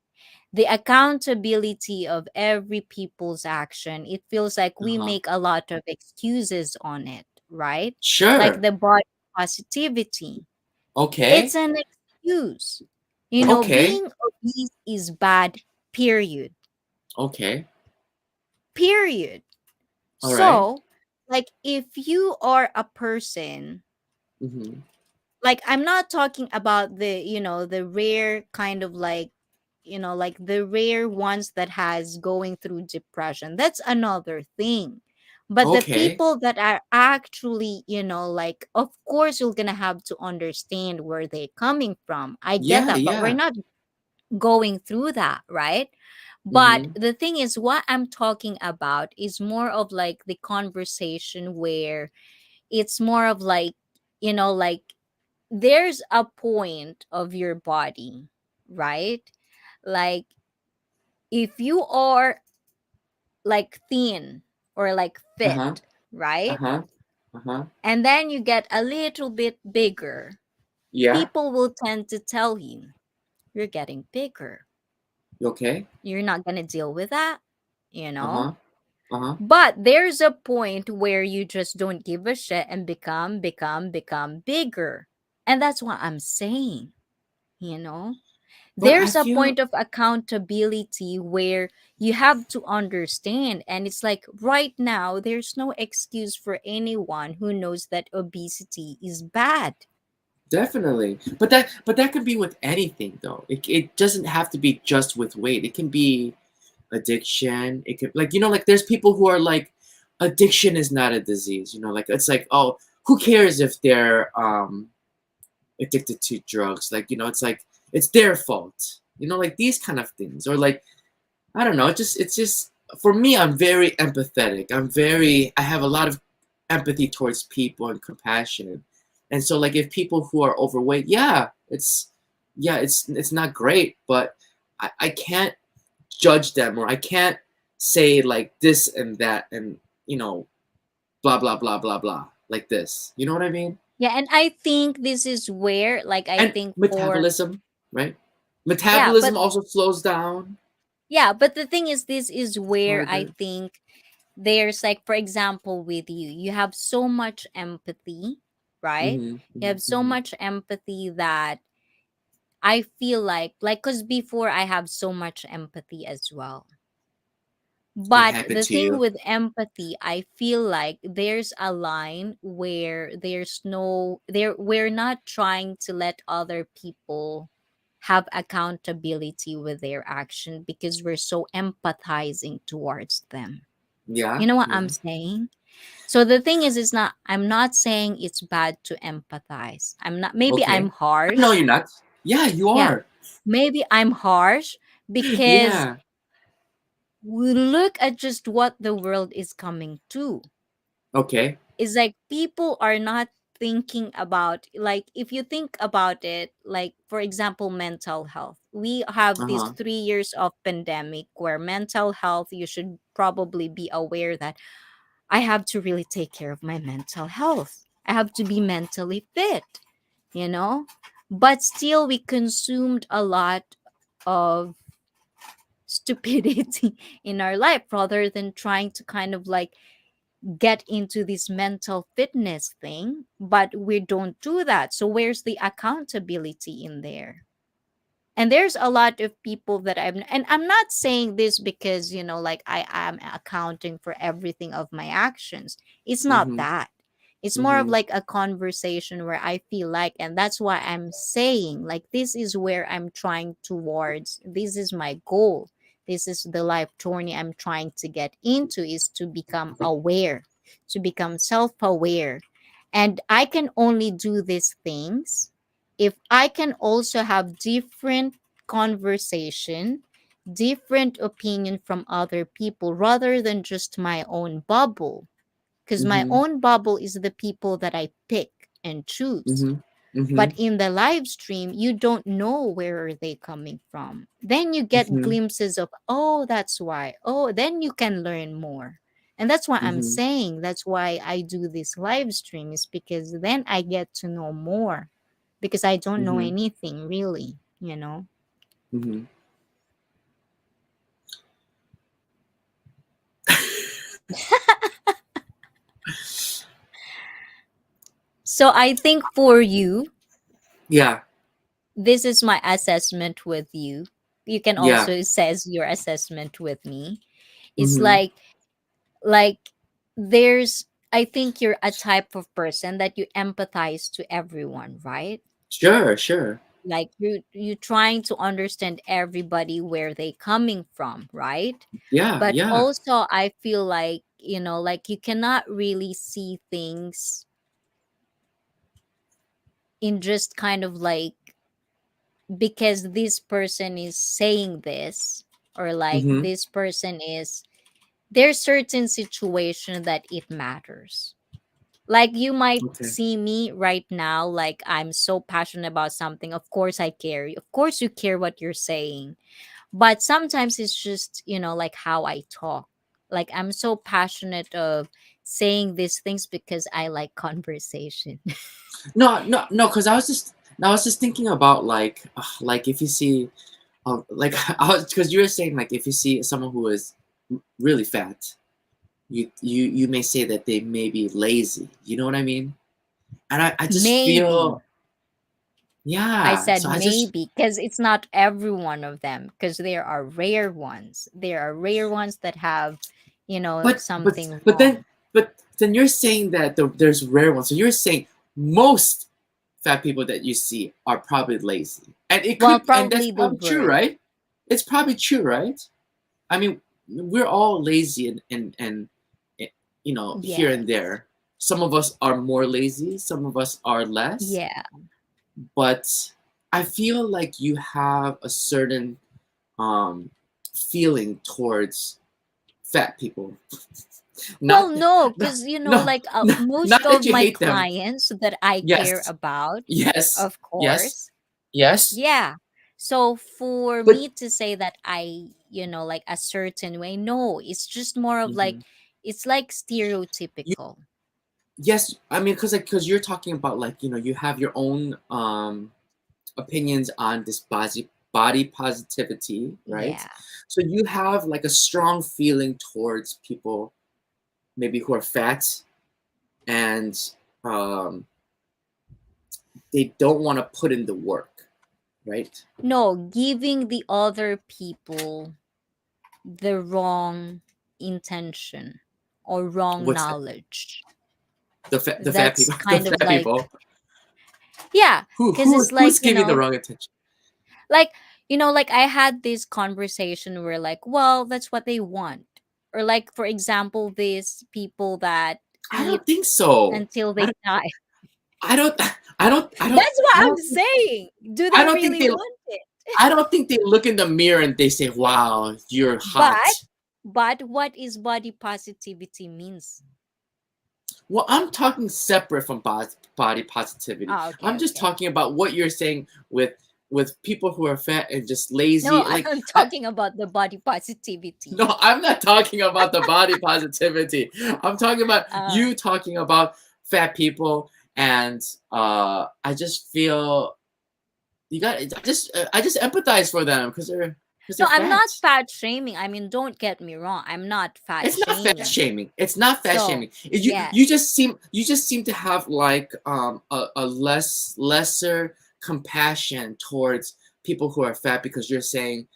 S1: The accountability of every people's action, it feels like
S2: Uh
S1: we
S2: huh.
S1: make a lot of excuses on it, right? Like
S2: Sure.
S1: the body positivity. It's
S2: Okay.
S1: an excuse.
S2: Okay.
S1: Being obese is bad, period.
S2: Okay.
S1: Period.
S2: All right.
S1: So, like, if you are a person,
S2: Mm-hmm.
S1: like, I'm not talking about the rare kind of like the rare ones that has going through depression. That's another thing. But the
S2: Okay.
S1: people that are actually, like, of course, you're gonna have to understand where they're coming from. I get
S2: Yeah.
S1: that, but we're
S2: Yeah.
S1: not going through that, right? But
S2: Mm-hmm.
S1: the thing is, what I'm talking about is more of like the conversation where it's more of like there's a point of your body, right? Like if you are like thin or like
S2: Uh huh.
S1: fit,
S2: Uh
S1: right?
S2: huh. Uh huh.
S1: And then you get a little bit bigger,
S2: Yeah.
S1: people will tend to tell you, you're getting bigger.
S2: You okay?
S1: You're not going to deal with that,
S2: Uh huh. Uh huh.
S1: But there's a point where you just don't give a shit and become bigger. And that's what I'm saying, you know?
S2: But I
S1: There's a
S2: feel
S1: point of accountability where you have to understand. And it's like right now, there's no excuse for anyone who knows that obesity is bad.
S2: definitely. But that could be with anything though. It doesn't have to be just with weight. It can be addiction. It could like like there's people who are like addiction is not a disease. Like it's like, oh, who cares if they're addicted to drugs? Like, it's like it's their fault. Like these kind of things, or like, I don't know. It's just for me. I'm very empathetic. I have a lot of empathy towards people and compassion, and so like if people who are overweight, it's not great, but I can't judge them, or I can't say like this and that, and blah blah blah blah blah like this. You know what I mean?
S1: Yeah, and I think this is where, like, I
S2: And
S1: think for,
S2: metabolism, right?
S1: yeah,
S2: Metabolism
S1: but
S2: also slows down.
S1: yeah, but the thing is, this is
S2: It's
S1: where I
S2: harder.
S1: think there's, like, for example, with you have so much empathy, right?
S2: Mm-hmm,
S1: You
S2: mm-hmm,
S1: have so
S2: mm-hmm.
S1: much empathy that I feel like, because before I have so much empathy as well.
S2: What
S1: But
S2: happened
S1: the
S2: to
S1: thing
S2: you?
S1: with empathy, I feel like there's a line where there's no there we're not trying to let other people have accountability with their action because we're so empathizing towards them.
S2: Yeah,
S1: You know what
S2: yeah.
S1: I'm saying? So the thing is, it's not I'm not saying it's bad to empathize. I'm not, maybe I'm
S2: Okay. No,
S1: harsh.
S2: you're not. Yeah, you
S1: Yeah.
S2: are.
S1: Maybe I'm harsh because
S2: Yeah.
S1: we look at just what the world is coming to.
S2: Okay.
S1: It's like people are not thinking about, like, if you think about it, like, for example, mental health. We have these
S2: Uh-huh.
S1: 3 years of pandemic where mental health, you should probably be aware that I have to really take care of my mental health. I have to be mentally fit, you know? But still, we consumed a lot of stupidity in our life rather than trying to kind of like get into this mental fitness thing, but we don't do that. So where's the accountability in there? And there's a lot of people that I'm not saying this because, like, I am accounting for everything of my actions. It's not
S2: Mm-hmm.
S1: that. It's more of
S2: Mm-hmm.
S1: like a conversation where I feel like, and that's why I'm saying, like, this is where I'm trying towards. This is my goal. This is the life journey I'm trying to get into, is to become aware, to become self-aware. And I can only do these things if I can also have different conversation, different opinion from other people rather than just my own bubble. Because my
S2: Mm-hmm.
S1: own bubble is the people that I pick and choose.
S2: Mm-hmm. Mm-hmm.
S1: But in the live stream, you don't know where are they coming from. Then you get
S2: Mm-hmm.
S1: glimpses of, oh, that's why. Oh, then you can learn more. And that's why I'm
S2: Mm-hmm.
S1: saying that's why I do this live stream, is because then I get to know more, because I don't know
S2: Mm-hmm.
S1: anything really.
S2: Mm-hmm.
S1: So I think for you,
S2: Yeah.
S1: this is my assessment with you. You can
S2: Yeah.
S1: also assess your assessment with me. It's
S2: Mm-hmm.
S1: like there's I think you're a type of person that you empathize to everyone, right?
S2: Sure, sure.
S1: Like you trying to understand everybody where they coming from, right?
S2: Yeah,
S1: But
S2: yeah.
S1: also I feel like, like, you cannot really see things in just kind of like, because this person is saying this, or like
S2: Mm-hmm.
S1: this person is, there's certain situation that it matters. Like, you might
S2: Okay.
S1: see me right now, like, I'm so passionate about something. Of course I care, of course you care what you're saying. But sometimes it's just, like, how I talk. Like, I'm so passionate of saying these things because I like conversation.
S2: No, no, no, because I was just thinking about like if you see like I was because you were saying like if you see someone who is really fat, you may say that they may be lazy. You know what I mean? And I just
S1: Maybe.
S2: feel
S1: I
S2: yeah.
S1: said
S2: So I just
S1: maybe because it's not every one of them, because there are rare ones. There are rare ones that have,
S2: but but
S1: something
S2: but then
S1: wrong.
S2: but then you're saying that there's rare ones. So you're saying most fat people that you see are probably lazy, and
S1: Well,
S2: that's
S1: probably the
S2: probably true,
S1: word.
S2: right? It's probably true, right? I mean, we're all lazy and here and
S1: Yes.
S2: there. some of us are more lazy, some of us are less,
S1: Yeah.
S2: but I feel like you have a certain um, feeling towards fat people.
S1: Well,
S2: Not,
S1: no,
S2: no,
S1: because
S2: no, no,
S1: most
S2: not that
S1: of
S2: you
S1: my
S2: hate them.
S1: clients that I care
S2: Yes,
S1: about,
S2: yes,
S1: of
S2: yes,
S1: course,
S2: yes.
S1: yeah. So for
S2: But
S1: me to say that like a certain way, no, it's just more of like
S2: mhm.
S1: it's like
S2: You,
S1: stereotypical.
S2: yes, I mean, because you're talking about like you have your own opinions on this body positivity, right?
S1: Yeah.
S2: So you have like a strong feeling towards people maybe who are fat and um, they don't want to put in the work, right?
S1: No, giving the other people the wrong intention or wrong
S2: What's that?
S1: knowledge.
S2: The fat
S1: That's
S2: people, the
S1: kind of
S2: fat
S1: like,
S2: people.
S1: yeah, because it's like,
S2: Who's giving the wrong attention?
S1: like, like I had this conversation where, like, well, that's what they want. Or, like, for example, these people that
S2: I
S1: eat
S2: don't think so.
S1: until
S2: I
S1: they
S2: don't.
S1: die.
S2: I don't. I don't. I don't.
S1: That's what
S2: I
S1: I'm
S2: don't think.
S1: saying. Do
S2: I
S1: they
S2: don't think
S1: really
S2: they.
S1: want it?
S2: I don't think they look in the mirror and they say, "Wow, you're hot."
S1: But, what is body positivity means?
S2: Well, I'm talking separate from body positivity.
S1: Oh, okay,
S2: I'm just
S1: okay.
S2: talking about what you're saying with people who are fat and just
S1: No,
S2: lazy. Like,
S1: I'm talking about the body positivity.
S2: no, I'm not talking about the body positivity. I'm talking about
S1: Uh,
S2: you talking about fat people, and I just feel you got. I just empathize for them because
S1: no,
S2: they're
S1: I'm
S2: fat.
S1: not fat shaming. I mean, don't get me wrong. I'm not fat
S2: It's not fat
S1: shaming.
S2: shaming. It's not fat
S1: So,
S2: shaming.
S1: yes.
S2: You just seem to have like a lesser compassion towards people who are fat because you're saying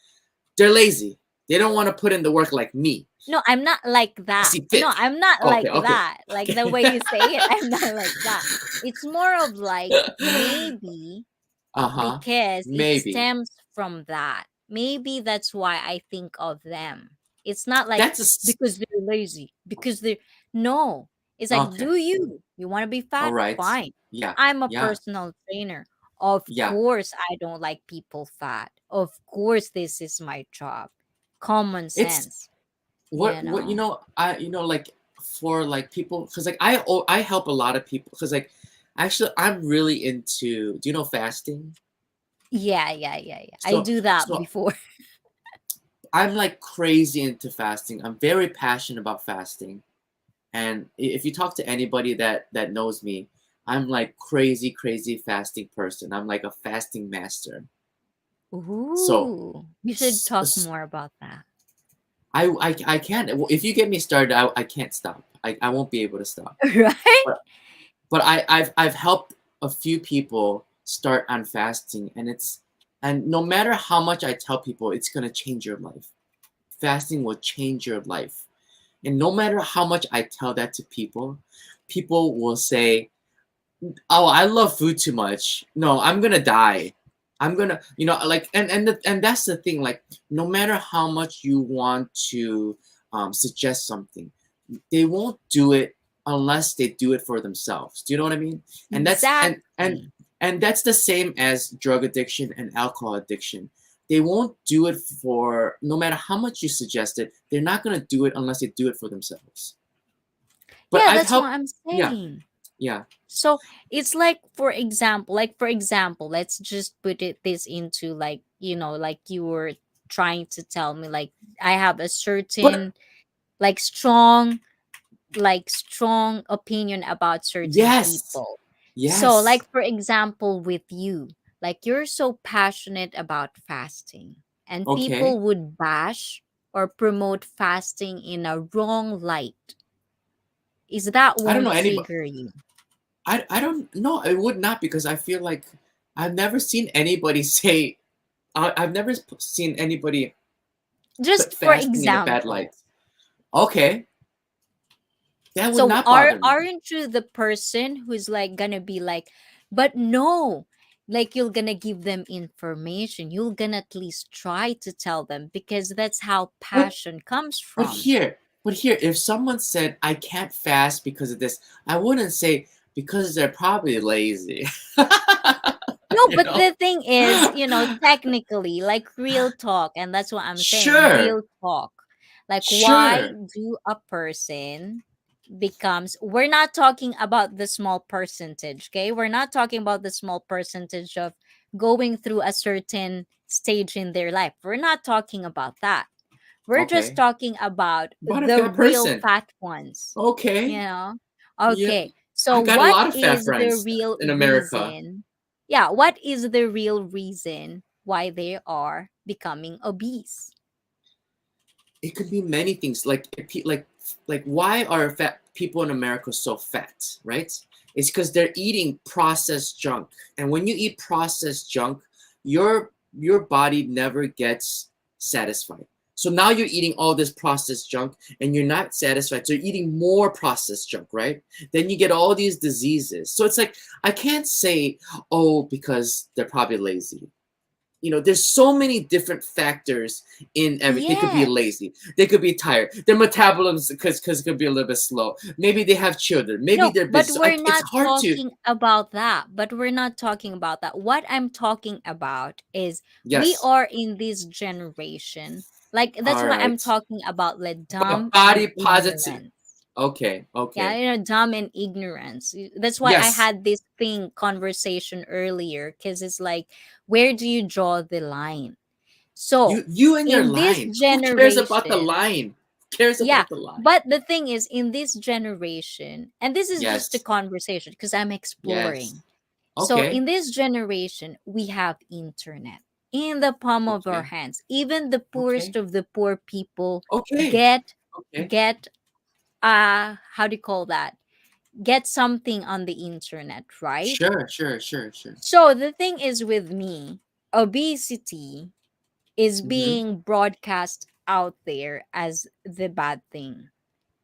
S2: they're lazy. They don't want to put in the work like me.
S1: No, I'm not like that.
S2: See
S1: No,
S2: fit.
S1: I'm not
S2: Okay,
S1: like
S2: okay.
S1: that. Like the
S2: Okay.
S1: way you say it, I'm not like that. It's more of like maybe
S2: Uh-huh.
S1: because it
S2: Maybe.
S1: stems from that. Maybe that's why I think of them. It's not like
S2: That's a
S1: because they're lazy, because they're no. It's like,
S2: okay.
S1: do you want to be
S2: All
S1: fat?
S2: right.
S1: Fine.
S2: Yeah.
S1: I'm a
S2: Yeah.
S1: personal trainer. Of
S2: Yeah.
S1: course, I don't like people fat. Of course, this is my job. Common
S2: It's
S1: sense,
S2: what I like for like people because like I help a lot of people because like actually I'm really into do you know fasting?
S1: Yeah, yeah, yeah, yeah. I
S2: So
S1: do that
S2: so
S1: before.
S2: I'm like crazy into fasting. I'm very passionate about fasting. And if you talk to anybody that knows me, I'm like crazy fasting person. I'm like a fasting master. So
S1: Ooh, we should
S2: s-
S1: talk
S2: s-
S1: more about that.
S2: I can't well, if you get me started I can't stop. I won't be able to stop.
S1: Right?
S2: But I've helped a few people start on fasting and it's and no matter how much I tell people it's gonna change your life. Fasting will change your life. And no matter how much I tell that to people, people will say, "Oh, I love food too much. No, I'm gonna die. I'm gonna, like, and that's the thing. Like, no matter how much you want to suggest something, they won't do it unless they do it for themselves. Do you know what I mean? And that's
S1: Exactly.
S2: and that's the same as drug addiction and alcohol addiction. They won't do it for no matter how much you suggest it. They're not gonna do it unless they do it for themselves. But
S1: Yeah,
S2: I've
S1: that's what
S2: helped.
S1: I'm
S2: Yeah,
S1: saying.
S2: yeah.
S1: So it's like, for example, let's just put it this into like, like you were trying to tell me, like I have a
S2: But
S1: certain like strong opinion about certain
S2: yes,
S1: people. So,
S2: yes.
S1: like for example, with you, like you're so passionate about fasting, and
S2: Okay.
S1: people would bash or promote fasting in a wrong light. Is that
S2: I don't know
S1: won't
S2: anybody.
S1: trigger you?
S2: I don't know. It would not because I feel like I've never seen anybody say. I've never seen anybody put
S1: Just for
S2: fasting in a bad light.
S1: example.
S2: Okay, that would
S1: So
S2: not bother me.
S1: aren't you the person who's like gonna be like, but no, like you're gonna give them information. You're gonna at least try to tell them because that's how
S2: But
S1: passion comes
S2: but
S1: from.
S2: here. But here, if someone said I can't fast because of this, I wouldn't say because they're probably lazy.
S1: No,
S2: you
S1: but
S2: know?
S1: the thing is, technically, like real talk, and that's what I'm saying,
S2: Sure,
S1: real talk. Like, why
S2: sure.
S1: do a person becomes, we're not talking about the small percentage, okay? We're not talking about the small percentage of going through a certain stage in their life. We're not talking about that. We're just
S2: Okay.
S1: talking about
S2: What a
S1: the
S2: fat
S1: real
S2: person.
S1: fat ones, you
S2: Okay.
S1: know?
S2: Yeah.
S1: Okay. So
S2: I got a
S1: what
S2: lot of fat
S1: is the
S2: friends
S1: real
S2: in America.
S1: reason? Yeah, what is the real reason why they are becoming obese?
S2: It could be many things. Like why are fat people in America so fat, right? It's because they're eating processed junk. And when you eat processed junk, your body never gets satisfied. So now you're eating all this processed junk and you're not satisfied. So you're eating more processed junk, right? Then you get all these diseases. So it's like I can't say, oh, because they're probably lazy. There's so many different factors in everything. They could be
S1: Yes.
S2: lazy, they could be tired, their metabolism because it could be a little bit slow, maybe they have children, maybe
S1: No,
S2: they're
S1: but
S2: busy, so
S1: we're
S2: it's
S1: not
S2: hard to.
S1: talking about that. But we're not talking about that. What I'm talking about is we
S2: Yes.
S1: are in this generation. Like, that's
S2: All
S1: why I'm
S2: right.
S1: talking about like
S2: But
S1: dumb and
S2: body positive.
S1: ignorance.
S2: Okay,
S1: Yeah,
S2: okay.
S1: dumb and ignorance. That's why I
S2: Yes.
S1: had this thing conversation earlier, because it's like, where do you draw the line? So
S2: You and your
S1: in this
S2: line, who cares about the
S1: generation,
S2: line? Who cares
S1: yeah,
S2: about the line?
S1: but the thing is, in this generation, and this is just a
S2: Yes.
S1: conversation because I'm
S2: Yes.
S1: exploring. So
S2: Okay.
S1: in this generation, we have internet in the palm of our
S2: Okay.
S1: hands. Even the poorest
S2: Okay.
S1: of the poor people
S2: Okay.
S1: get
S2: Okay.
S1: get how do you call that? Get something on the internet, right?
S2: Sure, sure, sure, sure.
S1: So the thing is with me, obesity is
S2: Mm-hmm.
S1: being broadcast out there as the bad thing.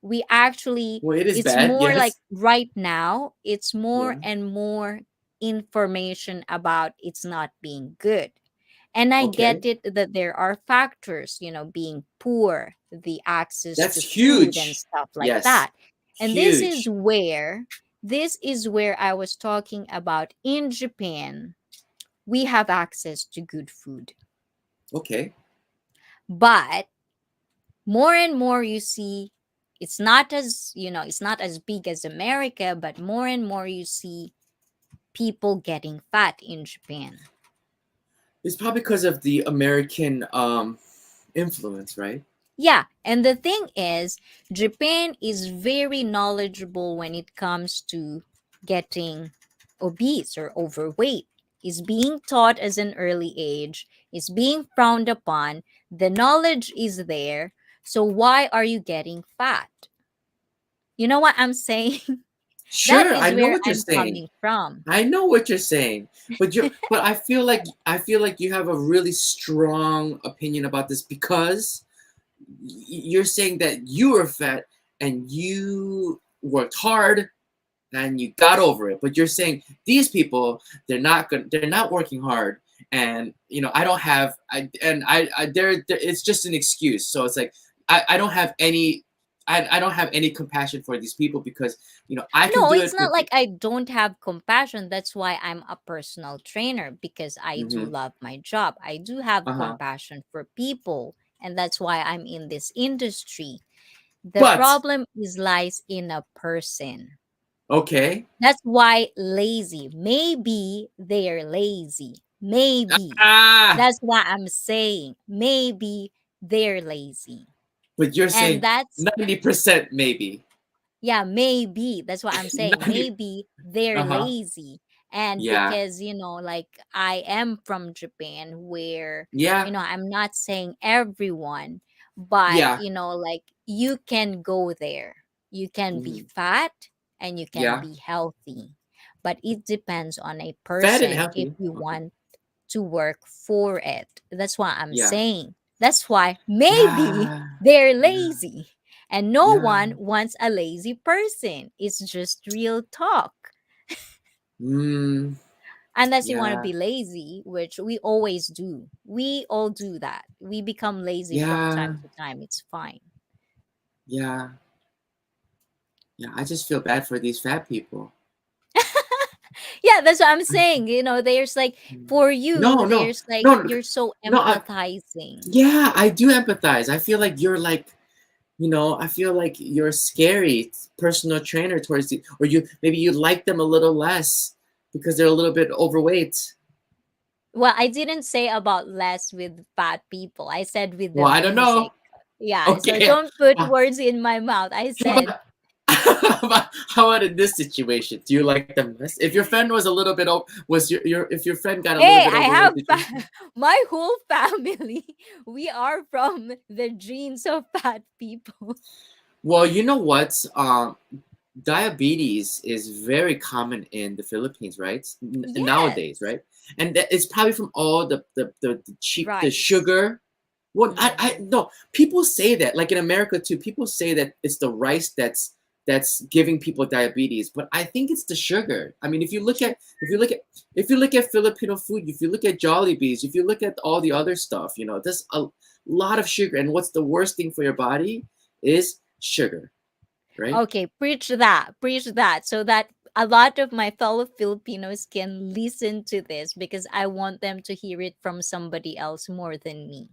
S1: We actually,
S2: Well, it is
S1: it's
S2: bad,
S1: more like
S2: yes.
S1: right now, it's more
S2: Yeah.
S1: and more information about it's not being good. And I
S2: Okay.
S1: get it that there are factors, being poor, the access
S2: That's
S1: to food and
S2: huge.
S1: stuff like
S2: Yes.
S1: that. And
S2: Huge.
S1: this is where I was talking about in Japan, we have access to good food.
S2: Okay.
S1: But more and more you see, it's not as big as America, but more and more you see people getting fat in Japan.
S2: It's probably because of the American influence, right?
S1: Yeah, and the thing is, Japan is very knowledgeable when it comes to getting obese or overweight. Is being taught as an early age, is being frowned upon. The knowledge is there. So why are you getting fat? You know what I'm saying? That
S2: Sure, I
S1: is
S2: know
S1: where
S2: what you're
S1: I'm
S2: saying.
S1: coming from.
S2: I know what you're saying. But I feel like you have a really strong opinion about this because you're saying that you were fat and you worked hard and you got over it. But you're saying these people, they're not working hard, and I don't have I they're it's just an excuse. So it's like I don't have any I don't have any compassion for these people because I can
S1: No,
S2: do
S1: it's
S2: it
S1: not
S2: with.
S1: like I don't have compassion. That's why I'm a personal trainer, because I do
S2: Mm-hmm.
S1: love my job. I do have
S2: Uh-huh.
S1: compassion for people, and that's why I'm in this industry. The
S2: But
S1: problem is lies in a person.
S2: okay.
S1: That's why lazy. Maybe they're lazy. Maybe.
S2: Ah,
S1: That's what I'm saying. Maybe they're lazy.
S2: but you're
S1: And
S2: saying
S1: that's,
S2: 90% maybe.
S1: yeah, maybe. That's what I'm saying.
S2: 90.
S1: Maybe they're
S2: Uh-huh.
S1: lazy. And
S2: Yeah.
S1: because, like I am from Japan, where,
S2: Yeah.
S1: I'm not saying everyone, but,
S2: Yeah.
S1: like you can go there. You can be
S2: Hmm.
S1: fat and you can
S2: Yeah.
S1: be healthy. But it depends on a
S2: Fat and
S1: person if
S2: healthy.
S1: you
S2: Okay.
S1: want to work for it. That's what I'm
S2: Yeah.
S1: saying. That's why maybe
S2: Yeah.
S1: they're
S2: Yeah.
S1: lazy. And no
S2: Yeah.
S1: one wants a lazy person. It's just real talk.
S2: Mm,
S1: Unless you want to
S2: yeah.
S1: be lazy, which we always do. We all do that. We become lazy from time
S2: Yeah.
S1: to time. It's fine.
S2: Yeah, yeah. I just feel bad for these fat people.
S1: Yeah, that's what I'm saying. You know, there's like,
S2: Mm.
S1: for you,
S2: No, no,
S1: there's like,
S2: no,
S1: you're so
S2: no.
S1: empathizing.
S2: Yeah, I do empathize. I feel like you're like, I feel like you're a scary personal trainer towards the, or you maybe you like them a little less because they're a little bit overweight.
S1: Well, I didn't say about less with fat people. I said with the
S2: Well, I don't
S1: music.
S2: know.
S1: Yeah, so
S2: Okay.
S1: don't put
S2: Uh,
S1: words in my mouth. I
S2: How
S1: said,
S2: about, how about in this situation? Do you like them less? If your friend was a little bit, was your if your friend got a little
S1: hey,
S2: bit
S1: I
S2: overweight,
S1: have
S2: did you?
S1: my whole family. We are from the genes of fat people.
S2: Well, you know what? Diabetes is very common in the Philippines, right? Nowadays,
S1: Yes,
S2: right? And it's probably from all the cheap the
S1: rice.
S2: sugar. Well, I
S1: Mm.
S2: no, people say that, like in America too. People say that it's the rice that's giving people diabetes, but I think it's the sugar. I mean,
S1: Sure.
S2: if you look at Filipino food, if you look at Jollibees, if you look at all the other stuff, there's a lot of sugar. And what's the worst thing for your body is sugar, right?
S1: Okay, preach that, so that a lot of my fellow Filipinos can listen to this because I want them to hear it from somebody else more than me.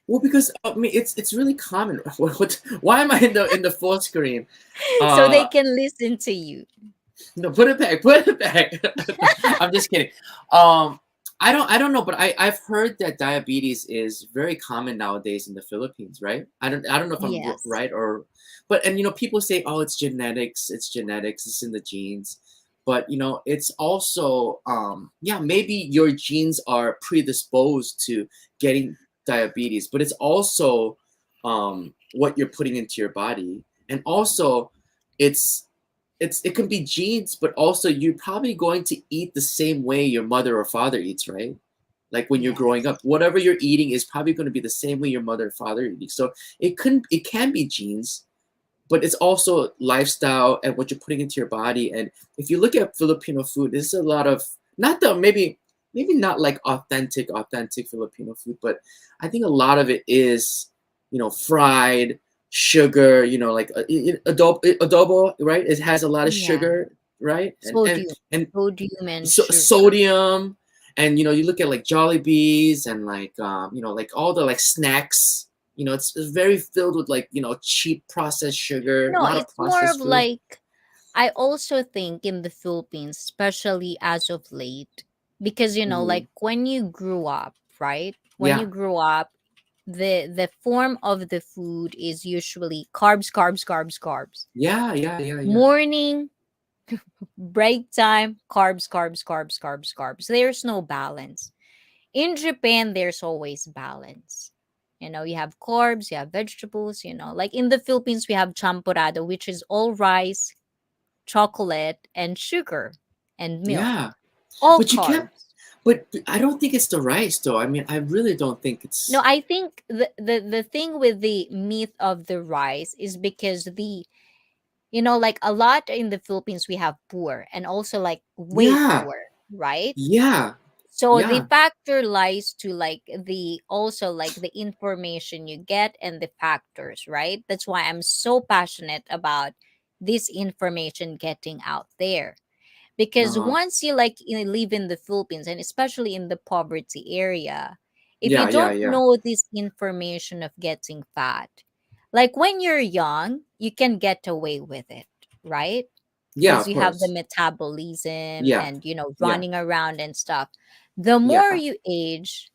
S2: Well, because I mean, it's really common. Why am I in the full screen?
S1: So they
S2: Uh,
S1: can listen to you.
S2: no, put it back. Put it back. I'm just kidding. Um, I don't know, but I've heard that diabetes is very common nowadays in the Philippines, right? I don't know if I'm
S1: Yes.
S2: right or, but and people say, oh, it's genetics, it's in the genes, but it's also yeah, maybe your genes are predisposed to getting diabetes, but it's also what you're putting into your body, and also it's it can be genes, but also you're probably going to eat the same way your mother or father eats, right? Like when you're growing
S1: Yes.
S2: up, whatever you're eating is probably going to be the same way your mother or father eating. So it can be genes, but it's also lifestyle and what you're putting into your body. And if you look at Filipino food, there's a lot of, not the maybe not like authentic Filipino food, but I think a lot of it is fried sugar, like adobo, right? It has a lot of
S1: Yeah.
S2: sugar, right?
S1: Sodium.
S2: And
S1: Sodium and sugar.
S2: sodium. And you look at like Jollibees and like like all the like snacks, it's very filled with like cheap processed sugar, a
S1: No,
S2: lot of
S1: it's more of
S2: processed food.
S1: like, I also think in the Philippines, especially as of late, because
S2: Hmm.
S1: like when you grew up, right? When you
S2: Yeah,
S1: grew up, the form of the food is usually carbs, carbs, carbs, carbs.
S2: yeah, yeah, yeah, yeah,
S1: Morning, break time, carbs, carbs, carbs, carbs, carbs. There's no balance. In Japan, there's always balance. You have carbs, you have vegetables, like in the Philippines, we have champurrado, which is all rice, chocolate, and sugar and milk.
S2: yeah.
S1: All
S2: But you can't.
S1: carbs.
S2: But I don't think it's the rice, though. I mean, I really don't think
S1: No,
S2: it's.
S1: I think the thing with the myth of the rice is because like a lot in the Philippines, we have poor and also like way
S2: Yeah,
S1: poor, right?
S2: yeah,
S1: So the
S2: yeah.
S1: factor lies to like the also like the information you get and the factors, right? That's why I'm so passionate about this information getting out there. Because
S2: Uh-huh.
S1: once you like live in the Philippines and especially in the poverty area, if you
S2: Yeah, yeah,
S1: don't
S2: yeah,
S1: know this information of getting fat, like when you're young, you can get away with it, right?
S2: yeah.
S1: Because
S2: Of
S1: you have the
S2: course.
S1: metabolism
S2: Yeah,
S1: and
S2: yeah,
S1: running around and stuff. The more
S2: yeah.
S1: you age,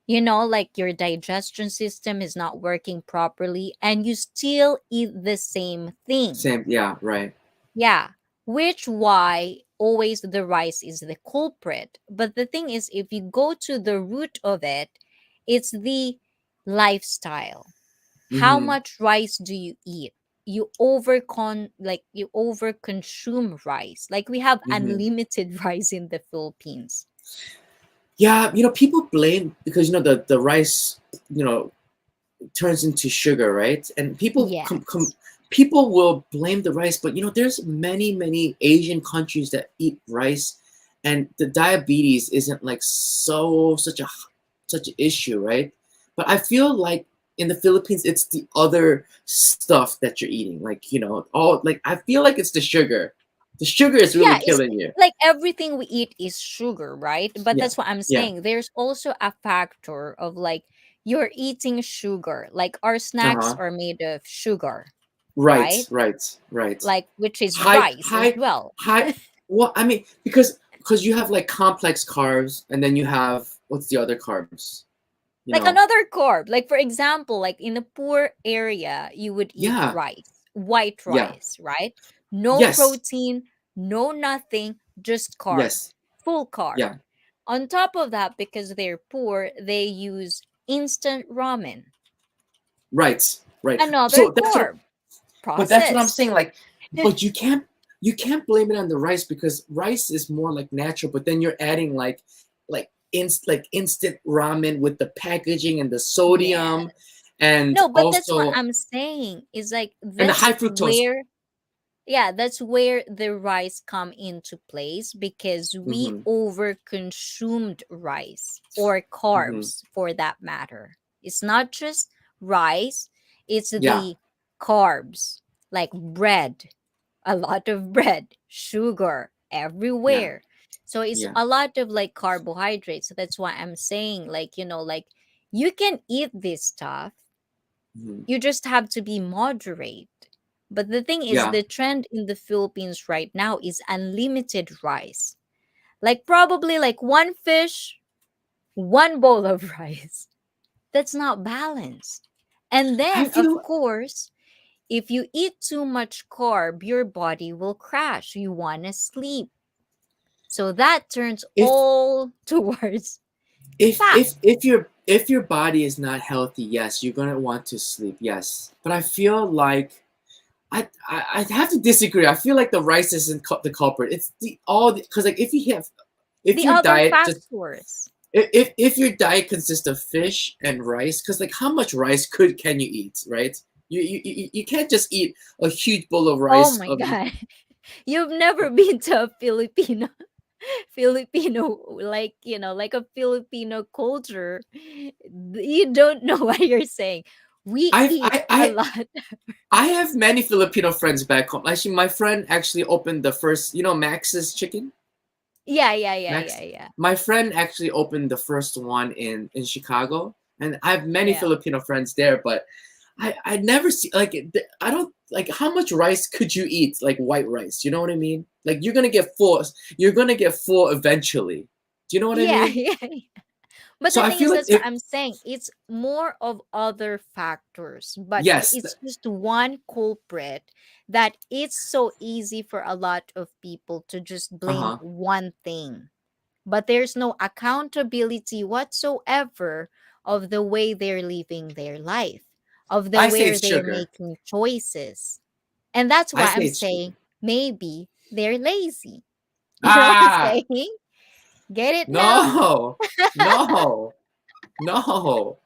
S1: like your digestion system is not working properly and you still eat the same thing.
S2: Same. Yeah, right.
S1: Yeah, which why always the rice is the culprit. But the thing is, if you go to the root of it, it's the lifestyle. How
S2: Mm-hmm.
S1: much rice do you eat? You over consume rice. Like we have
S2: Mm-hmm.
S1: unlimited rice in the Philippines.
S2: Yeah, people blame because the rice, you know, turns into sugar, right? And
S1: Yes.
S2: people will blame the rice, but there's many Asian countries that eat rice, and the diabetes isn't like such an issue, right? But I feel like in the Philippines, it's the other stuff that you're eating. Like, all like I feel like it's the sugar. The sugar is really
S1: Yeah, it's
S2: killing you.
S1: like everything we eat is sugar, right? But
S2: Yeah.
S1: that's what I'm
S2: Yeah.
S1: saying. There's also a factor of like you're eating sugar. Like our snacks
S2: Uh-huh.
S1: are made of sugar,
S2: Right,
S1: right?
S2: right, right.
S1: Like which is
S2: High,
S1: rice as
S2: high,
S1: well.
S2: high. Well, I mean, because you have like complex carbs, and then you have what's the other carbs? You
S1: Like
S2: know.
S1: another carb. Like for example, like in a poor area, you would eat
S2: Yeah.
S1: rice, white
S2: Yeah.
S1: rice, right? No
S2: Yes.
S1: protein, no nothing, just carb,
S2: Yes.
S1: full carb.
S2: Yeah.
S1: On top of that, because they're poor, they use instant ramen,
S2: Right. Right.
S1: another
S2: So that's what.
S1: carb,
S2: But that's what I'm
S1: processed.
S2: saying. Like, but you can't blame it on the rice because rice is more like natural. But then you're adding like instant ramen with the packaging and the
S1: Yeah.
S2: sodium, and
S1: No, but that's what
S2: also
S1: I'm saying is like
S2: and the
S1: that's
S2: high fructose.
S1: where, yeah, that's where the rice come into place because we
S2: Mm-hmm.
S1: over consumed rice or
S2: Mm-hmm.
S1: carbs for that matter. It's not just rice, it's
S2: Yeah.
S1: the carbs like bread, a lot of bread, sugar
S2: Yeah.
S1: everywhere. So it's
S2: Yeah.
S1: a lot of like carbohydrates. So that's why I'm saying like, like you can eat this stuff,
S2: Mm-hmm.
S1: you just have to be moderate. But the thing is,
S2: Yeah.
S1: the trend in the Philippines right now is unlimited rice. Like probably like one fish, one bowl of rice. That's not balanced. And
S2: I
S1: then, of
S2: feel
S1: course, if you eat too much carb, your body will crash. You want to sleep. So that turns
S2: if
S1: all towards
S2: if
S1: fat.
S2: if if your body is not healthy, yes, you're gonna want to sleep, yes. But I feel like I have to disagree. I feel like the rice isn't the culprit. It's the all because like if
S1: The
S2: your
S1: other
S2: diet just
S1: factors.
S2: if your diet consists of fish and rice, because like how much rice can you eat, right? You can't just eat a huge bowl of
S1: Oh
S2: rice
S1: my
S2: of
S1: God. You've never been to a Filipino, like, like a Filipino culture. You don't know what you're saying. We
S2: I've
S1: eat a
S2: I
S1: lot.
S2: I have many Filipino friends back home. Actually, my friend actually opened the first, Max's Chicken.
S1: Yeah, yeah, yeah, yeah,
S2: Max,
S1: yeah.
S2: my friend actually opened the first one in Chicago, and I have many
S1: Yeah.
S2: Filipino friends there. But I never see like I don't like how much rice could you eat, like white rice. You know what I mean? Like you're gonna get full. You're gonna get full eventually. Do you know what I
S1: Yeah,
S2: mean?
S1: yeah. But
S2: So
S1: the
S2: I
S1: thing
S2: feel
S1: is,
S2: like
S1: that's what
S2: if
S1: I'm saying. It's more of other factors, but
S2: yes,
S1: it's just one culprit that it's so easy for a lot of people to just
S2: uh
S1: blame
S2: huh.
S1: one thing. But there's no accountability whatsoever of the way they're living their life, of the
S2: I say
S1: way
S2: it's
S1: they're
S2: sugar.
S1: making choices. And that's
S2: I
S1: why
S2: say
S1: I'm
S2: it's sugar.
S1: saying maybe they're lazy. You know what I'm
S2: Ah,
S1: saying? Get it now?
S2: no, no, no.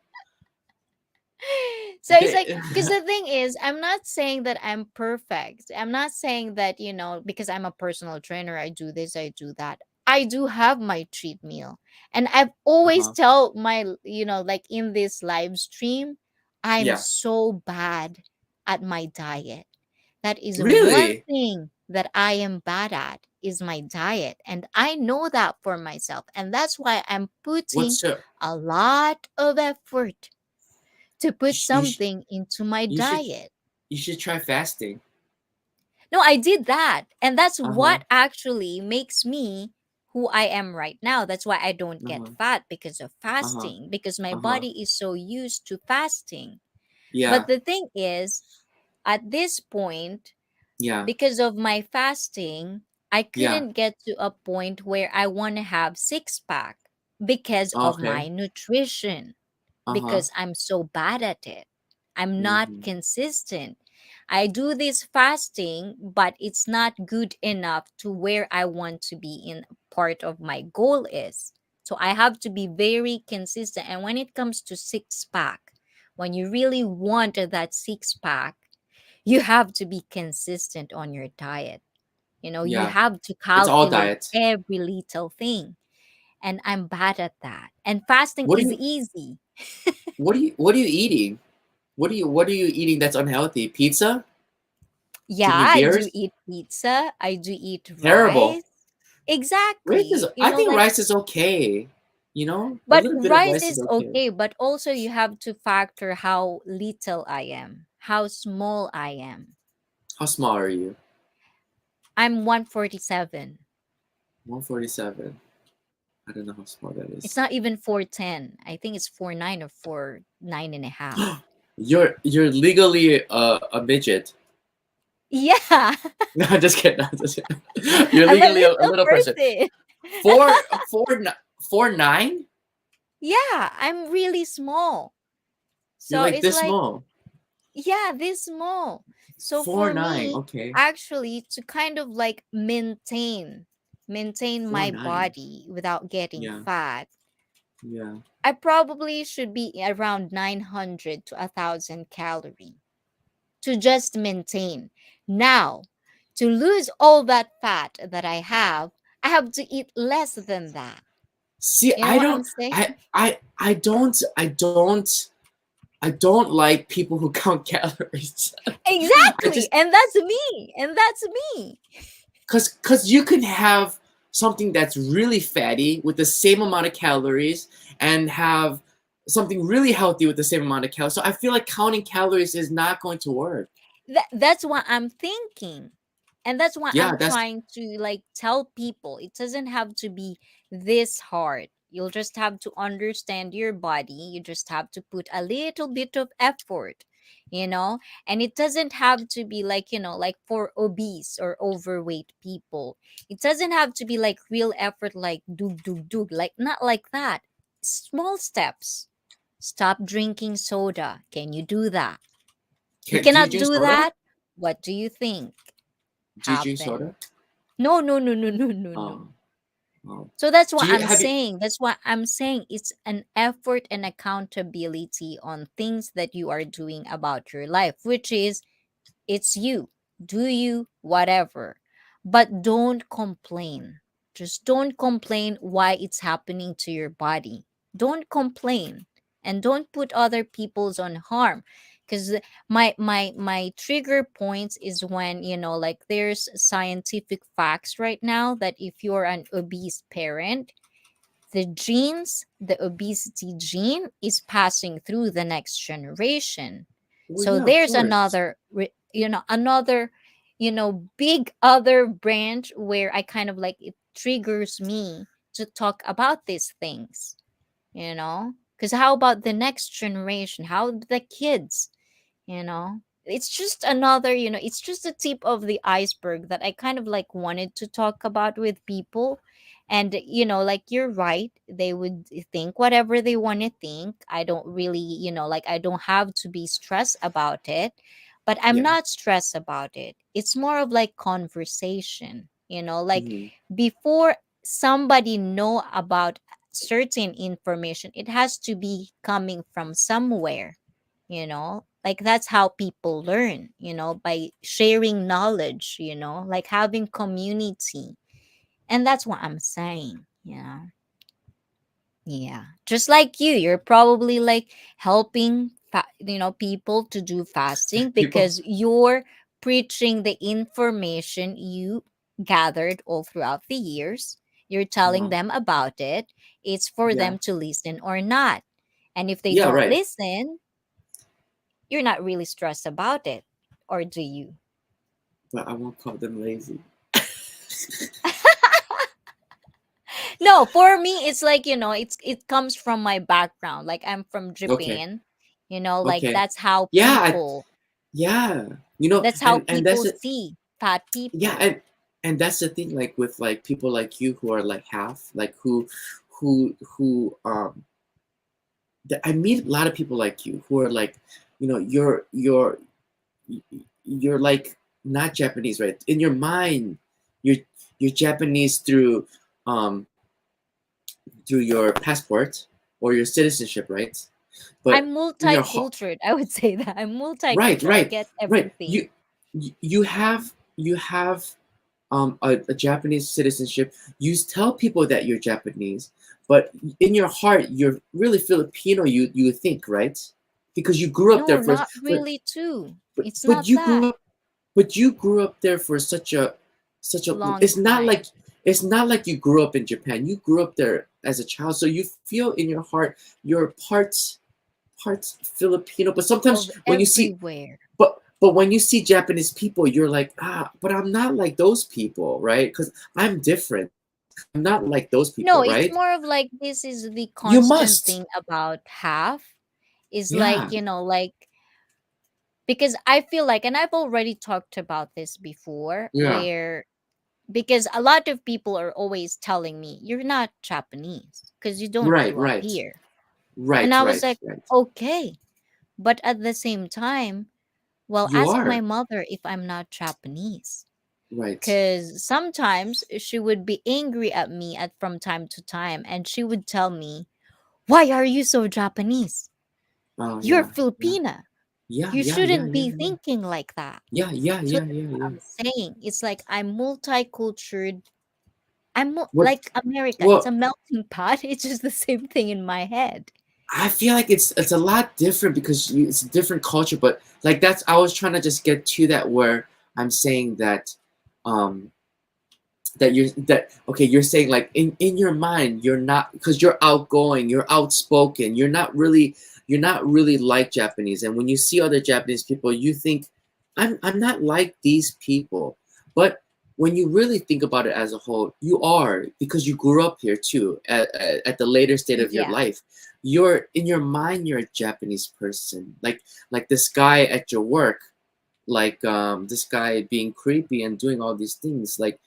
S1: So it's like,
S2: They,
S1: because the thing is, I'm not saying that I'm perfect. I'm not saying that, because I'm a personal trainer, I do this, I do that. I do have my cheat meal. And I've always
S2: uh-huh.
S1: tell my, like in this live stream, I'm
S2: Yeah.
S1: so bad at my diet. That is one
S2: Really?
S1: thing that I am bad at is my diet. And I know that for myself. And that's why I'm putting
S2: What's your
S1: a lot of effort to
S2: you,
S1: put
S2: sh- you, sh-
S1: something into my
S2: you should
S1: diet.
S2: you should try fasting.
S1: No, I did that. And that's
S2: Uh-huh.
S1: what actually makes me who I am right now. That's why I don't get
S2: Uh-huh.
S1: fat because of
S2: Uh-huh.
S1: fasting, because my
S2: Uh-huh.
S1: body is so used to fasting.
S2: Yeah.
S1: But the thing is, at this point,
S2: Yeah.
S1: because of my fasting, I
S2: Yeah.
S1: couldn't get to a point where I want to have six pack because of
S2: Okay.
S1: my nutrition,
S2: Uh-huh.
S1: because I'm so bad at it. I'm not
S2: Mm-hmm.
S1: consistent. I do this fasting, but it's not good enough to where I want to be in part of my goal is. So I have to be very consistent. And when it comes to six pack, when you really want that six pack, you have to be consistent on your diet. You
S2: Yeah.
S1: have to
S2: It's all
S1: calculate
S2: diet.
S1: every little thing. And I'm bad at that. And fasting
S2: What do
S1: is
S2: you
S1: easy.
S2: what are you eating? What are you eating that's unhealthy? Pizza?
S1: Yeah,
S2: Drinking
S1: I do
S2: beers?
S1: eat pizza. I do eat
S2: Terrible.
S1: rice.
S2: Rice is,
S1: Exactly.
S2: I think rice is okay. A
S1: But
S2: little bit of
S1: rice
S2: rice is
S1: is
S2: okay.
S1: okay, but also you have to factor how little I am, how small I am.
S2: How small are you?
S1: I'm 147.
S2: 147. I don't know how small that
S1: It's
S2: is.
S1: not even 4'10". I think it's 4'9" or 4'9" and a half.
S2: You're legally a midget.
S1: Yeah,
S2: No, I'm just kidding. I'm just kidding. You're
S1: I'm a
S2: legally a
S1: little
S2: little person.
S1: person.
S2: Four, 4'9"?
S1: Yeah, I'm really small.
S2: You're
S1: So
S2: like
S1: it's
S2: this
S1: like,
S2: small.
S1: yeah, this small. So
S2: Four
S1: for
S2: nine.
S1: me,
S2: Okay.
S1: actually, to kind of like maintain
S2: Four
S1: my
S2: nine.
S1: body without getting
S2: Yeah.
S1: fat,
S2: Yeah.
S1: I probably should be around 900 to 1,000 calorie to just maintain. Now, to lose all that fat that I have to eat less than that.
S2: See,
S1: You know what I'm saying?
S2: I don't like people who count calories. I
S1: Exactly.
S2: just
S1: And that's me. And that's me.
S2: cause you can have something that's really fatty with the same amount of calories and have something really healthy with the same amount of calories. So I feel like counting calories is not going to work.
S1: That's what I'm thinking. And that's why
S2: Yeah,
S1: I'm
S2: that's
S1: trying to like tell people it doesn't have to be this hard. You'll just have to understand your body. You just have to put a little bit of effort, you know? And it doesn't have to be like, like for obese or overweight people. It doesn't have to be like real effort, like dug, dug, dug, like not like that. Small steps. Stop drinking soda. Can you do that? You
S2: do you
S1: cannot
S2: drink
S1: do
S2: soda?
S1: that. What do you think
S2: Do you drink
S1: happened?
S2: soda?
S1: No, no, no, no, no, no, no.
S2: Oh, oh.
S1: So that's
S2: Do
S1: what
S2: you
S1: I'm
S2: have you
S1: saying. That's what I'm saying. It's an effort and accountability on things that you are doing about your life, which is it's you. Do you, whatever. But don't complain. Just don't complain why it's happening to your body. Don't complain and don't put other people's on harm. Because my trigger points is when, like there's scientific facts right now that if you're an obese parent, the obesity gene is passing through the next generation.
S2: well
S1: So
S2: yeah, of
S1: there's
S2: course.
S1: another big other branch where I kind of like it triggers me to talk about these things, because how about the next generation, how the kids, it's just another, it's just the tip of the iceberg that I kind of like wanted to talk about with people. And like you're right, they would think whatever they want to think. I don't really, like I don't have to be stressed about it. But I'm
S2: Yeah.
S1: not stressed about it. It's more of like conversation, like
S2: Hmm.
S1: before somebody know about certain information, it has to be coming from somewhere, like that's how people learn, by sharing knowledge, like having community. And that's what I'm saying, yeah, just like you're probably like helping people to do fasting
S2: People.
S1: because you're preaching the information you gathered all throughout the years. You're telling
S2: Uh-huh.
S1: them about it. It's for
S2: Yeah.
S1: them to listen or not. And if they
S2: Yeah.
S1: don't
S2: Right.
S1: listen, you're not really stressed about it, or do you?
S2: But I won't call them lazy.
S1: No, for me it's like, it comes from my background. Like I'm from
S2: Okay.
S1: Japan, like
S2: Okay.
S1: that's how
S2: Yeah.
S1: people
S2: Yeah.
S1: that's how
S2: And that's
S1: people
S2: it.
S1: see fat
S2: Yeah.
S1: people.
S2: And that's the thing. Like with like people like you who are like half, like who I meet a lot of people like you who are like, you're like not Japanese, right? In your mind, you're you're Japanese um through your passport or your citizenship, right? But
S1: I'm
S2: in your heart,
S1: multicultural. I would say that I'm
S2: right,
S1: multicultural. I
S2: right,
S1: get
S2: right.
S1: everything.
S2: You have a Japanese citizenship. You tell people that you're Japanese, but in your heart, you're really Filipino. You think, right? because you grew up
S1: No,
S2: there for,
S1: not
S2: but
S1: really too.
S2: but
S1: It's
S2: but
S1: not
S2: you
S1: that
S2: grew up but you grew up there for such a
S1: long
S2: it's not
S1: time.
S2: like you grew up in Japan. You grew up there as a child, so you feel in your heart you're parts Filipino. But
S1: Of
S2: sometimes when you see
S1: everywhere.
S2: but when you see Japanese people, you're like, but I'm not like those people, right? Because I'm different. I'm not like those people,
S1: No, it's
S2: right?
S1: more of like this is the
S2: You
S1: constant
S2: must.
S1: thing about half is like,
S2: Yeah.
S1: like because I feel like, and I've already talked about this before,
S2: Yeah.
S1: where because a lot of people are always telling me, you're not Japanese because you don't
S2: Right,
S1: grow up
S2: right.
S1: here. And
S2: Right,
S1: I was
S2: right,
S1: like,
S2: right.
S1: okay. But at the same time, well,
S2: You
S1: ask my
S2: are.
S1: mother if I'm not Japanese.
S2: Right.
S1: Because sometimes she would be angry at me at from time to time, and she would tell me, why are you so Japanese?
S2: Oh
S1: You're
S2: yeah. Yeah.
S1: Filipina.
S2: Yeah,
S1: You
S2: yeah, yeah,
S1: shouldn't
S2: yeah,
S1: be
S2: yeah.
S1: thinking like that.
S2: Yeah, yeah,
S1: So
S2: yeah,
S1: that's
S2: yeah,
S1: what
S2: yeah.
S1: I'm saying. It's like I'm multicultural.
S2: What
S1: Like America. It's a
S2: well,
S1: melting pot. It's just the same thing in my head.
S2: I feel like it's a lot different because it's a different culture, but like that's I was trying to just get to that where I'm saying that um that okay, you're saying like in your mind you're not, because you're outgoing, you're outspoken, you're not really like Japanese, and when you see other Japanese people you think I'm not like these people. But when you really think about it as a whole, you are, because you grew up here too at the later state of your
S1: Yeah.
S2: life. You're in your mind, you're a Japanese person, like this guy at your work, like this guy being creepy and doing all these things. Like,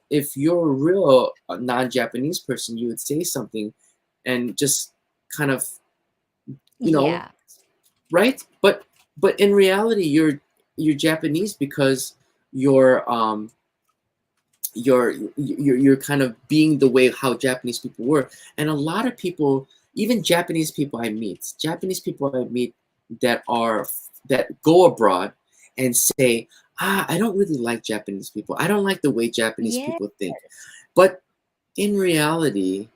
S2: if you're a real non-Japanese person, you would say something and just kind of, you know
S1: Yeah.
S2: right. But in reality you're Japanese because you're you're kind of being the way how Japanese people were. And a lot of people, even Japanese people I meet that go abroad and say, I don't really like Japanese people. I don't like the way Japanese
S1: Yeah.
S2: people think. But in reality,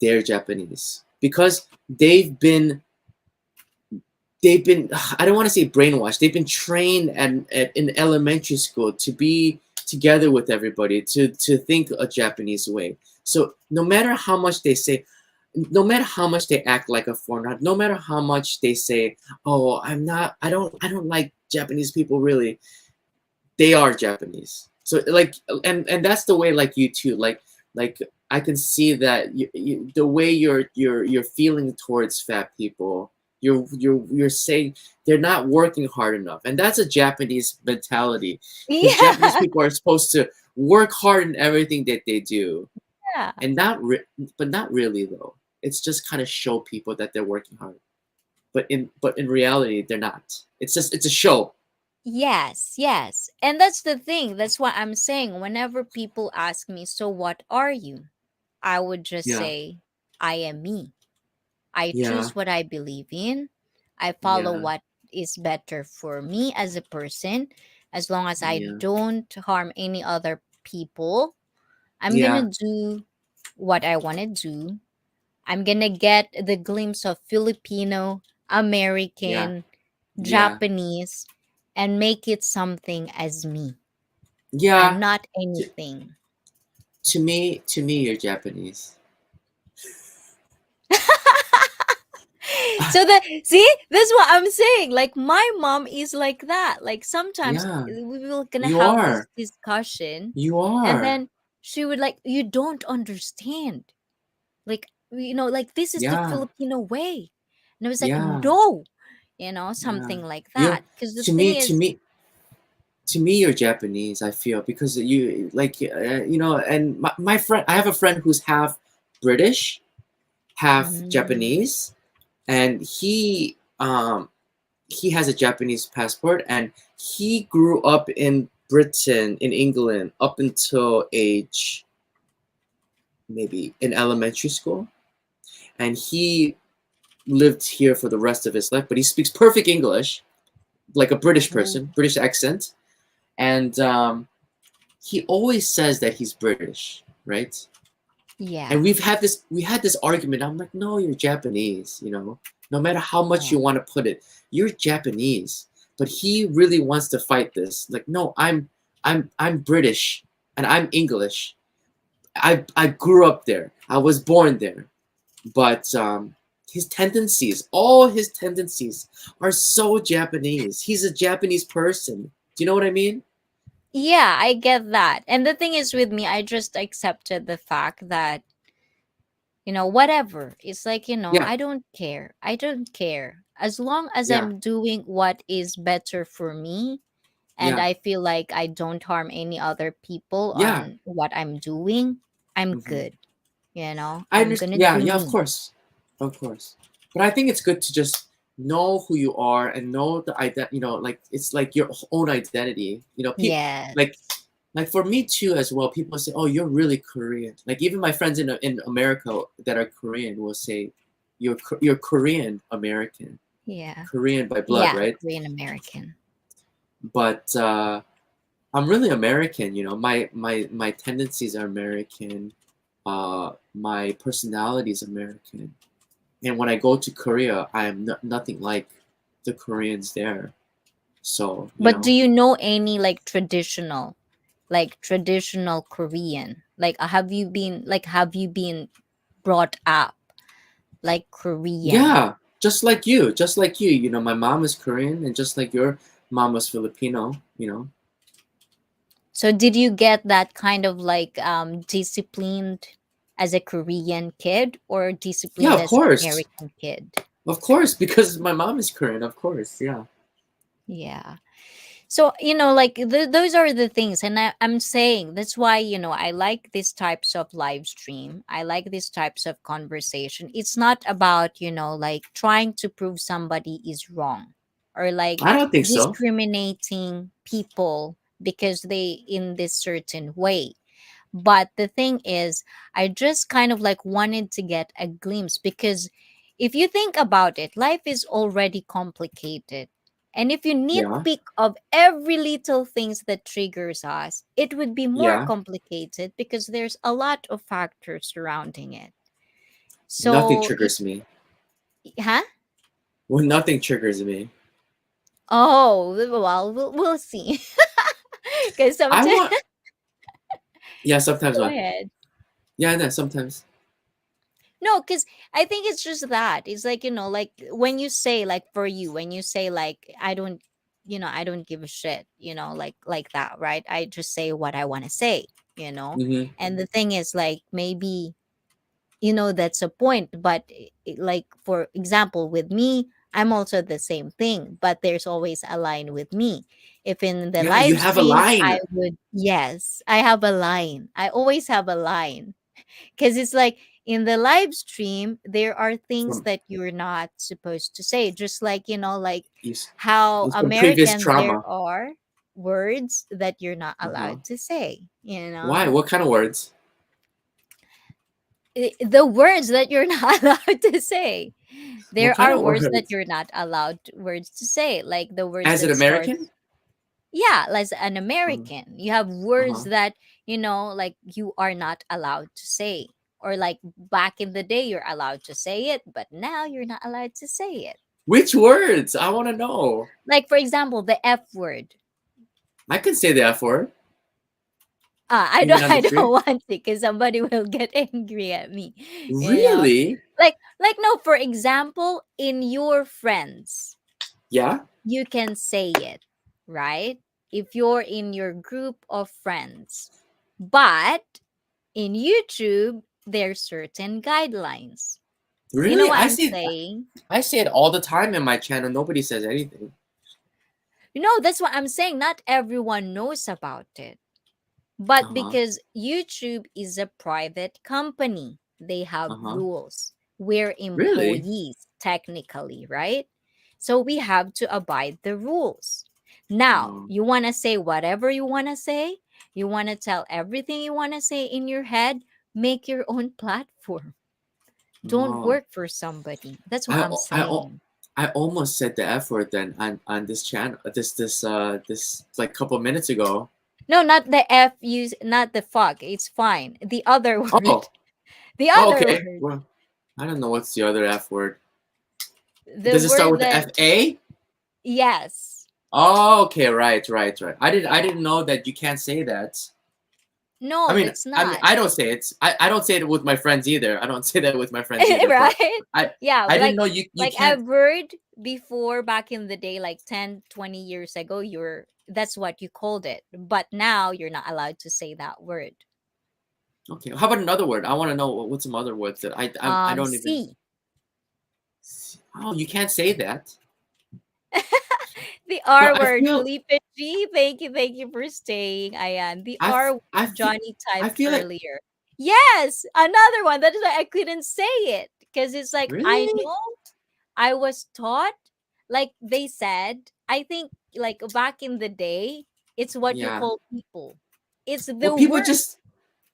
S2: they're Japanese because they've been I don't want to say brainwashed. They've been trained in elementary school to be together with everybody, to think a Japanese way. So no matter how much they say, no matter how much they act like a foreigner, no matter how much they say, oh, I don't like Japanese people, really, they are Japanese. So like, and that's the way, like you too, like I can see that the way you're feeling towards fat people, you're saying they're not working hard enough, and that's a Japanese mentality, because Japanese
S1: Yeah.
S2: people are supposed to work hard in everything that they do,
S1: Yeah.
S2: and but not really though. It's just kind of show people that they're working hard, but in reality they're not. It's a show.
S1: Yes, yes. And that's the thing. That's what I'm saying. Whenever people ask me, so what are you? I would just
S2: Yeah,
S1: say, I am me. I
S2: yeah,
S1: choose what I believe in. I follow
S2: yeah,
S1: what is better for me as a person. As long as I
S2: yeah,
S1: don't harm any other people, I'm going
S2: yeah,
S1: to do what I want to do. I'm going to get the glimpse of Filipino,
S2: yeah,
S1: American,
S2: yeah,
S1: Japanese, and make it something as me. I'm
S2: yeah.
S1: not
S2: To,
S1: anything.
S2: to me, you're Japanese.
S1: So that see, that's what I'm saying. Like my mom is like that. Like sometimes
S2: Yeah,
S1: we will gonna
S2: you
S1: have this
S2: are.
S1: discussion,
S2: You
S1: and
S2: are.
S1: then she would like, you don't understand. Like like this is the
S2: Yeah,
S1: Filipino way, and I was like,
S2: yeah,
S1: no,
S2: yeah.
S1: something like
S2: You're
S1: that. Because the
S2: to
S1: thing
S2: me, to
S1: is,
S2: me, to me, you're Japanese. I feel because you like and my friend. I have a friend who's half British, half
S1: mm,
S2: Japanese, and he has a Japanese passport, and he grew up in Britain, in England, up until age maybe in elementary school, and he lived here for the rest of his life. But he speaks perfect English, like a British
S1: oh
S2: person, British accent, and he always says that he's British, right? And
S1: yeah,
S2: we had this argument. I'm like, no, you're Japanese. no matter how much you
S1: Yeah.
S2: want to put it. You're Japanese, but he really wants to fight this. Like, no, I'm British and I'm English. I grew up there. I was born there. But his tendencies, all his tendencies are so Japanese. He's a Japanese person. Do you know what I mean?
S1: Yeah, I get that. And the thing is with me, I just accepted the fact that, whatever. It's like,
S2: Yeah,
S1: I don't care. I don't care. As long as
S2: yeah,
S1: I'm doing what is better for me and
S2: yeah,
S1: I feel like I don't harm any other people
S2: yeah.
S1: on what I'm doing, I'm
S2: Hmm.
S1: good.
S2: I
S1: I'm
S2: understand.
S1: gonna
S2: Yeah,
S1: do
S2: yeah,
S1: me.
S2: of course. But I think it's good to just know who you are and know the identity. Like it's like your own identity. Like
S1: Yes.
S2: like for me too as well. People say, "Oh, you're really Korean." Like even my friends in America that are Korean will say, "You're Korean American,
S1: Yeah.
S2: Korean by blood,
S1: Yeah.
S2: right?"
S1: Korean American.
S2: But I'm really American. My tendencies are American. My personality is American. And when I go to Korea, I am nothing like the Koreans there. So,
S1: But do you know any like traditional Korean? Like have you been brought up like Korean?
S2: yeah, just like you. My mom is Korean, and just like your mom was Filipino.
S1: So did you get that kind of like disciplined as a Korean kid or
S2: Yeah,
S1: disciplined as an American kid?
S2: of course, because my mom is Korean, of course, yeah,
S1: Yeah. So, like those are the things. And I'm saying that's why, I like these types of live stream. I like these types of conversation. It's not about, like trying to prove somebody is wrong or like
S2: I don't think so.
S1: discriminating people because they in this certain way. But the thing is, I just kind of like wanted to get a glimpse because if you think about it, life is already complicated. And if you
S2: Yeah,
S1: nitpick of every little things that triggers us, it would be more
S2: yeah,
S1: complicated because there's a lot of factors surrounding it.
S2: nothing
S1: So,
S2: triggers me.
S1: huh?
S2: Well, nothing triggers me.
S1: Oh, well, we'll see. Because
S2: I
S1: sometimes,
S2: want, yeah, sometimes
S1: go
S2: what?
S1: ahead.
S2: Yeah, no, sometimes.
S1: No, because I think it's just that. It's like, like when you say, like for you, when you say, like, I don't give a shit, like that, right? I just say what I want to say, you know?
S2: Hmm.
S1: And the thing is, like, maybe, that's a point. But like, for example, with me, I'm also the same thing, but there's always a line with me. If in the
S2: Yeah, you
S1: live
S2: have a
S1: stream, I
S2: line.
S1: would, yes, I have a line. I always have a line because it's like in the live stream there are things
S2: From
S1: that you're not supposed to say, just like like
S2: is
S1: how
S2: from previous
S1: American there
S2: trauma.
S1: are words that you're not
S2: Uh-huh.
S1: allowed to say,
S2: Why? What kind of words?
S1: the words that you're not allowed to say.
S2: What
S1: There
S2: kind
S1: are
S2: of
S1: words that
S2: words?
S1: you're not allowed words to say, like the words
S2: As an
S1: that
S2: American?
S1: starts, yeah, as an
S2: Uh
S1: American, you have words
S2: huh.
S1: that, like you are not allowed to say. Or like back in the day, you're allowed to say it, but now you're not allowed to say it.
S2: Which words? I want to know.
S1: Like, for example, the F word.
S2: I can say the F word,
S1: I
S2: even
S1: don't
S2: on the
S1: I don't
S2: street.
S1: want to because somebody will get angry at me. You know?
S2: Really?
S1: Like no, for example, in your friends,
S2: Yeah.
S1: you can say it, right? If you're in your group of friends. But in YouTube, there's certain guidelines. You know
S2: Really?
S1: what I'm saying?
S2: I say it all the time in my channel. Nobody says anything.
S1: That's what I'm saying. Not everyone knows about it. But
S2: Uh huh.
S1: because YouTube is a private company, they
S2: Uh
S1: have
S2: huh.
S1: rules. We're
S2: Really?
S1: employees, technically, right? So we have to abide the rules. Now,
S2: Oh.
S1: you want to say whatever you want to say, you want to tell everything you want to say in your head, make your own platform. Don't
S2: Oh.
S1: work for somebody. That's what
S2: I
S1: I'm
S2: I I
S1: saying.
S2: I almost said the F word then on this channel. This like couple minutes ago.
S1: No, not the F use, not the fuck. It's fine. The other
S2: Oh.
S1: word. The
S2: Oh.
S1: other
S2: Okay.
S1: word.
S2: Well, I don't know what's the other F word.
S1: The
S2: Does it start
S1: word
S2: with the
S1: that,
S2: FA?
S1: yes.
S2: Oh, okay, right. I didn't know that you can't say that.
S1: No, that's
S2: I mean,
S1: not.
S2: I don't say it. I don't say it with my friends either. I don't say that with my friends either. But
S1: Right?
S2: I
S1: Yeah,
S2: I didn't know you
S1: like
S2: can't.
S1: I've heard before back in the day, like 10, 20 years ago, you're that's what you called it. But now you're not allowed to say that word.
S2: Okay, how about another word? I want to know what's some other words that I don't even.
S1: C.
S2: Oh, you can't say that.
S1: The
S2: But
S1: R
S2: I
S1: word,
S2: feel
S1: Felipe G. Thank you for staying. Ayan. The
S2: I
S1: R
S2: f-
S1: word
S2: I feel
S1: Johnny
S2: I
S1: typed
S2: feel like
S1: earlier. Yes, another one. That is why I couldn't say it. Because it's like I
S2: really.
S1: know I was taught, like they said, I think like back in the day, it's what you
S2: Yeah.
S1: call people. It's
S2: Well,
S1: the word.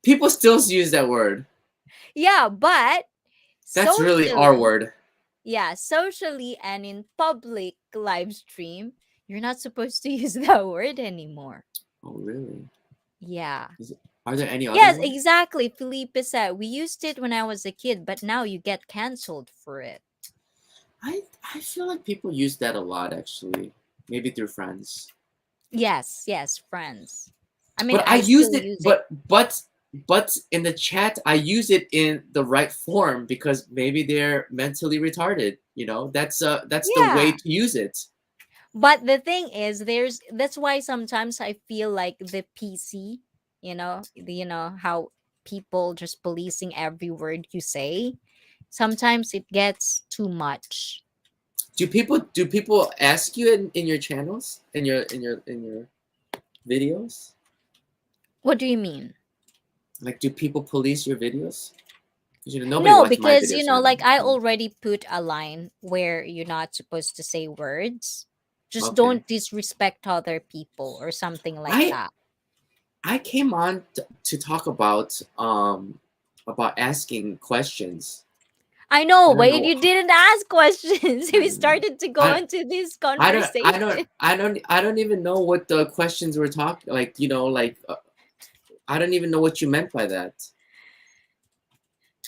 S2: people still use that word.
S1: Yeah, but
S2: That's really our
S1: socially,
S2: word.
S1: yeah, socially and in public live stream, you're not supposed to use that word anymore.
S2: Oh, really?
S1: Yeah.
S2: Are there any other
S1: Yes,
S2: words?
S1: exactly. Felipe said we used it when I was a kid, but now you get canceled for it.
S2: I feel like people use that a lot actually. Maybe through friends.
S1: Yes, yes, friends. I mean,
S2: But I
S1: I
S2: used
S1: still
S2: it
S1: use it.
S2: but in the chat I use it in the right form because maybe they're mentally retarded, you know? That's the way
S1: Yeah.
S2: to use it.
S1: But the thing is, that's why sometimes I feel like the PC, how people just policing every word you say. Sometimes it gets too much.
S2: Do people ask you in your channels? In your videos?
S1: What do you mean?
S2: Like do people police your videos? 'Cause, nobody
S1: No,
S2: watches my
S1: because
S2: videos, so
S1: like I already put a line where you're not supposed to say words. Just
S2: okay.
S1: don't disrespect other people or something like
S2: I
S1: that.
S2: I came on to talk about asking questions.
S1: I know,
S2: I don't
S1: but
S2: know.
S1: you didn't ask questions. We started to go
S2: I
S1: into this
S2: I don't I don't
S1: conversation.
S2: I don't I don't even know what the questions were talking like. I don't even know what you meant by that.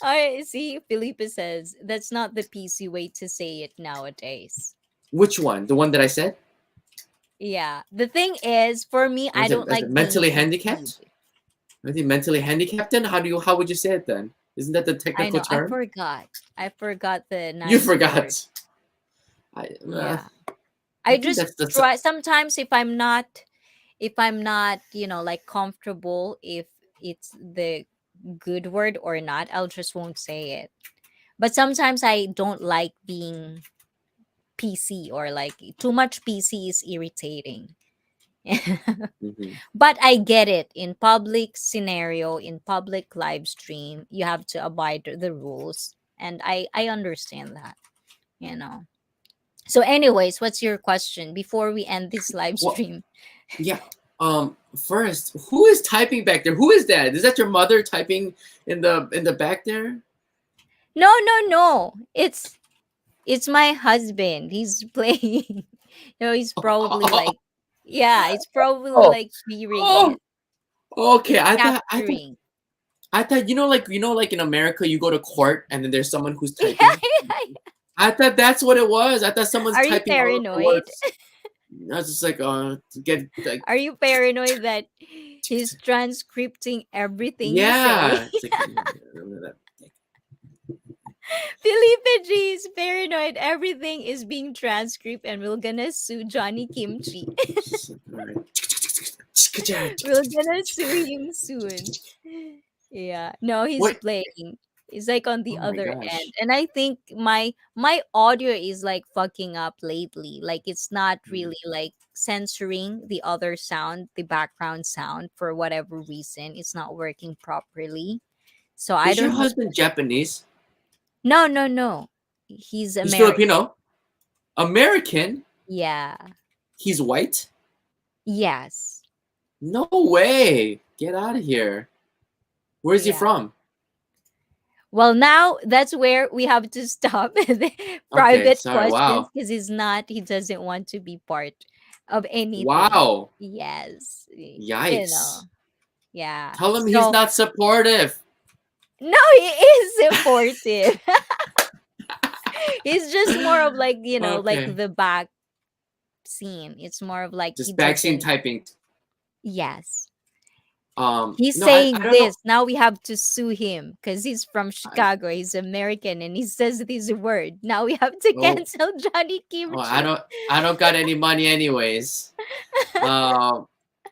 S1: I see. Felipe says that's not the PC way to say it nowadays.
S2: Which one? The one that I said?
S1: Yeah. The thing is, for me, I don't
S2: Is it
S1: like being
S2: mentally
S1: PC'd.
S2: handicapped? I think mentally handicapped. Then how would you say it then? Isn't that the
S1: I
S2: technical
S1: know. I
S2: term?
S1: forgot. I forgot the
S2: You
S1: nice word.
S2: forgot. I
S1: Yeah.
S2: I
S1: I
S2: think
S1: just
S2: that's
S1: try sometimes if I'm not, like comfortable if it's the good word or not, I'll just won't say it. But sometimes I don't like being PC, or like too much PC is irritating.
S2: mhm.
S1: But I get it. In public scenario, in public live stream, you have to abide the rules. And I understand that, you know. So, anyways, what's your question before we end this live
S2: Well,
S1: stream?
S2: yeah. First, who is typing back there? Who is that? Is that your mother typing in the back there?
S1: No, no, no. It's my husband. He's playing. He's probably like, yeah, it's probably
S2: Oh,
S1: like hearing
S2: oh,
S1: it.
S2: okay.
S1: It's capturing.
S2: I thought like in America you go to court and then there's someone who's
S1: Yeah,
S2: typing.
S1: yeah, yeah.
S2: I thought that's what it was. I thought someone's
S1: Are you
S2: typing all of the
S1: paranoid?
S2: words. I was just like, to get like,
S1: Are you paranoid that he's transcripting everything you say?
S2: yeah. It's like,
S1: Felipe G is paranoid. Everything is being transcribed and we're gonna sue Johnny Kimchi.
S2: all right.
S1: We're gonna sue him soon. Yeah. No, he's
S2: What?
S1: playing. He's like on the
S2: Oh my
S1: other end.
S2: gosh.
S1: And I think my audio is like fucking up lately. Like it's not really like censoring the other sound, the background sound for whatever reason. It's not working properly. So I
S2: Is your
S1: don't know.
S2: husband Japanese?
S1: No, no, no. He's
S2: He's
S1: American.
S2: Filipino? American?
S1: Yeah.
S2: He's white?
S1: Yes.
S2: No way. Get out of here. Where's he
S1: Yeah.
S2: from?
S1: Well, now that's where we have to stop the
S2: Okay,
S1: private
S2: sorry.
S1: questions
S2: Wow.
S1: because he doesn't want to be part of anything.
S2: Wow.
S1: Yes.
S2: Yikes.
S1: Yeah.
S2: Tell him he's
S1: So,
S2: not supportive.
S1: no, he is supportive. He's just more of like, like
S2: Okay.
S1: the back scene. It's more of like he
S2: Just vaccine
S1: doesn't.
S2: typing.
S1: Yes. He's
S2: No, I
S1: saying
S2: don't know.
S1: this. Now we have to sue him because he's from
S2: I,
S1: Chicago. He's American and he says this word. Now we have to
S2: oh,
S1: cancel Johnny
S2: oh,
S1: Kimchi.
S2: I don't got any money anyways. Um,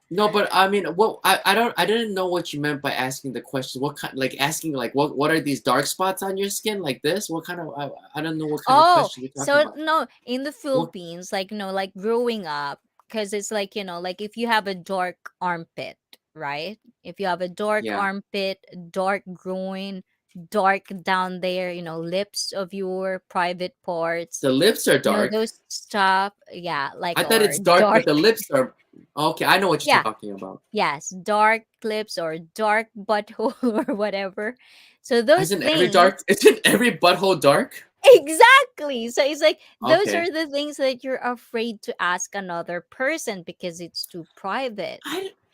S2: no, but I mean, I didn't know what you meant by asking the question. What kind, like asking, like what are these dark spots on your skin like this? What kind of, I don't know what kind of
S1: Oh,
S2: question you're talking
S1: so
S2: about.
S1: no, in the
S2: What?
S1: Philippines, like, like growing up, because it's like, like if you have a dark armpit, right? If you have a dark
S2: Yeah,
S1: armpit, dark groin, dark down there, lips of your private parts,
S2: the lips are dark.
S1: those stuff, yeah, like,
S2: I thought
S1: or
S2: it's dark,
S1: dark,
S2: but the lips are okay. I know what you're
S1: yeah,
S2: talking about.
S1: yes, dark lips or dark butthole or whatever. So those things.
S2: Isn't every butthole dark?
S1: Exactly. So it's like those
S2: Okay.
S1: are the things that you're afraid to ask another person because it's too private.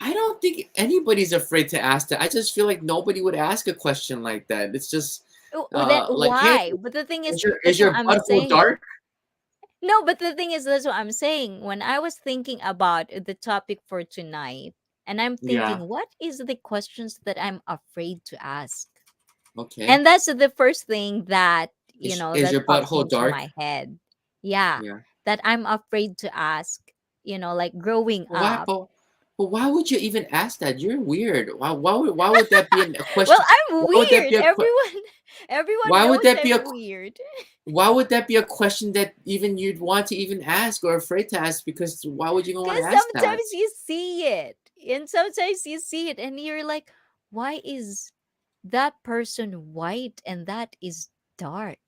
S2: I don't think anybody's afraid to ask that. I just feel like nobody would ask a question like that. It's just
S1: Then
S2: like, hey,
S1: why? But the thing is,
S2: is
S1: that's what
S2: your
S1: I'm
S2: butthole
S1: saying.
S2: dark?
S1: No, but the thing is, that's what I'm saying. When I was thinking about the topic for tonight, and I'm
S2: Yeah.
S1: thinking, what is the questions that I'm afraid to ask?
S2: Okay.
S1: And that's the first thing that,
S2: Is
S1: that
S2: your
S1: popped
S2: butthole
S1: into
S2: dark?
S1: my head. Yeah,
S2: Yeah.
S1: that I'm afraid to ask, like growing
S2: But why?
S1: up.
S2: But why would you even ask that? You're weird. Why would that be a
S1: Well,
S2: question?
S1: I'm
S2: Why would that
S1: weird.
S2: be a que-
S1: Everyone
S2: Why would
S1: knows
S2: that be
S1: I'm weird.
S2: Why would that be a question that even you'd want to even ask or afraid to ask? Because why would you even want
S1: Because
S2: to ask that?
S1: sometimes you see it. And sometimes you see it and you're like, why is that person white and that is dark?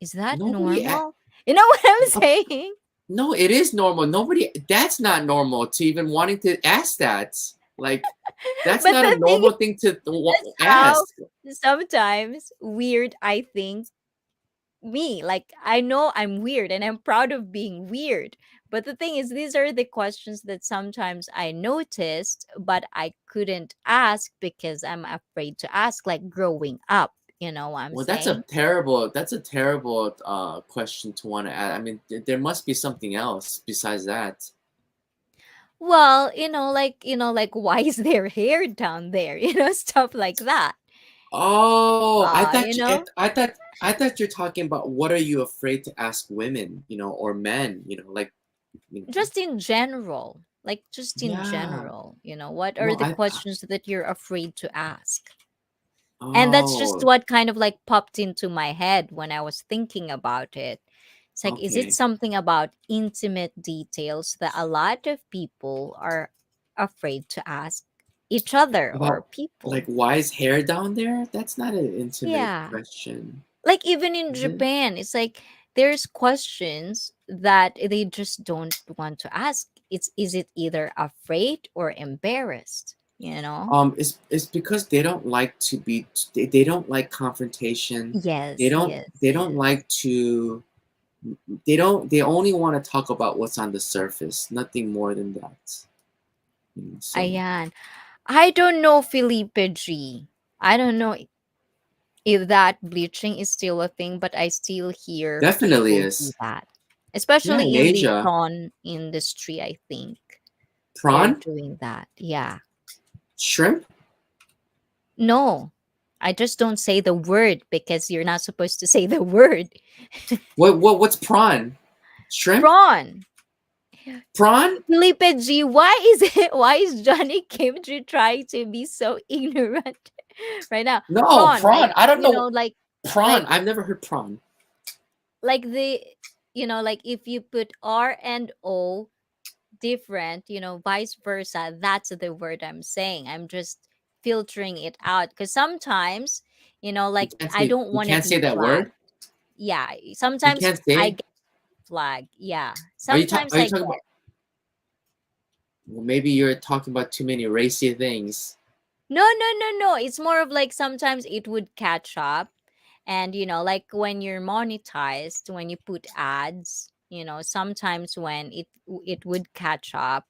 S1: Is that
S2: Nobody.
S1: normal? You know what I'm
S2: A-
S1: saying?
S2: No, it is normal. Nobody. That's not normal to even wanting to ask that. Like, that's
S1: But
S2: not a
S1: the thing is,
S2: normal thing to
S1: that's how
S2: ask.
S1: sometimes weird I think me. Like, I know I'm weird and I'm proud of being weird. But the thing is, these are the questions that sometimes I noticed, but I couldn't ask because I'm afraid to ask, like growing up. You know what I'm
S2: Well,
S1: saying?
S2: that's a terrible question to want to ask. I mean, there must be something else besides that.
S1: Well, like why is their hair down there? Stuff like that.
S2: Oh,
S1: You know,
S2: I thought you're talking about what are you afraid to ask women, or men, like, you know,
S1: just in general. Like, just in
S2: yeah.
S1: general, what are
S2: No,
S1: the questions that you're afraid to ask? And that's just
S2: oh,
S1: what kind of like popped into my head when I was thinking about it. It's like, is it
S2: okay.
S1: something about intimate details that a lot of people are afraid to ask each other or
S2: About like
S1: people?
S2: why is hair down there? That's not an intimate
S1: Yeah.
S2: question,
S1: Like, even in
S2: is it?
S1: Japan, it's like there's questions that they just don't want to ask. Is it either afraid or embarrassed?
S2: It's because they don't like to be. They don't like confrontation.
S1: Yes, yes,
S2: They don't
S1: yes.
S2: like to. They don't. They only want to talk about what's on the surface, nothing more than that. So
S1: Ayan. I don't know, Felipe G. I don't know if that bleaching is still a thing, but I still hear
S2: definitely
S1: people do
S2: is.
S1: that.
S2: Yeah, in
S1: Especially in the
S2: Asia,
S1: prawn industry, I think they're
S2: prawn,
S1: doing that. Yeah.
S2: shrimp.
S1: No, I just don't say the word because you're not supposed to say the word.
S2: What's prawn? Shrimp?
S1: Prawn.
S2: Prawn?
S1: Felipe G, why is it? Why is Johnny Kimchi trying to be so ignorant right now?
S2: No,
S1: Prawn, like
S2: prawn. I don't know. Prawn.
S1: like
S2: I've never heard prawn.
S1: like the like if you put R and O different, vice versa, that's the word I'm saying. I'm just filtering it out because sometimes, like I don't
S2: You
S1: want to
S2: can't
S1: be
S2: say that
S1: flagged.
S2: word.
S1: Yeah,
S2: You
S1: sometimes
S2: can't
S1: I
S2: say.
S1: get flagged. Yeah, sometimes
S2: Are you
S1: I
S2: talking
S1: get.
S2: about? Well, maybe you're talking about too many racy things.
S1: No, no, no, no. It's more of like sometimes it would catch up. And, like when you're monetized, when you put ads, sometimes when it would catch up.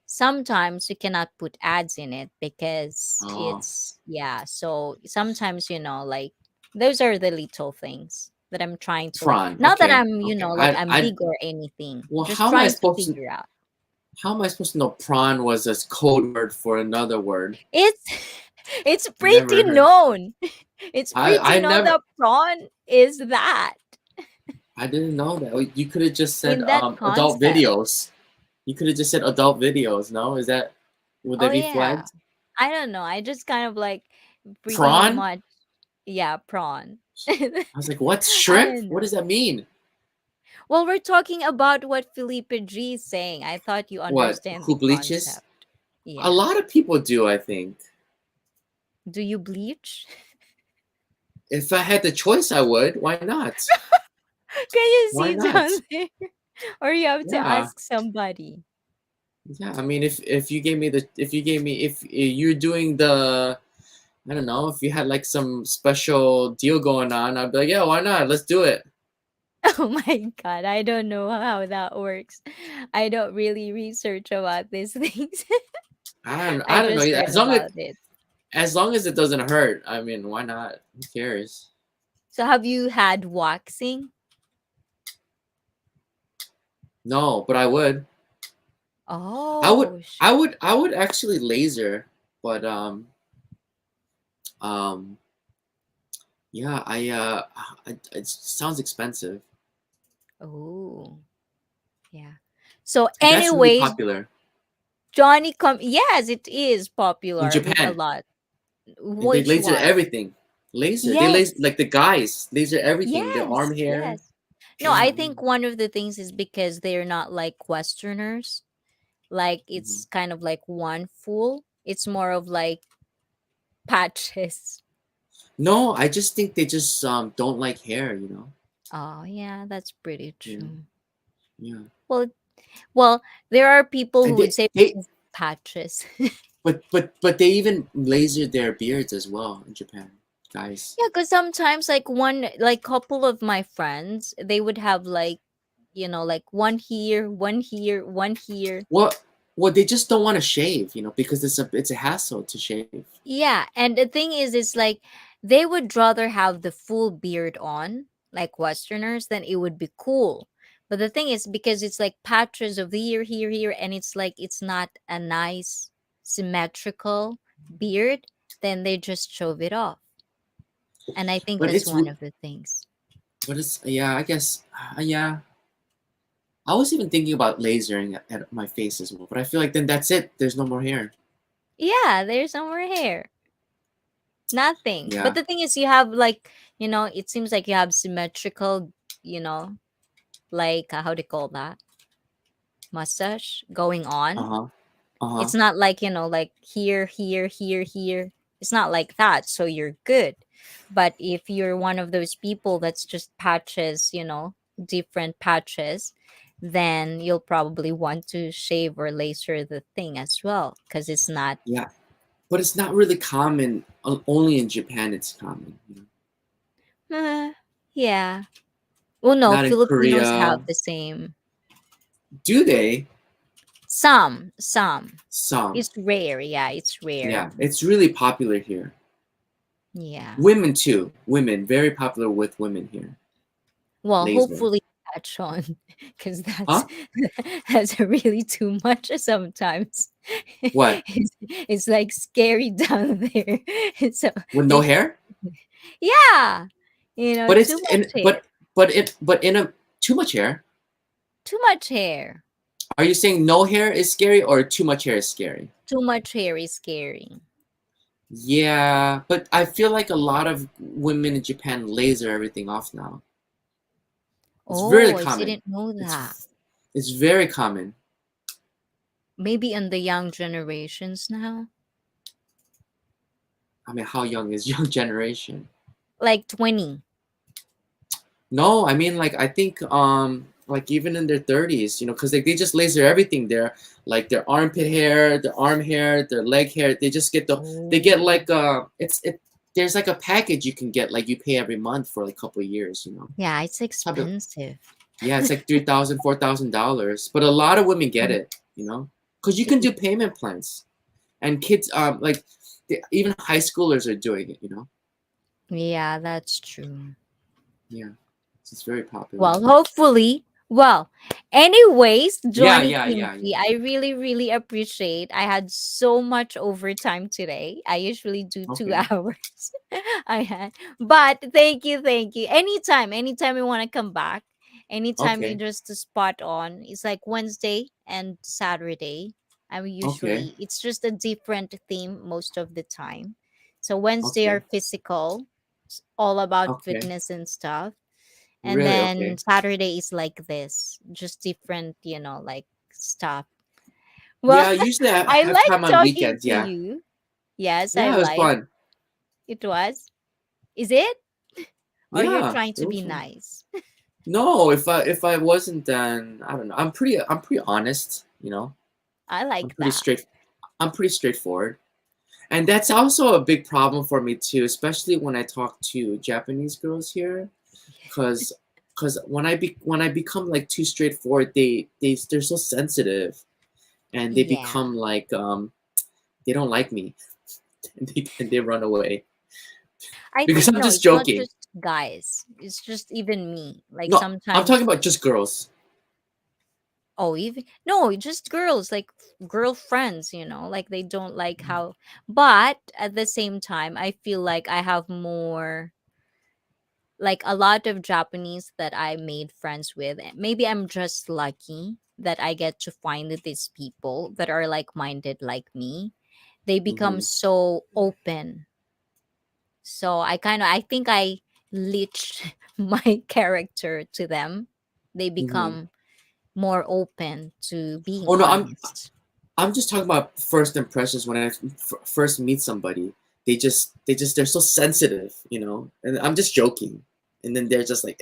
S1: Sometimes you cannot put ads in it because
S2: Oh,
S1: it's, yeah. So sometimes, like those are the little things. that I'm trying to like.
S2: Prawn.
S1: Not that
S2: Okay.
S1: I'm,
S2: Okay.
S1: like I'm big or anything.
S2: Well,
S1: Just trying to figure out.
S2: how am I supposed to know prawn was a code word for another word?
S1: It's it's
S2: I never
S1: pretty
S2: heard.
S1: known. It's pretty
S2: I
S1: known
S2: never.
S1: that prawn is that
S2: I didn't know that. You could have just said
S1: in that
S2: adult
S1: concept.
S2: videos. You could have just said adult videos. No, is that would
S1: Oh
S2: that be
S1: yeah.
S2: flagged?
S1: I don't know. I just kind of like pretty
S2: Prawn?
S1: much, yeah, prawn.
S2: I was like, what?
S1: I
S2: Shrimp?
S1: don't
S2: What
S1: know.
S2: does that mean?
S1: Well, we're talking about what Felipe G is saying. I thought you
S2: What?
S1: understand
S2: Who
S1: the
S2: bleaches?
S1: concept.
S2: A
S1: Yeah.
S2: lot of people do, I think.
S1: Do you bleach?
S2: If I had the choice, I would. Why not?
S1: Can you
S2: Why
S1: see
S2: not?
S1: down there? Or you have to
S2: Yeah.
S1: ask somebody.
S2: Yeah. I mean, if you gave me if you're doing the I don't know, if you had like some special deal going on, I'd be like, yeah, why not? Let's do it.
S1: Oh my god, I don't know how that works. I don't really research about these things. I
S2: I don't know.
S1: just heard about it.
S2: As long as it doesn't hurt, I mean, why not? Who cares?
S1: So have you had waxing?
S2: No, but I would. I would.
S1: Oh,
S2: I would actually laser, but um, yeah. It sounds expensive.
S1: oh, yeah. So,
S2: That's really
S1: anyways,
S2: popular
S1: Johnny come. Yes, it is
S2: in
S1: popular with a
S2: Japan.
S1: lot.
S2: They
S1: Which
S2: laser
S1: one?
S2: everything. Laser. They laser
S1: Yes,
S2: like the guys laser everything. Their arm
S1: yes,
S2: hair.
S1: yes. No,
S2: Yeah.
S1: I
S2: Yeah.
S1: think one of the things is because they're not like Westerners. Like
S2: Mhm.
S1: it's kind of like one full. It's more of like patches.
S2: No, I just think they just don't like hair. You know.
S1: Oh yeah, that's pretty
S2: Yeah.
S1: true.
S2: Yeah.
S1: Well, well, there are people who
S2: And
S1: would say
S2: they
S1: patches.
S2: but they even laser their beards as well in Japan, guys.
S1: Yeah, because sometimes like one like couple of my friends, they would have like, like one here, one here, one here.
S2: Well, they just don't want to shave, you know, because it's a hassle to shave.
S1: Yeah, and the thing is, it's like they would rather have the full beard on, like Westerners, then it would be cool. But the thing is, because it's like patches of here, here, here, and it's like it's not a nice symmetrical beard, then they just shove it off. And I think
S2: But
S1: that's
S2: it's
S1: one of the things.
S2: but it's yeah, I guess yeah. I was even thinking about lasering at my face as well, but I feel like then that's it. There's no more hair.
S1: Yeah, there's no more hair. Nothing. But
S2: Yeah.
S1: the thing is, you have like, it seems like you have symmetrical, you know, like how do you call that? Mustache going
S2: Uh
S1: on.
S2: huh. Uh huh.
S1: It's not like, like here, here, here, here. It's not like that. So you're good. But if you're one of those people that's just patches, different patches, then you'll probably want to shave or laser the thing as well because it's not.
S2: Yeah, but it's not really common. Only in Japan, it's common. You know?
S1: Yeah. Well, no,
S2: Not in
S1: Filipinos have
S2: Korea.
S1: the same.
S2: Do they?
S1: Some.
S2: Some.
S1: It's rare. Yeah, it's rare.
S2: Yeah, it's really popular here.
S1: Yeah.
S2: Women too. Women, very popular with women here.
S1: Well,
S2: Laser.
S1: hopefully catch on because that's
S2: Huh?
S1: that's really too much sometimes.
S2: What?
S1: It's like scary down there. So
S2: With no
S1: they,
S2: hair?
S1: yeah,
S2: But it's
S1: too much
S2: in
S1: hair.
S2: but in a too much hair.
S1: Too much hair.
S2: Are you saying no hair is scary or too much hair is scary?
S1: Too much hair is scary.
S2: Yeah, but I feel like a lot of women in Japan laser everything off now. It's very
S1: Oh, I
S2: common.
S1: didn't know that.
S2: It's very common.
S1: Maybe in the young generations now,
S2: I mean, how young is young generation?
S1: like 20.
S2: No, I mean like I think like even in their 30s, you know, because like they just laser everything there, like their armpit hair, their arm hair, their leg hair. They just get they get
S1: Oh.
S2: like there's like a package you can get like you pay every month for like a couple of years, you know.
S1: Yeah, it's
S2: How about-
S1: expensive.
S2: Yeah, it's like $3,000, $4,000, but a lot of women get it, you know, because you can do payment plans, and kids like even high schoolers are doing it, you know.
S1: Yeah, that's true.
S2: Yeah. It's very popular.
S1: Well, hopefully. Well, anyways,
S2: Yeah,
S1: Johnny
S2: yeah, yeah,
S1: Quincy,
S2: yeah.
S1: I really, really appreciate. I had so much overtime today. I usually do two
S2: Okay,
S1: hours. I had, but thank you. Anytime you want to come back, anytime you
S2: okay,
S1: just to spot on. It's like Wednesday and Saturday. I
S2: okay,
S1: usually it's just a different theme most of the time. So Wednesday are
S2: okay,
S1: physical, all about
S2: okay.
S1: fitness and stuff, and
S2: Really?
S1: then
S2: Okay.
S1: Saturday is like this, just different, like stuff. Well,
S2: Yeah, usually I
S1: I
S2: have
S1: like
S2: time on
S1: talking
S2: weekends.
S1: to
S2: Yeah.
S1: you. Yes, I
S2: Yeah, it was
S1: like
S2: fun.
S1: it was. Is it? Or you're
S2: Yeah,
S1: trying
S2: it
S1: to be
S2: was fun.
S1: nice?
S2: No, if I wasn't, then I don't know. I'm pretty honest.
S1: I
S2: I'm
S1: like
S2: pretty
S1: that.
S2: straight. I'm pretty straightforward, and that's also a big problem for me too, especially when I talk to Japanese girls here, because when I become like too straightforward, they're so sensitive, and they
S1: Yeah.
S2: become like they don't like me, and they run away
S1: I
S2: because
S1: think
S2: I'm
S1: no,
S2: just
S1: it's not
S2: joking.
S1: just guys. It's just even me. Like
S2: No, I'm talking
S1: sometimes,
S2: about just girls.
S1: oh, even no, just girls, like girlfriends, like they don't like how, but at the same time, I feel like I have more, like a lot of Japanese that I made friends with. Maybe I'm just lucky that I get to find these people that are like minded like me. They become
S2: Mm-hmm.
S1: so open. So I think I leached my character to them. They
S2: Mm-hmm.
S1: become more open to being
S2: Oh no,
S1: honest.
S2: I'm just talking about first impressions when I first meet somebody. They're so sensitive, and I'm just joking, and then they're just like,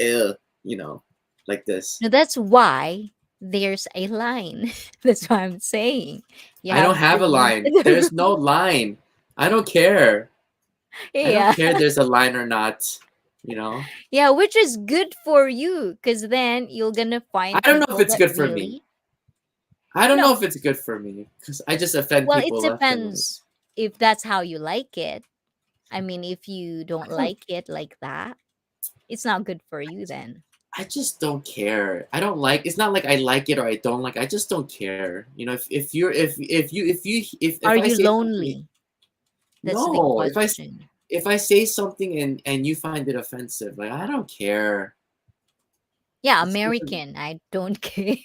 S2: like this.
S1: Now that's why there's a line. That's what I'm saying. You
S2: I don't
S1: have
S2: have
S1: to
S2: a
S1: be
S2: line. There's no line. I don't care. I don't
S1: yeah.
S2: care there's a line or not. You know.
S1: Yeah, which is good for you because then you're gonna
S2: I
S1: find
S2: don't know if
S1: people
S2: it's
S1: that
S2: good for me.
S1: really
S2: I don't
S1: no.
S2: know if it's good for me because I just offend
S1: Well, it
S2: people left and right.
S1: depends if that's how you like it. I mean, if you don't
S2: I don't.
S1: like it like that, it's not good for you then.
S2: I just don't care. I don't like. It's not like I like it or I don't like. I just don't care. If you're if
S1: Are
S2: I
S1: you
S2: say something,
S1: lonely? That's the
S2: no.
S1: question.
S2: If I say something and you find it offensive, like I don't care.
S1: Yeah,
S2: It's doesn't.
S1: American. I don't care.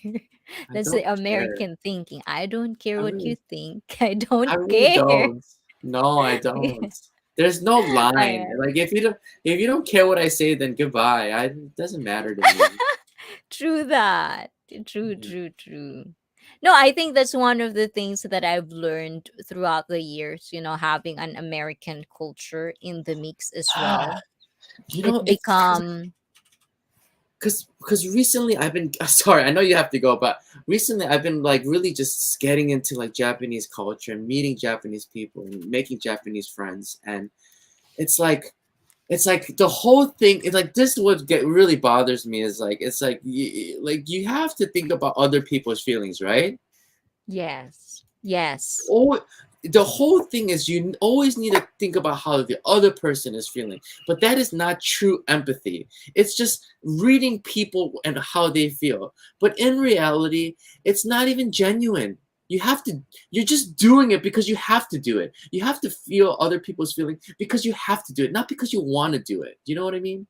S2: I
S1: That's the
S2: don't care.
S1: American thinking. I don't care
S2: I
S1: what you
S2: really
S1: think. I don't
S2: I really
S1: care.
S2: don't. No, I don't. There's no line.
S1: Alright.
S2: Like if you don't care what I say, then goodbye. It doesn't matter to me.
S1: True that. True,
S2: Mhm.
S1: true, true. No, I think that's one of the things that I've learned throughout the years, having an American culture in the mix as well. It
S2: It's
S1: become
S2: because recently I've been sorry, I know you have to go, but recently I've been like really just getting into like Japanese culture and meeting Japanese people and making Japanese friends, and it's like it's like the whole thing. It's like this what get really bothers me is like it's like you have to think about other people's feelings, right?
S1: yes. Yes.
S2: Oh, the whole thing is you always need to think about how the other person is feeling, but that is not true empathy. It's just reading people and how they feel, but in reality it's not even genuine. You're just doing it because you have to do it. You have to feel other people's feeling because you have to do it, not because you want to do it. You know what I mean?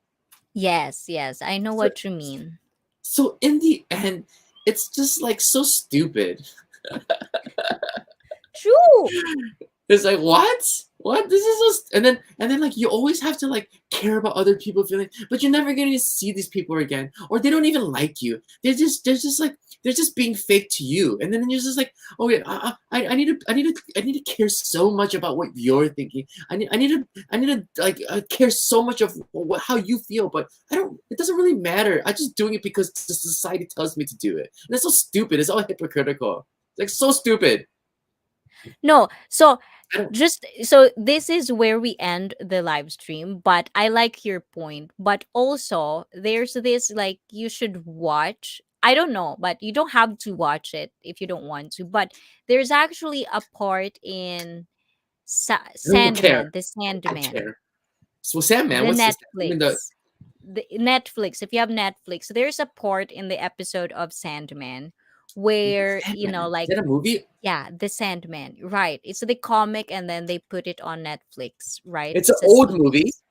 S1: Yes, yes. I know
S2: so,
S1: what you mean.
S2: so in the end it's just like so stupid.
S1: True.
S2: It's like what? What? This is so and then like you always have to like care about other people feeling, but you're never gonna see these people again, or they don't even like you. They're just like they're just being fake to you, and then you're just like, oh yeah, I need to I need to care so much about what you're thinking. I need to like care so much of how you feel, but I don't. It doesn't really matter. I'm just doing it because the society tells me to do it, and it's so stupid. It's all hypocritical. It's like so stupid.
S1: No, so
S2: I don't.
S1: just so this is where we end the live stream, but I like your point. But also, there's this like you should watch. I don't know, but you don't have to watch it if you don't want to. But there's actually a part in
S2: I don't care.
S1: Sandman, the
S2: I don't
S1: Sandman,
S2: care. So Sandman,
S1: the
S2: what's this? You mean the
S1: Netflix. the Netflix, if you have Netflix, there's a part in the episode of Sandman where,
S2: Sandman. Is
S1: like,
S2: that a movie?
S1: yeah, the Sandman, right? It's the comic and then they put it on Netflix, right?
S2: It's an
S1: It's a
S2: old movie.
S1: series.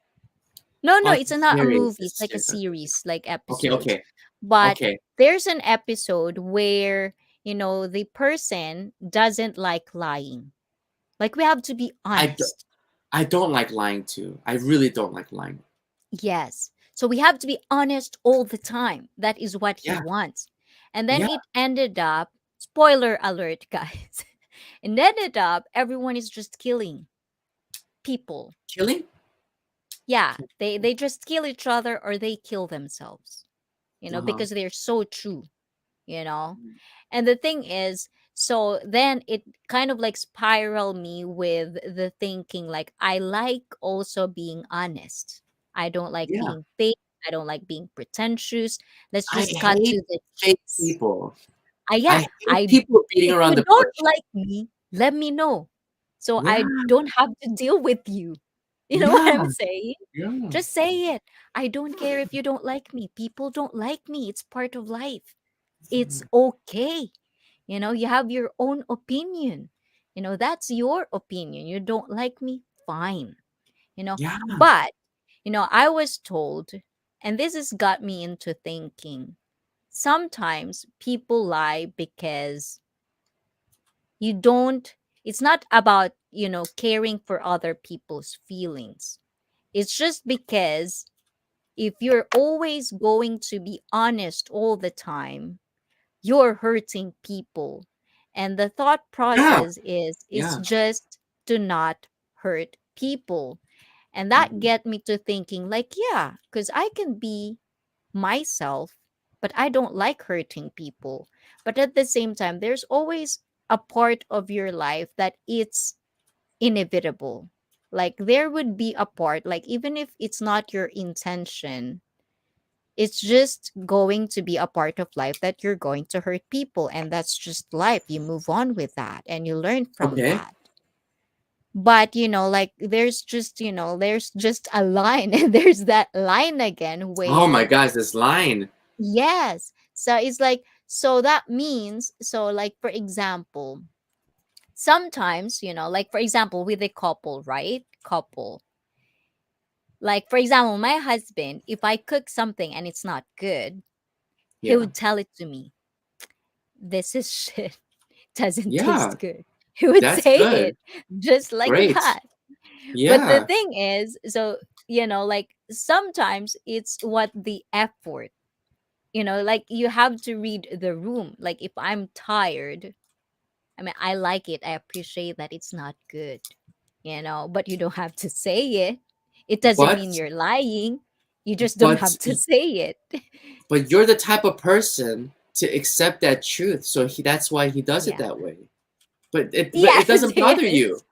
S1: No,
S2: Oh,
S1: no,
S2: it's
S1: it's
S2: a
S1: not a
S2: series.
S1: movie. It's
S2: It's
S1: like a series, like
S2: okay,
S1: episodes.
S2: okay,
S1: But
S2: okay.
S1: there's an episode where, the person doesn't like lying. Like, we have to be
S2: I, do,
S1: honest.
S2: I don't like lying too. I really don't like lying.
S1: Yes. So we have to be honest all the time. That is what he
S2: Yeah,
S1: wants. And then
S2: yeah.
S1: it ended up, spoiler alert, guys. It ended up, everyone is just killing people.
S2: Killing?
S1: Yeah, they just kill each other or they kill themselves,
S2: Uh-huh.
S1: because they're so true, you know. And the thing is, so then it kind of like spiral me with the thinking, like, I like also being honest. I don't like
S2: Yeah.
S1: being fake. I don't like being pretentious. Let's
S2: I
S1: just cut
S2: hate
S1: to the
S2: fake
S1: chase.
S2: people.
S1: Yeah,
S2: I hate
S1: I
S2: people beating
S1: if
S2: around
S1: you
S2: the
S1: don't
S2: bush.
S1: like me, let me know. So
S2: Yeah,
S1: I don't have to deal with you. You know what
S2: yeah,
S1: I'm saying?
S2: yeah,
S1: Just say it. I don't care if you don't like me. People don't like me. It's part of life. It's okay. You have your own opinion. That's your opinion. You don't like me? Fine.
S2: yeah.
S1: But, I was told, and this has got me into thinking, sometimes people lie because you don't, it's not about, caring for other people's feelings. It's just because if you're always going to be honest all the time, you're hurting people. And the thought
S2: Yeah,
S1: process is it's
S2: yeah.
S1: just to not hurt people. And that
S2: Mhm.
S1: get me to thinking, like, yeah, because I can be myself, but I don't like hurting people. But at the same time, there's always a part of your life that it's inevitable. Like, there would be a part, like, even if it's not your intention, it's just going to be a part of life that you're going to hurt people. And that's just life. You move on with that and you learn from
S2: Okay.
S1: that. But, like, there's just a line, and there's that line again
S2: Oh my
S1: where,
S2: gosh, this line.
S1: yes. So it's like, so that means, so, like, for example, sometimes, like, for example, with a couple, right? Couple. Like, for example, my husband, if I cook something and it's not good, he
S2: Yeah,
S1: would tell it to me. This is shit. Doesn't
S2: yeah.
S1: taste good. He would
S2: That's
S1: say
S2: good.
S1: it just like
S2: Great.
S1: that. But the
S2: Yeah.
S1: thing is, so, like, sometimes it's what the effort, like, you have to read the room. Like, if I'm tired, I mean, I like it. I appreciate that it's not good, but you don't have to say it. It doesn't
S2: But
S1: mean you're lying. You just don't
S2: but
S1: have to say it.
S2: but you're the type of person to accept that truth. So that's why he does it
S1: Yeah.
S2: that way. But it
S1: Yes,
S2: doesn't bother you.
S1: yes.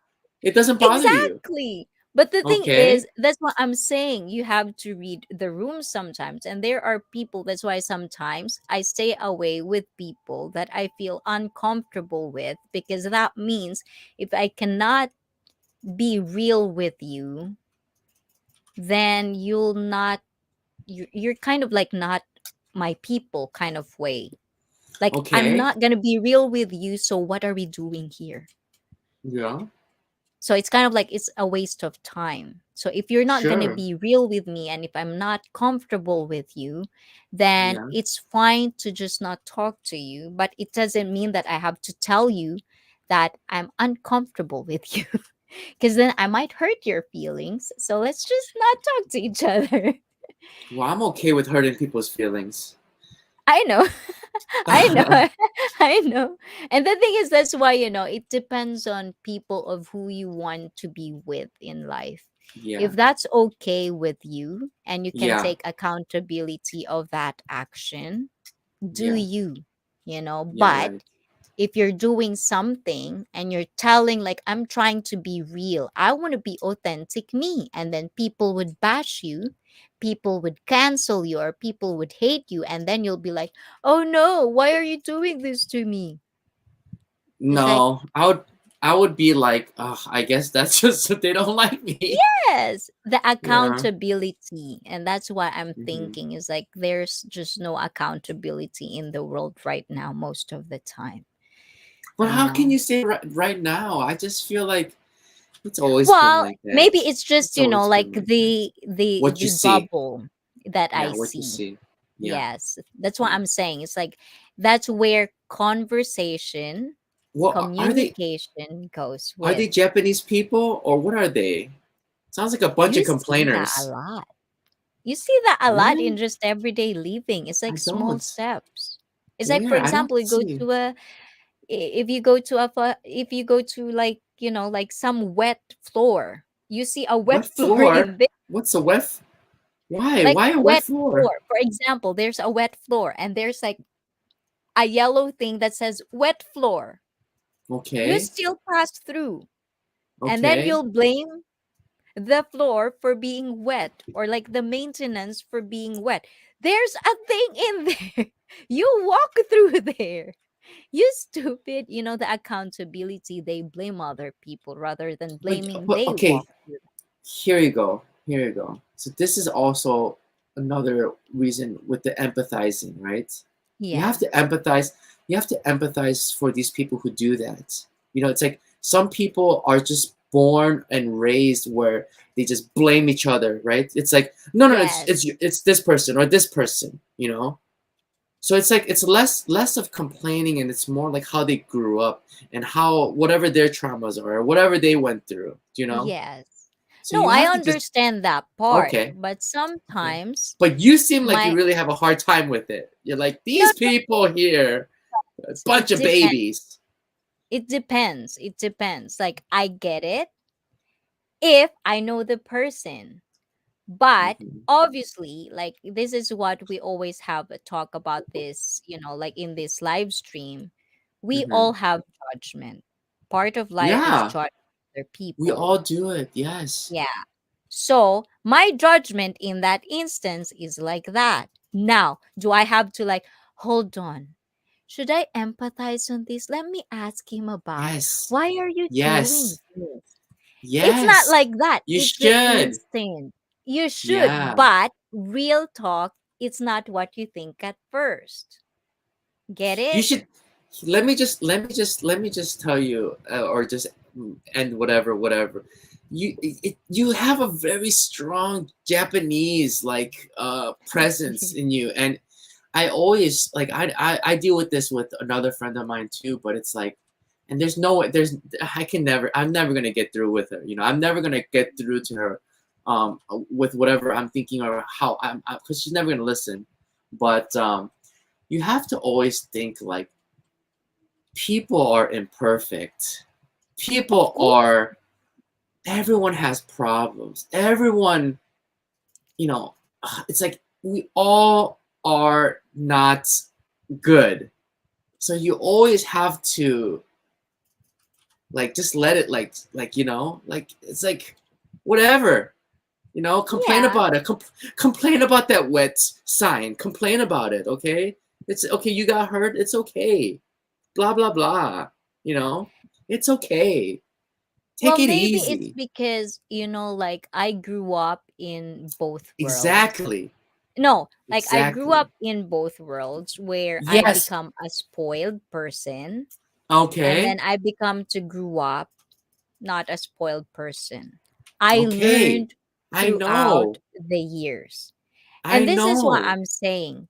S2: It doesn't bother you.
S1: Exactly. But the thing
S2: Okay.
S1: is, that's what I'm saying. You have to read the room sometimes. And there are people, that's why sometimes I stay away with people that I feel uncomfortable with, because that means if I cannot be real with you, then you're kind of like not my people kind of way. Like, I'm
S2: Okay.
S1: not going to be real with you. So what are we doing here?
S2: Yeah.
S1: So it's kind of like it's a waste of time. So if you're not going to
S2: Sure.
S1: be real with me and if I'm not comfortable with you, then
S2: Yeah.
S1: it's fine to just not talk to you. But it doesn't mean that I have to tell you that I'm uncomfortable with you, because then I might hurt your feelings. So let's just not talk to each other.
S2: Well, I'm okay with hurting people's feelings.
S1: I know. I know. I know. And the thing is, that's why, it depends on people of who you want to be with in life.
S2: Yeah.
S1: If that's okay with you and you can
S2: Yeah.
S1: take accountability of that action, do
S2: Yeah.
S1: you.
S2: Yeah.
S1: But
S2: Right.
S1: if you're doing something and you're telling, like, I'm trying to be real, I want to be authentic me, and then people would bash you, people would cancel you, or people would hate you, and then you'll be like, oh no, why are you doing this to me? It's like,
S2: No, I would. I would be like, oh, I guess that's just they don't like me.
S1: Yes, the
S2: Yeah.
S1: accountability. And that's what I'm
S2: Hmm.
S1: thinking is like there's just no accountability in the world right now, most of the time,
S2: But
S1: you
S2: how can
S1: know.
S2: you say right now? I just feel like it's always been
S1: Well,
S2: like that.
S1: maybe it's just,
S2: It's always
S1: like
S2: been like that. What you
S1: the
S2: see.
S1: bubble that
S2: Yeah,
S1: I
S2: what you
S1: see.
S2: see. Yeah.
S1: Yes, that's what
S2: Yeah.
S1: I'm saying. It's like that's where conversation,
S2: Well,
S1: communication goes
S2: are
S1: with.
S2: they Japanese people or what are they? Sounds like a bunch
S1: You
S2: of
S1: see that a
S2: complainers.
S1: lot. You see that a lot in
S2: Really?
S1: just everyday living. It's
S2: I
S1: like small
S2: don't.
S1: steps. It's like, for
S2: Where? I don't
S1: example, you go
S2: see.
S1: to if you go to if you go to, like, like some wet floor, you see a wet
S2: Wet
S1: floor
S2: floor?
S1: in there.
S2: What's a wet? Why?
S1: Like
S2: Why a wet
S1: wet
S2: floor?
S1: floor, for example, there's a wet floor and there's like a yellow thing that says wet floor. You
S2: Okay.
S1: still pass through, and then
S2: Okay.
S1: you'll blame the floor for being wet, or like the maintenance for being wet. There's a thing in there. You walk through there. You stupid. The accountability, they blame other people rather than blaming
S2: But
S1: they
S2: okay,
S1: walk through.
S2: here you go. Here you go. So this is also another reason with the empathizing, right? You have
S1: Yeah.
S2: to empathize. You have to empathize for these people who do that. It's like some people are just born and raised where they just blame each other, right? It's like no,
S1: Yes.
S2: it's this person or this person. So it's like it's less of complaining and it's more like how they grew up and how whatever their traumas are or whatever they went through.
S1: Yes.
S2: So
S1: No,
S2: you
S1: I
S2: have to just
S1: understand that part,
S2: okay,
S1: but
S2: okay.
S1: sometimes
S2: But you seem like you
S1: my
S2: really have a hard time with it. You're like
S1: no,
S2: these people here, a bunch
S1: it
S2: of
S1: depends.
S2: babies.
S1: It depends. It depends. Like, I get it if I know the person. But
S2: Hmm.
S1: obviously, like, this is what we always have a talk about this, like in this live stream. We
S2: Hmm.
S1: all have judgment. Part of life is
S2: Yeah,
S1: judging other
S2: we
S1: people.
S2: all do it. Yes.
S1: Yeah. So my judgment in that instance is like that. Now, do I have to, like, hold on? Should I empathize on this? Let me ask him about it.
S2: Yes.
S1: Why are you doing
S2: Yes.
S1: this? It's not
S2: Yes.
S1: like that.
S2: You
S1: It's the
S2: should.
S1: instinct. You should,
S2: Yeah.
S1: but real talk, it's not what you think at first. Get
S2: You
S1: it?
S2: should let me just tell you or just end whatever. You have a very strong Japanese like presence in you, and I always like I deal with this with another friend of mine too, but it's like, and I'm never gonna get through with her. I'm never gonna get through to her, with whatever I'm thinking or how I'm because she's never gonna listen. But you have to always think like people are imperfect.
S1: Of
S2: People
S1: course.
S2: are. Everyone has problems. Everyone, you know, it's like we all are not good. So you always have to like just let it like it's like whatever. Complain
S1: Yeah.
S2: about it. Complain about that wet sign. Complain about it, okay? It's okay. You got hurt. It's okay. Blah blah blah. You know, it's okay.
S1: Well,
S2: Take it
S1: maybe it's
S2: easy.
S1: because, like, I grew up in both worlds.
S2: Exactly.
S1: No, like, I grew
S2: Exactly.
S1: up in both worlds where I
S2: Yes.
S1: become a spoiled person, and then
S2: Okay.
S1: I become to grow up not a spoiled person. I
S2: Okay.
S1: learned
S2: I
S1: throughout
S2: know.
S1: the years.
S2: I
S1: And this is what
S2: know.
S1: I'm saying.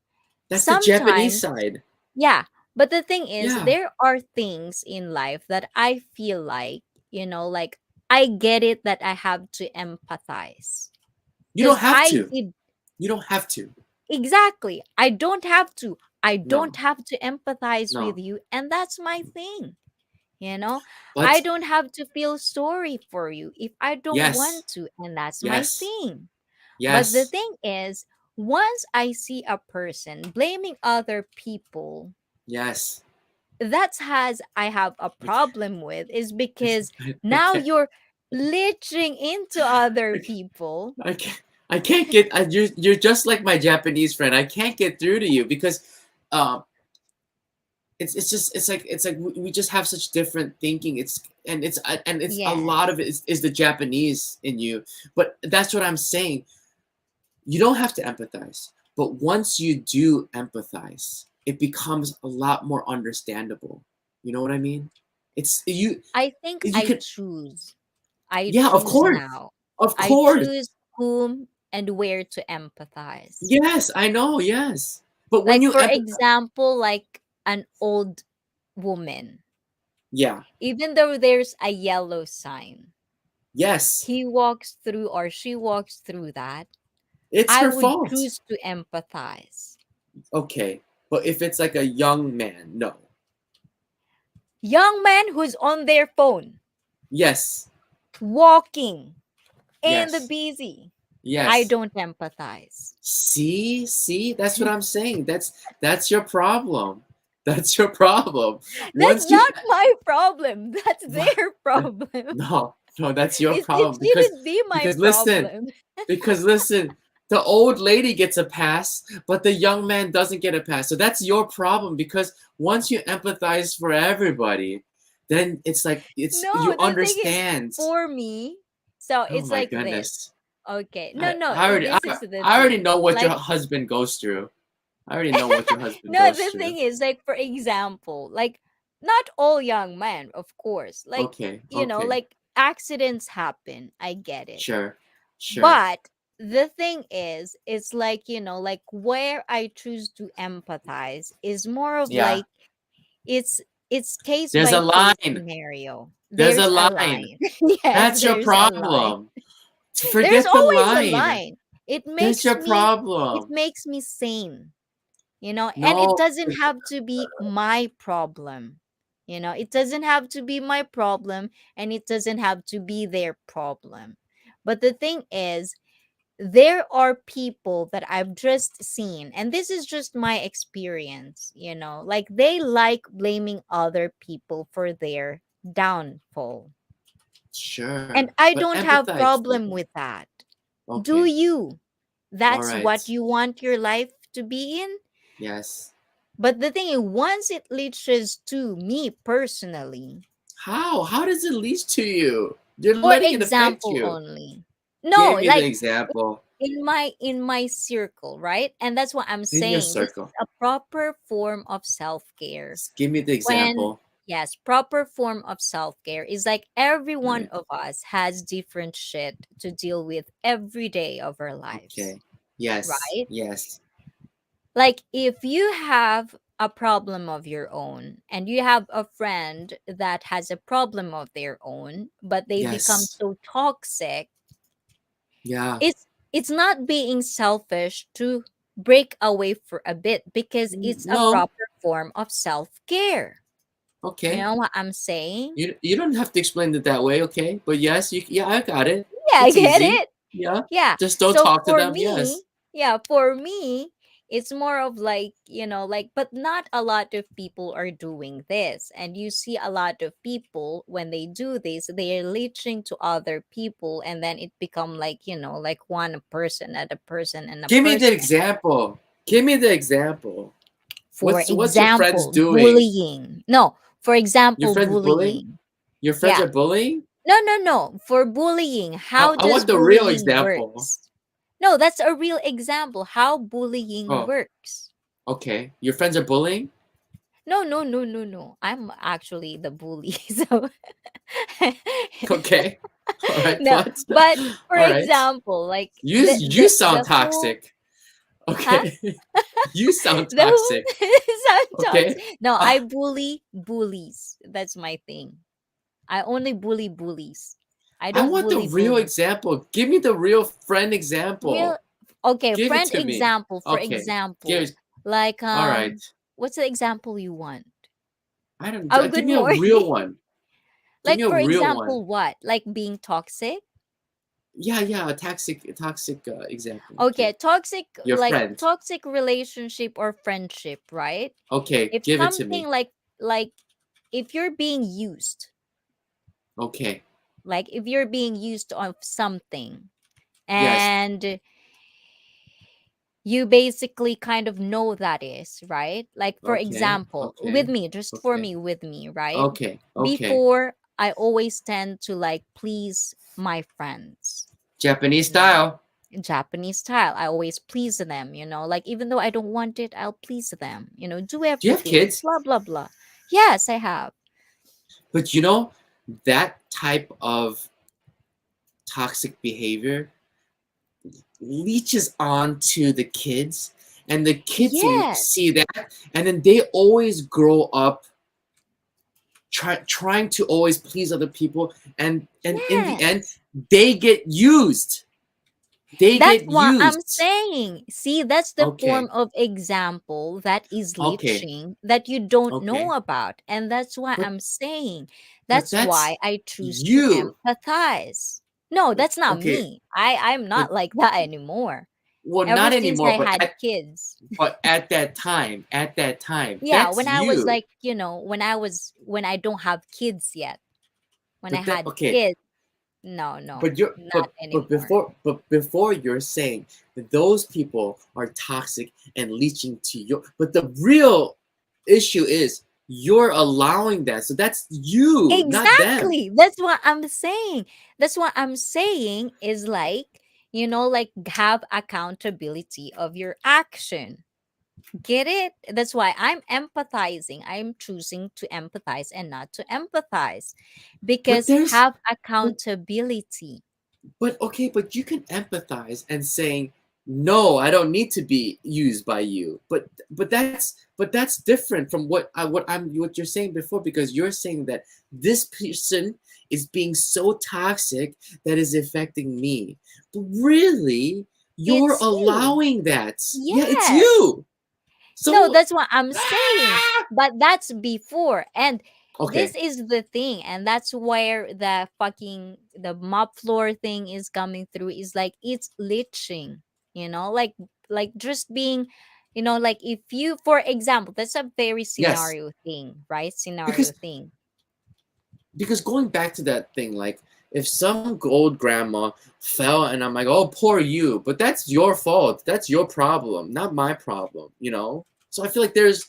S2: That's the Japanese
S1: Sometimes,
S2: side.
S1: yeah, but the thing is,
S2: Yeah.
S1: there are things in life that I feel like, like, I get it that I have to empathize.
S2: You don't
S1: Because
S2: have
S1: I
S2: to.
S1: did
S2: You don't have to.
S1: exactly. I don't have to. I don't
S2: No.
S1: have to empathize with
S2: No.
S1: you. And that's my thing. You know, I
S2: But
S1: don't have to feel sorry for you if I don't
S2: yes.
S1: want to. And that's my
S2: Yes.
S1: thing. But the
S2: Yes.
S1: thing is, once I see a person blaming other people,
S2: Yes.
S1: that's has I have a
S2: I can't.
S1: problem with, is because
S2: I
S1: now
S2: can't.
S1: you're leeching into other
S2: I can't.
S1: people.
S2: I can't. I can't get. You're just like my Japanese friend. I can't get through to you because, um, it's like we just have such different thinking. It's a lot
S1: Yes.
S2: of it is the Japanese in you. But that's what I'm saying. You don't have to empathize, but once you do empathize, it becomes a lot more understandable. You know what I mean? It's you
S1: I think
S2: you
S1: I
S2: can.
S1: choose. I
S2: Yeah, of
S1: choose
S2: course,
S1: now.
S2: of
S1: I
S2: course.
S1: choose whom and where to empathize.
S2: Yes, I know. Yes, but when
S1: Like,
S2: you
S1: for
S2: empathize,
S1: example, like an old woman,
S2: yeah,
S1: even though there's a yellow sign,
S2: yes,
S1: he walks through or she walks through that,
S2: it's
S1: I
S2: her
S1: would
S2: fault.
S1: choose to empathize.
S2: Okay, but if it's like a young man, no.
S1: Young man who's on their phone,
S2: Yes,
S1: walking in the
S2: yes,
S1: busy, I
S2: yes.
S1: don't empathize.
S2: See, that's what I'm saying. That's your problem. That's your problem.
S1: That's
S2: Once you
S1: not my problem. That's
S2: What?
S1: their problem.
S2: No, no, that's your
S1: It
S2: problem
S1: shouldn't be my
S2: because listen,
S1: problem.
S2: because listen, the old lady gets a pass, but the young man doesn't get a pass. So that's your problem because once you empathize for everybody, then it's like it's
S1: No,
S2: you
S1: the thing is,
S2: understand.
S1: for me, so
S2: Oh
S1: it's
S2: my
S1: like this.
S2: goodness.
S1: Okay. No,
S2: I,
S1: no,
S2: I already I,
S1: this is the
S2: I already
S1: thing.
S2: know what your
S1: Like,
S2: husband goes through. I already know what your husband
S1: no,
S2: goes
S1: the
S2: through.
S1: thing is, like, for example, like, not all young men, of course. Like,
S2: Okay, okay.
S1: like, accidents happen. I get it.
S2: Sure. Sure.
S1: But the thing is, it's like, like, where I choose to empathize is more of
S2: Yeah.
S1: like, it's it's case
S2: There's a
S1: by case
S2: line.
S1: scenario.
S2: There's a
S1: There's a
S2: line.
S1: line. Yes,
S2: That's your
S1: there's a line.
S2: problem.
S1: There's
S2: Forget the
S1: always a
S2: line.
S1: line. It
S2: That's
S1: makes
S2: your
S1: me it
S2: problem.
S1: makes me sane, and it
S2: No.
S1: doesn't have to be my problem. It doesn't have to be my problem, and it doesn't have to be their problem. But the thing is, there are people that I've just seen, and this is just my experience, like, they like blaming other people for their downfall.
S2: Sure.
S1: And I
S2: But
S1: don't have
S2: empathize with
S1: problem
S2: them.
S1: with that. Do
S2: Okay.
S1: you?
S2: All
S1: That's
S2: right.
S1: what you want your life to be in?
S2: Yes.
S1: But the thing is, once it reaches to me personally,
S2: How? How does it lead to you? You're
S1: for
S2: letting it affect
S1: example
S2: you.
S1: only. No,
S2: Give me the
S1: like,
S2: example.
S1: in my circle, right? And that's what I'm
S2: In your
S1: saying. This is
S2: circle.
S1: a proper form of self-care.
S2: Give me the
S1: When
S2: example.
S1: Yes, proper form of self-care is like every one
S2: Right.
S1: of us has different shit to deal with every day of our lives,
S2: Okay. Yes.
S1: right?
S2: Yes.
S1: Like, if you have a problem of your own and you have a friend that has a problem of their own, but they become
S2: Yes.
S1: so toxic,
S2: Yeah.
S1: it's not being selfish to break away for a bit, because it's a
S2: No.
S1: proper form of self-care. You
S2: Okay.
S1: know what I'm saying?
S2: You don't have to explain it that way, okay? But yes, yeah, I got it.
S1: Yeah, I
S2: It's
S1: get
S2: easy.
S1: it.
S2: Yeah.
S1: Yeah.
S2: Just don't
S1: So
S2: talk to
S1: for
S2: them.
S1: me,
S2: Yes.
S1: yeah, for me, it's more of like, like, but not a lot of people are doing this. And you see a lot of people, when they do this, they are leeching to other people, and then it become like, like one person and a person and a
S2: Give me the
S1: person.
S2: example. Give me the example.
S1: For
S2: What's your friends
S1: example,
S2: doing?
S1: bullying. No, for
S2: Your
S1: example,
S2: friends bullying?
S1: bullying.
S2: Your friends
S1: Yeah.
S2: are bullying?
S1: No, no, no. For bullying, how
S2: I
S1: does
S2: want the real
S1: bullying
S2: example.
S1: works? No, that's a real example how bullying
S2: Oh,
S1: works.
S2: okay. Your friends are bullying?
S1: No, no, no, no, no. I'm actually the bully. So
S2: Okay. All right.
S1: no,
S2: What?
S1: but for
S2: All right.
S1: example, like,
S2: You sound
S1: who,
S2: toxic.
S1: huh?
S2: Okay. You sound
S1: The
S2: toxic.
S1: who sometimes.
S2: Okay.
S1: No,
S2: Uh,
S1: I bully bullies. That's my thing. I only bully bullies. I
S2: I
S1: don't
S2: want the
S1: bully
S2: real
S1: bullies.
S2: example. Give me the real friend
S1: Real,
S2: example.
S1: okay,
S2: Give it
S1: friend
S2: to me.
S1: example, for
S2: Okay. Give.
S1: example, like,
S2: All right.
S1: what's the example you want?
S2: I don't.
S1: Oh,
S2: Give
S1: good
S2: me a
S1: morning.
S2: real one. Give me
S1: Like,
S2: a
S1: for
S2: real one.
S1: example, what? Like being toxic?
S2: Yeah, yeah. A toxic example.
S1: Okay,
S2: Okay.
S1: toxic,
S2: Your
S1: like
S2: friend.
S1: toxic relationship or friendship, right?
S2: Okay.
S1: If
S2: Give it to
S1: something
S2: me.
S1: like if you're being used,
S2: Okay.
S1: like if you're being used of something,
S2: Yes.
S1: and you basically kind of know that is, right? Like, for
S2: Okay.
S1: example, with
S2: Okay.
S1: me, just for
S2: Okay.
S1: me, with me, right?
S2: Okay. Okay.
S1: Before, I always tend to like please my friends,
S2: Japanese
S1: you know,
S2: style.
S1: Japanese style. I always please them, like even though I don't want it, I'll please them, do
S2: Do you have
S1: everything,
S2: kids?
S1: blah, blah, blah. Yes, I have.
S2: But that type of toxic behavior leeches on to the kids, and the kids
S1: Yes,
S2: see that, and then they always grow up trying to always please other people, and in the end
S1: yes.
S2: they get used. They
S1: That's
S2: get
S1: what I'm
S2: used.
S1: saying. See, that's the form
S2: Okay.
S1: of example that is
S2: Okay.
S1: leeching that you don't know
S2: Okay.
S1: about. And that's why
S2: But
S1: I'm saying
S2: but
S1: that's
S2: that's
S1: why I choose to
S2: you.
S1: empathize. No,
S2: But
S1: that's not
S2: okay.
S1: me. I'm
S2: But
S1: not like that anymore.
S2: well,
S1: Ever
S2: not
S1: since
S2: anymore.
S1: I had kids.
S2: At that time,
S1: Yeah,
S2: that's
S1: when I was
S2: you.
S1: like, when I don't have kids yet. When I
S2: But that
S1: had
S2: okay.
S1: kids, no, no,
S2: But you're
S1: not anymore.
S2: but before you're saying that those people are toxic and leaching to you. But the real issue is you're allowing that. So that's you, not them.
S1: Exactly. That's what I'm saying. That's what I'm saying is like, like have accountability of your action. Get it? That's why I'm empathizing. I'm choosing to empathize and not to empathize
S2: But
S1: because
S2: there's
S1: have
S2: but
S1: accountability.
S2: But okay, but you can empathize and saying, "No, I don't need to be used by you." But that's different from what you're saying before, because you're saying that this person is being so toxic that is affecting me. But really, you're
S1: It's you.
S2: allowing that. Yeah, it's
S1: Yes.
S2: you.
S1: No,
S2: So
S1: that's what I'm saying. But that's before. And this
S2: okay,
S1: is the thing. And that's where the mop floor thing is coming through. Is like it's leaching, like just being, like if you, for example, that's a very
S2: yes,
S1: scenario thing, right? Scenario
S2: because
S1: thing.
S2: going back to that thing, like if some old grandma fell and I'm like, oh, poor you, but that's your fault, that's your problem, not my problem. So I feel like there's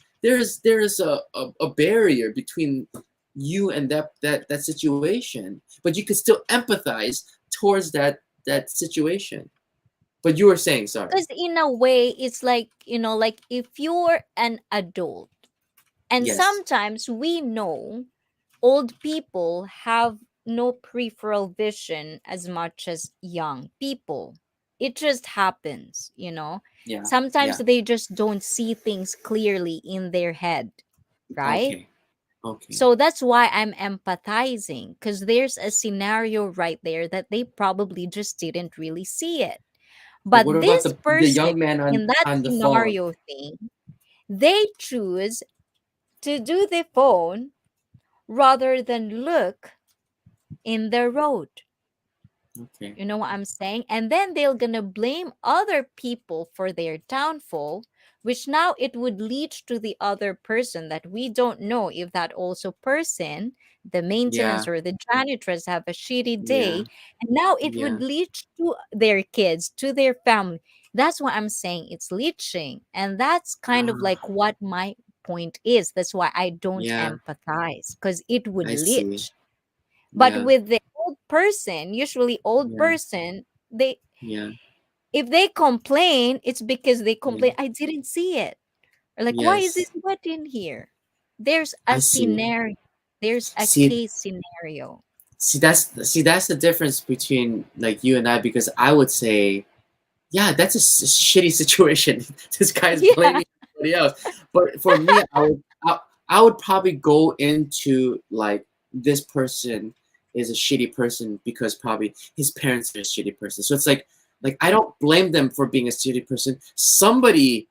S2: a barrier between you and that situation, but you could still empathize towards that situation. But you were saying, sorry.
S1: Because in a way, it's like, like if you're an adult, and
S2: Yes.
S1: sometimes we know old people have no peripheral vision as much as young people. It just happens.
S2: Yeah.
S1: Sometimes
S2: Yeah.
S1: they just don't see things clearly in their head, right?
S2: Okay. Okay.
S1: So that's why I'm empathizing because there's a scenario right there that they probably just didn't really see it.
S2: But what
S1: But
S2: about
S1: this
S2: the
S1: person
S2: young man
S1: in that
S2: on the phone?
S1: scenario thing, they choose to do the phone rather than look in the road.
S2: Okay.
S1: You know what I'm saying? And then they're gonna blame other people for their downfall, which now it would lead to the other person that we don't know if that also person, the maintenance
S2: Yeah.
S1: or the janitress, have a shitty
S2: Yeah.
S1: day. And now it would
S2: Yeah.
S1: lead to their kids, to their family. That's what I'm saying. It's leaching. And that's kind of like
S2: Ah,
S1: what my point is. That's why I don't
S2: yeah.
S1: empathize, because it would
S2: I see.
S1: leach. But
S2: Yeah.
S1: with the old person, usually old
S2: Yeah.
S1: person, they
S2: Yeah.
S1: if they complain, it's because they
S2: Yeah.
S1: complain, I didn't see it. Or like, why is this
S2: Yes.
S1: wet in here? There's a
S2: I see.
S1: scenario. There's a
S2: See.
S1: case scenario.
S2: That's the difference between like you and I, because I would say, yeah, that's a shitty situation. This guy's
S1: Yeah.
S2: blaming somebody else. But for me, I would probably go into like, this person is a shitty person because probably his parents are a shitty person. So it's like I don't blame them for being a shitty person. Somebody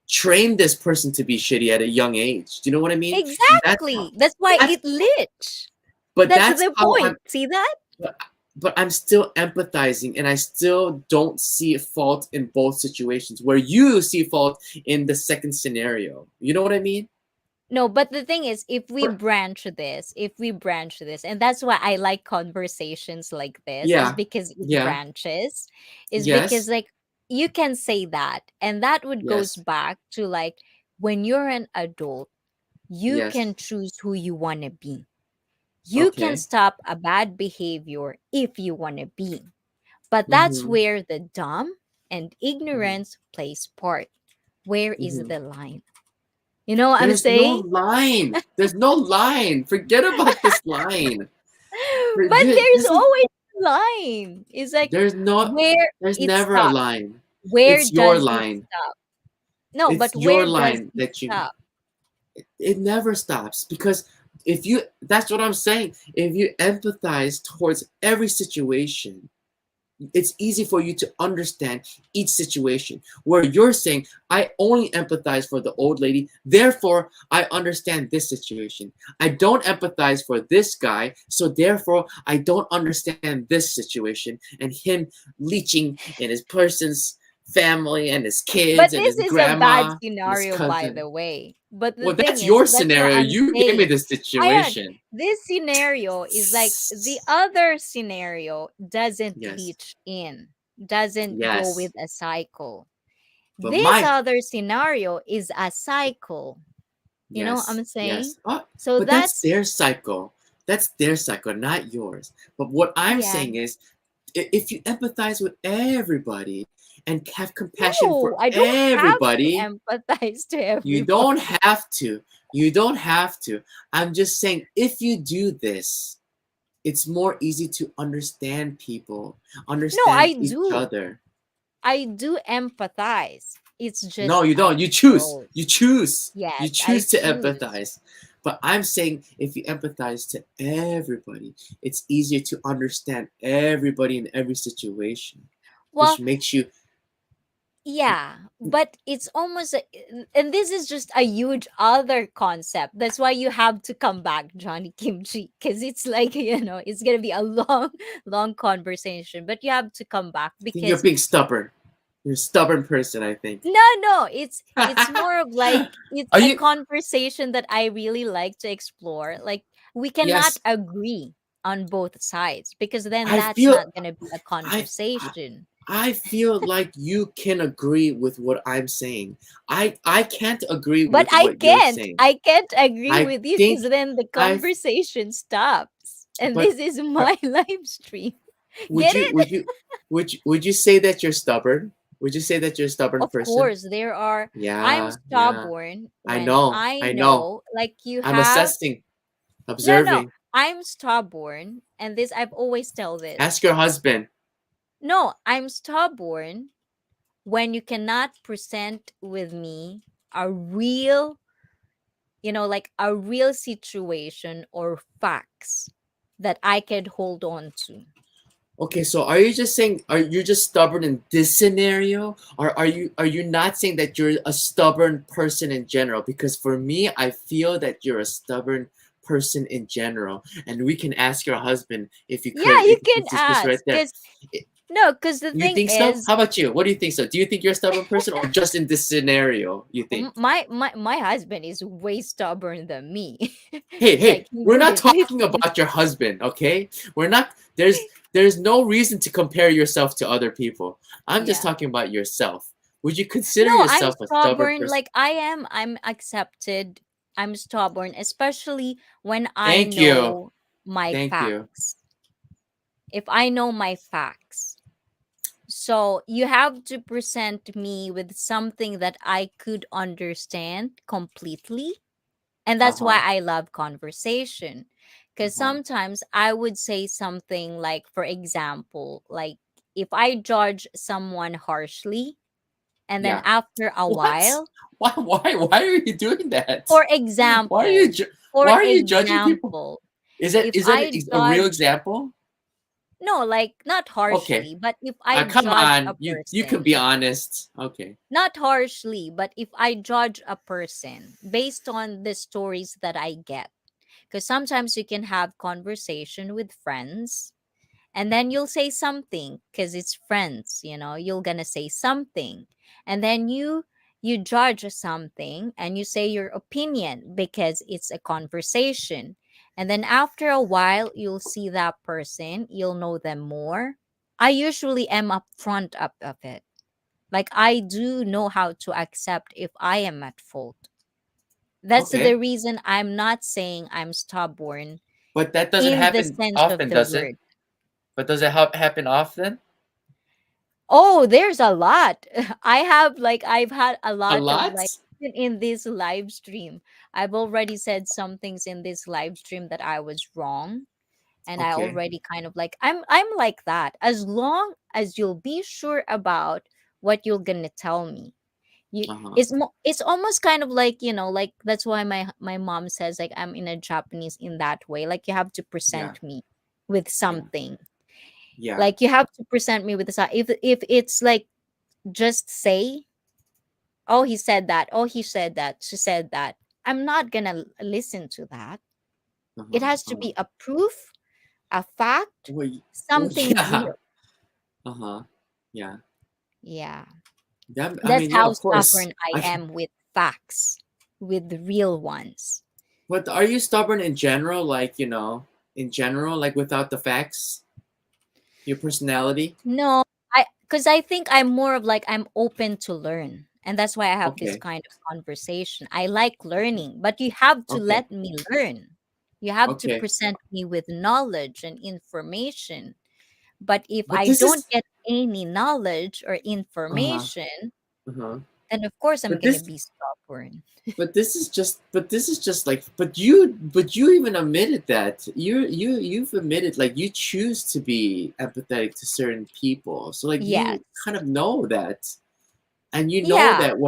S2: trained this person to be shitty at a young age. Do you know what I mean? And
S1: Exactly. That's why
S2: that's
S1: it lit.
S2: but
S1: That's
S2: that's
S1: the
S2: how
S1: point.
S2: I'm
S1: See that?
S2: but, but I'm still empathizing, and I still don't see fault in both situations, where you see fault in the second scenario. You know what I mean?
S1: No, but the thing is, if we branch this, and that's why I like conversations like this, is
S2: Yeah.
S1: because it
S2: Yeah.
S1: branches, is because
S2: Yes.
S1: like you can say that, and that would goes
S2: Yes.
S1: back to like when you're an adult, you can
S2: Yes.
S1: choose who you want to be. You can
S2: Okay.
S1: stop a bad behavior if you want to be. But that's
S2: Mm-hmm.
S1: where the dumb and
S2: Mm-hmm.
S1: ignorance plays part. Where is
S2: Mm-hmm.
S1: the line? You know what I'm
S2: There's no
S1: saying?
S2: line. There's no line. Forget about this line.
S1: But there's
S2: This is
S1: always a line. It's like
S2: there's no
S1: where
S2: there's
S1: it
S2: never a
S1: stops.
S2: line.
S1: Where
S2: It's your
S1: does it
S2: line.
S1: stop? No,
S2: It's
S1: but
S2: your
S1: where does
S2: line
S1: it
S2: that you
S1: stop?
S2: it never stops because if you that's what I'm saying. If you empathize towards every situation, it's easy for you to understand each situation where you're saying I only empathize for the old lady, therefore I understand this situation. I don't empathize for this guy, so therefore I don't understand this situation and him leeching in his person's family and his kids
S1: But
S2: and
S1: this
S2: his
S1: is a bad
S2: grandma and his
S1: scenario, by
S2: cousin.
S1: the way. But the
S2: Well,
S1: thing
S2: that's
S1: is,
S2: your
S1: that's what
S2: scenario.
S1: I'm
S2: You gave me
S1: saying.
S2: this
S1: Ayan,
S2: situation.
S1: this scenario is like the other scenario doesn't
S2: Yes.
S1: leach in, doesn't go
S2: Yes.
S1: with a cycle.
S2: But
S1: This
S2: my
S1: other scenario is a cycle. You know what
S2: Yes,
S1: I'm saying?
S2: yes. Oh,
S1: So
S2: but that's
S1: that's,
S2: their cycle. That's their cycle, not yours. But what I'm
S1: yeah.
S2: saying is, if you empathize with everybody and have compassion
S1: No,
S2: for
S1: I don't have to
S2: everybody,
S1: empathize to
S2: you don't
S1: everybody.
S2: have to. You don't have to. I'm just saying, if you do this, it's more easy to understand people,
S1: No,
S2: understand
S1: I
S2: each
S1: do.
S2: other.
S1: I do empathize. It's
S2: No,
S1: just
S2: you
S1: a
S2: don't. You choose. You
S1: growth.
S2: choose. You
S1: Yes, I
S2: choose to
S1: choose.
S2: empathize. But I'm saying if you empathize to everybody, it's easier to understand everybody in every situation, which
S1: Well,
S2: makes you.
S1: yeah, but it's almost, and this is just a huge other concept. That's why you have to come back, Johnny Kimchi, because it's like, it's going to be a long, long conversation, but you have to come back
S2: I think you're
S1: because
S2: being stubborn. You're a stubborn person, I think.
S1: no, it's more of like it's
S2: Are
S1: a
S2: you?
S1: conversation that I really like to explore. Like we cannot
S2: Yes.
S1: agree on both sides because then
S2: I
S1: that's
S2: feel.
S1: not going to be a
S2: I. I
S1: conversation.
S2: I feel like you can agree with what I'm saying. I can't agree
S1: But
S2: with what you're saying.
S1: I can't agree
S2: I
S1: with you because
S2: think
S1: then the
S2: I
S1: conversation stops. And
S2: but
S1: this is
S2: uh,
S1: my live stream.
S2: would
S1: Get
S2: you
S1: it?
S2: would you say that you're stubborn? Would you say that you're a stubborn
S1: Of
S2: person?
S1: course, there are. I'm
S2: Yeah, yeah.
S1: stubborn
S2: I
S1: when
S2: know.
S1: I
S2: I know.
S1: know, like you
S2: I'm
S1: have.
S2: assessing,
S1: No.
S2: observing.
S1: I'm stubborn. And this, I've always tell this.
S2: Ask your husband.
S1: No, I'm stubborn when you cannot present with me a real, like a real situation or facts that I could hold on to.
S2: Okay, so are you just saying are you just stubborn in this scenario, or are you not saying that you're a stubborn person in general? Because for me, I feel that you're a stubborn person in general, and we can ask your husband if you
S1: Yeah,
S2: could
S1: you
S2: if
S1: can
S2: it's just right
S1: ask.
S2: there.
S1: Because, no, because the
S2: You
S1: thing
S2: think so?
S1: is,
S2: How about you? What do you think so? Do you think you're a stubborn person or just in this scenario you think?
S1: my husband is way stubborn than me.
S2: Hey,
S1: Like
S2: hey,
S1: he
S2: we're not
S1: wouldn't
S2: talking
S1: listen.
S2: about your husband, okay? We're not there's no reason to compare yourself to other people. I'm just
S1: Yeah.
S2: talking about yourself. Would you consider
S1: No, I'm
S2: yourself a stubborn
S1: stubborn.
S2: person?
S1: Like I'm accepted. I'm stubborn, especially when I
S2: Thank you.
S1: know my
S2: Thank you.
S1: facts. If I know my facts. So you have to present me with something that I could understand completely. And that's why
S2: Uh-huh.
S1: I love conversation. Because
S2: Uh-huh.
S1: sometimes I would say something like, for example, like if I judge someone harshly, and then
S2: Yeah.
S1: after a
S2: What?
S1: while,
S2: Why are you doing that?
S1: for
S2: Why are you
S1: example,
S2: why are you judging people? Is that
S1: if
S2: is that
S1: I
S2: a real
S1: judge,
S2: example?
S1: no, like not
S2: Okay.
S1: harshly, but if I
S2: Come
S1: judge a
S2: on. You can
S1: person,
S2: be honest. Okay.
S1: not harshly, but if I judge a person based on the stories that I get, because sometimes you can have conversation with friends and then you'll say something because it's friends, you're gonna say something, and then you judge something and you say your opinion because it's a conversation, and then after a while you'll see that person, you'll know them more. I usually am upfront up of it. Like, I do know how to accept if I am at fault. That's the
S2: Okay,
S1: reason I'm not saying I'm stubborn
S2: but that doesn't
S1: in the
S2: happen
S1: sense of
S2: often,
S1: the
S2: does it?
S1: word.
S2: But does it happen often?
S1: Oh, there's a lot. I've had a
S2: A
S1: lot of
S2: lot?
S1: like, even in this live stream, I've already said some things in this live stream that I was wrong. And I
S2: Okay.
S1: already kind of like, I'm like that. As long as you'll be sure about what you're gonna tell me.
S2: Uh-huh.
S1: It's almost kind of like, like, that's why my mom says, like, I'm in a Japanese in that way. Like, you have to
S2: Yeah.
S1: present me with
S2: Yeah.
S1: something.
S2: Yeah.
S1: Like, you have to present me with if it's like, just say, oh, he said that, oh, he said that, she said that. I'm not gonna listen to that. It
S2: Uh-huh.
S1: has to
S2: Uh-huh.
S1: be a proof, a fact,
S2: Well, well,
S1: something
S2: yeah.
S1: real.
S2: Uh-huh. Yeah.
S1: Yeah.
S2: That, I
S1: That's
S2: mean, yeah,
S1: how
S2: of course.
S1: stubborn I am with facts, with the real ones.
S2: But are you stubborn in general, like, in general, like without the facts, your personality?
S1: No, because I think I'm more of like, I'm open to learn. And that's why I have this
S2: Okay.
S1: kind of conversation. I like learning, but you have to
S2: Okay.
S1: let me learn. You have to
S2: Okay.
S1: present me with knowledge and information. But if
S2: But
S1: I
S2: this
S1: don't
S2: is
S1: get any knowledge or
S2: uh-huh.
S1: information,
S2: Uh-huh.
S1: then of course I'm
S2: But
S1: gonna
S2: this
S1: be stubborn.
S2: but this is just like but you even admitted that you've admitted like you choose to be empathetic to certain people, so like you
S1: Yes.
S2: kind of know that, and you know
S1: Yeah.
S2: that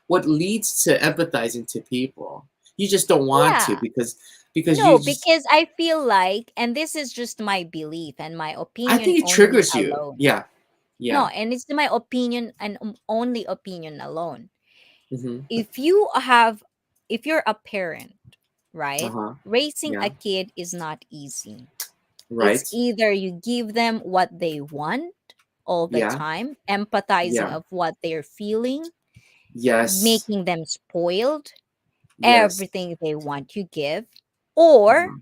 S2: what leads to empathizing to people, you just don't want to
S1: Yeah.
S2: because you
S1: No,
S2: just,
S1: because I feel like, and this is just my belief and my
S2: I
S1: opinion
S2: think it
S1: only
S2: triggers you.
S1: alone.
S2: Yeah.
S1: No,
S2: Yeah.
S1: and it's my opinion and only opinion alone.
S2: Mm-hmm.
S1: If you have, if you're a parent, right?
S2: Uh-huh.
S1: Raising
S2: Yeah.
S1: a kid is not easy. It's
S2: Right.
S1: either you give them what they want all the
S2: Yeah.
S1: time, empathizing
S2: Yeah.
S1: of what they're feeling,
S2: Yes.
S1: making them spoiled,
S2: Yes.
S1: everything they want you give, or
S2: Uh-huh.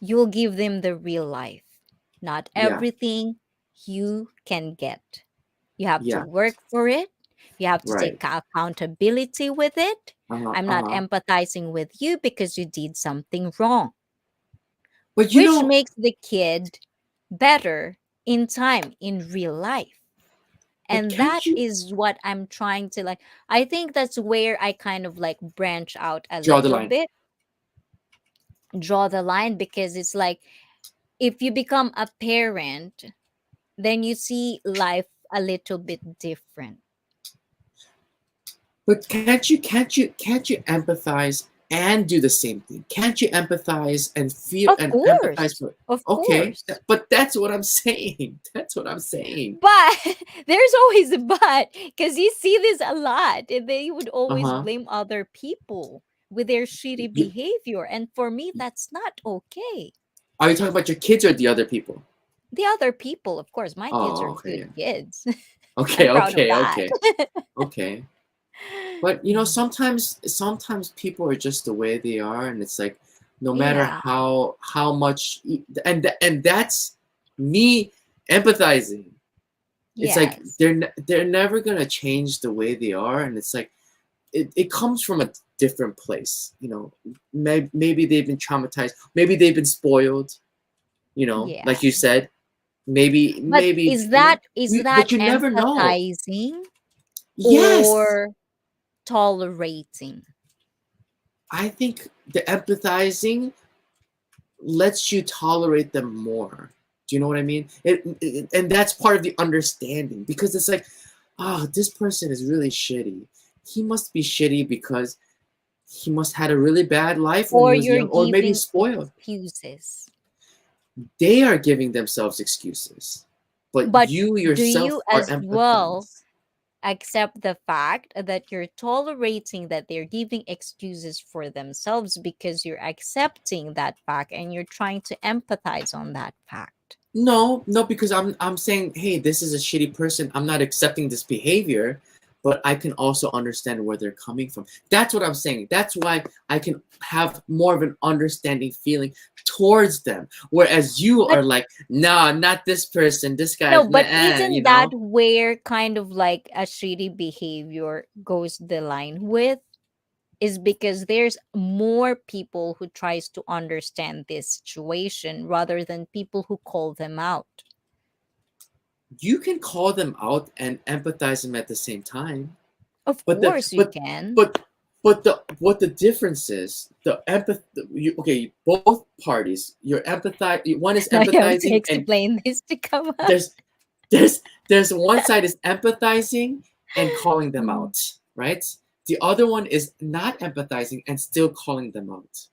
S1: you'll give them the real life. Not
S2: Yeah.
S1: everything you can get. You have to
S2: Yeah.
S1: work for it. You have to
S2: Right.
S1: take accountability with it.
S2: Uh-huh.
S1: I'm not
S2: Uh-huh.
S1: empathizing with you because you did something wrong,
S2: But
S1: which makes the kid better in time in real life.
S2: but
S1: And
S2: can't
S1: that
S2: you
S1: is what I'm trying to like. I think that's where I kind of like branch out a
S2: draw the
S1: little
S2: line?
S1: bit, draw the line, because it's like, if you become a parent, then you see life a little bit different.
S2: But can't you empathize and do the same thing? Can't you empathize and feel
S1: Of
S2: and empathize
S1: course.
S2: for,
S1: Of
S2: okay,
S1: course.
S2: but that's what I'm saying. That's what I'm saying.
S1: But there's always a but, because you see this a lot. And they would always
S2: Uh-huh.
S1: blame other people with their shitty
S2: You,
S1: behavior. And for me, that's not okay.
S2: are you talking about your kids or the other people?
S1: The other people, of course, my kids are
S2: Oh, okay,
S1: good
S2: yeah.
S1: kids.
S2: Okay,
S1: I'm proud of
S2: okay,
S1: that.
S2: okay, okay. But sometimes people are just the way they are, and it's like no matter
S1: Yeah.
S2: how much, and that's me empathizing. It's like
S1: Yes.
S2: they're never gonna change the way they are, and it's like it comes from a different place. Maybe they've been traumatized, maybe they've been spoiled.
S1: Yeah.
S2: Like you said, maybe
S1: But
S2: maybe
S1: is
S2: but
S1: that
S2: you never know.
S1: empathizing
S2: Yes,
S1: or tolerating?
S2: I think the empathizing lets you tolerate them more. Do you know what I mean? And that's part of the understanding, because it's like, oh, this person is really shitty. He must be shitty because he must had a really bad life when he
S1: Or
S2: was
S1: you're
S2: young, or maybe
S1: giving
S2: spoiled.
S1: excuses?
S2: They are giving themselves excuses, but
S1: But
S2: you
S1: do
S2: yourself
S1: you
S2: are
S1: as well
S2: empathized.
S1: accept the fact that you're tolerating that they're giving excuses for themselves, because you're accepting that fact and you're trying to empathize on that fact?
S2: No, no, because I'm saying, hey, this is a shitty person. I'm not accepting this behavior, but I can also understand where they're coming from. That's what I'm saying. That's why I can have more of an understanding feeling towards them. Whereas you
S1: But
S2: are like, nah, not this person. This
S1: no,
S2: guy's,
S1: but
S2: nah, you
S1: isn't that
S2: know.
S1: where kind of like a shitty behavior goes the line with? Is because there's more people who tries to understand this situation rather than people who call them out.
S2: You can call them out and empathize them at the same time.
S1: Of
S2: But the
S1: course you can.
S2: but the what the difference is the empath you okay both parties you're empathize one is
S1: Now you have to
S2: empathizing and
S1: explain this to come up.
S2: there's there's one side is empathizing and calling them
S1: Mm.
S2: out, right? The other one is not empathizing and still calling them out,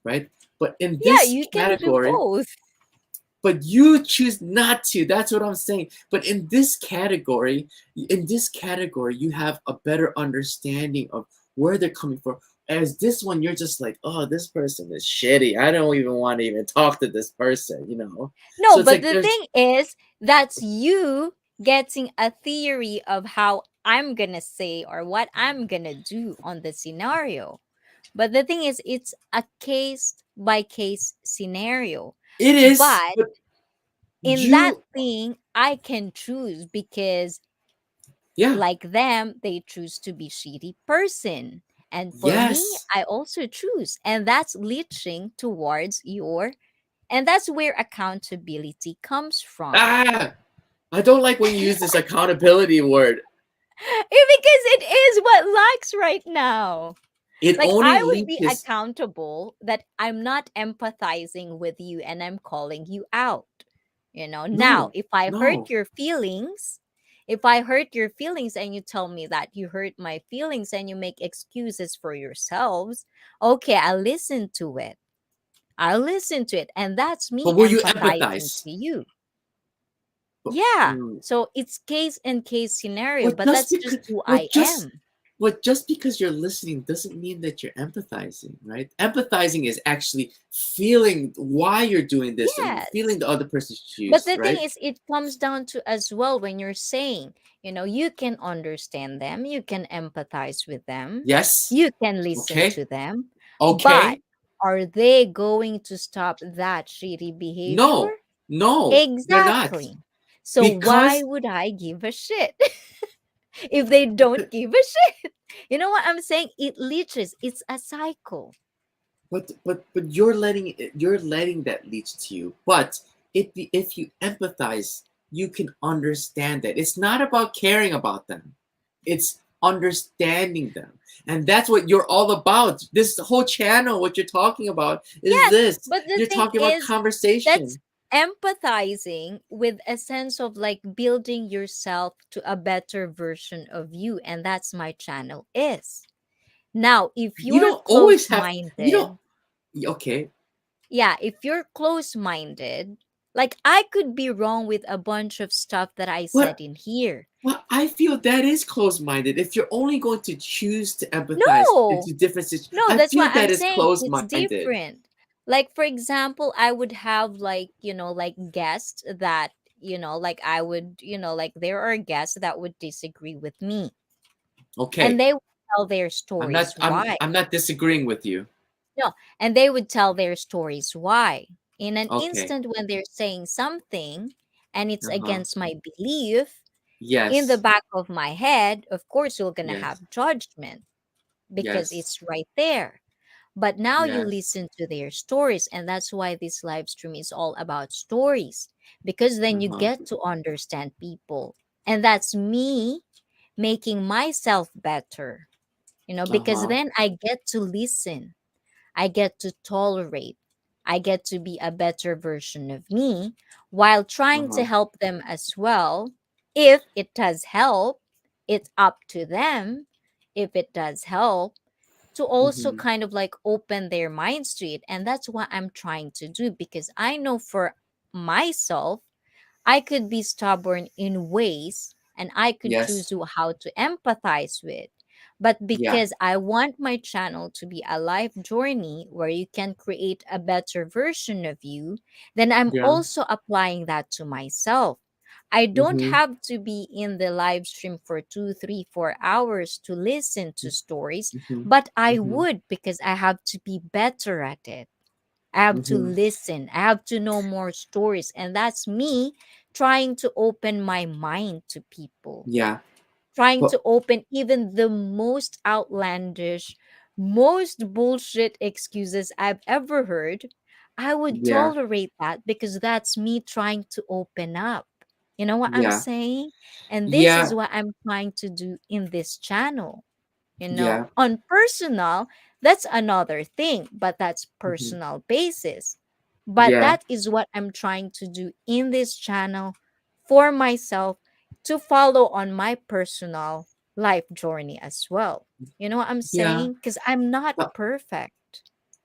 S2: right? But in
S1: Yeah,
S2: this
S1: you can do
S2: category,
S1: both.
S2: but you choose not to. That's what I'm saying. But in this category you have a better understanding of where they're coming from. As this one you're just like, oh, this person is shitty, I don't even want to even talk to this person, you know.
S1: No,
S2: So it's
S1: but
S2: like
S1: the
S2: there's
S1: thing is, that's you getting a theory of how I'm gonna say or what I'm gonna do on the scenario. But the thing is, it's a case by case scenario.
S2: it is,
S1: But
S2: but
S1: in that
S2: you
S1: thing, I can choose because,
S2: yeah,
S1: like them, they choose to be shitty person. And for me,
S2: yes.
S1: I also choose. And that's leaching towards your, and that's where accountability comes from.
S2: Ah, I don't like when you use this accountability word.
S1: Because it is what lacks right now.
S2: It
S1: Like
S2: only
S1: I would be
S2: leaches.
S1: accountable that I'm not empathizing with you and I'm calling you out. Now
S2: No,
S1: if I hurt
S2: no.
S1: your feelings, if I hurt your feelings and you tell me that you hurt my feelings and you make excuses for yourselves, okay, I'll listen to it. I'll listen to it. And that's me
S2: But will you
S1: empathizing
S2: empathize?
S1: to you.
S2: But,
S1: Yeah.
S2: mm,
S1: So it's case and case scenario,
S2: but
S1: but
S2: just
S1: that's just
S2: because,
S1: who
S2: but
S1: I
S2: just,
S1: am.
S2: but just because you're listening doesn't mean that you're empathizing, right? Empathizing is actually feeling why you're doing this and feeling
S1: Yes.
S2: the other person's
S1: But
S2: shoes,
S1: the thing
S2: right?
S1: is, it comes down to as well when you're saying, you can understand them, you can empathize with them,
S2: Yes.
S1: you can listen
S2: Okay.
S1: to them, but
S2: Okay.
S1: are they going to stop that shitty behavior?
S2: No. No. They're not.
S1: Exactly. So why
S2: Because
S1: would I give a shit if they don't give a shit? You know what I'm saying? It leeches. It's a cycle.
S2: but you're letting that lead to you. But if you empathize, you can understand that it's not about caring about them, it's understanding them, and that's what you're all about. This whole channel, what you're talking about is
S1: Yes,
S2: this.
S1: but the
S2: You're
S1: thing
S2: talking about
S1: is, that's
S2: conversation.
S1: empathizing with a sense of like building yourself to a better version of you. And that's my channel is. Now, if
S2: You
S1: you're
S2: don't always have. You don't.
S1: close-minded,
S2: Okay.
S1: yeah, if you're close-minded, like I could be wrong with a bunch of stuff that I said
S2: But
S1: in here.
S2: well, I feel that is closed-minded. If you're only going to choose to empathize
S1: No,
S2: into different situations,
S1: no,
S2: I
S1: that's
S2: feel
S1: why
S2: that
S1: I'm
S2: is
S1: saying it's
S2: closed-minded.
S1: different. Like, for example, I would have like, like guests that, like I would, like there are guests that would disagree with me and
S2: Okay.
S1: they would tell their
S2: I'm not
S1: stories
S2: I'm
S1: why.
S2: I'm not disagreeing with you.
S1: No, and they would tell their stories why. In an
S2: Okay.
S1: instant when they're saying something and it's
S2: Uh-huh.
S1: against my belief, in the
S2: Yes.
S1: back of my head, of course, you're going to
S2: Yes.
S1: have judgment because
S2: Yes.
S1: it's right there. But now you
S2: Yes.
S1: listen to their stories, and that's why this live stream is all about stories because then you
S2: Uh-huh.
S1: get to understand people. And that's me making myself better, because
S2: Uh-huh.
S1: then I get to listen, I get to tolerate, I get to be a better version of me while trying to
S2: Uh-huh.
S1: help them as well. If it does help, it's up to them. If it does help, to also
S2: Mm-hmm.
S1: kind of like open their minds to it. And that's what I'm trying to do because I know for myself, I could be stubborn in ways and I could choose
S2: Yes.
S1: how to empathize with. But
S2: Yeah.
S1: because I want my channel to be a life journey where you can create a better version of you, then I'm
S2: Yeah.
S1: also applying that to myself. I don't
S2: Mhm.
S1: have to be in the live stream for 2, 3, 4 hours to listen to stories,
S2: Mhm.
S1: but I
S2: Mhm.
S1: would because I have to be better at it. I have to
S2: Mhm.
S1: listen. I have to know more stories. And that's me trying to open my mind to people,
S2: Yeah.
S1: trying
S2: But
S1: to open even the most outlandish, most bullshit excuses I've ever heard. I would
S2: yeah.
S1: tolerate that because that's me trying to open up. You know what I'm
S2: Yeah.
S1: saying? And this is
S2: Yeah.
S1: what I'm trying to do in this channel.
S2: Yeah.
S1: On personal, that's another thing, but that's
S2: Mhm.
S1: personal basis. But
S2: Yeah.
S1: that is what I'm trying to do in this channel for myself, to follow on my personal life journey as well. You know what I'm
S2: Yeah.
S1: saying? Because I'm not
S2: But
S1: perfect.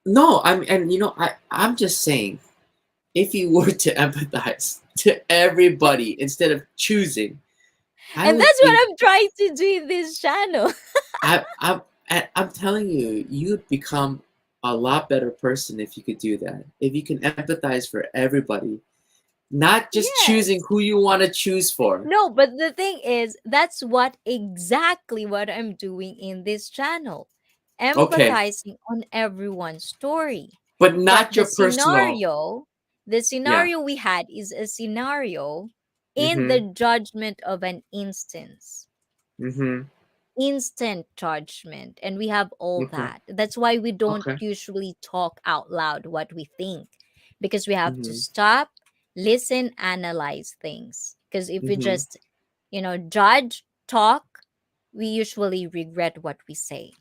S2: no, and I'm just saying, if you were to empathize to everybody instead of choosing, I
S1: And
S2: would
S1: that's
S2: think
S1: what I'm trying to do in this channel.
S2: I'm telling you, you'd become a lot better person if you could do that. If you can empathize for everybody, not just choosing
S1: Yes.
S2: who you want to choose for.
S1: No, but the thing is, that's what exactly what I'm doing in this channel.
S2: Okay,
S1: Empathizing on everyone's story.
S2: but
S1: But
S2: not your personal.
S1: the
S2: Yeah.
S1: scenario we had is a scenario in the
S2: Mhm.
S1: judgment of an instance,
S2: Mhm.
S1: instant judgment, and we have all
S2: Okay.
S1: that. That's why we don't
S2: Okay.
S1: usually talk out loud what we think, because we have to
S2: Mhm.
S1: stop, listen, analyze things. Because if we
S2: Mhm.
S1: just judge, talk, we usually regret what we say.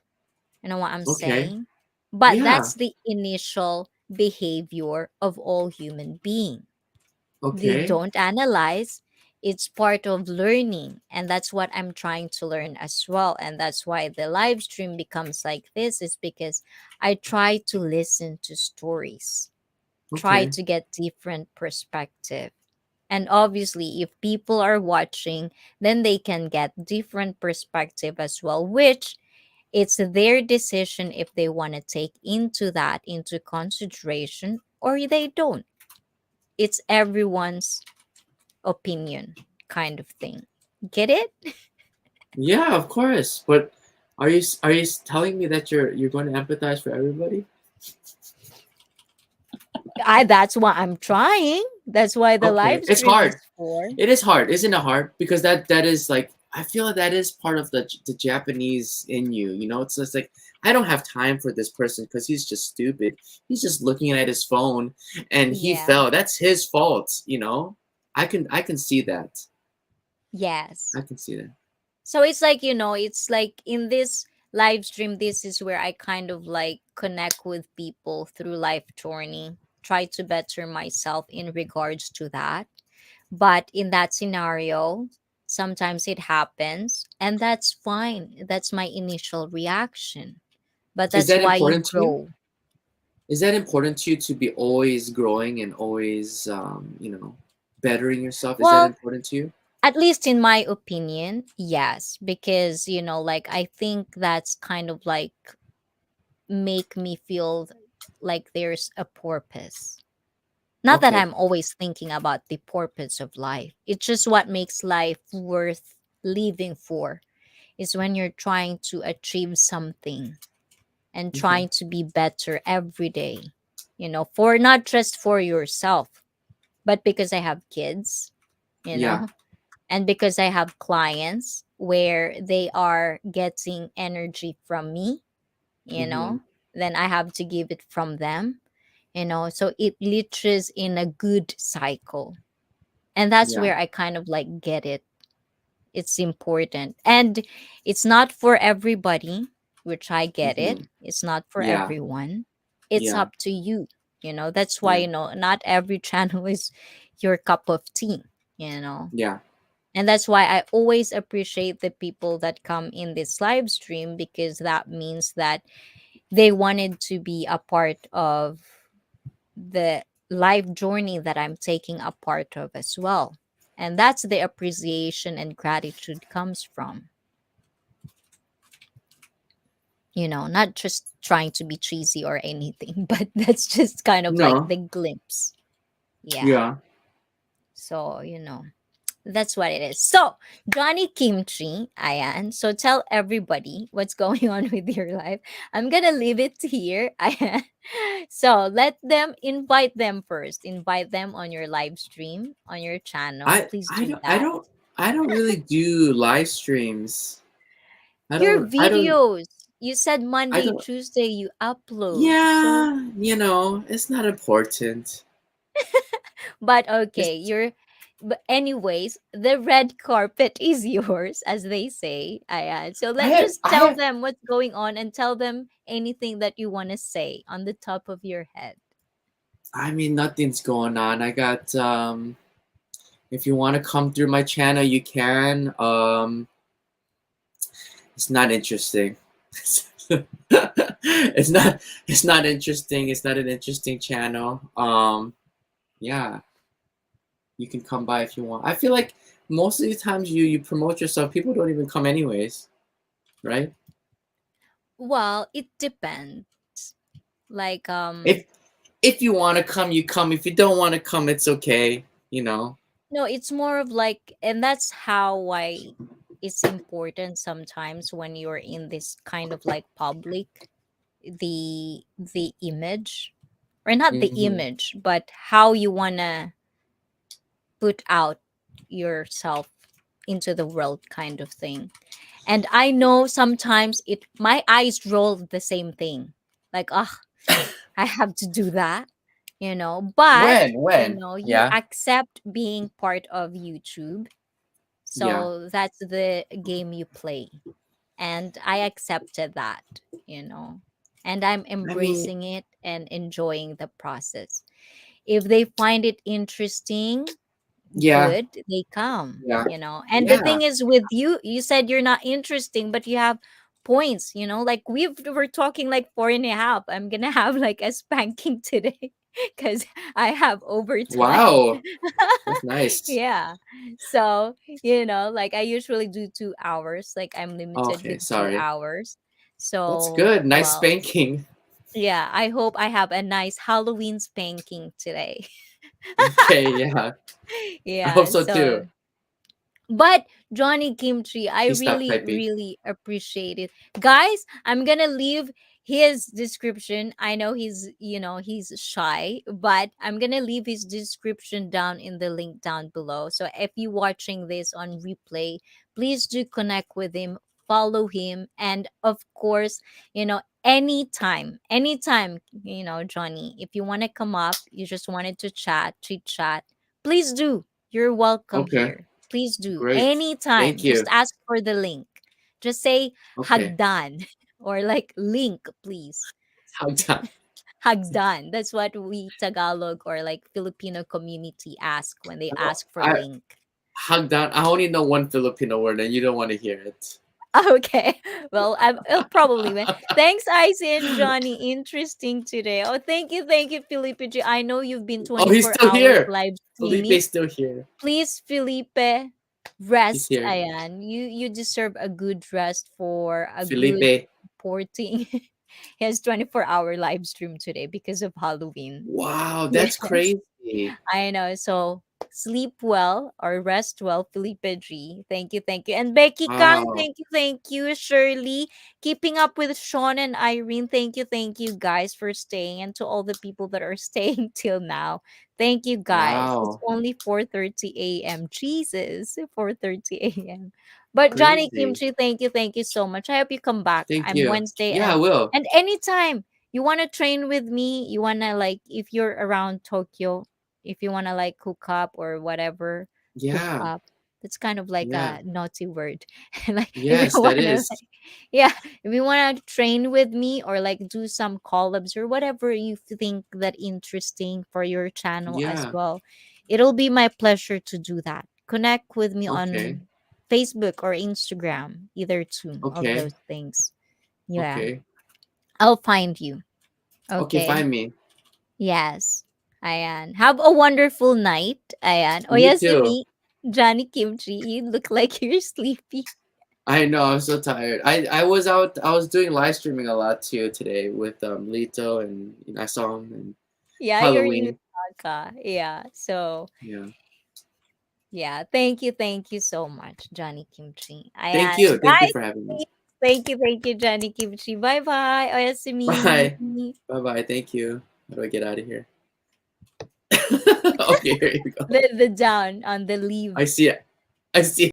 S1: You know what I'm
S2: Okay.
S1: saying? But
S2: Yeah.
S1: that's the initial behavior of all human beings. They
S2: Okay.
S1: don't analyze. It's part of learning. And that's what I'm trying to learn as well. And that's why the live stream becomes like this, is because I try to listen to stories, try
S2: Okay.
S1: to get different perspective. And obviously, if people are watching, then they can get different perspective as well, which it's their decision if they want to take into that into consideration or they don't. It's everyone's opinion kind of thing. Get it?
S2: Yeah, of course. But are you telling me that you're going to empathize for everybody?
S1: I That's why I'm trying. That's why the
S2: Okay.
S1: live
S2: It's
S1: stream is
S2: hard.
S1: for.
S2: It is hard, isn't it hard? Because that is like, I feel like that is part of the Japanese in you. You know, it's just like, I don't have time for this person because he's just stupid. He's just looking at his phone and he
S1: Yeah.
S2: fell. That's his fault. You know, I can see that.
S1: Yes.
S2: I can see that.
S1: So it's like, it's like in this live stream, this is where I kind of like connect with people through life journey, try to better myself in regards to that. But in that scenario, sometimes it happens, and that's fine. That's my initial reaction. But
S2: Is
S1: that's
S2: that
S1: why you
S2: important to you?
S1: grow.
S2: Is that important to you to be always growing and always, bettering yourself? Is that
S1: Well,
S2: important to you?
S1: at least in my opinion, yes. Because, like, I think that's kind of like make me feel like there's a purpose. Not that
S2: Okay.
S1: I'm always thinking about the purpose of life. It's just what makes life worth living for is when you're trying to achieve something and
S2: Okay.
S1: trying to be better every day, for not just for yourself, but because I have kids, you
S2: Yeah.
S1: know, and because I have clients where they are getting energy from me, you
S2: Mm-hmm.
S1: know, then I have to give it from them, so it leaches in a good cycle. And that's
S2: Yeah.
S1: where I kind of like get it. It's important. And it's not for everybody, which I get it.
S2: Mm-hmm.
S1: It's not for
S2: Yeah.
S1: everyone. It's
S2: Yeah.
S1: up to you. That's why,
S2: Yeah.
S1: not every channel is your cup of tea, you know.
S2: Yeah.
S1: And that's why I always appreciate the people that come in this live stream, because that means that they wanted to be a part of the life journey that I'm taking a part of as well. And that's the appreciation and gratitude comes from, not just trying to be cheesy or anything, but that's just kind of like
S2: No.
S1: the glimpse. Yeah.
S2: Yeah.
S1: So, That's what it is. So, Johnny Kimchi, Ayan. So, tell everybody what's going on with your life. I'm gonna leave it here, Ayan. So, let them invite them first. Invite them on your live stream on your channel.
S2: I
S1: Please
S2: I
S1: do
S2: don't I
S1: that.
S2: don't I don't really do live streams. I
S1: Your
S2: don't I don't
S1: videos. You said
S2: I
S1: Monday,
S2: don't
S1: Tuesday you upload. So,
S2: Yeah, it's not important.
S1: but okay,
S2: It's
S1: you're. But anyways, the red carpet is yours, as they say. Ayan. So
S2: I
S1: let
S2: have
S1: just
S2: I
S1: tell
S2: have
S1: them what's going on and tell them anything that you want to say on the top of your head.
S2: I mean nothing's going on. I got if you want to come through my channel you can. It's not interesting. It's not interesting. It's not an interesting channel. Yeah, you can come by if you want. I feel like most of the times you promote yourself, people don't even come anyways, right?
S1: Well, it depends. Like
S2: If if you want to come, you come. If you don't want to come, it's okay. You know.
S1: no, it's more of like, and that's how why it's important sometimes when you're in this kind of like public, the image, or not the
S2: Hmm.
S1: image, but how you wanna put out yourself into the world kind of thing. And I know sometimes it my eyes roll the same thing. Like, oh, I have to do that, but
S2: When?
S1: you
S2: Yeah.
S1: accept being part of YouTube.
S2: Yeah.
S1: So that's the game you play. And I accepted that, you know. And I'm
S2: I mean,
S1: embracing it and enjoying the process. If they find it interesting,
S2: yeah.
S1: good, they come,
S2: Yeah.
S1: and the
S2: Yeah.
S1: thing is with you said you're not interesting, but you have points, like we're talking like 4.5. I'm gonna have like a spanking today because I have overtime.
S2: Wow. That's nice.
S1: Yeah, so like I usually do 2 hours, like I'm limited
S2: Okay.
S1: with two
S2: Sorry.
S1: hours
S2: That's
S1: so
S2: good. Nice
S1: well,
S2: spanking.
S1: yeah, I hope I have a nice Halloween spanking today.
S2: Okay. Yeah. I hope
S1: Yeah,
S2: so too.
S1: so but Johnny Kimchi, I
S2: Please stop
S1: really,
S2: typing.
S1: really appreciate it. Guys, I'm gonna leave his description. I know he's shy, but I'm gonna leave his description down in the link down below. So if you're watching this on replay, please do connect with him, follow him, and of course, anytime, Johnny, if you want to come up, you just wanted to chit chat, please do. You're welcome
S2: Okay.
S1: here. Please do.
S2: Great. Thank
S1: Anytime. Just
S2: you.
S1: ask for the link. Just say
S2: Okay.
S1: hagdan or like link, please.
S2: How's that?
S1: Hagdan. That's what we Tagalog or like Filipino community ask when they
S2: Oh,
S1: ask for
S2: I
S1: link.
S2: hug that. I only know one Filipino word, and you don't want to hear it.
S1: Okay. Well, I'll probably win. Thanks, Icy and Johnny. Interesting today. Oh, thank you, Felipe G. I know you've been
S2: Oh, he's
S1: 24
S2: still
S1: hours
S2: here.
S1: live streaming.
S2: Felipe's still here.
S1: Please, Felipe,
S2: He's
S1: rest.
S2: here.
S1: Ayan, you deserve a good rest for a good
S2: Felipe.
S1: porting. He has 24-hour live stream today because of Halloween.
S2: Wow,
S1: Yes.
S2: that's crazy.
S1: I know. So sleep well or rest well, Felipe G. Thank you, thank you. And Becky Kang,
S2: Wow.
S1: thank you. Shirley, keeping up with Sean and Irene, thank you guys for staying. And to all the people that are staying till now, thank you guys. It's
S2: Wow.
S1: only 4:30 a.m. Jesus, 4:30 a.m. But Johnny
S2: Crazy.
S1: Kimchi, thank you so much. I hope you come back.
S2: Thank
S1: I'm
S2: you.
S1: Wednesday
S2: Yeah, I will.
S1: and anytime you want to train with me, you want to like if you're around Tokyo, if you want to like hook up or whatever, hook
S2: Yeah.
S1: up, that's kind of like
S2: Yeah.
S1: a naughty word. Like if you
S2: Yes, that
S1: want to
S2: is.
S1: like, yeah, if you want to train with me or like do some collabs or whatever you think that interesting for your channel as
S2: Yeah.
S1: well, it'll be my pleasure to do that. Connect with me
S2: Okay.
S1: on Facebook or Instagram, either two of
S2: Okay.
S1: those things. Yeah,
S2: Okay.
S1: I'll find you.
S2: Okay,
S1: Okay.
S2: find me.
S1: Yes. Ayan. Have a wonderful night. Ayan. O
S2: You
S1: yes,
S2: too.
S1: Yumi. Johnny Kimchi, you look like you're sleepy.
S2: I know, I'm so tired. I was out. I was doing live streaming a lot too today with Lito, and I saw him and
S1: Yeah, you're in
S2: Halloween.
S1: Osaka. Yeah. So
S2: Yeah.
S1: Yeah, thank you so much, Johnny Kimchi.
S2: Thank
S1: Ayan,
S2: you. Thank you
S1: guys,
S2: for having me.
S1: thank you, Johnny Kimchi. Bye bye. Oyasumi.
S2: Bye. Bye bye. Thank you. How do I get out of here? Okay, here you go.
S1: The down on the leave.
S2: I see it. I see.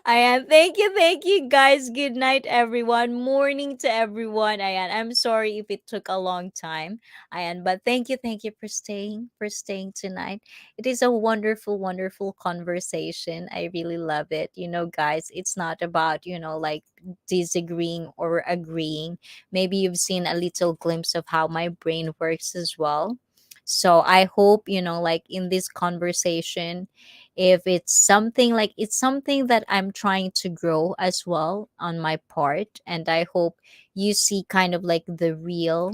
S1: Ayan, thank you guys. Good night, everyone. Morning to everyone. Ayan, I'm sorry if it took a long time. Ayan, but thank you for staying tonight. It is a wonderful, wonderful conversation. I really love it. You know, guys, it's not about, like disagreeing or agreeing. Maybe you've seen a little glimpse of how my brain works as well. So I hope, like in this conversation, if it's something that I'm trying to grow as well on my part, and I hope you see kind of like the real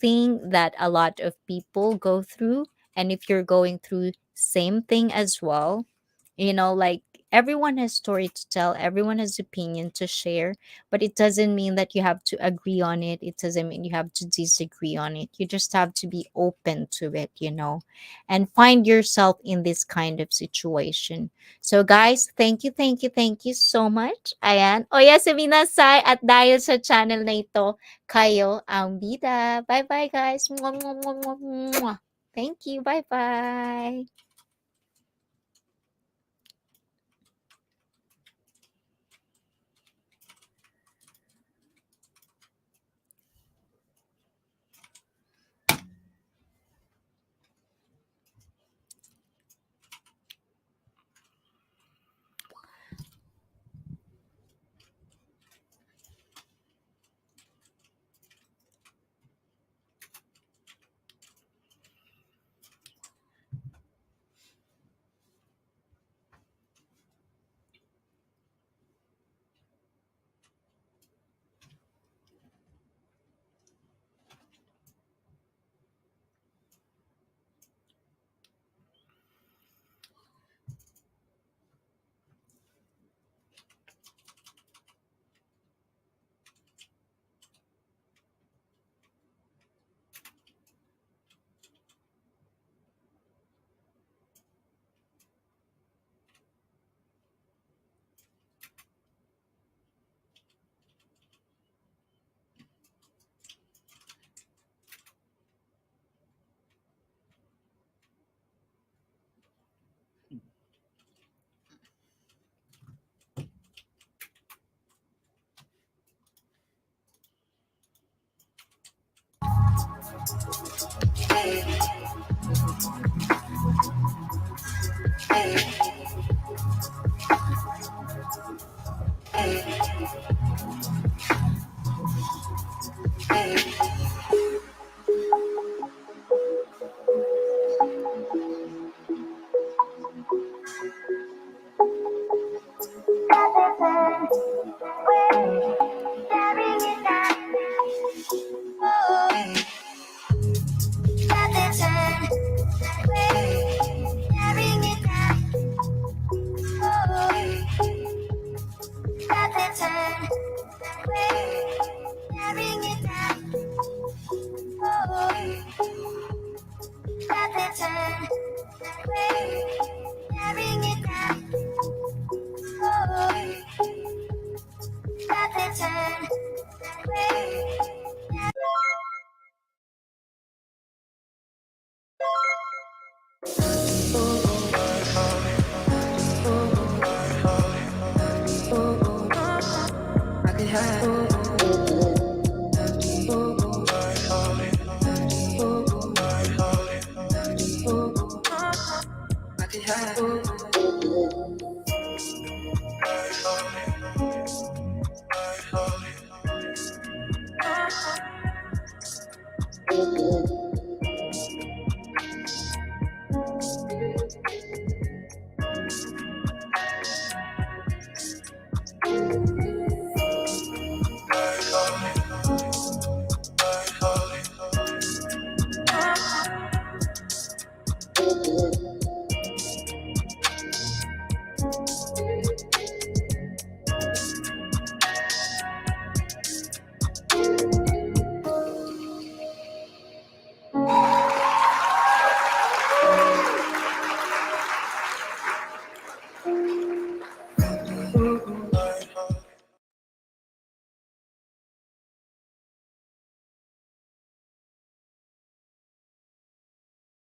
S1: thing that a lot of people go through. And if you're going through same thing as well, like everyone has story to tell, everyone has opinion to share, but it doesn't mean that you have to agree on it. It doesn't mean you have to disagree on it. You just have to be open to it, and find yourself in this kind of situation. So guys, thank you so much. Ayan. O sabihin na at dahil sa channel na ito, kayo ang bida. Bye bye guys. Mwah, mwah, mwah, mwah, mwah. Thank you. Bye bye.